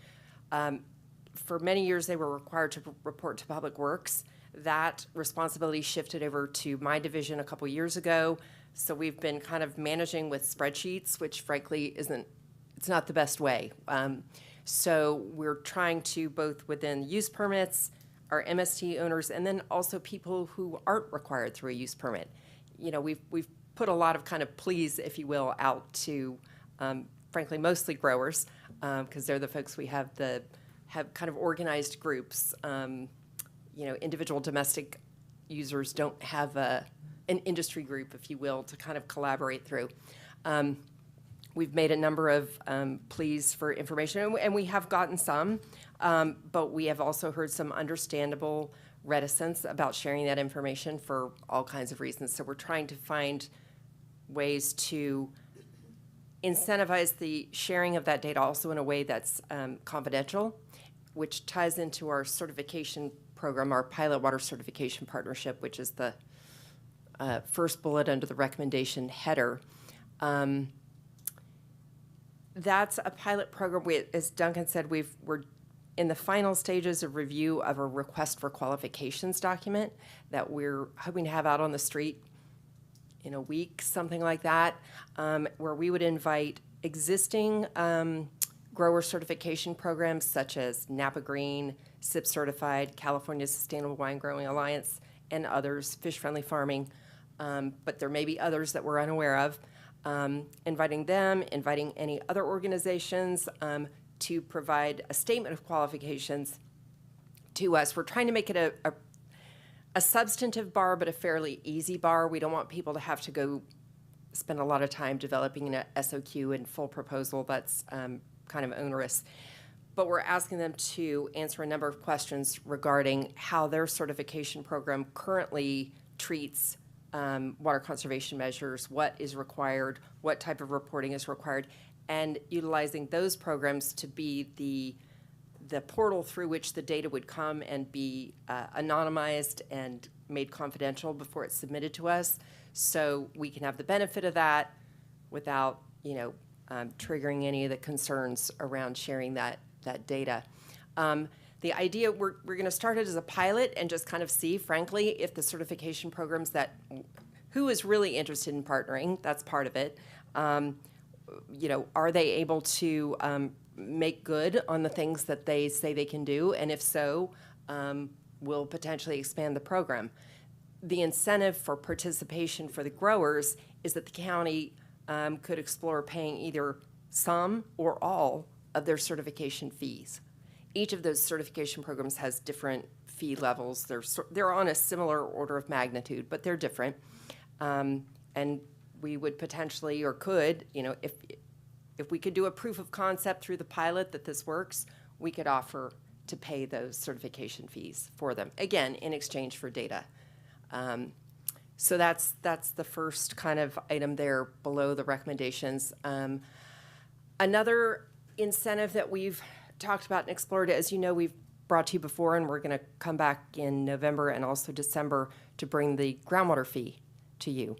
For many years, they were required to report to Public Works. That responsibility shifted over to my division a couple years ago. So we've been kind of managing with spreadsheets, which frankly it's not the best way. So we're trying to, both within use permits, our MST owners, and then also people who aren't required through a use permit. We've put a lot of kind of pleas, if you will, out to, frankly, mostly growers, because they're the folks we have kind of organized groups. Individual domestic users don't have an industry group, if you will, to kind of collaborate through. We've made a number of pleas for information, and we have gotten some, but we have also heard some understandable reticence about sharing that information for all kinds of reasons. So we're trying to find ways to incentivize the sharing of that data also in a way that's confidential, which ties into our certification program, our pilot water certification partnership, which is the first bullet under the recommendation header. That's a pilot program. As Duncan said, we're in the final stages of review of a request for qualifications document that we're hoping to have out on the street in a week, something like that, where we would invite existing grower certification programs such as Napa Green, SIP Certified, California Sustainable Wine Growing Alliance, and others, Fish Friendly Farming, but there may be others that we're unaware of. Inviting them, inviting any other organizations to provide a statement of qualifications to us. We're trying to make it a substantive bar, but a fairly easy bar. We don't want people to have to go spend a lot of time developing an SOQ and full proposal that's kind of onerous. But we're asking them to answer a number of questions regarding how their certification program currently treats water conservation measures, what is required, what type of reporting is required, and utilizing those programs to be the portal through which the data would come and be anonymized and made confidential before it's submitted to us, so we can have the benefit of that without, triggering any of the concerns around sharing that data. The idea, we're going to start it as a pilot and just kind of see, frankly, if the certification programs who is really interested in partnering, that's part of it. Are they able to make good on the things that they say they can do? And if so, we'll potentially expand the program. The incentive for participation for the growers is that the county could explore paying either some or all of their certification fees. Each of those certification programs has different fee levels. They're on a similar order of magnitude, but they're different. And we would potentially, or could, if we could do a proof of concept through the pilot that this works, we could offer to pay those certification fees for them, again, in exchange for data. So that's the first kind of item there below the recommendations. Another incentive that we've talked about and explored, as you know, we've brought to you before, and we're going to come back in November and also December to bring the groundwater fee to you.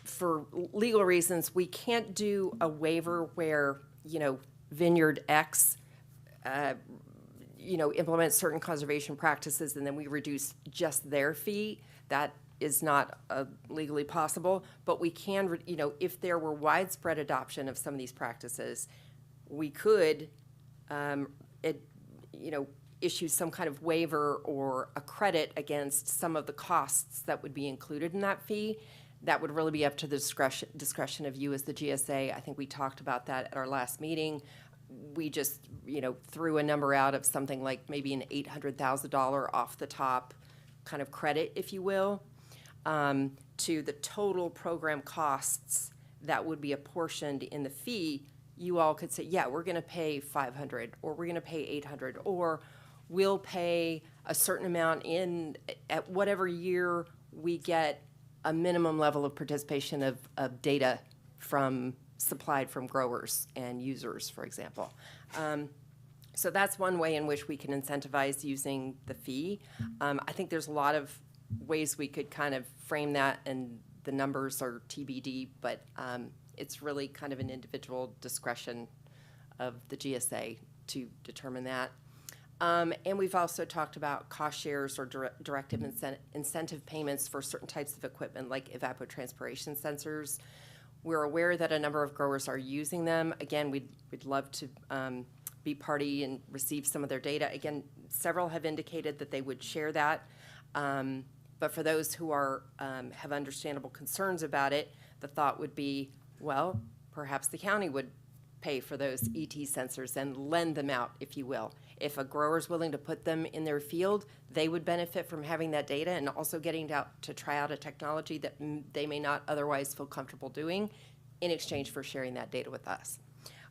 For legal reasons, we can't do a waiver where, Vineyard X, implements certain conservation practices and then we reduce just their fee. That is not legally possible, but we can, if there were widespread adoption of some of these practices, we could, issue some kind of waiver or a credit against some of the costs that would be included in that fee. That would really be up to the discretion of you as the GSA. I think we talked about that at our last meeting. We just, threw a number out of something like maybe an $800,000 off the top kind of credit, if you will, to the total program costs that would be apportioned in the fee. You all could say, yeah, we're going to pay $500, or we're going to pay $800, or we'll pay a certain amount at whatever year we get a minimum level of participation of data supplied from growers and users, for example. So that's one way in which we can incentivize using the fee. I think there's a lot of ways we could kind of frame that, and the numbers are TBD, but it's really kind of an individual discretion of the GSA to determine that. And we've also talked about cost shares or directive incentive payments for certain types of equipment like evapotranspiration sensors. We're aware that a number of growers are using them. Again, we'd love to be party and receive some of their data. Again, several have indicated that they would share that. But for those who have understandable concerns about it, the thought would be, well, perhaps the county would pay for those ET sensors and lend them out, if you will. If a grower is willing to put them in their field, they would benefit from having that data and also getting to try out a technology that they may not otherwise feel comfortable doing in exchange for sharing that data with us.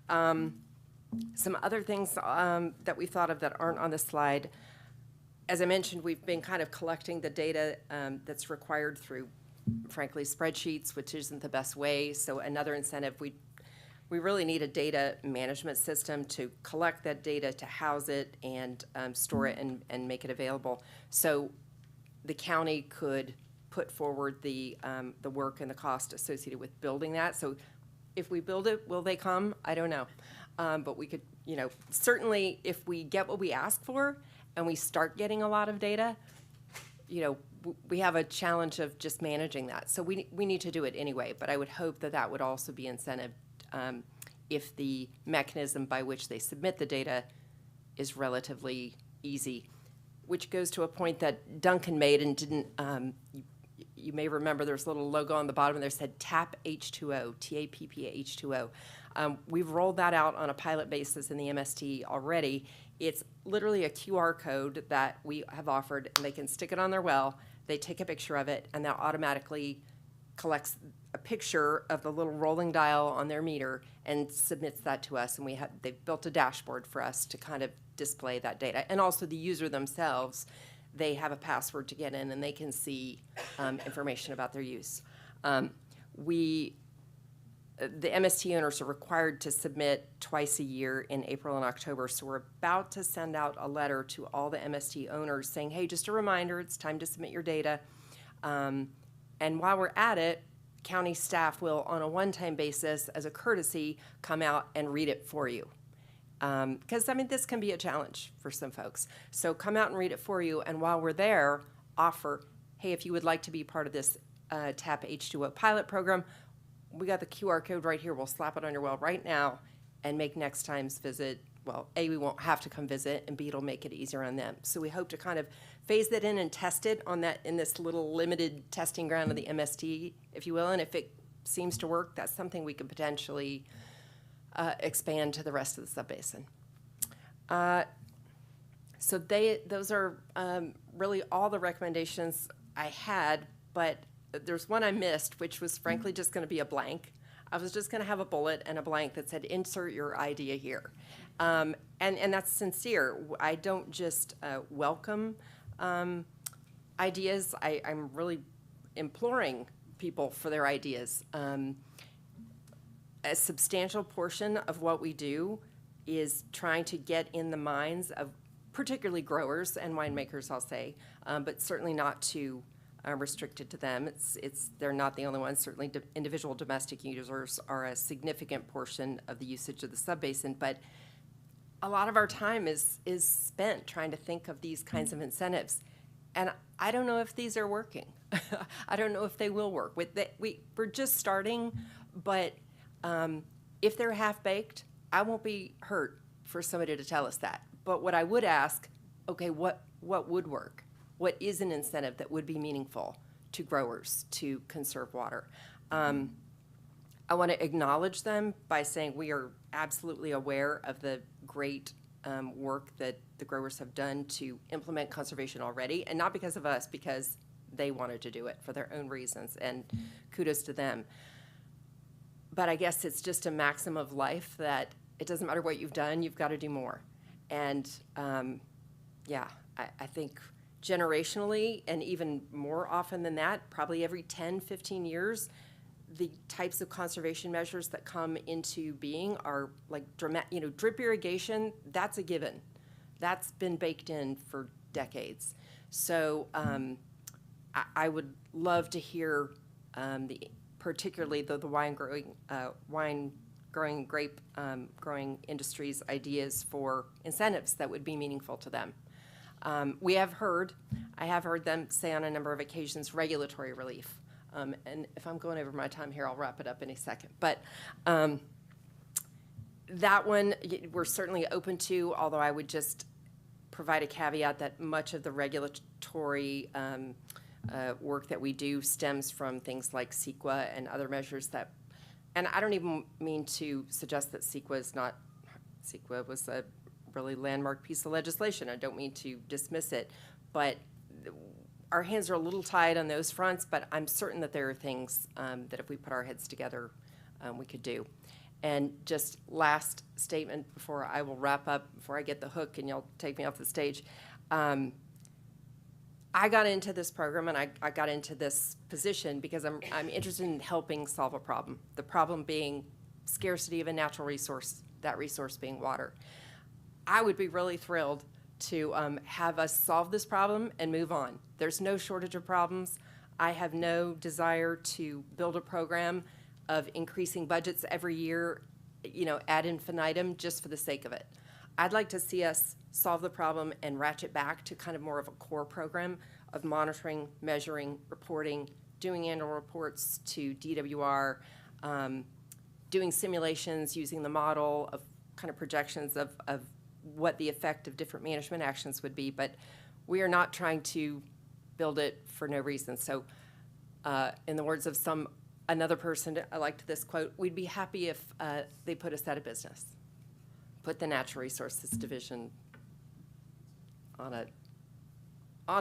Some other things that we thought of that aren't on the slide. As I mentioned, we've been kind of collecting the data that's required through frankly, spreadsheets, which isn't the best way. So another incentive, we really need a data management system to collect that data, to house it, and store it and make it available. So the county could put forward the work and the cost associated with building that. So if we build it, will they come? I don't know. But we could, certainly if we get what we ask for and we start getting a lot of data, we have a challenge of just managing that. So we need to do it anyway, but I would hope that would also be incentive if the mechanism by which they submit the data is relatively easy, which goes to a point that Duncan made and didn't, you may remember there's a little logo on the bottom there said TAP H2O, T-A-P-P H2O. We've rolled that out on a pilot basis in the MST already. It's literally a QR code that we have offered, and they can stick it on their well, they take a picture of it, and that automatically collects a picture of the little rolling dial on their meter and submits that to us. And they've built a dashboard for us to kind of display that data. And also the user themselves, they have a password to get in, and they can see information about their use. The MST owners are required to submit twice a year in April and October, so we're about to send out a letter to all the MST owners saying, hey, just a reminder, it's time to submit your data. And while we're at it, county staff will, on a one-time basis, as a courtesy, come out and read it for you. Because, this can be a challenge for some folks. So come out and read it for you, and while we're there, offer, hey, if you would like to be part of this TAP H2O pilot program, we got the QR code right here. We'll slap it on your well right now and make next time's visit, well, A, we won't have to come visit, and B, it'll make it easier on them. So we hope to kind of phase that in and test it in this little limited testing ground of the MST, if you will. And if it seems to work, that's something we could potentially expand to the rest of the subbasin. So those are really all the recommendations I had, but there's one I missed, which was frankly just going to be a blank. I was just going to have a bullet and a blank that said, insert your idea here. And that's sincere. I don't just welcome ideas. I'm really imploring people for their ideas. A substantial portion of what we do is trying to get in the minds of particularly growers and winemakers, I'll say, but certainly not too restricted to them. They're not the only ones. Certainly individual domestic users are a significant portion of the usage of the subbasin, but a lot of our time is spent trying to think of these kinds of incentives. And I don't know if these are working. I don't know if they will work. We're just starting, but if they're half-baked, I won't be hurt for somebody to tell us that. But what I would ask, okay, what would work? What is an incentive that would be meaningful to growers to conserve water? I want to acknowledge them by saying we are absolutely aware of the great work that the growers have done to implement conservation already, and not because of us, because they wanted to do it for their own reasons, and kudos to them. But I guess it's just a maxim of life that it doesn't matter what you've done, you've got to do more. And I think generationally, and even more often than that, probably every 10, 15 years, the types of conservation measures that come into being are like drip irrigation. That's a given. That's been baked in for decades. So I would love to hear particularly the wine growing grape growing industry's ideas for incentives that would be meaningful to them. I have heard them say on a number of occasions regulatory relief. And if I'm going over my time here, I'll wrap it up in a second. But that one we're certainly open to, although I would just provide a caveat that much of the regulatory work that we do stems from things like CEQA and other measures that, and I don't even mean to suggest that CEQA was a really landmark piece of legislation. I don't mean to dismiss it, but our hands are a little tied on those fronts, but I'm certain that there are things that if we put our heads together, we could do. And just last statement before I will wrap up, before I get the hook and you'll take me off the stage. I got into this program and I got into this position because I'm interested in helping solve a problem. The problem being scarcity of a natural resource, that resource being water. I would be really thrilled to have us solve this problem and move on. There's no shortage of problems. I have no desire to build a program of increasing budgets every year, ad infinitum, just for the sake of it. I'd like to see us solve the problem and ratchet back to kind of more of a core program of monitoring, measuring, reporting, doing annual reports to DWR, doing simulations using the model of kind of projections of what the effect of different management actions would be. But we are not trying to build it for no reason. So in the words of another person, I liked this quote, we'd be happy if they put us out of business. Put the Natural Resources Division on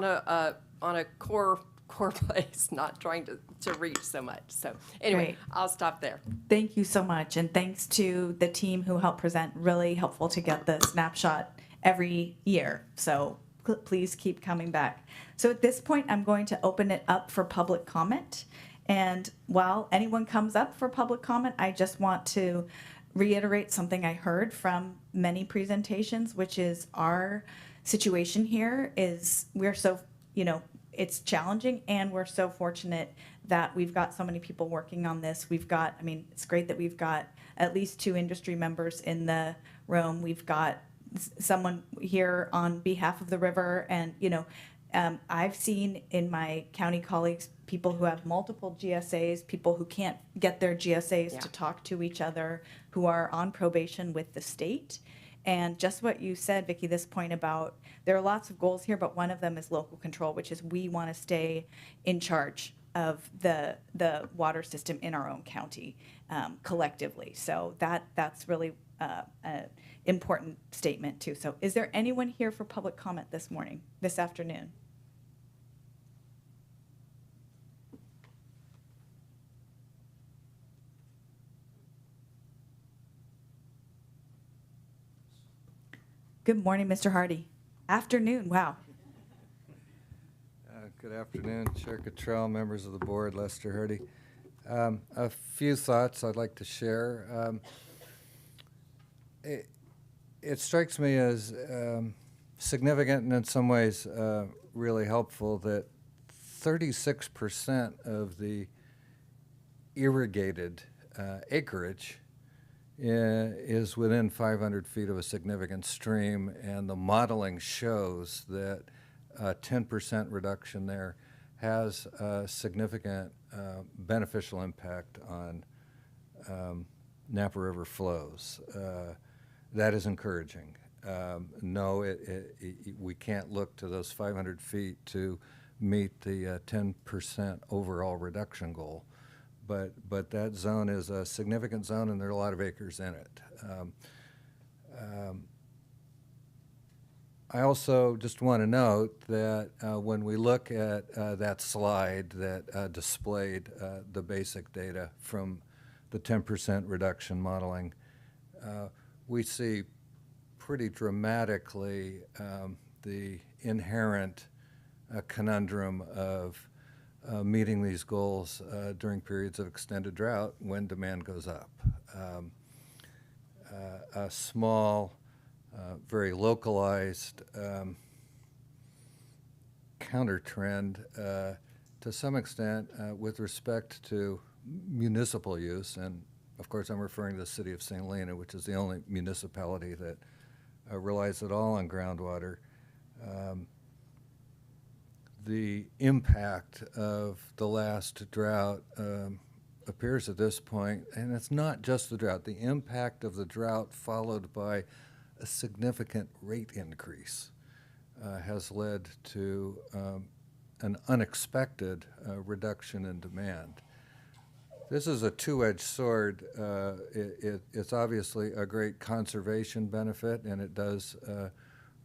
a core place, not trying to reach so much. So anyway, Great. I'll stop there. Thank you so much, and thanks to the team who helped present. Really helpful to get the snapshot every year. So please keep coming back. So at this point, I'm going to open it up for public comment. And while anyone comes up for public comment, I just want to reiterate something I heard from many presentations, which is our situation here is we're so, it's challenging, and we're so fortunate that we've got so many people working on this. It's great that we've got at least 2 industry members in the room. We've got someone here on behalf of the river, and I've seen in my county colleagues people who have multiple GSAs, people who can't get their GSAs to talk to each other, who are on probation with the state. And just what you said, Vicki, this point about there are lots of goals here, but one of them is local control, which is we want to stay in charge of the water system in our own county collectively. So that's really an important statement too. So is there anyone here for public comment this afternoon? Good morning, Mr. Hardy. Afternoon, wow. Good afternoon, Chair Cottrell, members of the board, Lester Hardy. A few thoughts I'd like to share. It strikes me as significant and in some ways really helpful that 36% of the irrigated acreage is within 500 feet of a significant stream, and the modeling shows that a 10% reduction there has a significant beneficial impact on Napa River flows. That is encouraging. No, we can't look to those 500 feet to meet the 10% overall reduction goal. But that zone is a significant zone, and there are a lot of acres in it. I also just want to note that when we look at that slide that displayed the basic data from the 10% reduction modeling, we see pretty dramatically the inherent conundrum of meeting these goals during periods of extended drought when demand goes up. A small, very localized counter trend to some extent with respect to municipal use, and of course I'm referring to the city of St. Helena, which is the only municipality that relies at all on groundwater. The impact of the last drought appears at this point, and it's not just the drought, the impact of the drought followed by a significant rate increase has led to an unexpected reduction in demand. This is a two-edged sword. It's obviously a great conservation benefit, and it does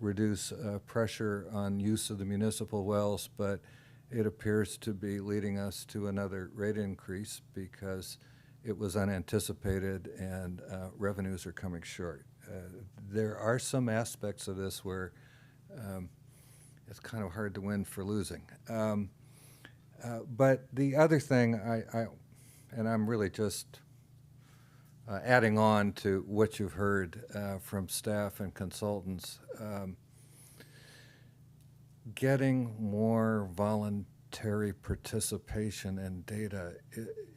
reduce pressure on use of the municipal wells, but it appears to be leading us to another rate increase because it was unanticipated and revenues are coming short. There are some aspects of this where it's kind of hard to win for losing. But the other thing, and I'm really just adding on to what you've heard from staff and consultants, getting more voluntary participation in data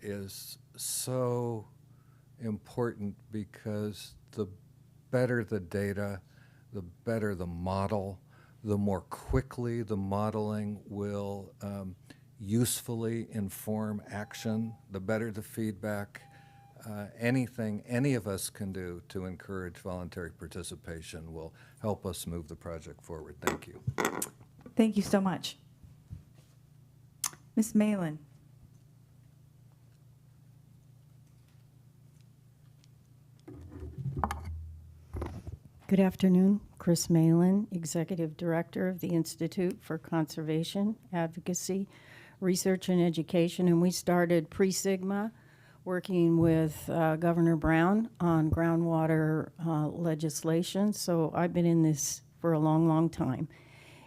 is so important, because the better the data, the better the model, the more quickly the modeling will usefully inform action, the better the feedback. Anything any of us can do to encourage voluntary participation will help us move the project forward. Thank you. Thank you so much. Ms. Malin. Good afternoon. Chris Malin, Executive Director of the Institute for Conservation, Advocacy, Research, and Education. And we started pre-SGMA working with Governor Brown on groundwater legislation. So I've been in this for a long, long time.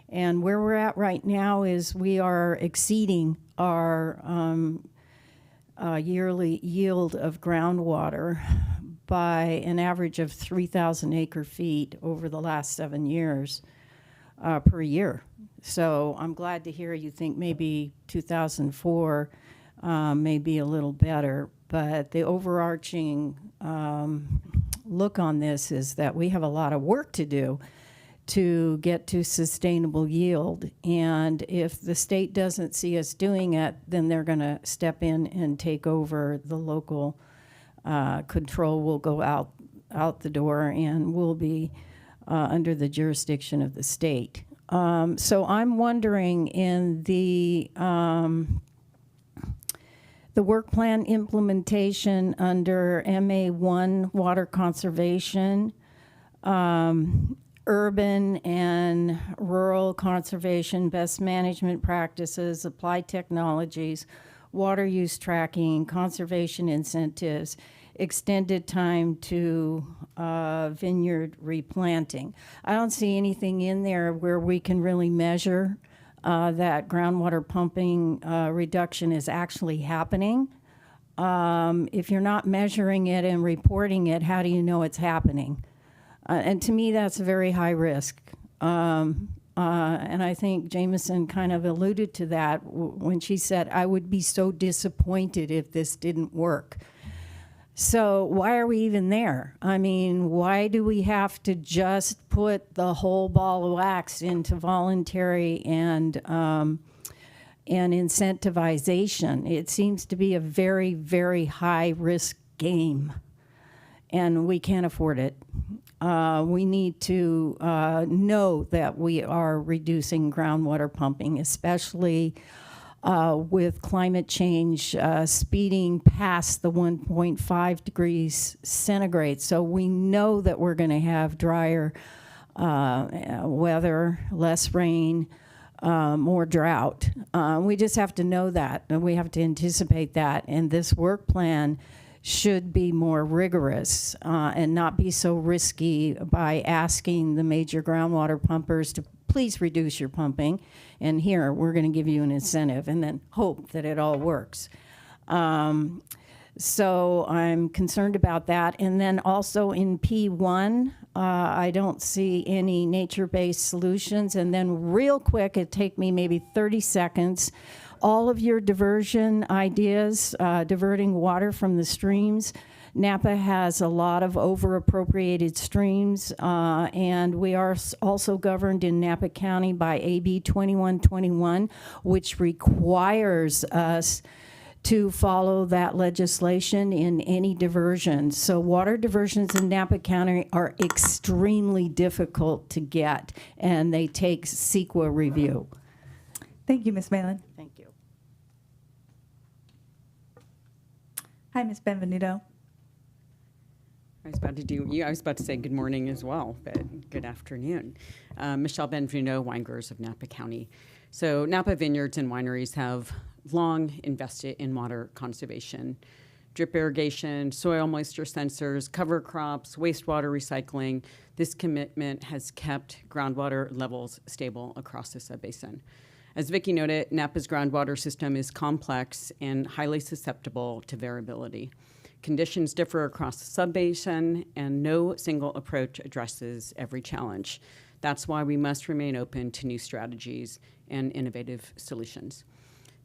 And where we're at right now is we are exceeding our yearly yield of groundwater by an average of 3,000 acre feet over the last 7 years per year. So I'm glad to hear you think maybe 2004 may be a little better, but the overarching look on this is that we have a lot of work to do to get to sustainable yield. And if the state doesn't see us doing it, then they're going to step in and take over. The local control will go out the door, and will be under the jurisdiction of the state. So I'm wondering, in the work plan implementation under MA1 water conservation, urban and rural conservation, best management practices, applied technologies, water use tracking, conservation incentives, extended time to vineyard replanting. I don't see anything in there where we can really measure that groundwater pumping reduction is actually happening. If you're not measuring it and reporting it, how do you know it's happening? And to me, that's a very high risk. And I think Jameson kind of alluded to that when she said, I would be so disappointed if this didn't work. So why are we even there? I mean, why do we have to just put the whole ball of wax into voluntary and incentivization? It seems to be a very, very high risk game, and we can't afford it. We need to know that we are reducing groundwater pumping, especially with climate change speeding past the 1.5 degrees centigrade. So we know that we're going to have drier weather, less rain, more drought. We just have to know that, and we have to anticipate that. And this work plan should be more rigorous and not be so risky by asking the major groundwater pumpers to please reduce your pumping, and here we're going to give you an incentive, and then hope that it all works. So I'm concerned about that. And then also in P1, I don't see any nature-based solutions. And then real quick, it'd take me maybe 30 seconds. All of your diversion ideas, diverting water from the streams, Napa has a lot of over-appropriated streams, and we are also governed in Napa County by AB 2121, which requires us to follow that legislation in any diversion. So water diversions in Napa County are extremely difficult to get, and they take CEQA review. Thank you, Ms. Malin. Thank you. Hi, Ms. Benvenuto. I was about to say good morning as well, but good afternoon. Michelle Benvenuto, wine growers of Napa County. So Napa vineyards and wineries have long invested in water conservation drip irrigation, soil moisture sensors, cover crops, wastewater recycling. This commitment has kept groundwater levels stable across the subbasin. As Vicki noted, Napa's groundwater system is complex and highly susceptible to variability. Conditions differ across the subbasin, and no single approach addresses every challenge. That's why we must remain open to new strategies and innovative solutions.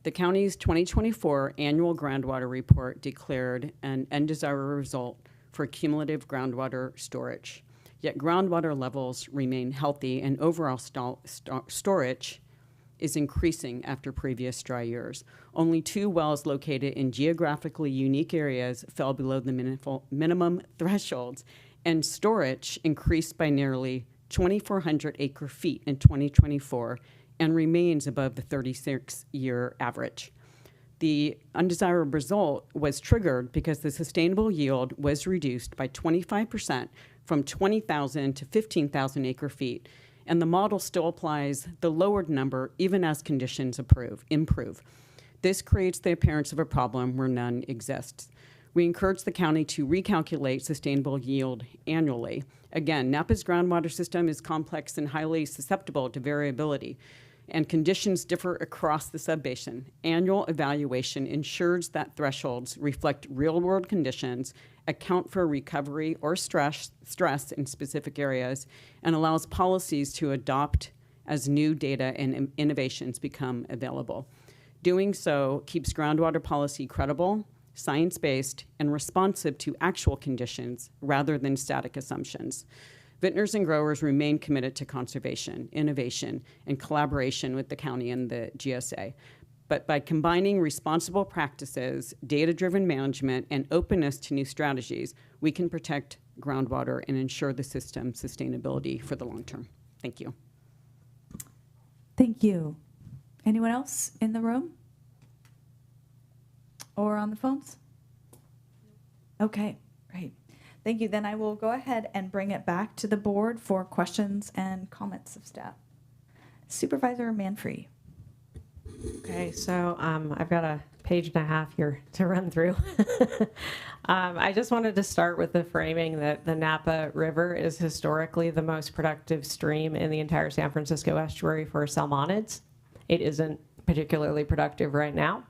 The county's 2024 annual groundwater report declared an undesirable result for cumulative groundwater storage. Yet groundwater levels remain healthy, and overall storage is increasing after previous dry years. Only 2 wells located in geographically unique areas fell below the minimum thresholds, and storage increased by nearly 2,400 acre-feet in 2024 and remains above the 36-year average. The undesirable result was triggered because the sustainable yield was reduced by 25% from 20,000 to 15,000 acre-feet, and the model still applies the lowered number even as conditions improve. This creates the appearance of a problem where none exists. We encourage the county to recalculate sustainable yield annually. Again, Napa's groundwater system is complex and highly susceptible to variability, and conditions differ across the subbasin. Annual evaluation ensures that thresholds reflect real-world conditions, account for recovery or stress in specific areas, and allows policies to adopt as new data and innovations become available. Doing so keeps groundwater policy credible, science-based, and responsive to actual conditions rather than static assumptions. Vintners and growers remain committed to conservation, innovation, and collaboration with the county and the GSA. But by combining responsible practices, data-driven management, and openness to new strategies, we can protect groundwater and ensure the system's sustainability for the long term. Thank you. Thank you. Anyone else in the room? Or on the phones? Okay, great. Thank you. Then I will go ahead and bring it back to the board for questions and comments of staff. Supervisor Manfree. Okay, so I've got a page and a half here to run through. I just wanted to start with the framing that the Napa River is historically the most productive stream in the entire San Francisco estuary for salmonids. It isn't particularly productive right now,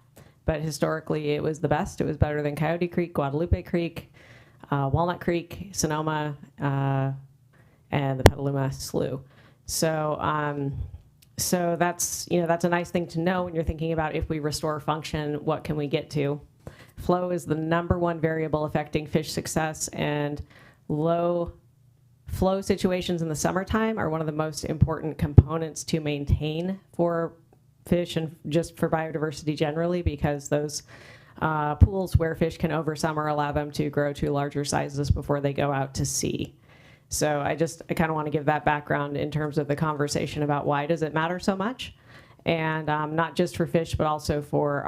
but historically it was the best. It was better than Coyote Creek, Guadalupe Creek, Walnut Creek, Sonoma, and the Petaluma Slough. So that's a nice thing to know when you're thinking about if we restore function, what can we get to? Flow is the #1 variable affecting fish success, and low flow situations in the summertime are one of the most important components to maintain for fish and just for biodiversity generally, because those pools where fish can oversummer allow them to grow to larger sizes before they go out to sea. So I kind of want to give that background in terms of the conversation about why does it matter so much, and not just for fish, but also for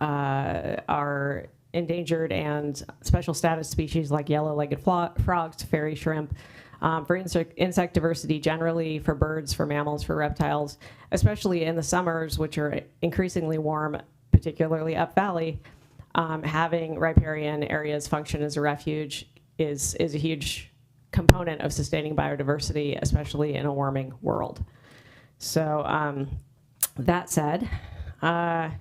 our endangered and special status species like yellow-legged frogs, fairy shrimp, for insect diversity generally, for birds, for mammals, for reptiles, especially in the summers, which are increasingly warm, particularly up valley. Having riparian areas function as a refuge is a huge component of sustaining biodiversity, especially in a warming world. So that said, I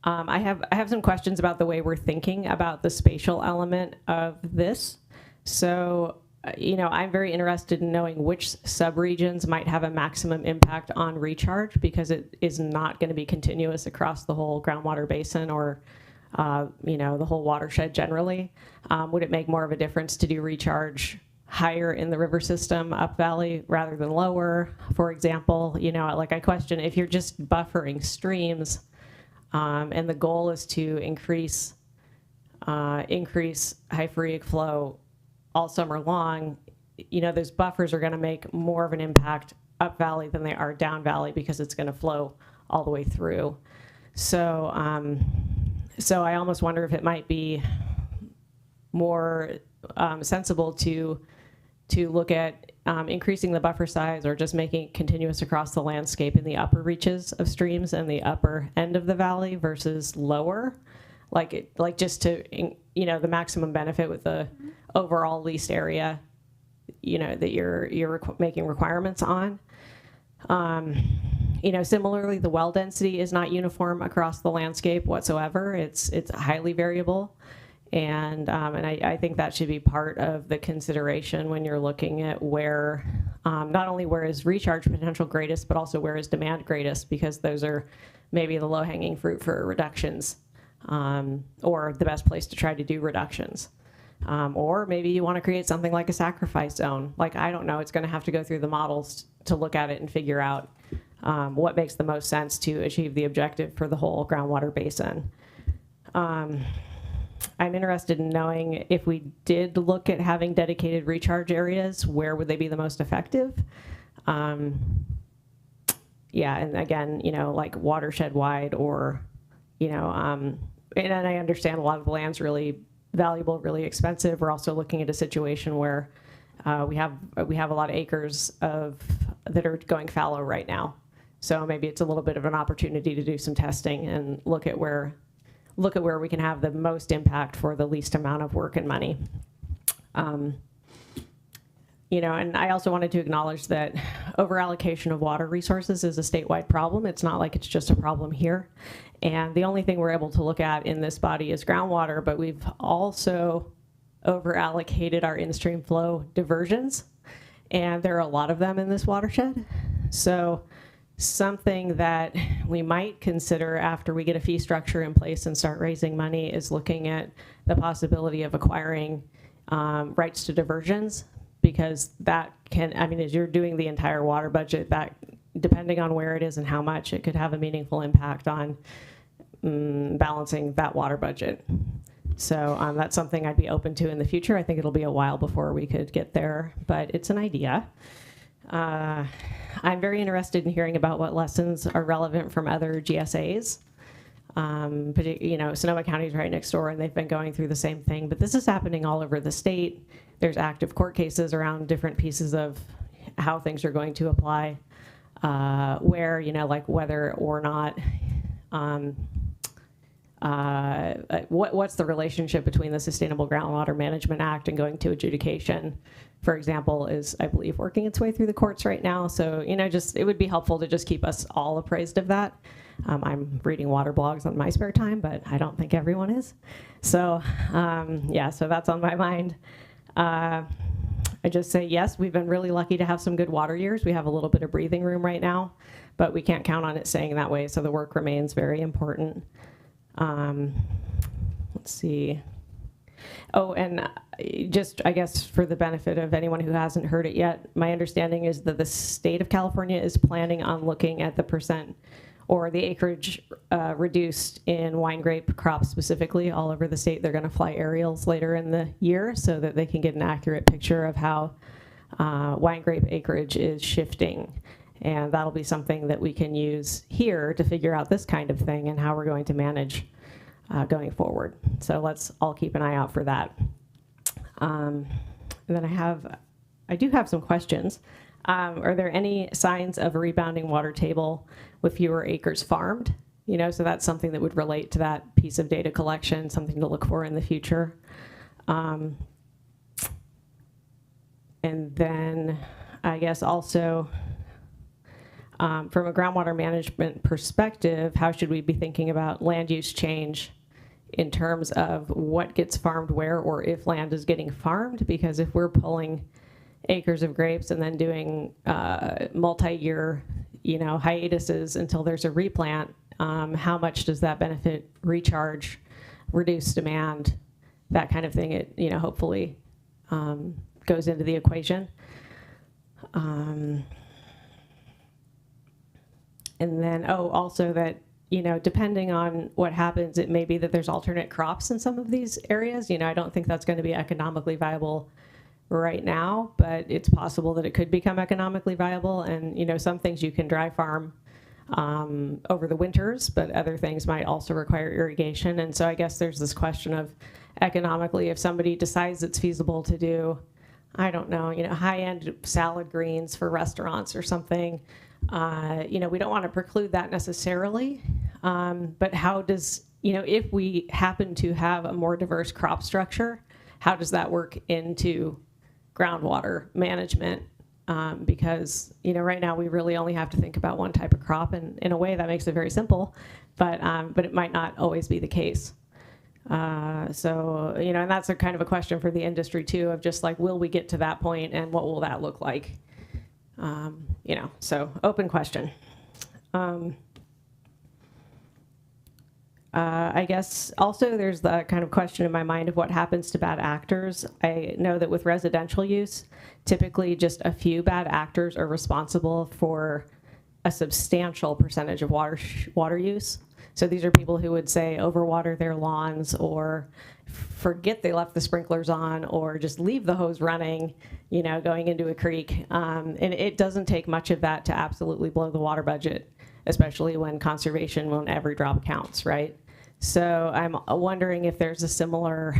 have some questions about the way we're thinking about the spatial element of this. So, I'm very interested in knowing which subregions might have a maximum impact on recharge, because it is not going to be continuous across the whole groundwater basin or the whole watershed generally. Would it make more of a difference to do recharge higher in the river system up valley rather than lower, for example? I question if you're just buffering streams and the goal is to increase hyphoric flow all summer long, those buffers are going to make more of an impact up valley than they are down valley, because it's going to flow all the way through. So I almost wonder if it might be more sensible to look at increasing the buffer size or just making it continuous across the landscape in the upper reaches of streams and the upper end of the valley versus lower, like just to, the maximum benefit with the overall leased area, that you're making requirements on. Similarly, the well density is not uniform across the landscape whatsoever. It's highly variable. And I think that should be part of the consideration when you're looking at where, not only where is recharge potential greatest, but also where is demand greatest, because those are maybe the low-hanging fruit for reductions, or the best place to try to do reductions. Or maybe you want to create something like a sacrifice zone. Like, I don't know, it's going to have to go through the models to look at it and figure out what makes the most sense to achieve the objective for the whole groundwater basin. I'm interested in knowing if we did look at having dedicated recharge areas, where would they be the most effective? Yeah, and again, like watershed wide, or, and I understand a lot of the land's really valuable, really expensive. We're also looking at a situation where we have a lot of acres that are going fallow right now. So maybe it's a little bit of an opportunity to do some testing and look at where we can have the most impact for the least amount of work and money. And I also wanted to acknowledge that overallocation of water resources is a statewide problem. It's not like it's just a problem here. And the only thing we're able to look at in this body is groundwater, but we've also overallocated our in-stream flow diversions. And there are a lot of them in this watershed. So something that we might consider after we get a fee structure in place and start raising money is looking at the possibility of acquiring rights to diversions, because that can, as you're doing the entire water budget, that, depending on where it is and how much, it could have a meaningful impact on balancing that water budget. So that's something I'd be open to in the future. I think it'll be a while before we could get there, but it's an idea. I'm very interested in hearing about what lessons are relevant from other GSAs. Sonoma County is right next door, and they've been going through the same thing, but this is happening all over the state. There's active court cases around different pieces of how things are going to apply, where, like whether or not, what's the relationship between the Sustainable Groundwater Management Act and going to adjudication, for example, is, I believe, working its way through the courts right now. So, it would be helpful to just keep us all appraised of that. I'm reading water blogs on my spare time, but I don't think everyone is. So, so that's on my mind. I just say, yes, we've been really lucky to have some good water years. We have a little bit of breathing room right now, but we can't count on it staying that way. So the work remains very important. Let's see. Oh, and just, I guess, for the benefit of anyone who hasn't heard it yet, my understanding is that the state of California is planning on looking at the percent or the acreage reduced in wine grape crops specifically all over the state. They're going to fly aerials later in the year so that they can get an accurate picture of how wine grape acreage is shifting. And that'll be something that we can use here to figure out this kind of thing and how we're going to manage going forward. So let's all keep an eye out for that. And then I do have some questions. Are there any signs of a rebounding water table with fewer acres farmed? So that's something that would relate to that piece of data collection, something to look for in the future. And then I guess also from a groundwater management perspective, how should we be thinking about land use change in terms of what gets farmed where, or if land is getting farmed? Because if we're pulling acres of grapes and then doing multi-year, hiatuses until there's a replant, how much does that benefit recharge, reduce demand, that kind of thing? It, hopefully goes into the equation. And then, also that, depending on what happens, it may be that there's alternate crops in some of these areas. I don't think that's going to be economically viable right now, but it's possible that it could become economically viable. And, some things you can dry farm over the winters, but other things might also require irrigation. And so I guess there's this question of economically, if somebody decides it's feasible to do I don't know, high-end salad greens for restaurants or something. We don't want to preclude that necessarily. But how does, if we happen to have a more diverse crop structure, how does that work into groundwater management? Because, right now we really only have to think about one type of crop, and in a way that makes it very simple, but it might not always be the case. And that's a kind of a question for the industry too, of just like, will we get to that point and what will that look like? So open question. I guess also there's the kind of question in my mind of what happens to bad actors. I know that with residential use, typically just a few bad actors are responsible for a substantial percentage of water use. So these are people who would say overwater their lawns, or forget they left the sprinklers on, or just leave the hose running, going into a creek. And it doesn't take much of that to absolutely blow the water budget, especially when conservation, when every drop counts, right? So I'm wondering if there's a similar,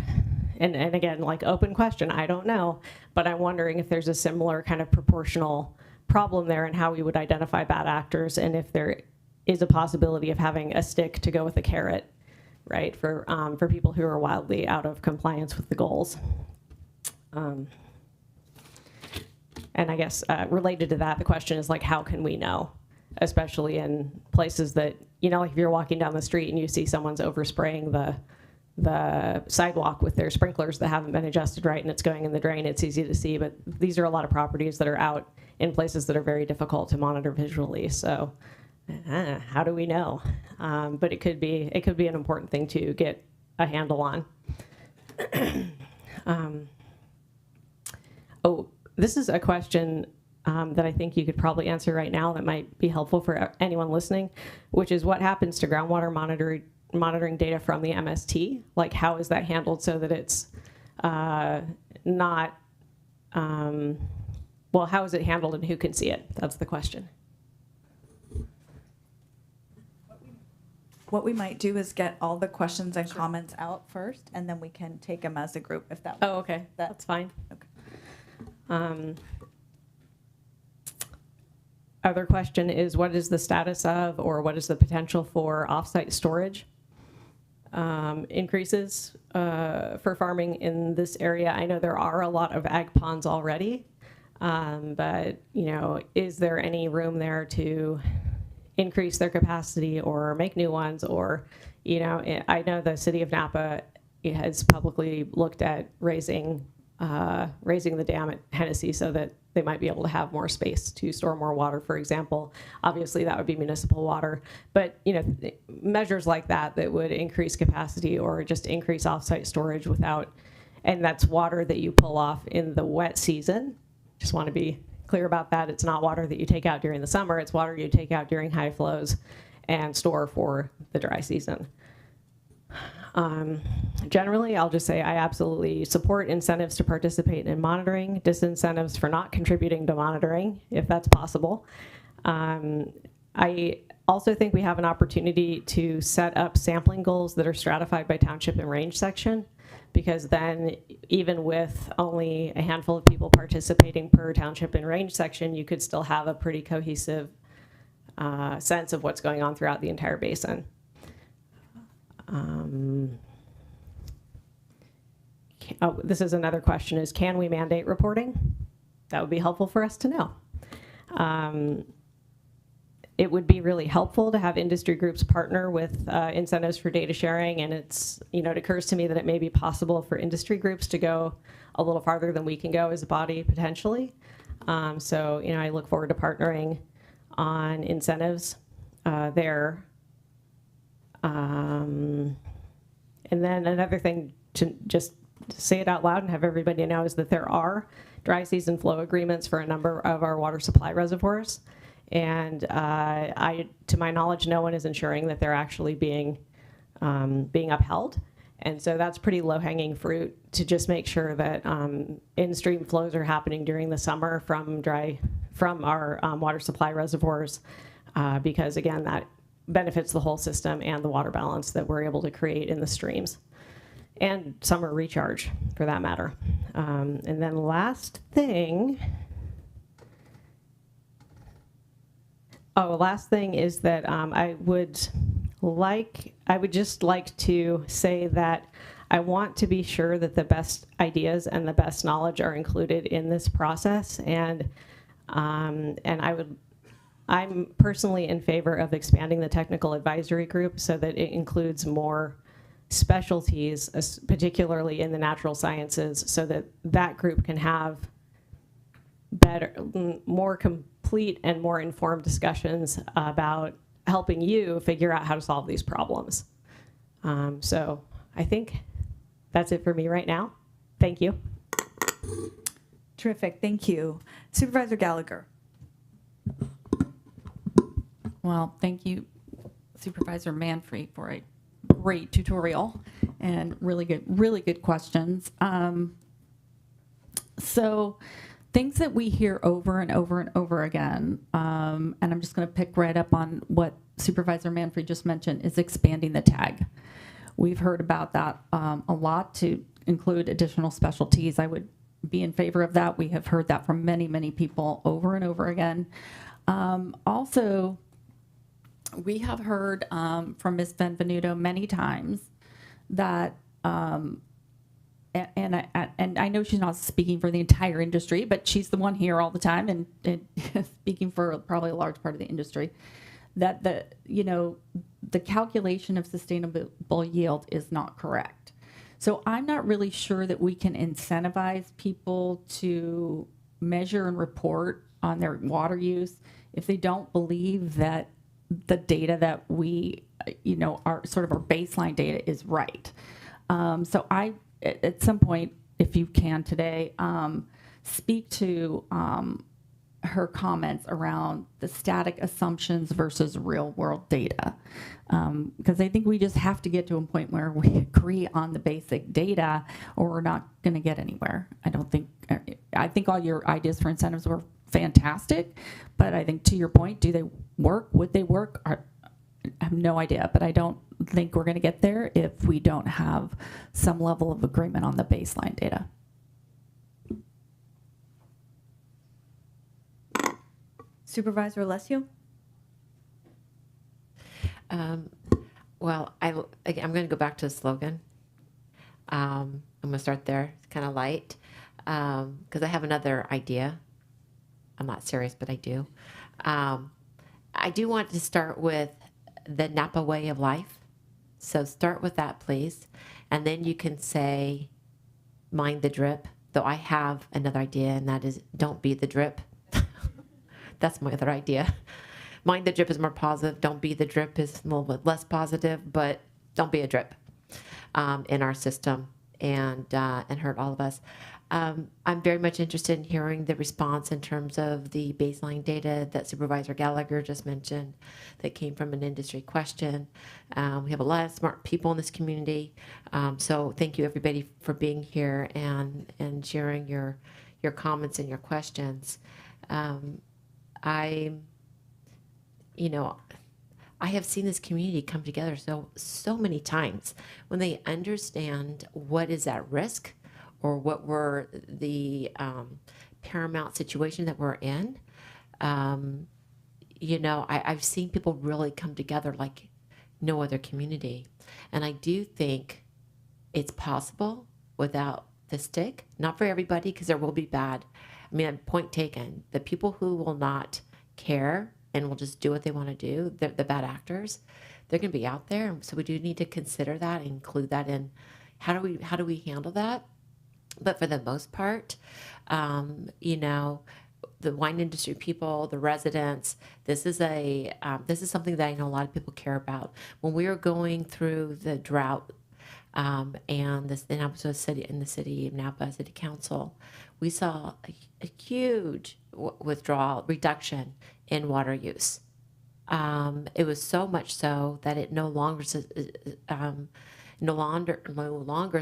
and again, like open question, I don't know, but I'm wondering if there's a similar kind of proportional problem there and how we would identify bad actors, and if there is a possibility of having a stick to go with a carrot, right, for people who are wildly out of compliance with the goals. And I guess related to that, the question is like, how can we know? Especially in places that, like if you're walking down the street and you see someone's overspraying the sidewalk with their sprinklers that haven't been adjusted right and it's going in the drain, it's easy to see, but these are a lot of properties that are out in places that are very difficult to monitor visually. So how do we know? But it could be an important thing to get a handle on. This is a question that I think you could probably answer right now that might be helpful for anyone listening, which is what happens to groundwater monitoring data from the MST? Like, how is that handled so that it's not, how is it handled and who can see it? That's the question. What we might do is get all the questions and comments out first, and then we can take them as a group if that works. Oh, okay. That's fine. Okay. Other question is, what is the status of, or what is the potential for offsite storage increases for farming in this area? I know there are a lot of ag ponds already, but is there any room there to increase their capacity or make new ones? Or, I know the city of Napa has publicly looked at raising the dam at Hennessy so that they might be able to have more space to store more water, for example. Obviously, that would be municipal water. But, measures like that would increase capacity or just increase offsite storage and that's water that you pull off in the wet season. Just want to be clear about that. It's not water that you take out during the summer. It's water you take out during high flows and store for the dry season. Generally, I'll just say I absolutely support incentives to participate in monitoring, disincentives for not contributing to monitoring, if that's possible. I also think we have an opportunity to set up sampling goals that are stratified by township and range section, because then even with only a handful of people participating per township and range section, you could still have a pretty cohesive sense of what's going on throughout the entire basin. This is another question, is can we mandate reporting? That would be helpful for us to know. It would be really helpful to have industry groups partner with incentives for data sharing, and it occurs to me that it may be possible for industry groups to go a little farther than we can go as a body potentially. So I look forward to partnering on incentives there. And then another thing to just say it out loud and have everybody know is that there are dry season flow agreements for a number of our water supply reservoirs. And to my knowledge, no one is ensuring that they're actually being upheld. And so that's pretty low-hanging fruit to just make sure that in-stream flows are happening during the summer from our water supply reservoirs, because again, that benefits the whole system and the water balance that we're able to create in the streams. and summer recharge for that matter. And then last thing is that I would just like to say that I want to be sure that the best ideas and the best knowledge are included in this process, and I'm personally in favor of expanding the technical advisory group so that it includes more specialties, particularly in the natural sciences, so that that group can have better, more complete and more informed discussions about helping you figure out how to solve these problems. So I think that's it for me right now. Thank you. Terrific, thank you. Supervisor Gallagher. Well, thank you, Supervisor Manfrey, for a great tutorial and really good questions. So things that we hear over and over and over again, and I'm just going to pick right up on what Supervisor Manfrey just mentioned, is expanding the tag. We've heard about that a lot, to include additional specialties. I would be in favor of that. We have heard that from many, many people over and over again. Also, we have heard from Ms. Benvenuto many times that, and I know she's not speaking for the entire industry, but she's the one here all the time and speaking for probably a large part of the industry, that the calculation of sustainable yield is not correct. So I'm not really sure that we can incentivize people to measure and report on their water use if they don't believe that the data that we, our sort of our baseline data is right. So I, at some point, if you can today, speak to her comments around the static assumptions versus real world data. Because I think we just have to get to a point where we agree on the basic data, or we're not going to get anywhere. I think all your ideas for incentives were fantastic, but I think, to your point, do they work? Would they work? I have no idea, but I don't think we're going to get there if we don't have some level of agreement on the baseline data. Supervisor Alessio? Well, I'm going to go back to the slogan. I'm going to start there. It's kind of light, because I have another idea. I'm not serious, but I do. I do want to start with the Napa way of life. So start with that, please. And then you can say, mind the drip. Though I have another idea, and that is, don't be the drip. That's my other idea. Mind the drip is more positive. Don't be the drip is a little bit less positive, but don't be a drip in our system and hurt all of us. I'm very much interested in hearing the response in terms of the baseline data that Supervisor Gallagher just mentioned that came from an industry question. We have a lot of smart people in this community. So thank you, everybody, for being here and sharing your comments and your questions. I have seen this community come together so many times when they understand what is at risk or what were the paramount situation that we're in. I've seen people really come together like no other community. And I do think it's possible without the stick. Not for everybody, because there will be bad. Point taken. The people who will not care and will just do what they want to do, the bad actors, they're going to be out there. So we do need to consider that and include that in how do we handle that. But for the most part, the wine industry people, the residents, this is something that I know a lot of people care about. When we were going through the drought, and in the city of Napa City Council, we saw a huge reduction in water use. It was so much so that it no longer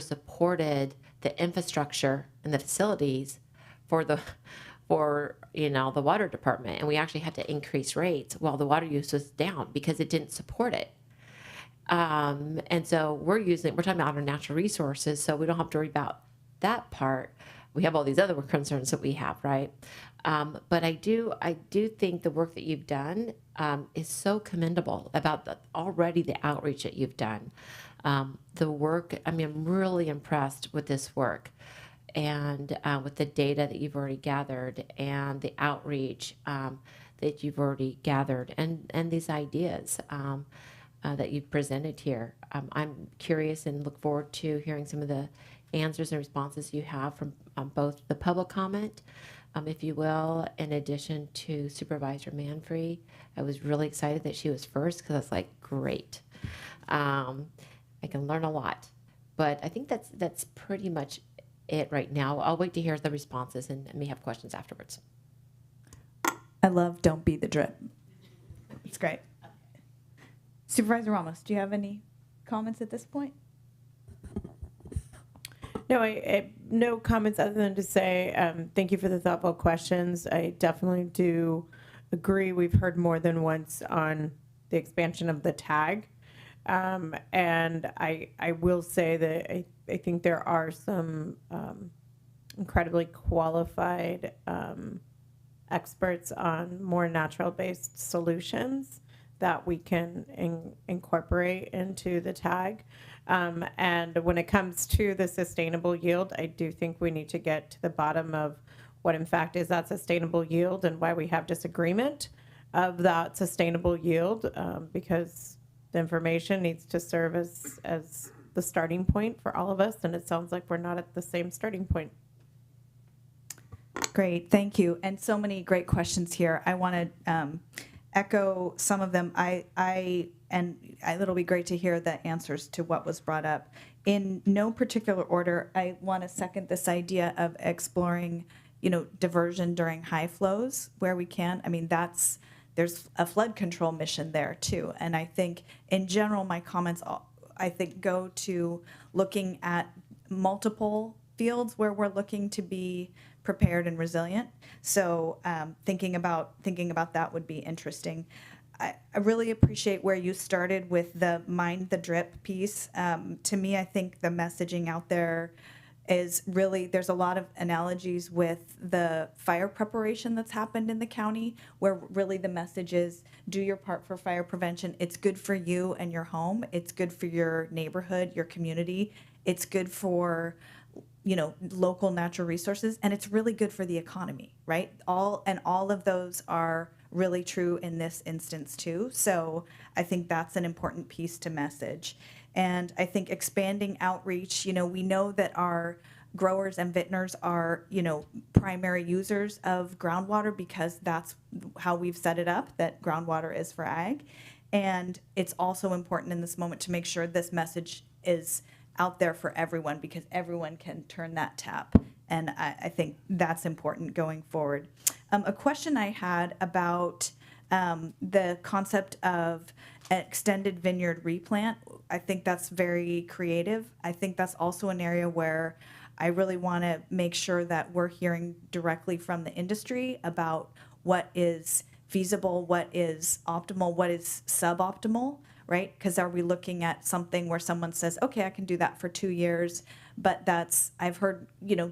supported the infrastructure and the facilities for the water department, and we actually had to increase rates while the water use was down because it didn't support it. And so we're talking about our natural resources, so we don't have to worry about that part. We have all these other concerns that we have, right? But I do think the work that you've done is so commendable about already the outreach that you've done. The work, I mean, I'm really impressed with this work and with the data that you've already gathered and the outreach that you've already gathered and these ideas that you've presented here. I'm curious and look forward to hearing some of the answers and responses you have from both the public comment, if you will, in addition to Supervisor Manfree. I was really excited that she was first because I was like, great. I can learn a lot. But I think that's pretty much it right now. I'll wait to hear the responses and may have questions afterwards. I love don't be the drip. It's great. Supervisor Ramos, do you have any comments at this point? No, I no comments other than to say thank you for the thoughtful questions. I definitely do agree. We've heard more than once on the expansion of the tag. And I will say that I think there are some incredibly qualified experts on more natural-based solutions that we can incorporate into the tag. And when it comes to the sustainable yield, I do think we need to get to the bottom of what in fact is that sustainable yield and why we have disagreement of that sustainable yield, because the information needs to serve as the starting point for all of us, and it sounds like we're not at the same starting point. Great, thank you. And so many great questions here. I want to echo some of them. It'll be great to hear the answers to what was brought up. In no particular order, I want to second this idea of exploring, diversion during high flows where we can. I mean, there's a flood control mission there too. And I think in general, my comments, go to looking at multiple fields where we're looking to be prepared and resilient. So thinking about that would be interesting. I really appreciate where you started with the mind the drip piece. To me, I think the messaging out there is really, there's a lot of analogies with the fire preparation that's happened in the county, where really the message is do your part for fire prevention. It's good for you and your home. It's good for your neighborhood, your community. It's good for local natural resources, and it's really good for the economy, right? All of those are really true in this instance too. So I think that's an important piece to message. And I think expanding outreach, we know that our growers and vintners are, primary users of groundwater because that's how we've set it up, that groundwater is for ag. And it's also important in this moment to make sure this message is out there for everyone, because everyone can turn that tap. And I think that's important going forward. A question I had about the concept of an extended vineyard replant. I think that's very creative. I think that's also an area where I really want to make sure that we're hearing directly from the industry about what is feasible, what is optimal, what is suboptimal, right? Because are we looking at something where someone says, okay, I can do that for 2 years, but I've heard,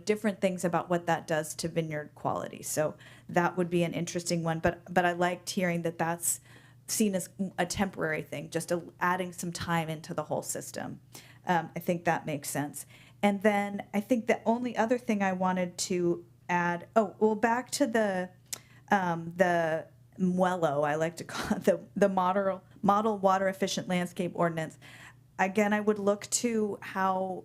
different things about what that does to vineyard quality. So that would be an interesting one. But I liked hearing that that's seen as a temporary thing, just adding some time into the whole system. I think that makes sense. And then I think the only other thing I wanted to add, back to the MWELO, I like to call it the model water efficient landscape ordinance. Again, I would look to how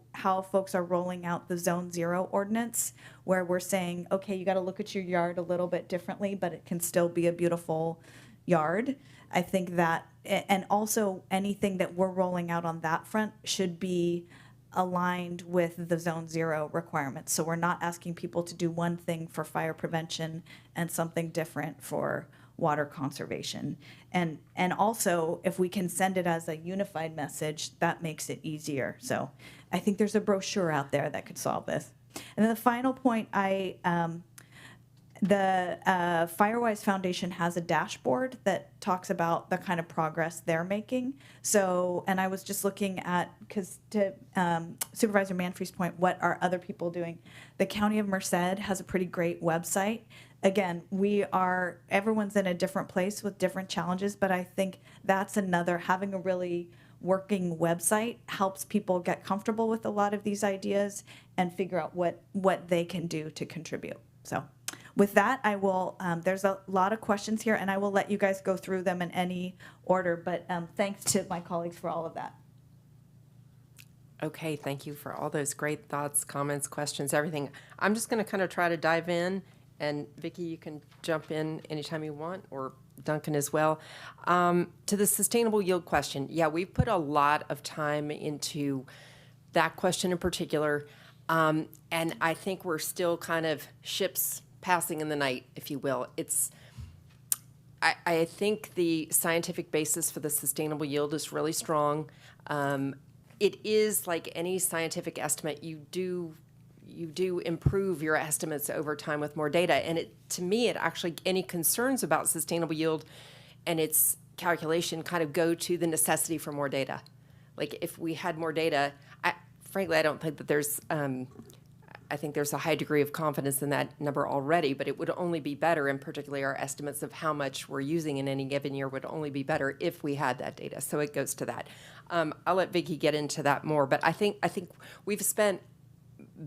folks are rolling out the Zone 0 ordinance, where we're saying, okay, you got to look at your yard a little bit differently, but it can still be a beautiful yard. I think that, and also anything that we're rolling out on that front should be aligned with the Zone 0 requirements. So we're not asking people to do one thing for fire prevention and something different for water conservation. And also, if we can send it as a unified message, that makes it easier. So I think there's a brochure out there that could solve this. And then the final point I The Firewise Foundation has a dashboard that talks about the kind of progress they're making. So, and I was just looking at, because to Supervisor Manfree's point, what are other people doing? The County of Merced has a pretty great website. Again, everyone's in a different place with different challenges, but I think that's another, having a really working website helps people get comfortable with a lot of these ideas and figure out what they can do to contribute. So with that, I will, there's a lot of questions here, and I will let you guys go through them in any order, but thanks to my colleagues for all of that. Okay, thank you for all those great thoughts, comments, questions, everything. I'm just going to kind of try to dive in, and Vicki, you can jump in anytime you want, or Duncan as well. To the sustainable yield question, yeah, we've put a lot of time into that question in particular, and I think we're still kind of ships passing in the night, if you will. I think the scientific basis for the sustainable yield is really strong. It is like any scientific estimate, you do improve your estimates over time with more data. And to me, any concerns about sustainable yield and its calculation kind of go to the necessity for more data. Like if we had more data, frankly, I don't think that I think there's a high degree of confidence in that number already, but it would only be better, and particularly our estimates of how much we're using in any given year would only be better if we had that data. So it goes to that. I'll let Vicki get into that more, but I think we've spent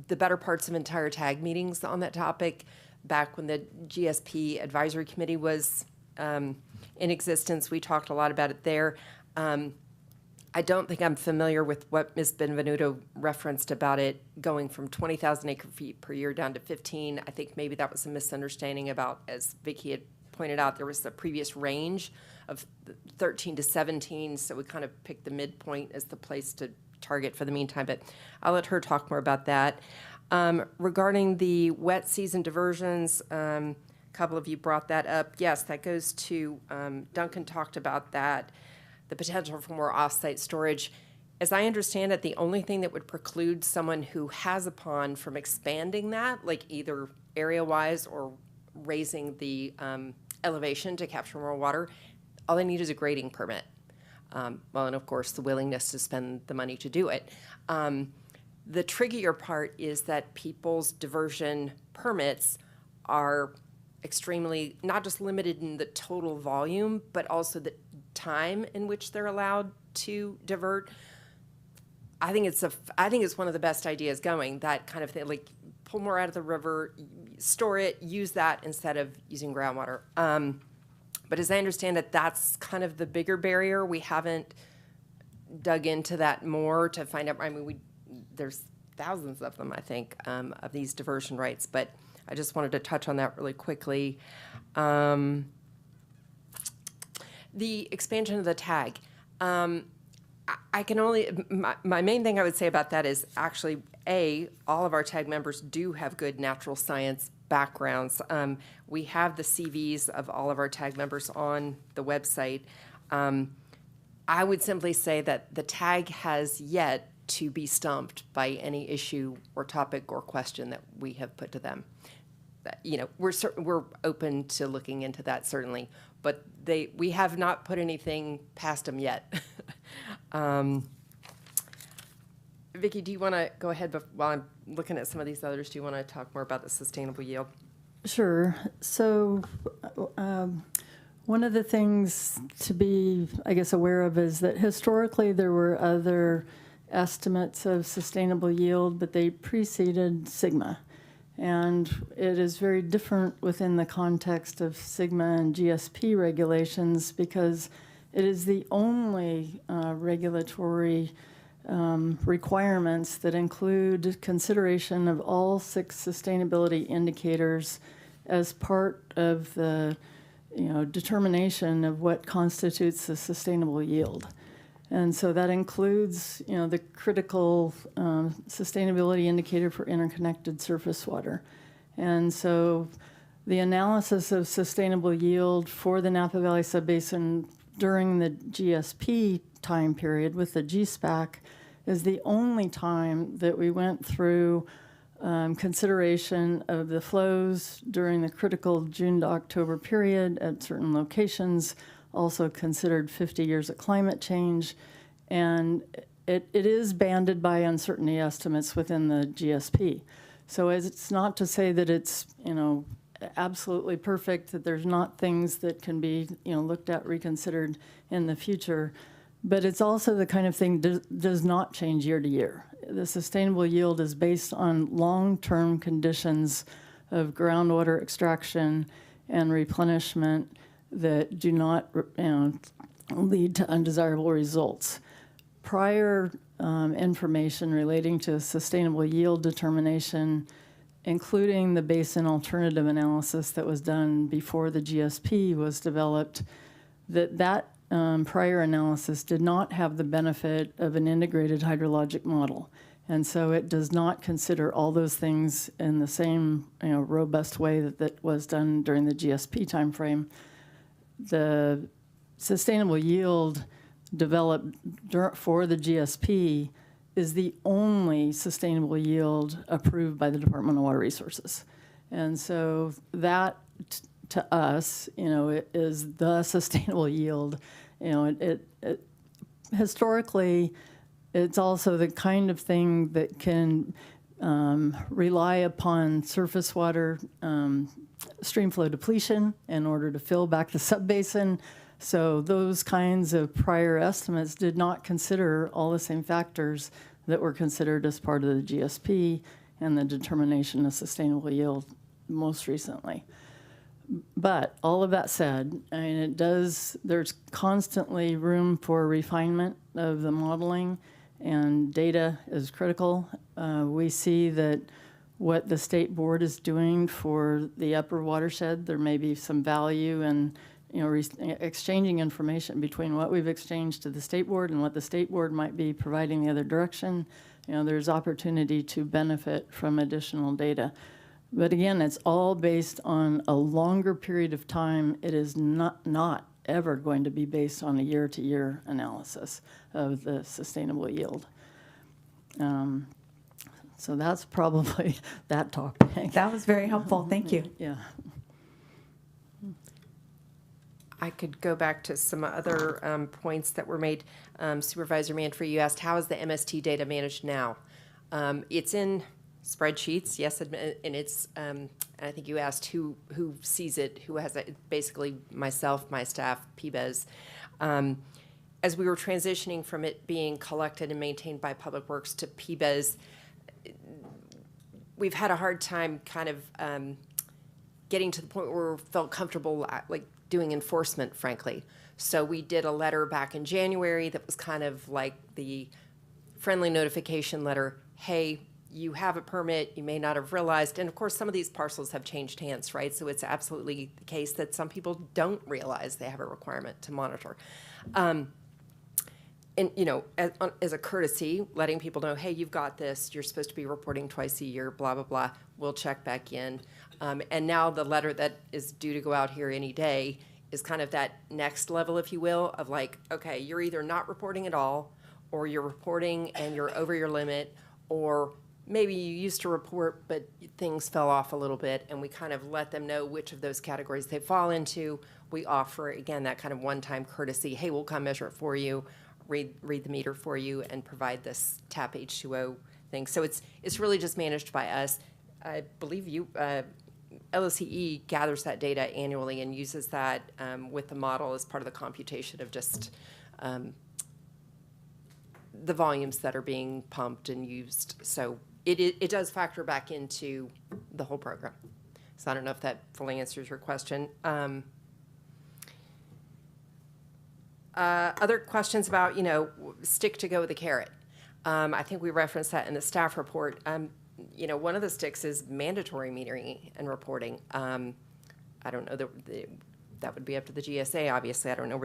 the better parts of entire TAG meetings on that topic back when the GSP advisory committee was in existence. We talked a lot about it there. I don't think I'm familiar with what Ms. Benvenuto referenced about it going from 20,000 acre feet per year down to 15. I think maybe that was a misunderstanding about, as Vicki had pointed out, there was a previous range of 13 to 17, so we kind of picked the midpoint as the place to target for the meantime, but I'll let her talk more about that. Regarding the wet season diversions, a couple of you brought that up. Yes, that goes to, Duncan talked about that, the potential for more off-site storage. As I understand it, the only thing that would preclude someone who has a pond from expanding that, like either area-wise or raising the elevation to capture more water, all they need is a grading permit. Well, and of course, the willingness to spend the money to do it. The trickier part is that people's diversion permits are extremely, not just limited in the total volume, but also the time in which they're allowed to divert. I think it's one of the best ideas going, that kind of thing, like pull more out of the river, store it, use that instead of using groundwater. But as I understand it, that's kind of the bigger barrier. We haven't dug into that more to find out. I mean, there's thousands of them, I think, of these diversion rights, but I just wanted to touch on that really quickly. The expansion of the TAG. I can only, my main thing I would say about that is actually, all of our TAG members do have good natural science backgrounds. We have the CVs of all of our TAG members on the website. I would simply say that the TAG has yet to be stumped by any issue or topic or question that we have put to them. You know, we're open to looking into that, certainly, but we have not put anything past them yet. Vicki, do you want to go ahead while I'm looking at some of these others? Do you want to talk more about the sustainable yield? Sure. So one of the things to be, I guess, aware of is that historically there were other estimates of sustainable yield, but they preceded SGMA. And it is very different within the context of SGMA and GSP regulations because it is the only regulatory requirements that include consideration of all 6 sustainability indicators as part of the determination of what constitutes a sustainable yield. And so that includes, the critical sustainability indicator for interconnected surface water. And so the analysis of sustainable yield for the Napa Valley Subbasin during the GSP time period with the GSPAC is the only time that we went through consideration of the flows during the critical June to October period at certain locations, also considered 50 years of climate change, and it is banded by uncertainty estimates within the GSP. So it's not to say that it's, absolutely perfect, that there's not things that can be, looked at, reconsidered in the future, but it's also the kind of thing does not change year to year. The sustainable yield is based on long-term conditions of groundwater extraction and replenishment that do not lead to undesirable results. Prior information relating to sustainable yield determination, including the basin alternative analysis that was done before the GSP was developed, that prior analysis did not have the benefit of an integrated hydrologic model. And so it does not consider all those things in the same robust way that was done during the GSP timeframe. The sustainable yield developed for the GSP is the only sustainable yield approved by the Department of Water Resources. And so that, to us, it is the sustainable yield. Historically, it's also the kind of thing that can rely upon surface water stream flow depletion in order to fill back the subbasin. So those kinds of prior estimates did not consider all the same factors that were considered as part of the GSP and the determination of sustainable yield most recently. But all of that said, there's constantly room for refinement of the modeling, and data is critical. We see that what the state board is doing for the upper watershed, there may be some value in exchanging information between what we've exchanged to the state board and what the state board might be providing the other direction. There's opportunity to benefit from additional data. But again, it's all based on a longer period of time. It is not ever going to be based on a year-to-year analysis of the sustainable yield. So that's probably that topic. That was very helpful. Thank you. Yeah. I could go back to some other points that were made. Supervisor Manfrey, you asked, how is the MST data managed now? It's in spreadsheets, yes, and it's, I think you asked who sees it, who has it, basically myself, my staff, PBES. As we were transitioning from it being collected and maintained by Public Works to PBES, we've had a hard time kind of getting to the point where we felt comfortable doing enforcement, frankly. So we did a letter back in January that was kind of like the friendly notification letter. Hey, you have a permit, you may not have realized. And of course, some of these parcels have changed hands, right? So it's absolutely the case that some people don't realize they have a requirement to monitor. And, as a courtesy, letting people know, hey, you've got this, you're supposed to be reporting twice a year, blah, blah, blah. We'll check back in. And now the letter that is due to go out here any day is kind of that next level, if you will, of okay, you're either not reporting at all, or you're reporting and you're over your limit, or maybe you used to report, but things fell off a little bit, and we kind of let them know which of those categories they fall into. We offer, again, that kind of one-time courtesy. Hey, we'll come measure it for you, read the meter for you, and provide this TAP H2O thing. So it's really just managed by us. I believe LSCE gathers that data annually and uses that with the model as part of the computation of just the volumes that are being pumped and used. So it does factor back into the whole program. So I don't know if that fully answers your question. Other questions about, stick to go with the carrot. I think we referenced that in the staff report. One of the sticks is mandatory metering and reporting. I don't know that would be up to the GSA, obviously. I don't know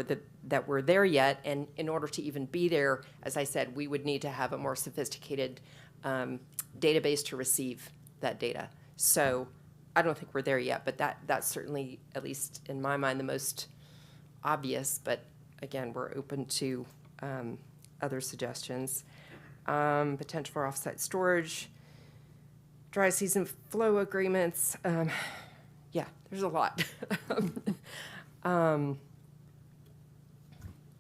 that we're there yet. And in order to even be there, as I said, we would need to have a more sophisticated database to receive that data. So I don't think we're there yet, but that's certainly, at least in my mind, the most obvious. But again, we're open to other suggestions. Potential for offsite storage, dry season flow agreements. Yeah, there's a lot.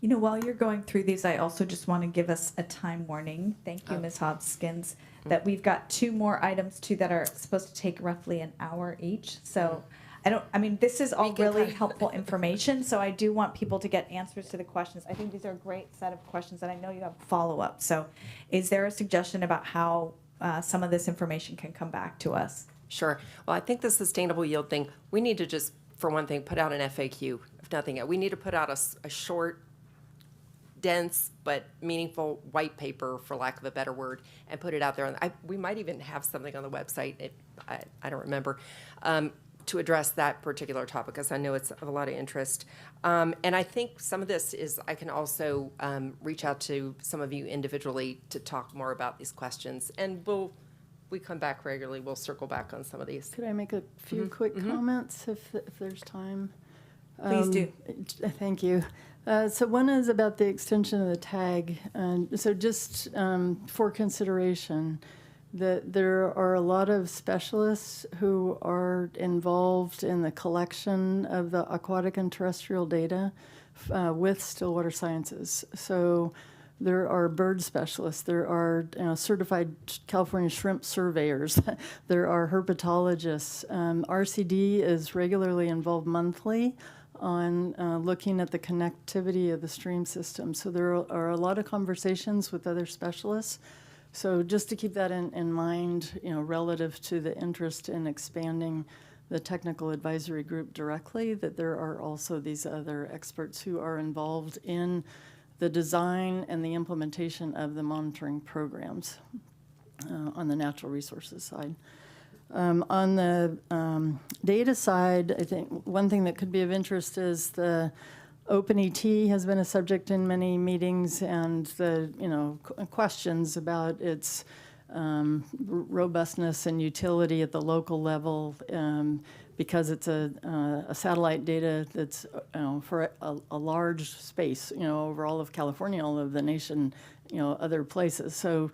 You know, while you're going through these, I also just want to give us a time warning. Thank you, Ms. Hopkins, that we've got 2 more items too that are supposed to take roughly an hour each. So I mean, this is all really helpful information. So I do want people to get answers to the questions. I think these are a great set of questions, and I know you have follow-up. So is there a suggestion about how some of this information can come back to us? Sure. Well, I think the sustainable yield thing, we need to just, for one thing, put out an FAQ, if nothing else. We need to put out a short, dense, but meaningful white paper, for lack of a better word, and put it out there. And we might even have something on the website, I don't remember, to address that particular topic, because I know it's of a lot of interest. And I think some of this is, I can also reach out to some of you individually to talk more about these questions. And we come back regularly. We'll circle back on some of these. Could I make a few quick comments if there's time? Please do. Thank you. So one is about the extension of the tag. So just for consideration, that there are a lot of specialists who are involved in the collection of the aquatic and terrestrial data with Stillwater Sciences. So there are bird specialists, there are certified California shrimp surveyors, there are herpetologists. RCD is regularly involved monthly on looking at the connectivity of the stream system. So there are a lot of conversations with other specialists. So just to keep that in mind, relative to the interest in expanding the technical advisory group directly, that there are also these other experts who are involved in the design and the implementation of the monitoring programs on the natural resources side. On the data side, I think one thing that could be of interest is the OpenET has been a subject in many meetings, and the questions about its robustness and utility at the local level, because it's a satellite data that's for a large space, over all of California, all of the nation, other places. So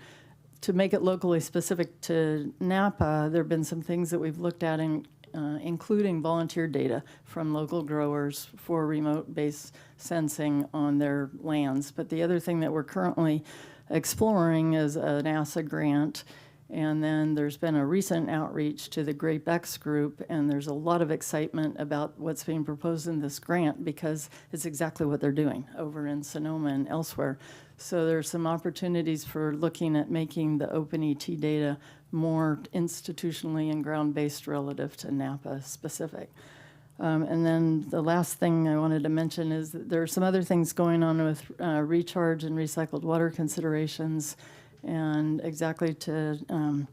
to make it locally specific to Napa, there have been some things that we've looked at, including volunteer data from local growers for remote-based sensing on their lands. But the other thing that we're currently exploring is a NASA grant, and then there's been a recent outreach to the Grape X group, and there's a lot of excitement about what's being proposed in this grant because it's exactly what they're doing over in Sonoma and elsewhere. So there's some opportunities for looking at making the OpenET data more institutionally and ground-based relative to Napa specific. And then the last thing I wanted to mention is that there are some other things going on with recharge and recycled water considerations, and exactly to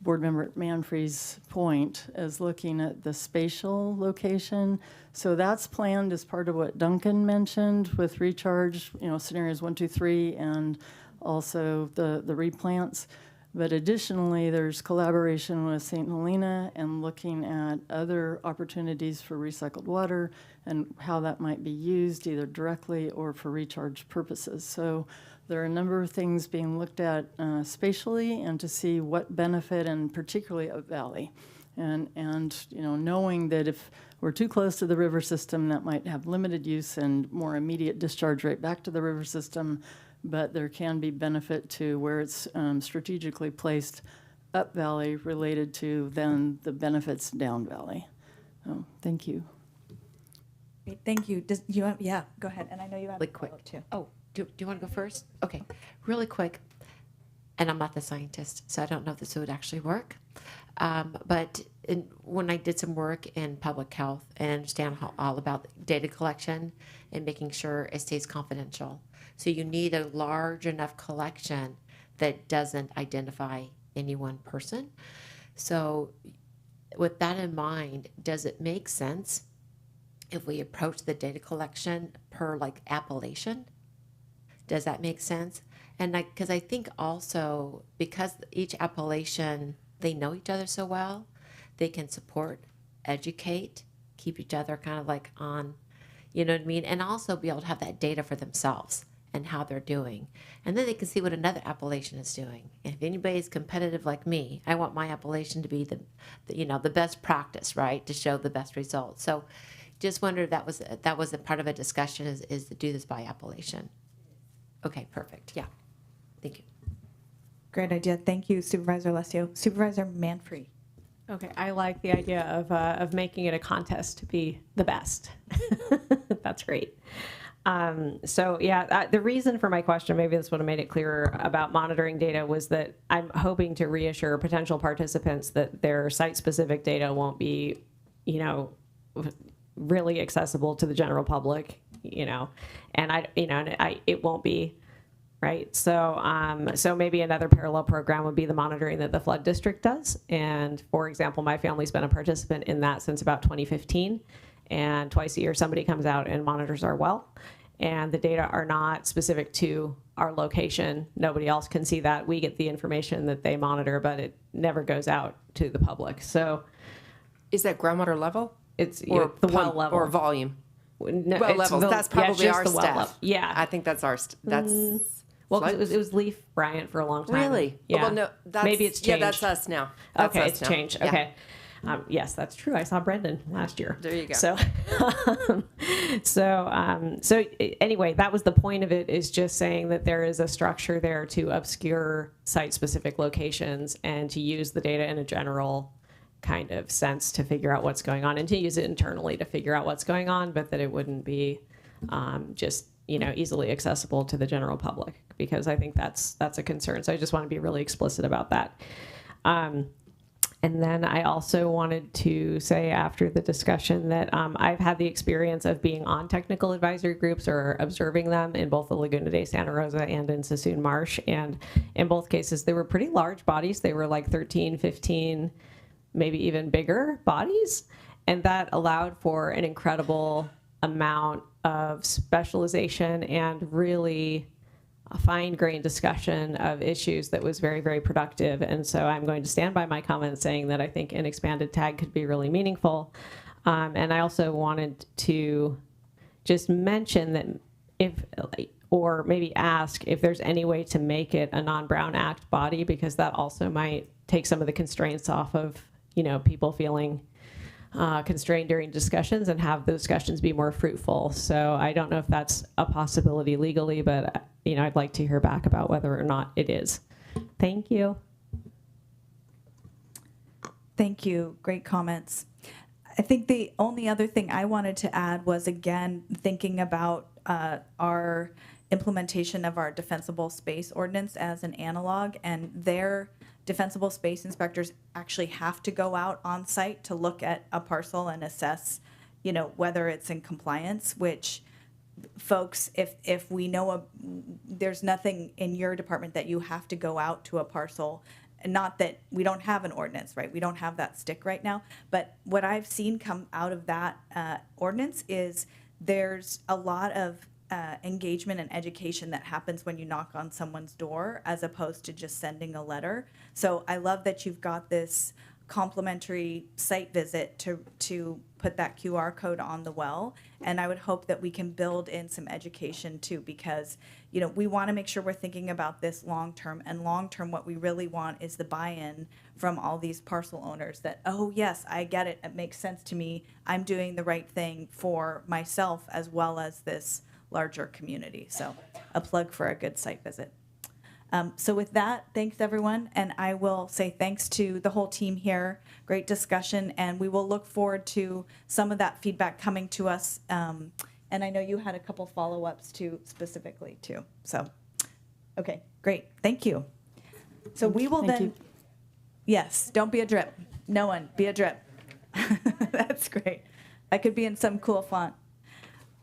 Board Member Manfree's point is looking at the spatial location. So that's planned as part of what Duncan mentioned with recharge, scenarios 1, 2, 3, and also the replants. But additionally, there's collaboration with St. Helena and looking at other opportunities for recycled water and how that might be used either directly or for recharge purposes. So there are a number of things being looked at spatially and to see what benefit, and particularly Up Valley. And knowing that if we're too close to the river system, that might have limited use and more immediate discharge right back to the river system, but there can be benefit to where it's strategically placed up valley related to then the benefits down valley. So, thank you. Great, thank you. Yeah, go ahead. And I know you have Really quick. follow-up too. Oh, do you want to go first? Okay, really quick. And I'm not the scientist, so I don't know if this would actually work. But when I did some work in public health and understand all about data collection and making sure it stays confidential. So you need a large enough collection that doesn't identify any one person. So with that in mind, does it make sense if we approach the data collection per appellation? Does that make sense? And because I think also because each appellation, they know each other so well, they can support, educate, keep each other kind of on, you know what I mean? And also be able to have that data for themselves and how they're doing. And then they can see what another appellation is doing. And if anybody's competitive like me, I want my appellation to be the best practice, right, to show the best results. So just wondered if that was a part of a discussion is to do this by appellation. Okay, perfect. Yeah. Thank you. Great idea. Thank you, Supervisor Alessio. Supervisor Manfree. Okay, I like the idea of making it a contest to be the best. That's great. So yeah, the reason for my question, maybe this would have made it clearer about monitoring data, was that I'm hoping to reassure potential participants that their site-specific data won't be, really accessible to the general public, and it won't be. Right. So maybe another parallel program would be the monitoring that the flood district does. And for example, my family's been a participant in that since about 2015. And twice a year, somebody comes out and monitors our well. And the data are not specific to our location. Nobody else can see that. We get the information that they monitor, but it never goes out to the public. So is that groundwater level? It's the well level. Or volume? No, well levels. That's probably our well staff. Yeah. I think that's our, that's. Well, 'cause it was Leaf Bryant for a long time. Really? Yeah. Well, no, that's, maybe it's changed. Yeah, that's us now. That's okay, us it's now. changed. Yeah. Okay. Yes, that's true. I saw Brendan last year. There you go. So anyway, that was the point of it, is just saying that there is a structure there to obscure site-specific locations and to use the data in a general kind of sense to figure out what's going on, and to use it internally to figure out what's going on, but that it wouldn't be just easily accessible to the general public, because I think that's a concern. So I just want to be really explicit about that. And then I also wanted to say, after the discussion, that I've had the experience of being on technical advisory groups or observing them in both the Laguna de Santa Rosa and in Sassoon Marsh. And in both cases, they were pretty large bodies. They were like 13, 15, maybe even bigger bodies. And that allowed for an incredible amount of specialization and really a fine-grained discussion of issues that was very, very productive. And so I'm going to stand by my comment saying that I think an expanded tag could be really meaningful. And I also wanted to just mention that or maybe ask if there's any way to make it a non-Brown Act body, because that also might take some of the constraints off of, people feeling constrained during discussions, and have the discussions be more fruitful. So I don't know if that's a possibility legally, but I'd like to hear back about whether or not it is. Thank you. Thank you. Great comments. I think the only other thing I wanted to add was, again, thinking about our implementation of our defensible space ordinance as an analog, and their defensible space inspectors actually have to go out on site to look at a parcel and assess, whether it's in compliance, which folks, if we know there's nothing in your department that you have to go out to a parcel, and not that we don't have an ordinance, right? We don't have that stick right now. But what I've seen come out of that ordinance is there's a lot of engagement and education that happens when you knock on someone's door, as opposed to just sending a letter. So I love that you've got this complimentary site visit to put that QR code on the well. And I would hope that we can build in some education too, because we want to make sure we're thinking about this long term, and long term what we really want is the buy-in from all these parcel owners that, oh yes, I get it, it makes sense to me, I'm doing the right thing for myself as well as this larger community. So a plug for a good site visit. So with that, thanks everyone, and I will say thanks to the whole team here. Great discussion, and we will look forward to some of that feedback coming to us. And I know you had a couple follow-ups too, specifically too. So, okay, great, thank you. So we will then, yes, don't be a drip. No one, be a drip. That's great. That could be in some cool font.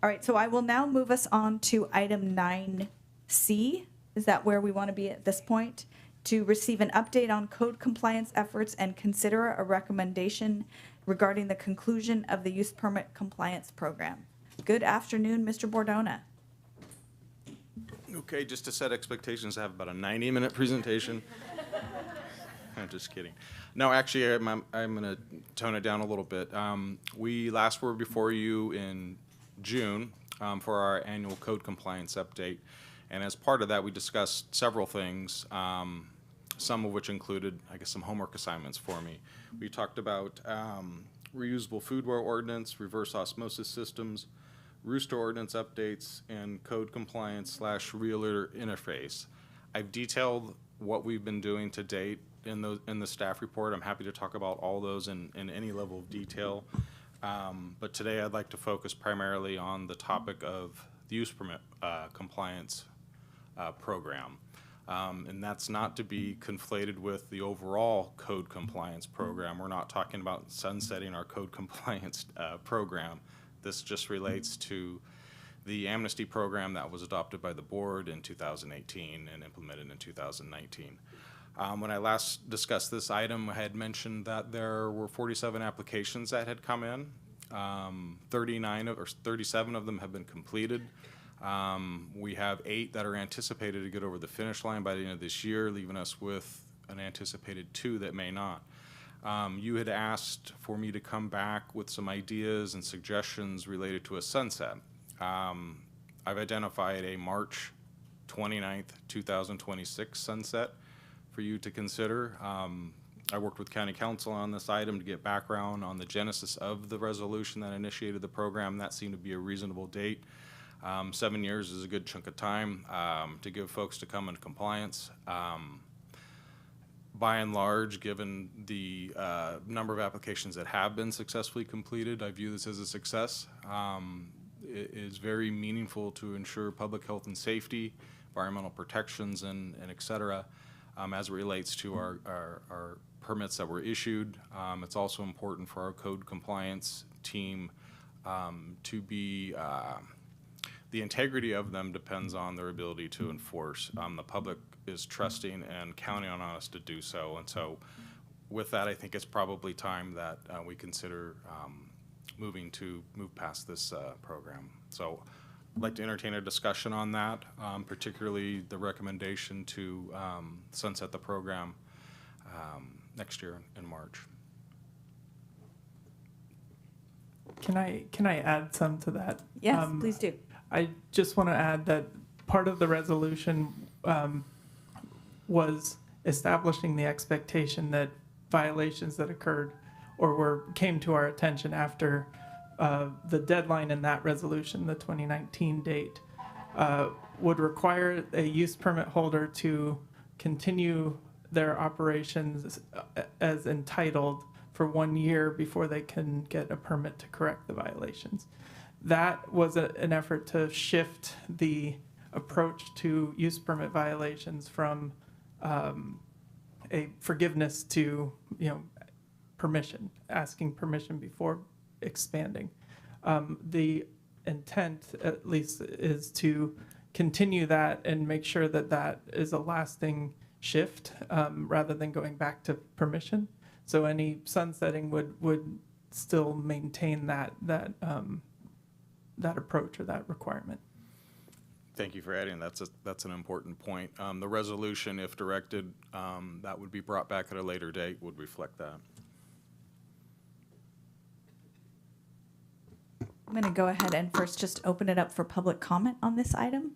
All right, so I will now move us on to item 9C. Is that where we want to be at this point? To receive an update on code compliance efforts and consider a recommendation regarding the conclusion of the use permit compliance program. Good afternoon, Mr. Bordona. Okay, just to set expectations, I have about a 90-minute presentation. I'm just kidding. No, actually, I'm going to tone it down a little bit. We last were before you in June for our annual code compliance update. And as part of that, we discussed several things, some of which included, I guess, some homework assignments for me. We talked about reusable foodware ordinance, reverse osmosis systems, rooster ordinance updates, and code compliance / realtor interface. I've detailed what we've been doing to date in the staff report. I'm happy to talk about all those in any level of detail. But today I'd like to focus primarily on the topic of the use permit compliance program. And that's not to be conflated with the overall code compliance program. We're not talking about sunsetting our code compliance program. This just relates to the amnesty program that was adopted by the board in 2018 and implemented in 2019. When I last discussed this item, I had mentioned that there were 47 applications that had come in. 37 of them have been completed. We have 8 that are anticipated to get over the finish line by the end of this year, leaving us with an anticipated 2 that may not. You had asked for me to come back with some ideas and suggestions related to a sunset. I've identified a March 29th, 2026 sunset for you to consider. I worked with County Council on this item to get background on the genesis of the resolution that initiated the program. That seemed to be a reasonable date. 7 years is a good chunk of time to give folks to come into compliance. By and large, given the number of applications that have been successfully completed, I view this as a success. It is very meaningful to ensure public health and safety, environmental protections, and et cetera, as it relates to our permits that were issued. It's also important for our code compliance team to be, the integrity of them depends on their ability to enforce. The public is trusting and counting on us to do so. And so with that, I think it's probably time that we consider move past this program. So I'd like to entertain a discussion on that, particularly the recommendation to sunset the program next year in March. Can I add some to that? Yes, please do. I just want to add that part of the resolution was establishing the expectation that violations that occurred or came to our attention after the deadline in that resolution, the 2019 date, would require a use permit holder to continue their operations as entitled for 1 year before they can get a permit to correct the violations. That was an effort to shift the approach to use permit violations from a forgiveness to permission, asking permission before expanding. The intent, at least, is to continue that and make sure that that is a lasting shift rather than going back to permission. So any sunsetting would still maintain that approach or that requirement. Thank you for adding. That's an important point. The resolution, if directed, that would be brought back at a later date, would reflect that. I'm going to go ahead and first just open it up for public comment on this item.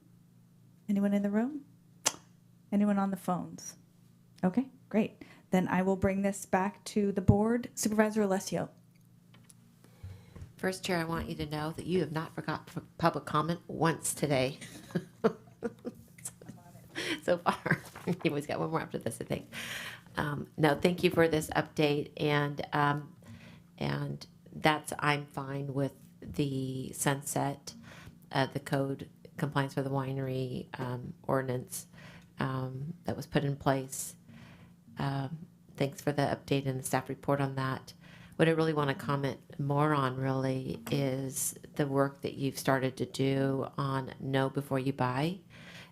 Anyone in the room? Anyone on the phones? Okay, great. Then I will bring this back to the board. Supervisor Alessio. First, Chair, I want you to know that you have not forgot public comment once today. So far. You always got one more after this, I think. No, thank you for this update, and I'm fine with the sunset, the code compliance for the winery ordinance that was put in place. Thanks for the update and the staff report on that. What I really want to comment more on really is the work that you've started to do on know before you buy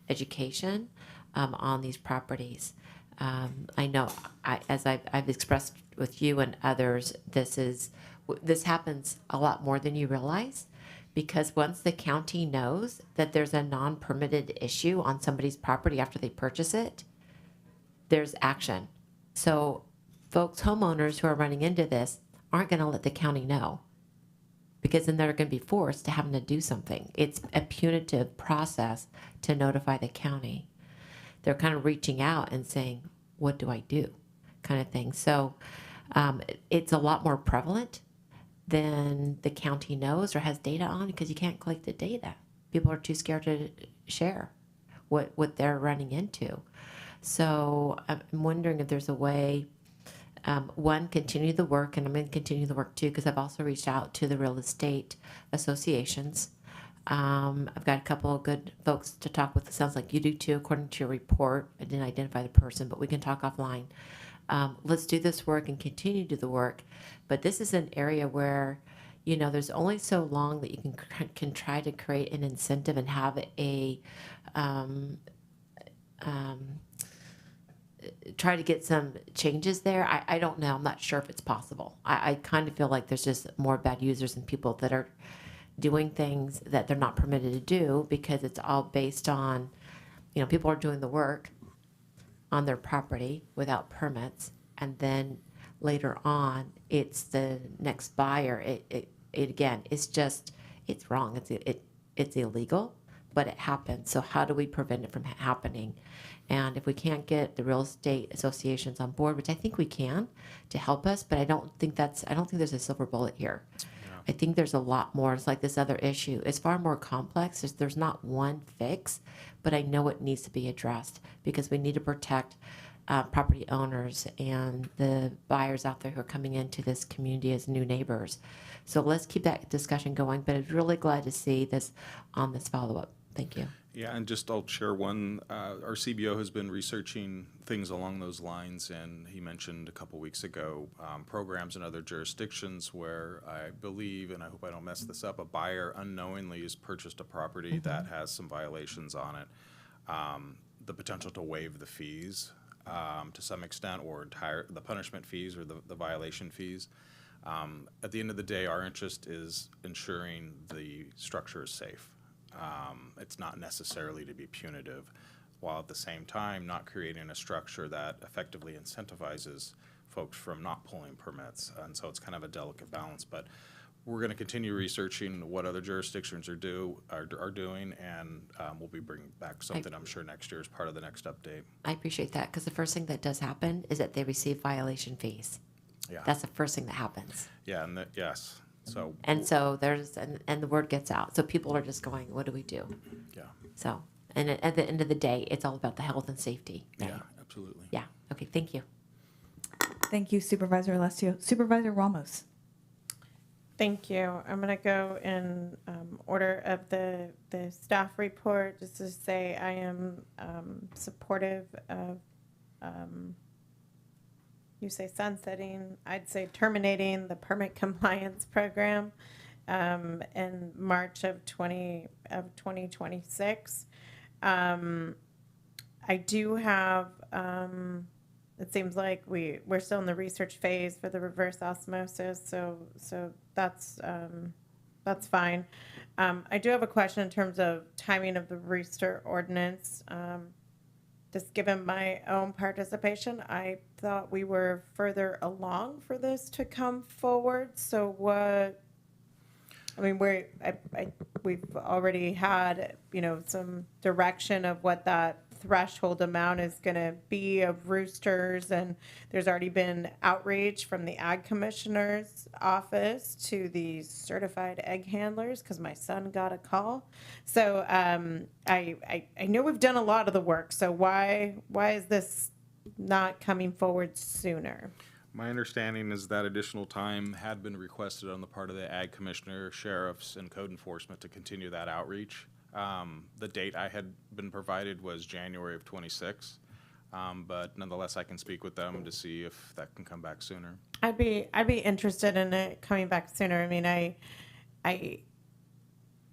education on these properties. I know, as I've expressed with you and others, this happens a lot more than you realize, because once the county knows that there's a non-permitted issue on somebody's property after they purchase it, there's action. So folks, homeowners who are running into this aren't going to let the county know. because then they're going to be forced to having to do something. It's a punitive process to notify the county. They're kind of reaching out and saying, what do I do, kind of thing. So it's a lot more prevalent than the county knows or has data on, because you can't collect the data. People are too scared to share what they're running into. So I'm wondering if there's a way, one, continue the work, and I'm going to continue the work too, because I've also reached out to the real estate associations. I've got a couple of good folks to talk with. It sounds like you do too, according to your report. I didn't identify the person, but we can talk offline. Let's do this work and continue to do the work. But this is an area where, you know, there's only so long that you can try to create an incentive and have a try to get some changes there. I don't know. I'm not sure if it's possible. I kind of feel like there's just more bad users and people that are doing things that they're not permitted to do, because it's all based on, you know, people are doing the work on their property without permits, and then later on it's the next buyer. It again, it's wrong. It's illegal, but it happens. So how do we prevent it from happening? And if we can't get the real estate associations on board, which I think we can, to help us, but I don't think there's a silver bullet here. I think there's a lot more. It's like this other issue. It's far more complex. There's not one fix, but I know it needs to be addressed, because we need to protect property owners and the buyers out there who are coming into this community as new neighbors. So let's keep that discussion going. But I'm really glad to see this on this follow-up. Thank you. Yeah, and just I'll share one. Our CBO has been researching things along those lines, and he mentioned a couple weeks ago programs in other jurisdictions where I believe, and I hope I don't mess this up, a buyer unknowingly has purchased a property that has some violations on it. The potential to waive the fees to some extent, or the punishment fees or the violation fees. At the end of the day, our interest is ensuring the structure is safe. It's not necessarily to be punitive, while at the same time not creating a structure that effectively incentivizes folks from not pulling permits. And so it's kind of a delicate balance. But we're going to continue researching what other jurisdictions are doing, and we'll be bringing back something, I'm sure, next year as part of the next update. I appreciate that, because the first thing that does happen is that they receive violation fees. Yeah. That's the first thing that happens. Yeah, and yes. So there's and the word gets out. So people are just going, what do we do? Yeah. So, and at the end of the day, it's all about the health and safety. Right? Yeah, absolutely. Yeah. Okay. Thank you. Thank you, Supervisor Alessio. Supervisor Ramos. Thank you. I'm going to go in order of the staff report, just to say I am supportive of, you say sunsetting, I'd say terminating the permit compliance program in March of 2026. I do have, it seems like we're still in the research phase for the reverse osmosis, so that's fine. I do have a question in terms of timing of the rooster ordinance. Just given my own participation, I thought we were further along for this to come forward. So what? I mean, we've already had, you know, some direction of what that threshold amount is going to be of roosters, and there's already been outreach from the Ag Commissioner's office to the certified egg handlers, because my son got a call. So I know we've done a lot of the work. So why is this not coming forward sooner? My understanding is that additional time had been requested on the part of the Ag Commissioner, sheriffs, and code enforcement to continue that outreach. The date I had been provided was January of 26, but nonetheless, I can speak with them to see if that can come back sooner. I'd be interested in it coming back sooner. I mean, I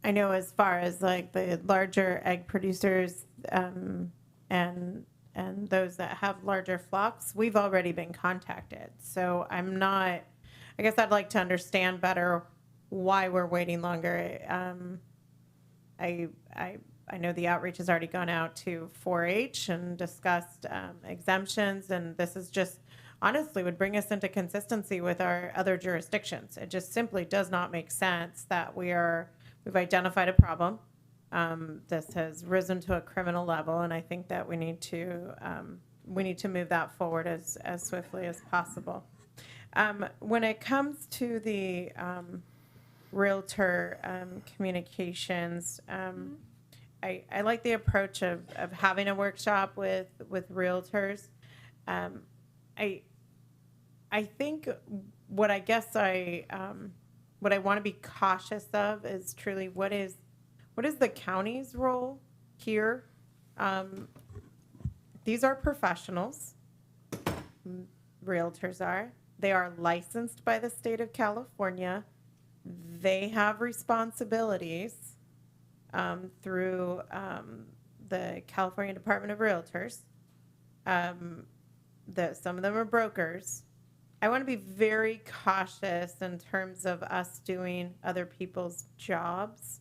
know as far as like the larger egg producers and those that have larger flocks, we've already been contacted. So I guess I'd like to understand better why we're waiting longer. I know the outreach has already gone out to 4-H and discussed exemptions, and this is just honestly would bring us into consistency with our other jurisdictions. It just simply does not make sense that we've identified a problem. This has risen to a criminal level, and I think that we need to move that forward as swiftly as possible. When it comes to the realtor communications, I like the approach of having a workshop with realtors. I think what I guess what I want to be cautious of is truly what is the county's role here. These are professionals. Realtors are. They are licensed by the state of California. They have responsibilities through the California Department of Realtors. Some of them are brokers. I want to be very cautious in terms of us doing other people's jobs.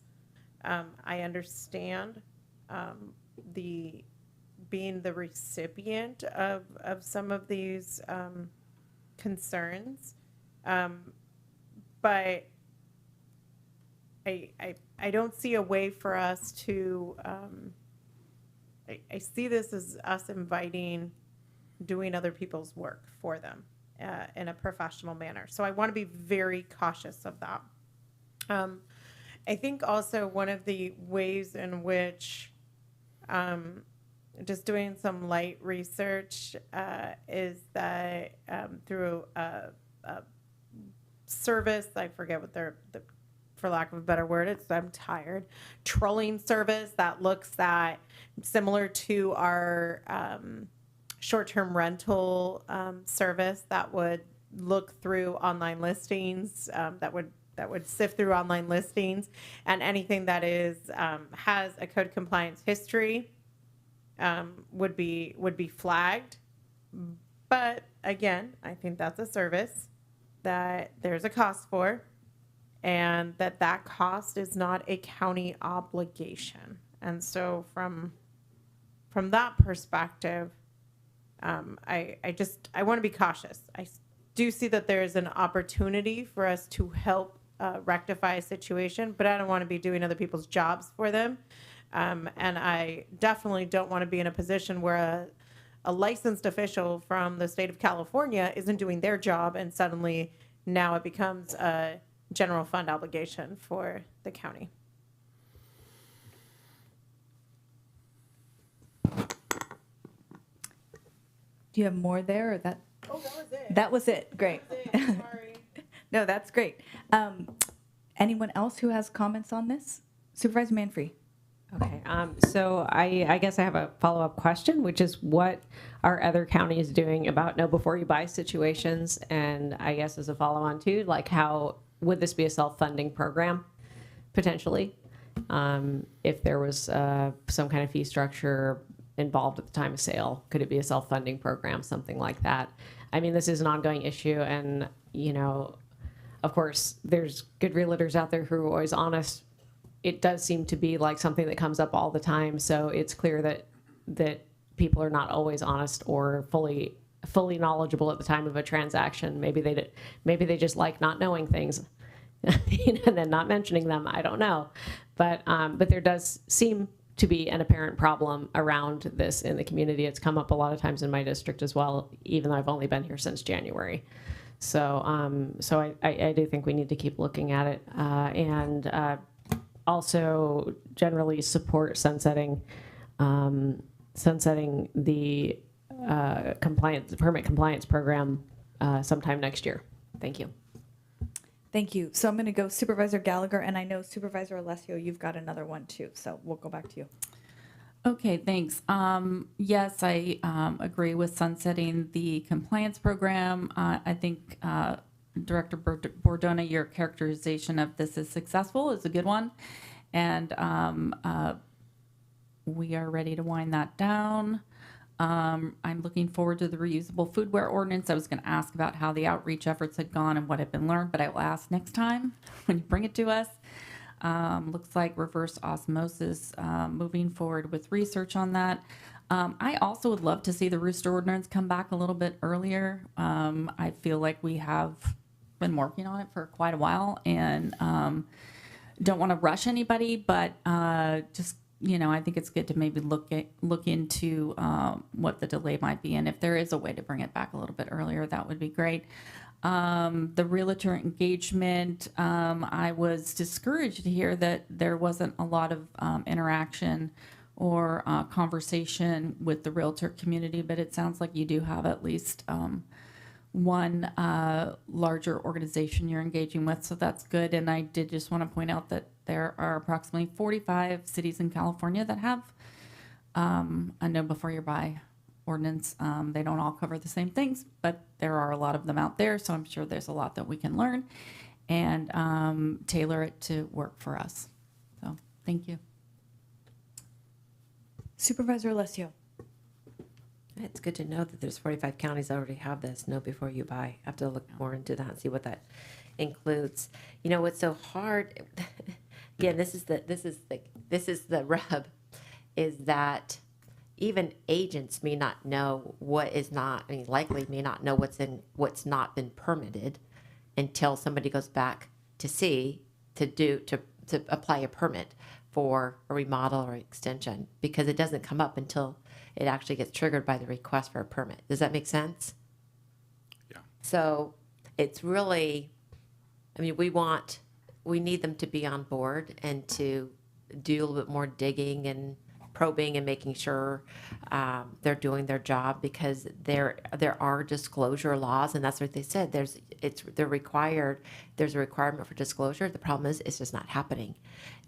I understand being the recipient of some of these concerns, but I don't see a way for us to. I see this as us doing other people's work for them in a professional manner. So I want to be very cautious of that. I think also one of the ways in which just doing some light research is that through a service, I forget what for lack of a better word, I'm tired, trolling service that looks at similar to our short-term rental service that would look through online listings, that would sift through online listings, and anything that has a code compliance history would be flagged. But again, I think that's a service that there's a cost for, and that cost is not a county obligation. And so from that perspective, I want to be cautious. I do see that there is an opportunity for us to help rectify a situation, but I don't want to be doing other people's jobs for them. And I definitely don't want to be in a position where a licensed official from the state of California isn't doing their job, and suddenly now it becomes a general fund obligation for the county. Do you have more there, or that? Oh, that was it. That was it. Great. Sorry. No, that's great. Anyone else who has comments on this? Supervisor Manfree. Okay, so I guess I have a follow-up question, which is what are other counties doing about know before you buy situations? And I guess as a follow-on too, like how would this be a self-funding program potentially? If there was some kind of fee structure involved at the time of sale, could it be a self-funding program, something like that? I mean, this is an ongoing issue, and of course, there's good realtors out there who are always honest. It does seem to be like something that comes up all the time. So it's clear that people are not always honest or fully knowledgeable at the time of a transaction. Maybe they just like not knowing things, and then not mentioning them. I don't know, but there does seem to be an apparent problem around this in the community. It's come up a lot of times in my district as well, even though I've only been here since January. So I do think we need to keep looking at it, and also generally support sunsetting the permit compliance program sometime next year. Thank you. Thank you. So I'm going to go Supervisor Gallagher, and I know Supervisor Alessio, you've got another one too. So we'll go back to you. Okay, thanks. Yes, I agree with sunsetting the compliance program. I think Director Bordona, your characterization of this as successful is a good one. And we are ready to wind that down. I'm looking forward to the reusable foodware ordinance. I was going to ask about how the outreach efforts had gone and what had been learned, but I will ask next time when you bring it to us. Looks like reverse osmosis, moving forward with research on that. I also would love to see the rooster ordinance come back a little bit earlier. I feel like we have been working on it for quite a while, and don't want to rush anybody, but just, I think it's good to maybe look into what the delay might be, and if there is a way to bring it back a little bit earlier, that would be great. The realtor engagement, I was discouraged to hear that there wasn't a lot of interaction or conversation with the realtor community, but it sounds like you do have at least one larger organization you're engaging with, so that's good. And I did just want to point out that there are approximately 45 cities in California that have a know before you buy ordinance. They don't all cover the same things, but there are a lot of them out there, so I'm sure there's a lot that we can learn and tailor it to work for us. So thank you. Supervisor Alessio. It's good to know that there's 45 counties that already have this know before you buy. I have to look more into that and see what that includes. What's so hard, again, this is the rub, is that even agents may not know what is not, likely may not know what's not been permitted until somebody goes back to apply a permit for a remodel or extension, because it doesn't come up until it actually gets triggered by the request for a permit. Does that make sense? Yeah. So it's really, we need them to be on board and to do a little bit more digging and probing and making sure they're doing their job, because there are disclosure laws, and that's what they said. There's a requirement for disclosure. The problem is it's just not happening,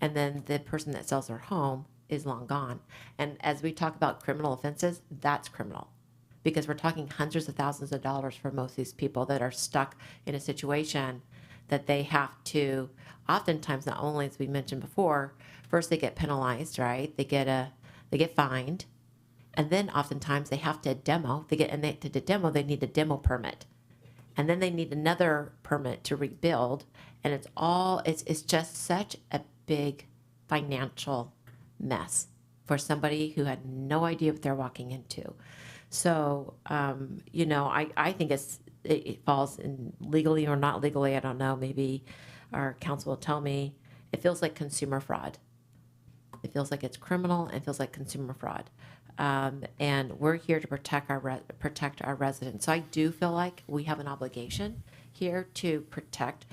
and then the person that sells their home is long gone. And as we talk about criminal offenses, that's criminal, because we're talking hundreds of thousands of dollars for most of these people that are stuck in a situation that they have to, oftentimes, not only, as we mentioned before, first they get penalized, right? They get fined, and then oftentimes they have to demo. To demo, they need a demo permit, and then they need another permit to rebuild. And it's just such a big financial mess for somebody who had no idea what they're walking into. So, I think it falls in legally or not legally. I don't know. Maybe our counsel will tell me. It feels like consumer fraud. It feels like it's criminal. And it feels like consumer fraud. And we're here to protect our residents. So I do feel like we have an obligation here to protect,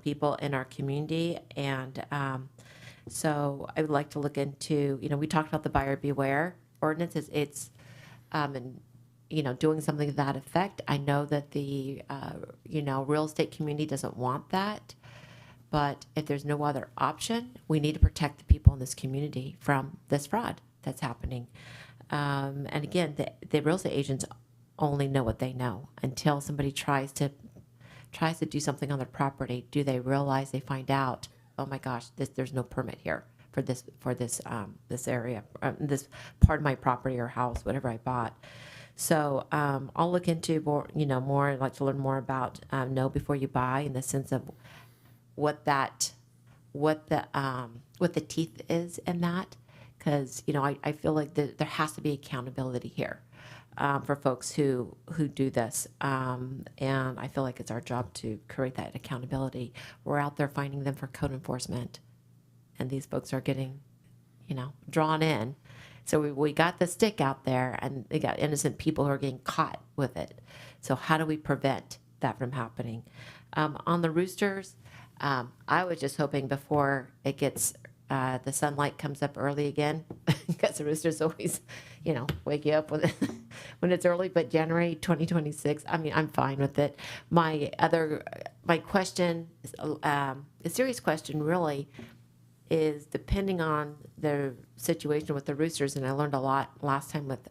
people in our community. And so I would like to look into, we talked about the buyer beware ordinance. It's doing something to that effect. I know that the, real estate community doesn't want that. But if there's no other option, we need to protect the people in this community from this fraud that's happening. And again, the real estate agents only know what they know. Until somebody tries to do something on their property, do they realize, they find out, oh my gosh, there's no permit here for this area, this part of my property or house, whatever I bought. So I'll look into more. I'd like to learn more about know before you buy, in the sense of what the teeth is in that, because I feel like there has to be accountability here for folks who do this, and I feel like it's our job to create that accountability. We're out there finding them for code enforcement, and these folks are getting drawn in. So we got the stick out there, and they got innocent people who are getting caught with it. So how do we prevent that from happening? On the roosters, I was just hoping before it gets, the sunlight comes up early again, because the roosters always, wake you up when it's early, but January 2026, I'm fine with it. My question, a serious question really, is depending on the situation with the roosters, and I learned a lot last time with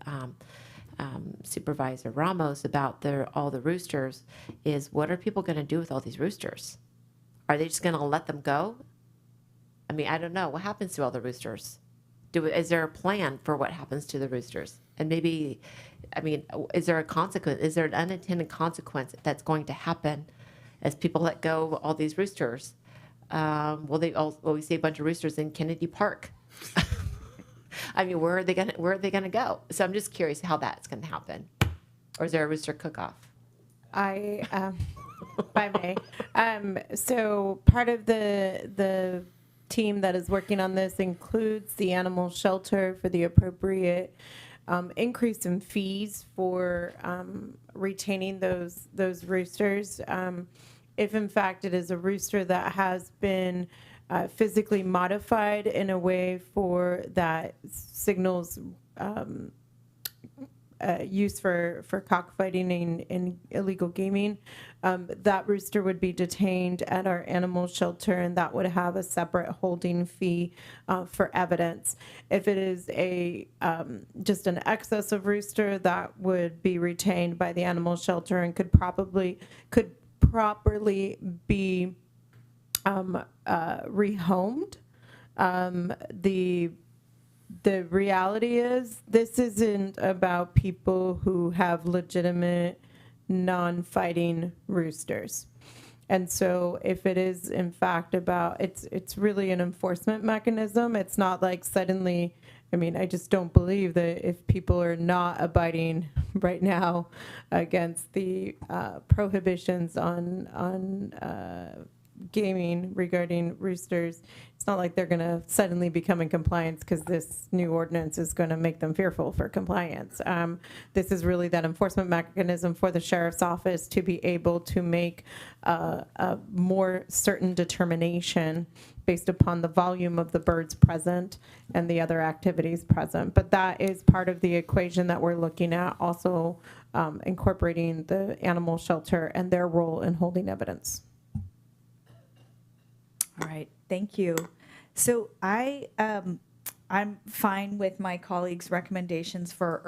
Supervisor Ramos about all the roosters, is what are people going to do with all these roosters? Are they just going to let them go? I don't know. What happens to all the roosters? Is there a plan for what happens to the roosters? And maybe, is there a consequence? Is there an unintended consequence that's going to happen as people let go of all these roosters? Will we see a bunch of roosters in Kennedy Park? I mean, where are they gonna go? So I'm just curious how that's gonna happen. Or is there a rooster cook-off? If I may. So part of the team that is working on this includes the animal shelter for the appropriate increase in fees for retaining those roosters. If in fact it is a rooster that has been physically modified in a way for that signals use for cockfighting and illegal gaming, that rooster would be detained at our animal shelter, and that would have a separate holding fee for evidence. If it is a just an excess of rooster, that would be retained by the animal shelter and could properly be rehomed. The reality is this isn't about people who have legitimate non-fighting roosters. And so if it is in fact about, it's really an enforcement mechanism. It's not like suddenly, I mean, I just don't believe that if people are not abiding right now against the prohibitions on gaming regarding roosters, it's not like they're going to suddenly become in compliance because this new ordinance is going to make them fearful for compliance. This is really that enforcement mechanism for the sheriff's office to be able to make a more certain determination based upon the volume of the birds present and the other activities present. But that is part of the equation that we're looking at, also incorporating the animal shelter and their role in holding evidence. All right, thank you. So I'm fine with my colleagues' recommendations for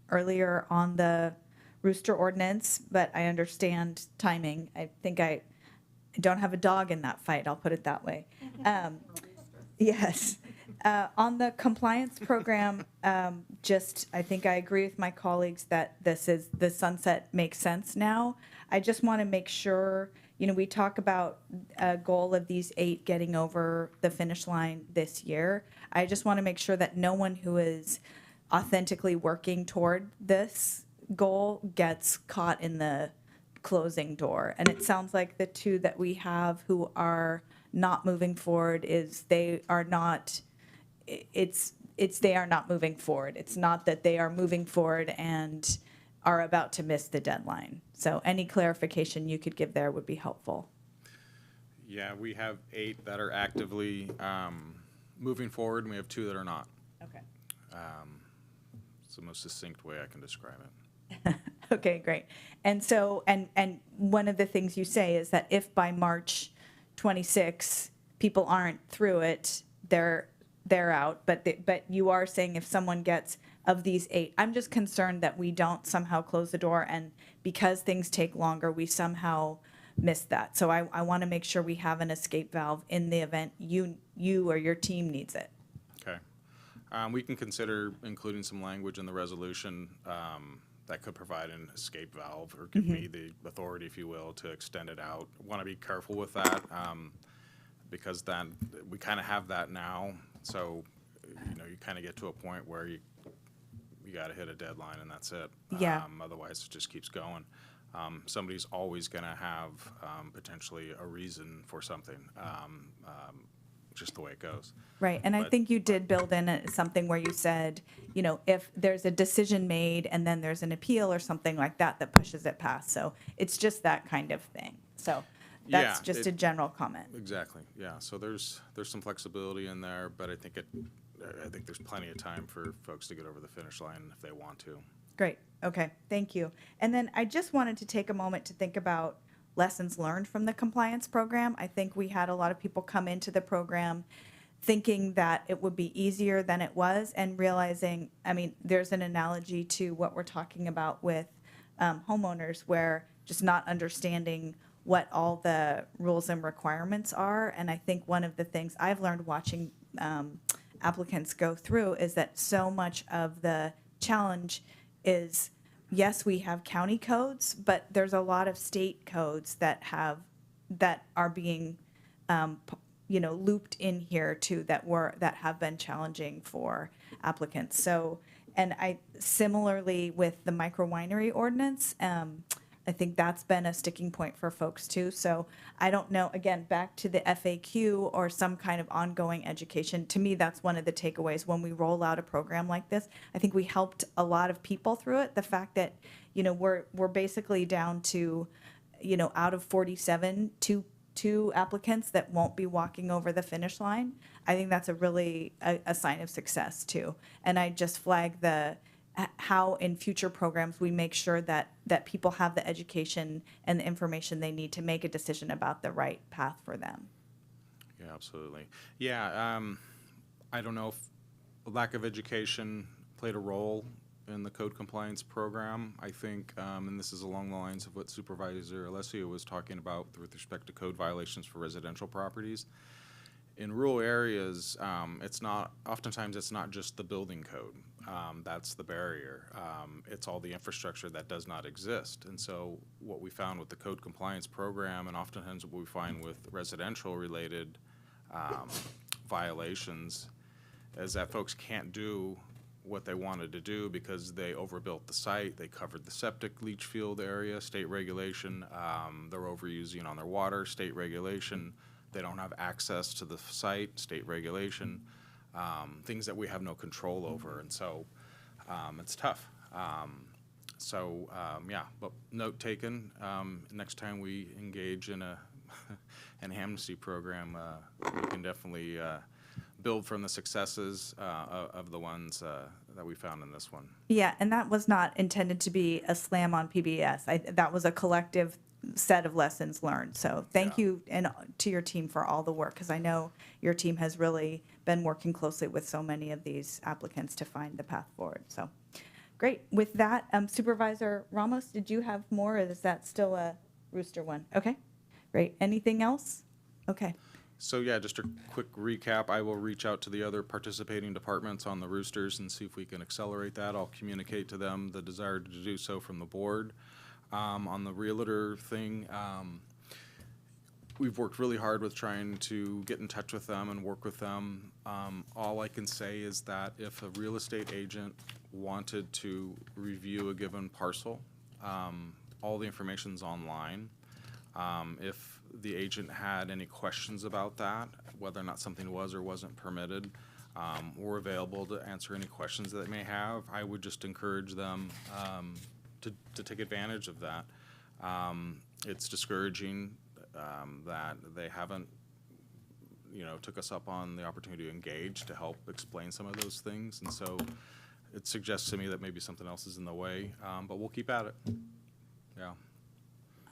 earlier on the rooster ordinance, but I understand timing. I think I don't have a dog in that fight, I'll put it that way. Yes. On the compliance program, I think I agree with my colleagues that the sunset makes sense now. I just want to make sure, we talk about a goal of these 8 getting over the finish line this year. I just want to make sure that no one who is authentically working toward this goal gets caught in the closing door. And it sounds like the 2 that we have who are not moving forward they are not moving forward. It's not that they are moving forward and are about to miss the deadline. So any clarification you could give there would be helpful. Yeah, we have 8 that are actively moving forward, and we have 2 that are not. Okay. It's the most succinct way I can describe it. Okay, great. And so, and one of the things you say is that if by March 26 people aren't through it, they're out. But you are saying if someone gets, of these 8, I'm just concerned that we don't somehow close the door, and because things take longer, we somehow miss that. So I want to make sure we have an escape valve in the event you or your team needs it. Okay. We can consider including some language in the resolution that could provide an escape valve or give me the authority, if you will, to extend it out. Want to be careful with that because then we kind of have that now. So, you kind of get to a point where you got to hit a deadline and that's it. Yeah. Otherwise, it just keeps going. Somebody's always going to have potentially a reason for something, just the way it goes. Right, and I think you did build in something where you said, if there's a decision made and then there's an appeal or something like that that pushes it past. So it's just that kind of thing. So that's just a general comment. Exactly. Yeah. So there's some flexibility in there, but I think there's plenty of time for folks to get over the finish line if they want to. Great. Okay. Thank you. And then I just wanted to take a moment to think about lessons learned from the compliance program. I think we had a lot of people come into the program thinking that it would be easier than it was, and realizing, there's an analogy to what we're talking about with homeowners, where just not understanding what all the rules and requirements are. And I think one of the things I've learned watching applicants go through is that so much of the challenge is, yes, we have county codes, but there's a lot of state codes that are being looped in here too that have been challenging for applicants. So, and I similarly with the micro winery ordinance, I think that's been a sticking point for folks too. So I don't know, again, back to the FAQ or some kind of ongoing education. To me, that's one of the takeaways when we roll out a program like this. I think we helped a lot of people through it. The fact that, we're basically down to, out of 47, two applicants that won't be walking over the finish line. I think that's a sign of success too. And I just flag how in future programs we make sure that people have the education and the information they need to make a decision about the right path for them. Yeah, absolutely. Yeah, I don't know if lack of education played a role in the code compliance program. I think, and this is along the lines of what Supervisor Alessio was talking about with respect to code violations for residential properties. In rural areas, oftentimes it's not just the building code. That's the barrier. It's all the infrastructure that does not exist. And so what we found with the code compliance program, and oftentimes what we find with residential related violations, is that folks can't do what they wanted to do because they overbuilt the site, they covered the septic leach field area, state regulation, they're overusing on their water, state regulation, they don't have access to the site, state regulation, things that we have no control over, and so it's tough. Yeah, but note taken, next time we engage in an amnesty program, we can definitely build from the successes of the ones that we found in this one. Yeah, and that was not intended to be a slam on PBS. That was a collective set of lessons learned. So thank you and to your team for all the work, because I know your team has really been working closely with so many of these applicants to find the path forward. So great. With that, Supervisor Ramos, did you have more, or is that still a Rooster one? Okay, great. Anything else? Okay. So yeah, just a quick recap. I will reach out to the other participating departments on the roosters and see if we can accelerate that. I'll communicate to them the desire to do so from the board. On the realtor thing, we've worked really hard with trying to get in touch with them and work with them. All I can say is that if a real estate agent wanted to review a given parcel, all the information's online. If the agent had any questions about that, whether or not something was or wasn't permitted, we're available to answer any questions that they may have. I would just encourage them to take advantage of that. It's discouraging that they haven't, took us up on the opportunity to engage to help explain some of those things, and so it suggests to me that maybe something else is in the way, but we'll keep at it. Yeah.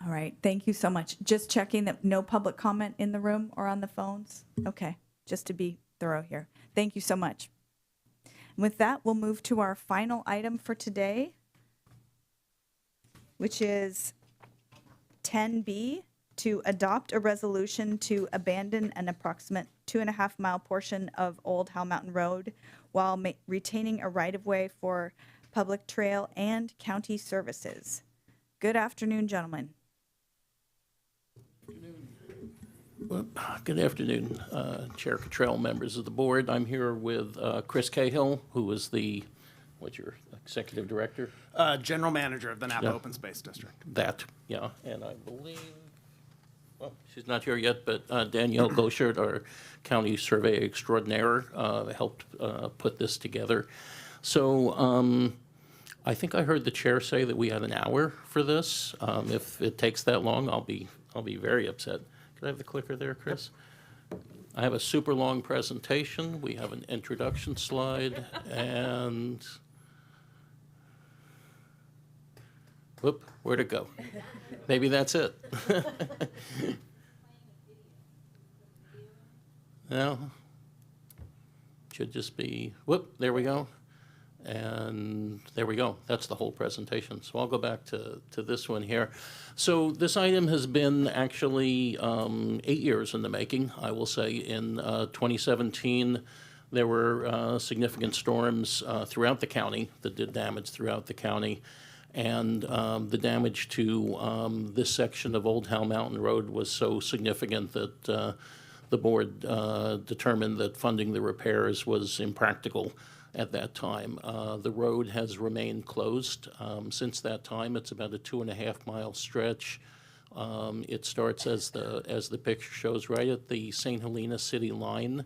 All right, thank you so much. Just checking that no public comment in the room or on the phones. Okay, just to be thorough here. Thank you so much. And with that, we'll move to our final item for today, which is 10B, to adopt a resolution to abandon an approximate 2.5-mile portion of Old Howell Mountain Road while retaining a right-of-way for public trail and county services. Good afternoon, gentlemen. Well, good afternoon, Chair Cottrell, members of the board. I'm here with Chris Cahill, who is what's your executive director? General manager of the Napa Open Space District. Yeah, and I believe, well, she's not here yet, but Danielle Goschert, our county survey extraordinaire, helped put this together. So I think I heard the chair say that we had an hour for this. If it takes that long, I'll be very upset. Can I have the clicker there, Chris? Yep. I have a super long presentation. We have an introduction slide, and whoop, where'd it go? Maybe that's it. No, should just be, whoop, there we go. And there we go. That's the whole presentation. So I'll go back to this one here. So this item has been actually 8 years in the making, I will say. In 2017, there were significant storms throughout the county that did damage throughout the county. And the damage to this section of Old Howell Mountain Road was so significant that the board determined that funding the repairs was impractical at that time. The road has remained closed since that time. It's about a 2.5-mile stretch. It starts, as the picture shows, right at the St. Helena city line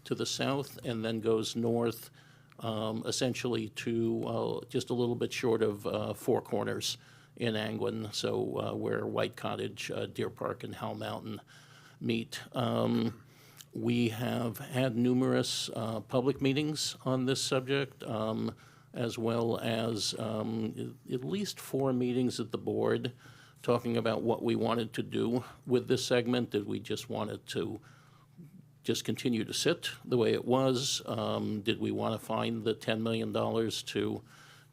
to the south, and then goes north essentially to just a little bit short of Four Corners in Angwin, so where White Cottage, Deer Park, and Howell Mountain meet. We have had numerous public meetings on this subject, as well as at least 4 meetings at the board talking about what we wanted to do with this segment. Did we just want it to just continue to sit the way it was? Did we want to find the $10 million to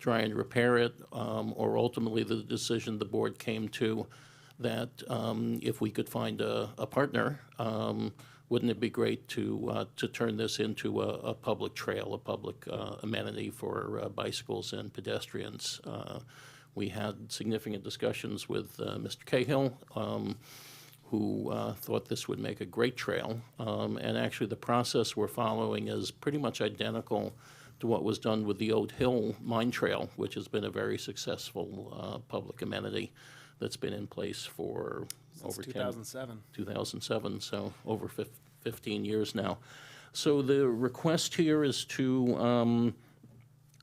try and repair it? Or ultimately the decision the board came to that if we could find a partner, wouldn't it be great to turn this into a public trail, a public amenity for bicycles and pedestrians? We had significant discussions with Mr. Cahill, who thought this would make a great trail. And actually the process we're following is pretty much identical to what was done with the Old Hill Mine Trail, which has been a very successful public amenity that's been in place for Since 2007. 2007, so over 15 years now. So the request here is to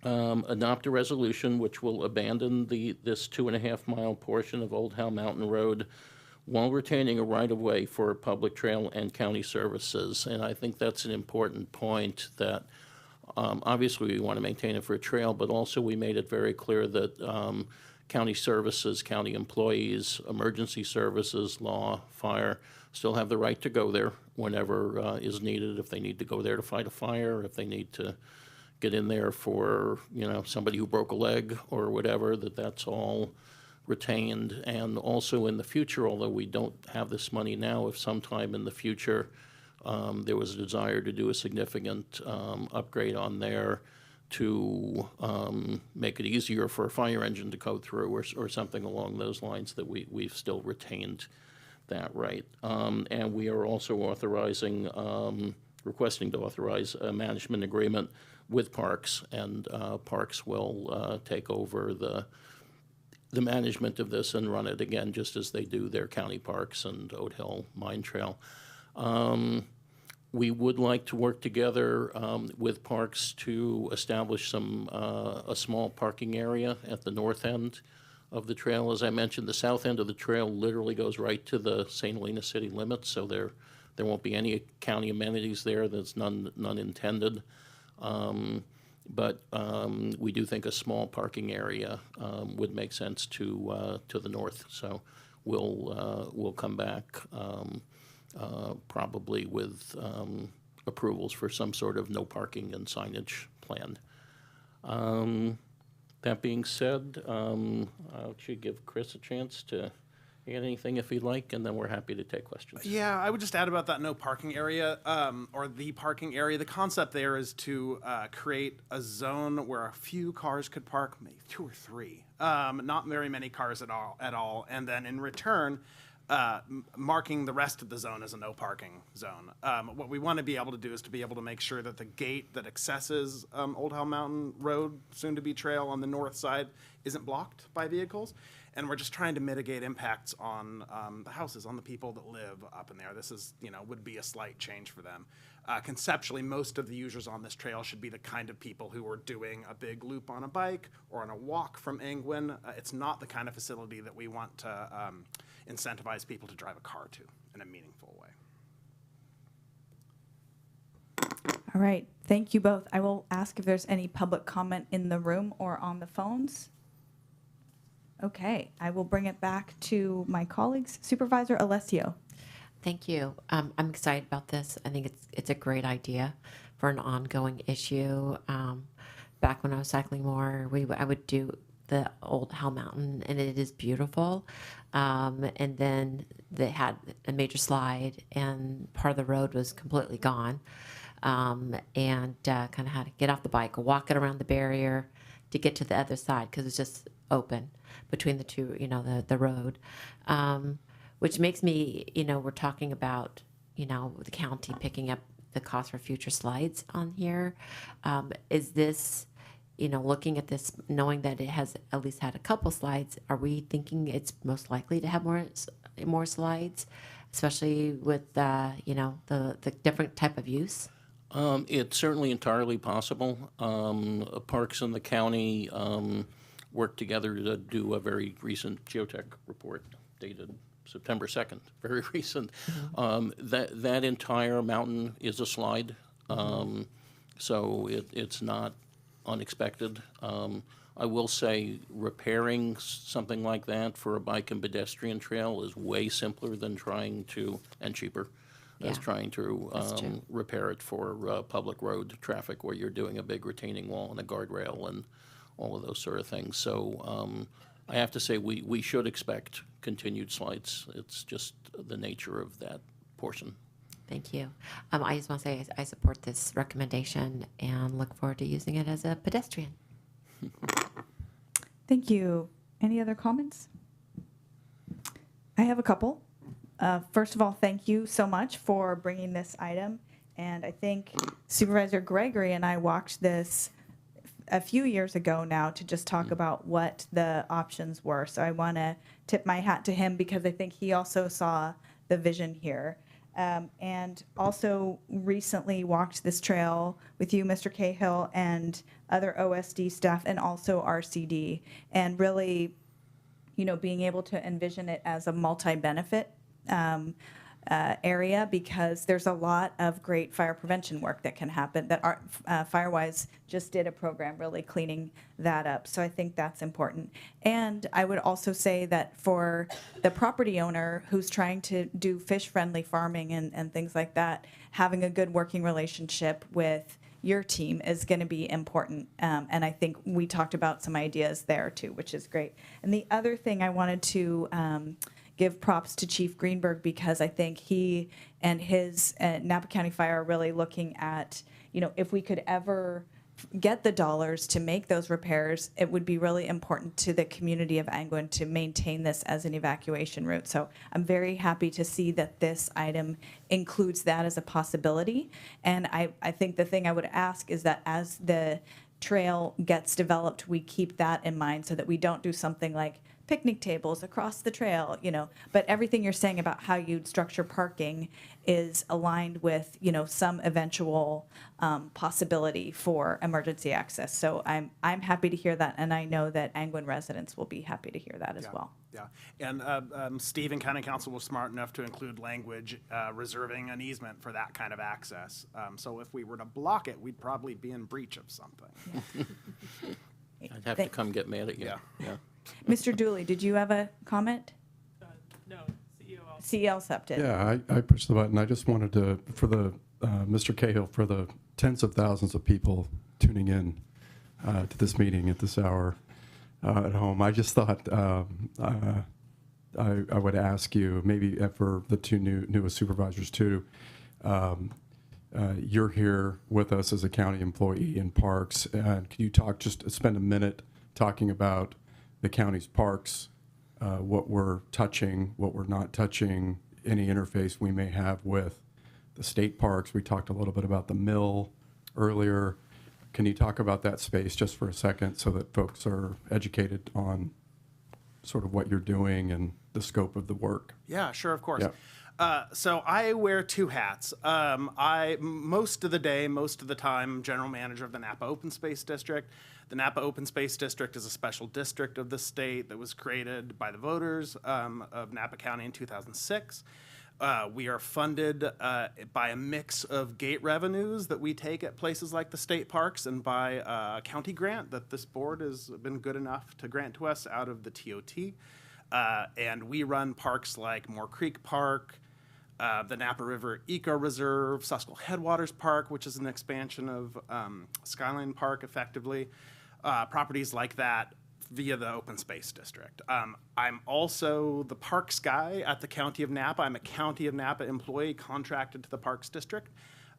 adopt a resolution which will abandon this 2.5-mile portion of Old Howell Mountain Road while retaining a right-of-way for public trail and county services. And I think that's an important point, that obviously we want to maintain it for a trail, but also we made it very clear that county services, county employees, emergency services, law, fire, still have the right to go there whenever is needed. If they need to go there to fight a fire, if they need to get in there for, somebody who broke a leg or whatever, that's all retained. And also in the future, although we don't have this money now, if sometime in the future there was a desire to do a significant upgrade on there to make it easier for a fire engine to go through or something along those lines, that we've still retained that right. And we are also requesting to authorize a management agreement with Parks, and Parks will take over the management of this and run it again, just as they do their county parks and Old Hill Mine Trail. We would like to work together with Parks to establish a small parking area at the north end of the trail. As I mentioned, the south end of the trail literally goes right to the St. Helena city limits, so there won't be any county amenities there. There's none intended. But we do think a small parking area would make sense to the north. So we'll come back probably with approvals for some sort of no parking and signage plan. That being said, I'll actually give Chris a chance to add anything if he'd like, and then we're happy to take questions. Yeah, I would just add about that no parking area, or the parking area. The concept there is to create a zone where a few cars could park, maybe 2 or 3, not very many cars at all, and then in return, marking the rest of the zone as a no parking zone. What we want to be able to do is to be able to make sure that the gate that accesses Old Howell Mountain Road, soon to be trail on the north side, isn't blocked by vehicles. And we're just trying to mitigate impacts on the houses, on the people that live up in there. This is, would be a slight change for them. Conceptually, most of the users on this trail should be the kind of people who are doing a big loop on a bike or on a walk from Angwin. It's not the kind of facility that we want to incentivize people to drive a car to in a meaningful way. All right, thank you both. I will ask if there's any public comment in the room or on the phones. Okay, I will bring it back to my colleagues. Supervisor Alessio. Thank you. I'm excited about this. I think it's a great idea for an ongoing issue. Back when I was cycling more, I would do the Old Howell Mountain, and it is beautiful. And then they had a major slide, and part of the road was completely gone. And kind of had to get off the bike, walk it around the barrier to get to the other side, because it's just open between the two, the road, which makes me, we're talking about the county picking up the cost for future slides on here. Is this, looking at this, knowing that it has at least had a couple slides, are we thinking it's most likely to have more slides, especially with the different type of use? It's certainly entirely possible. Parks in the county worked together to do a very recent geotech report dated September 2nd, very recent. That entire mountain is a slide, so it's not unexpected. I will say repairing something like that for a bike and pedestrian trail is way simpler than and cheaper, as trying to repair it for public road traffic where you're doing a big retaining wall and a guardrail and all of those sort of things. So I have to say we should expect continued slides. It's just the nature of that portion. Thank you. I just want to say I support this recommendation and look forward to using it as a pedestrian. Thank you. Any other comments? I have a couple. First of all, thank you so much for bringing this item. And I think Supervisor Gregory and I walked this a few years ago now to just talk about what the options were. So I want to tip my hat to him because I think he also saw the vision here. And also recently walked this trail with you, Mr. Cahill, and other OSD staff, and also RCD, and really, being able to envision it as a multi-benefit area, because there's a lot of great fire prevention work that can happen. That Firewise just did a program really cleaning that up. So I think that's important. And I would also say that for the property owner who's trying to do fish-friendly farming and things like that, having a good working relationship with your team is going to be important. And I think we talked about some ideas there too, which is great. And the other thing I wanted to give props to Chief Greenberg, because I think he and his Napa County Fire are really looking at, if we could ever get the dollars to make those repairs, it would be really important to the community of Angwin to maintain this as an evacuation route. So I'm very happy to see that this item includes that as a possibility. And I think the thing I would ask is that as the trail gets developed, we keep that in mind so that we don't do something like picnic tables across the trail, but everything you're saying about how you'd structure parking is aligned with, some eventual possibility for emergency access. So I'm happy to hear that, and I know that Angwin residents will be happy to hear that as well. Yeah, and Steve and County Council was smart enough to include language reserving an easement for that kind of access. So if we were to block it, we'd probably be in breach of something. I'd have to come get mad at you. Yeah. Mr. Dooley, did you have a comment? No, CEL accepted. Yeah, I pushed the button. I just wanted to, for the Mr. Cahill, for the tens of thousands of people tuning in to this meeting at this hour at home, I just thought I would ask you, maybe for the two newest supervisors too, you're here with us as a county employee in parks, and can you spend a minute talking about the county's parks, what we're touching, what we're not touching, any interface we may have with the state parks? We talked a little bit about the mill earlier. Can you talk about that space just for a second so that folks are educated on sort of what you're doing and the scope of the work? Yeah, sure, of course. Yeah. So I wear two hats. Most of the time, general manager of the Napa Open Space District. The Napa Open Space District is a special district of the state that was created by the voters of Napa County in 2006. We are funded by a mix of gate revenues that we take at places like the state parks and by a county grant that this board has been good enough to grant to us out of the TOT. And we run parks like Moore Creek Park, the Napa River Eco Reserve, Susquehanna Headwaters Park, which is an expansion of Skyline Park effectively, properties like that via the Open Space District. I'm also the parks guy at the County of Napa. I'm a County of Napa employee contracted to the Parks District.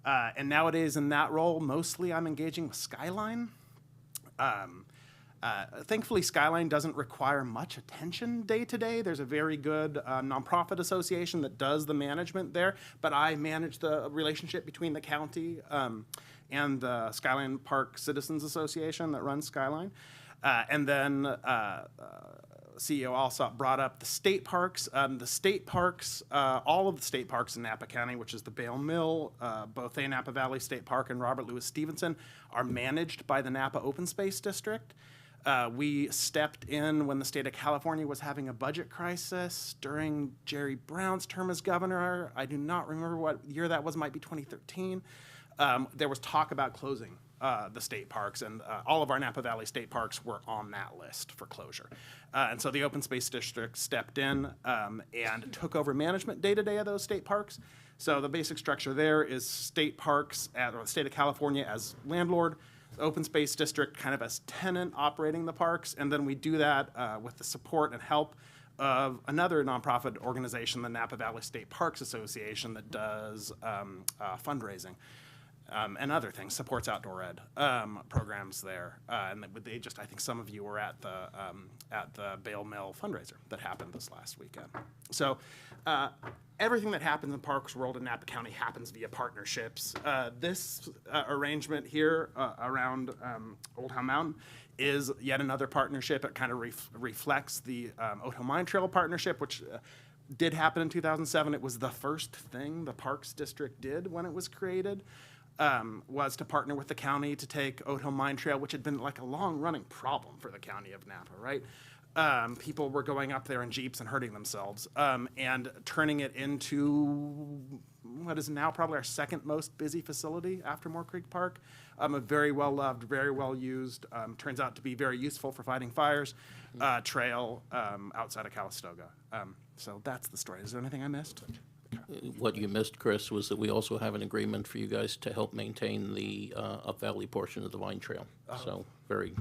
And nowadays in that role, mostly I'm engaging with Skyline. Thankfully, Skyline doesn't require much attention day to day. There's a very good nonprofit association that does the management there, but I manage the relationship between the county and the Skyline Park Citizens Association that runs Skyline. And then CEO Alsop brought up the state parks. The state parks, all of the state parks in Napa County, which is the Bale Mill, both Napa Valley State Park and Robert Louis Stevenson, are managed by the Napa Open Space District. We stepped in when the state of California was having a budget crisis during Jerry Brown's term as governor. I do not remember what year that was, might be 2013. There was talk about closing the state parks, and all of our Napa Valley state parks were on that list for closure. And so the Open Space District stepped in and took over management day-to-day of those state parks. So the basic structure there is state parks, or the state of California as landlord, Open Space District kind of as tenant operating the parks, and then we do that with the support and help of another nonprofit organization, the Napa Valley State Parks Association, that does fundraising and other things, supports outdoor ed programs there. And they just, I think some of you were at the Bale Mill fundraiser that happened this last weekend. So everything that happens in Parks World in Napa County happens via partnerships. This arrangement here around Old Howe Mountain is yet another partnership. It kind of reflects the Old Howe Mine Trail partnership, which did happen in 2007. It was the first thing the Parks District did when it was created, was to partner with the county to take Old Howe Mine Trail, which had been like a long-running problem for the county of Napa, right? People were going up there in Jeeps and hurting themselves, and turning it into what is now probably our second most busy facility after Moore Creek Park. A very well-loved, very well-used, turns out to be very useful for fighting fires, trail outside of Calistoga. So that's the story. Is there anything I missed? What you missed, Chris, was that we also have an agreement for you guys to help maintain the Up Valley portion of the Vine Trail. So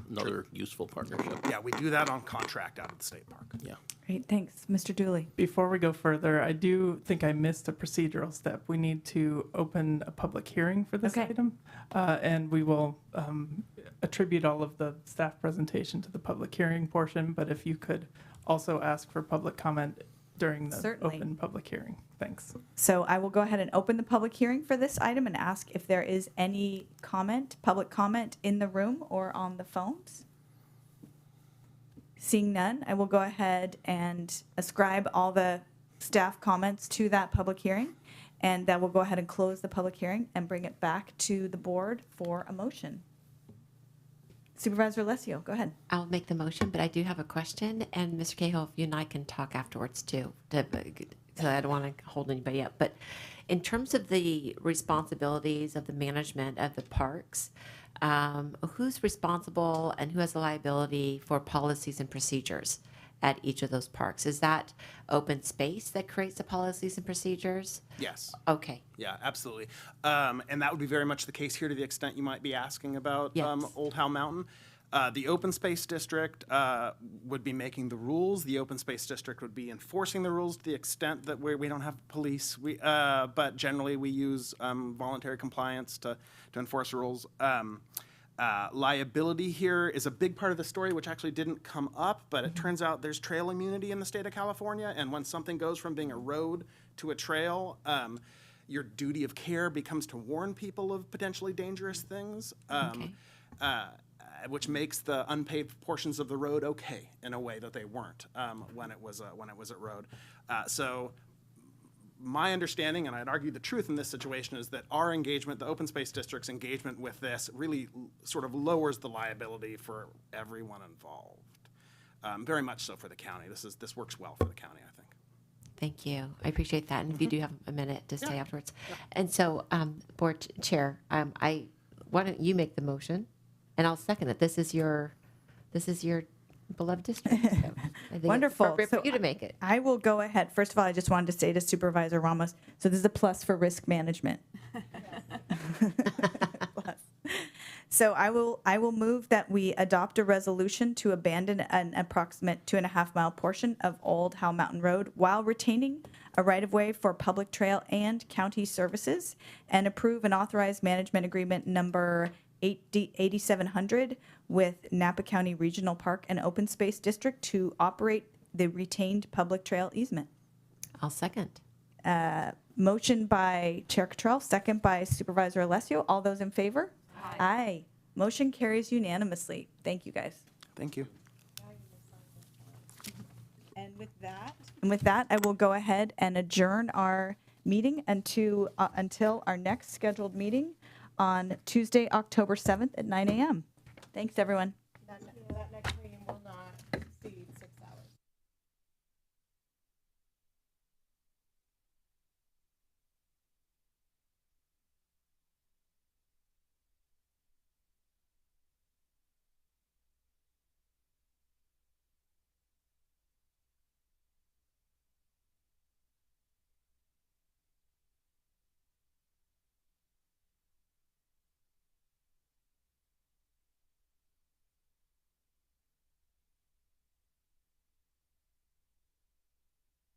another useful partnership. Yeah, we do that on contract out of the state park. Yeah. Great, thanks. Mr. Dooley. Before we go further, I do think I missed a procedural step. We need to open a public hearing for this item, and we will attribute all of the staff presentation to the public hearing portion, but if you could also ask for public comment during the open public hearing. Thanks. So I will go ahead and open the public hearing for this item and ask if there is any comment, public comment in the room or on the phones. Seeing none, I will go ahead and ascribe all the staff comments to that public hearing, and that will go ahead and close the public hearing and bring it back to the board for a motion. Supervisor Alessio, go ahead. I'll make the motion, but I do have a question, and Mr. Cahill, if you and I can talk afterwards too, so I don't want to hold anybody up. But in terms of the responsibilities of the management of the parks, who's responsible and who has the liability for policies and procedures at each of those parks? Is that open space that creates the policies and procedures? Yes. Okay. Yeah, absolutely. And that would be very much the case here to the extent you might be asking about Old Howe Mountain. The Open Space District would be making the rules. The Open Space District would be enforcing the rules to the extent that we don't have police. But generally we use voluntary compliance to enforce rules. Liability here is a big part of the story, which actually didn't come up, but it turns out there's trail immunity in the state of California, and when something goes from being a road to a trail, your duty of care becomes to warn people of potentially dangerous things, which makes the unpaved portions of the road okay in a way that they weren't when it was a road. So my understanding, and I'd argue the truth in this situation, is that our engagement, the Open Space District's engagement with this, really sort of lowers the liability for everyone involved. Very much so for the county. This works well for the county, I think. Thank you. I appreciate that. And if you do have a minute to stay afterwards. And so, Board Chair, why don't you make the motion, and I'll second it. This is your beloved district. So I think Wonderful. It's appropriate for you to make it. I will go ahead. First of all, I just wanted to say to Supervisor Ramos, so this is a plus for risk management. So I will move that we adopt a resolution to abandon an approximate 2.5-mile portion of Old Howe Mountain Road while retaining a right-of-way for public trail and county services, and approve an authorized management agreement number 8700 with Napa County Regional Park and Open Space District to operate the retained public trail easement. I'll second. Motion by Chair Cottrell, second by Supervisor Alessio. All those in favor? Aye. Motion carries unanimously. Thank you, guys. Thank you. And with that, I will go ahead and adjourn our meeting until our next scheduled meeting on Tuesday, October 7th at 9 a.m. Thanks, everyone.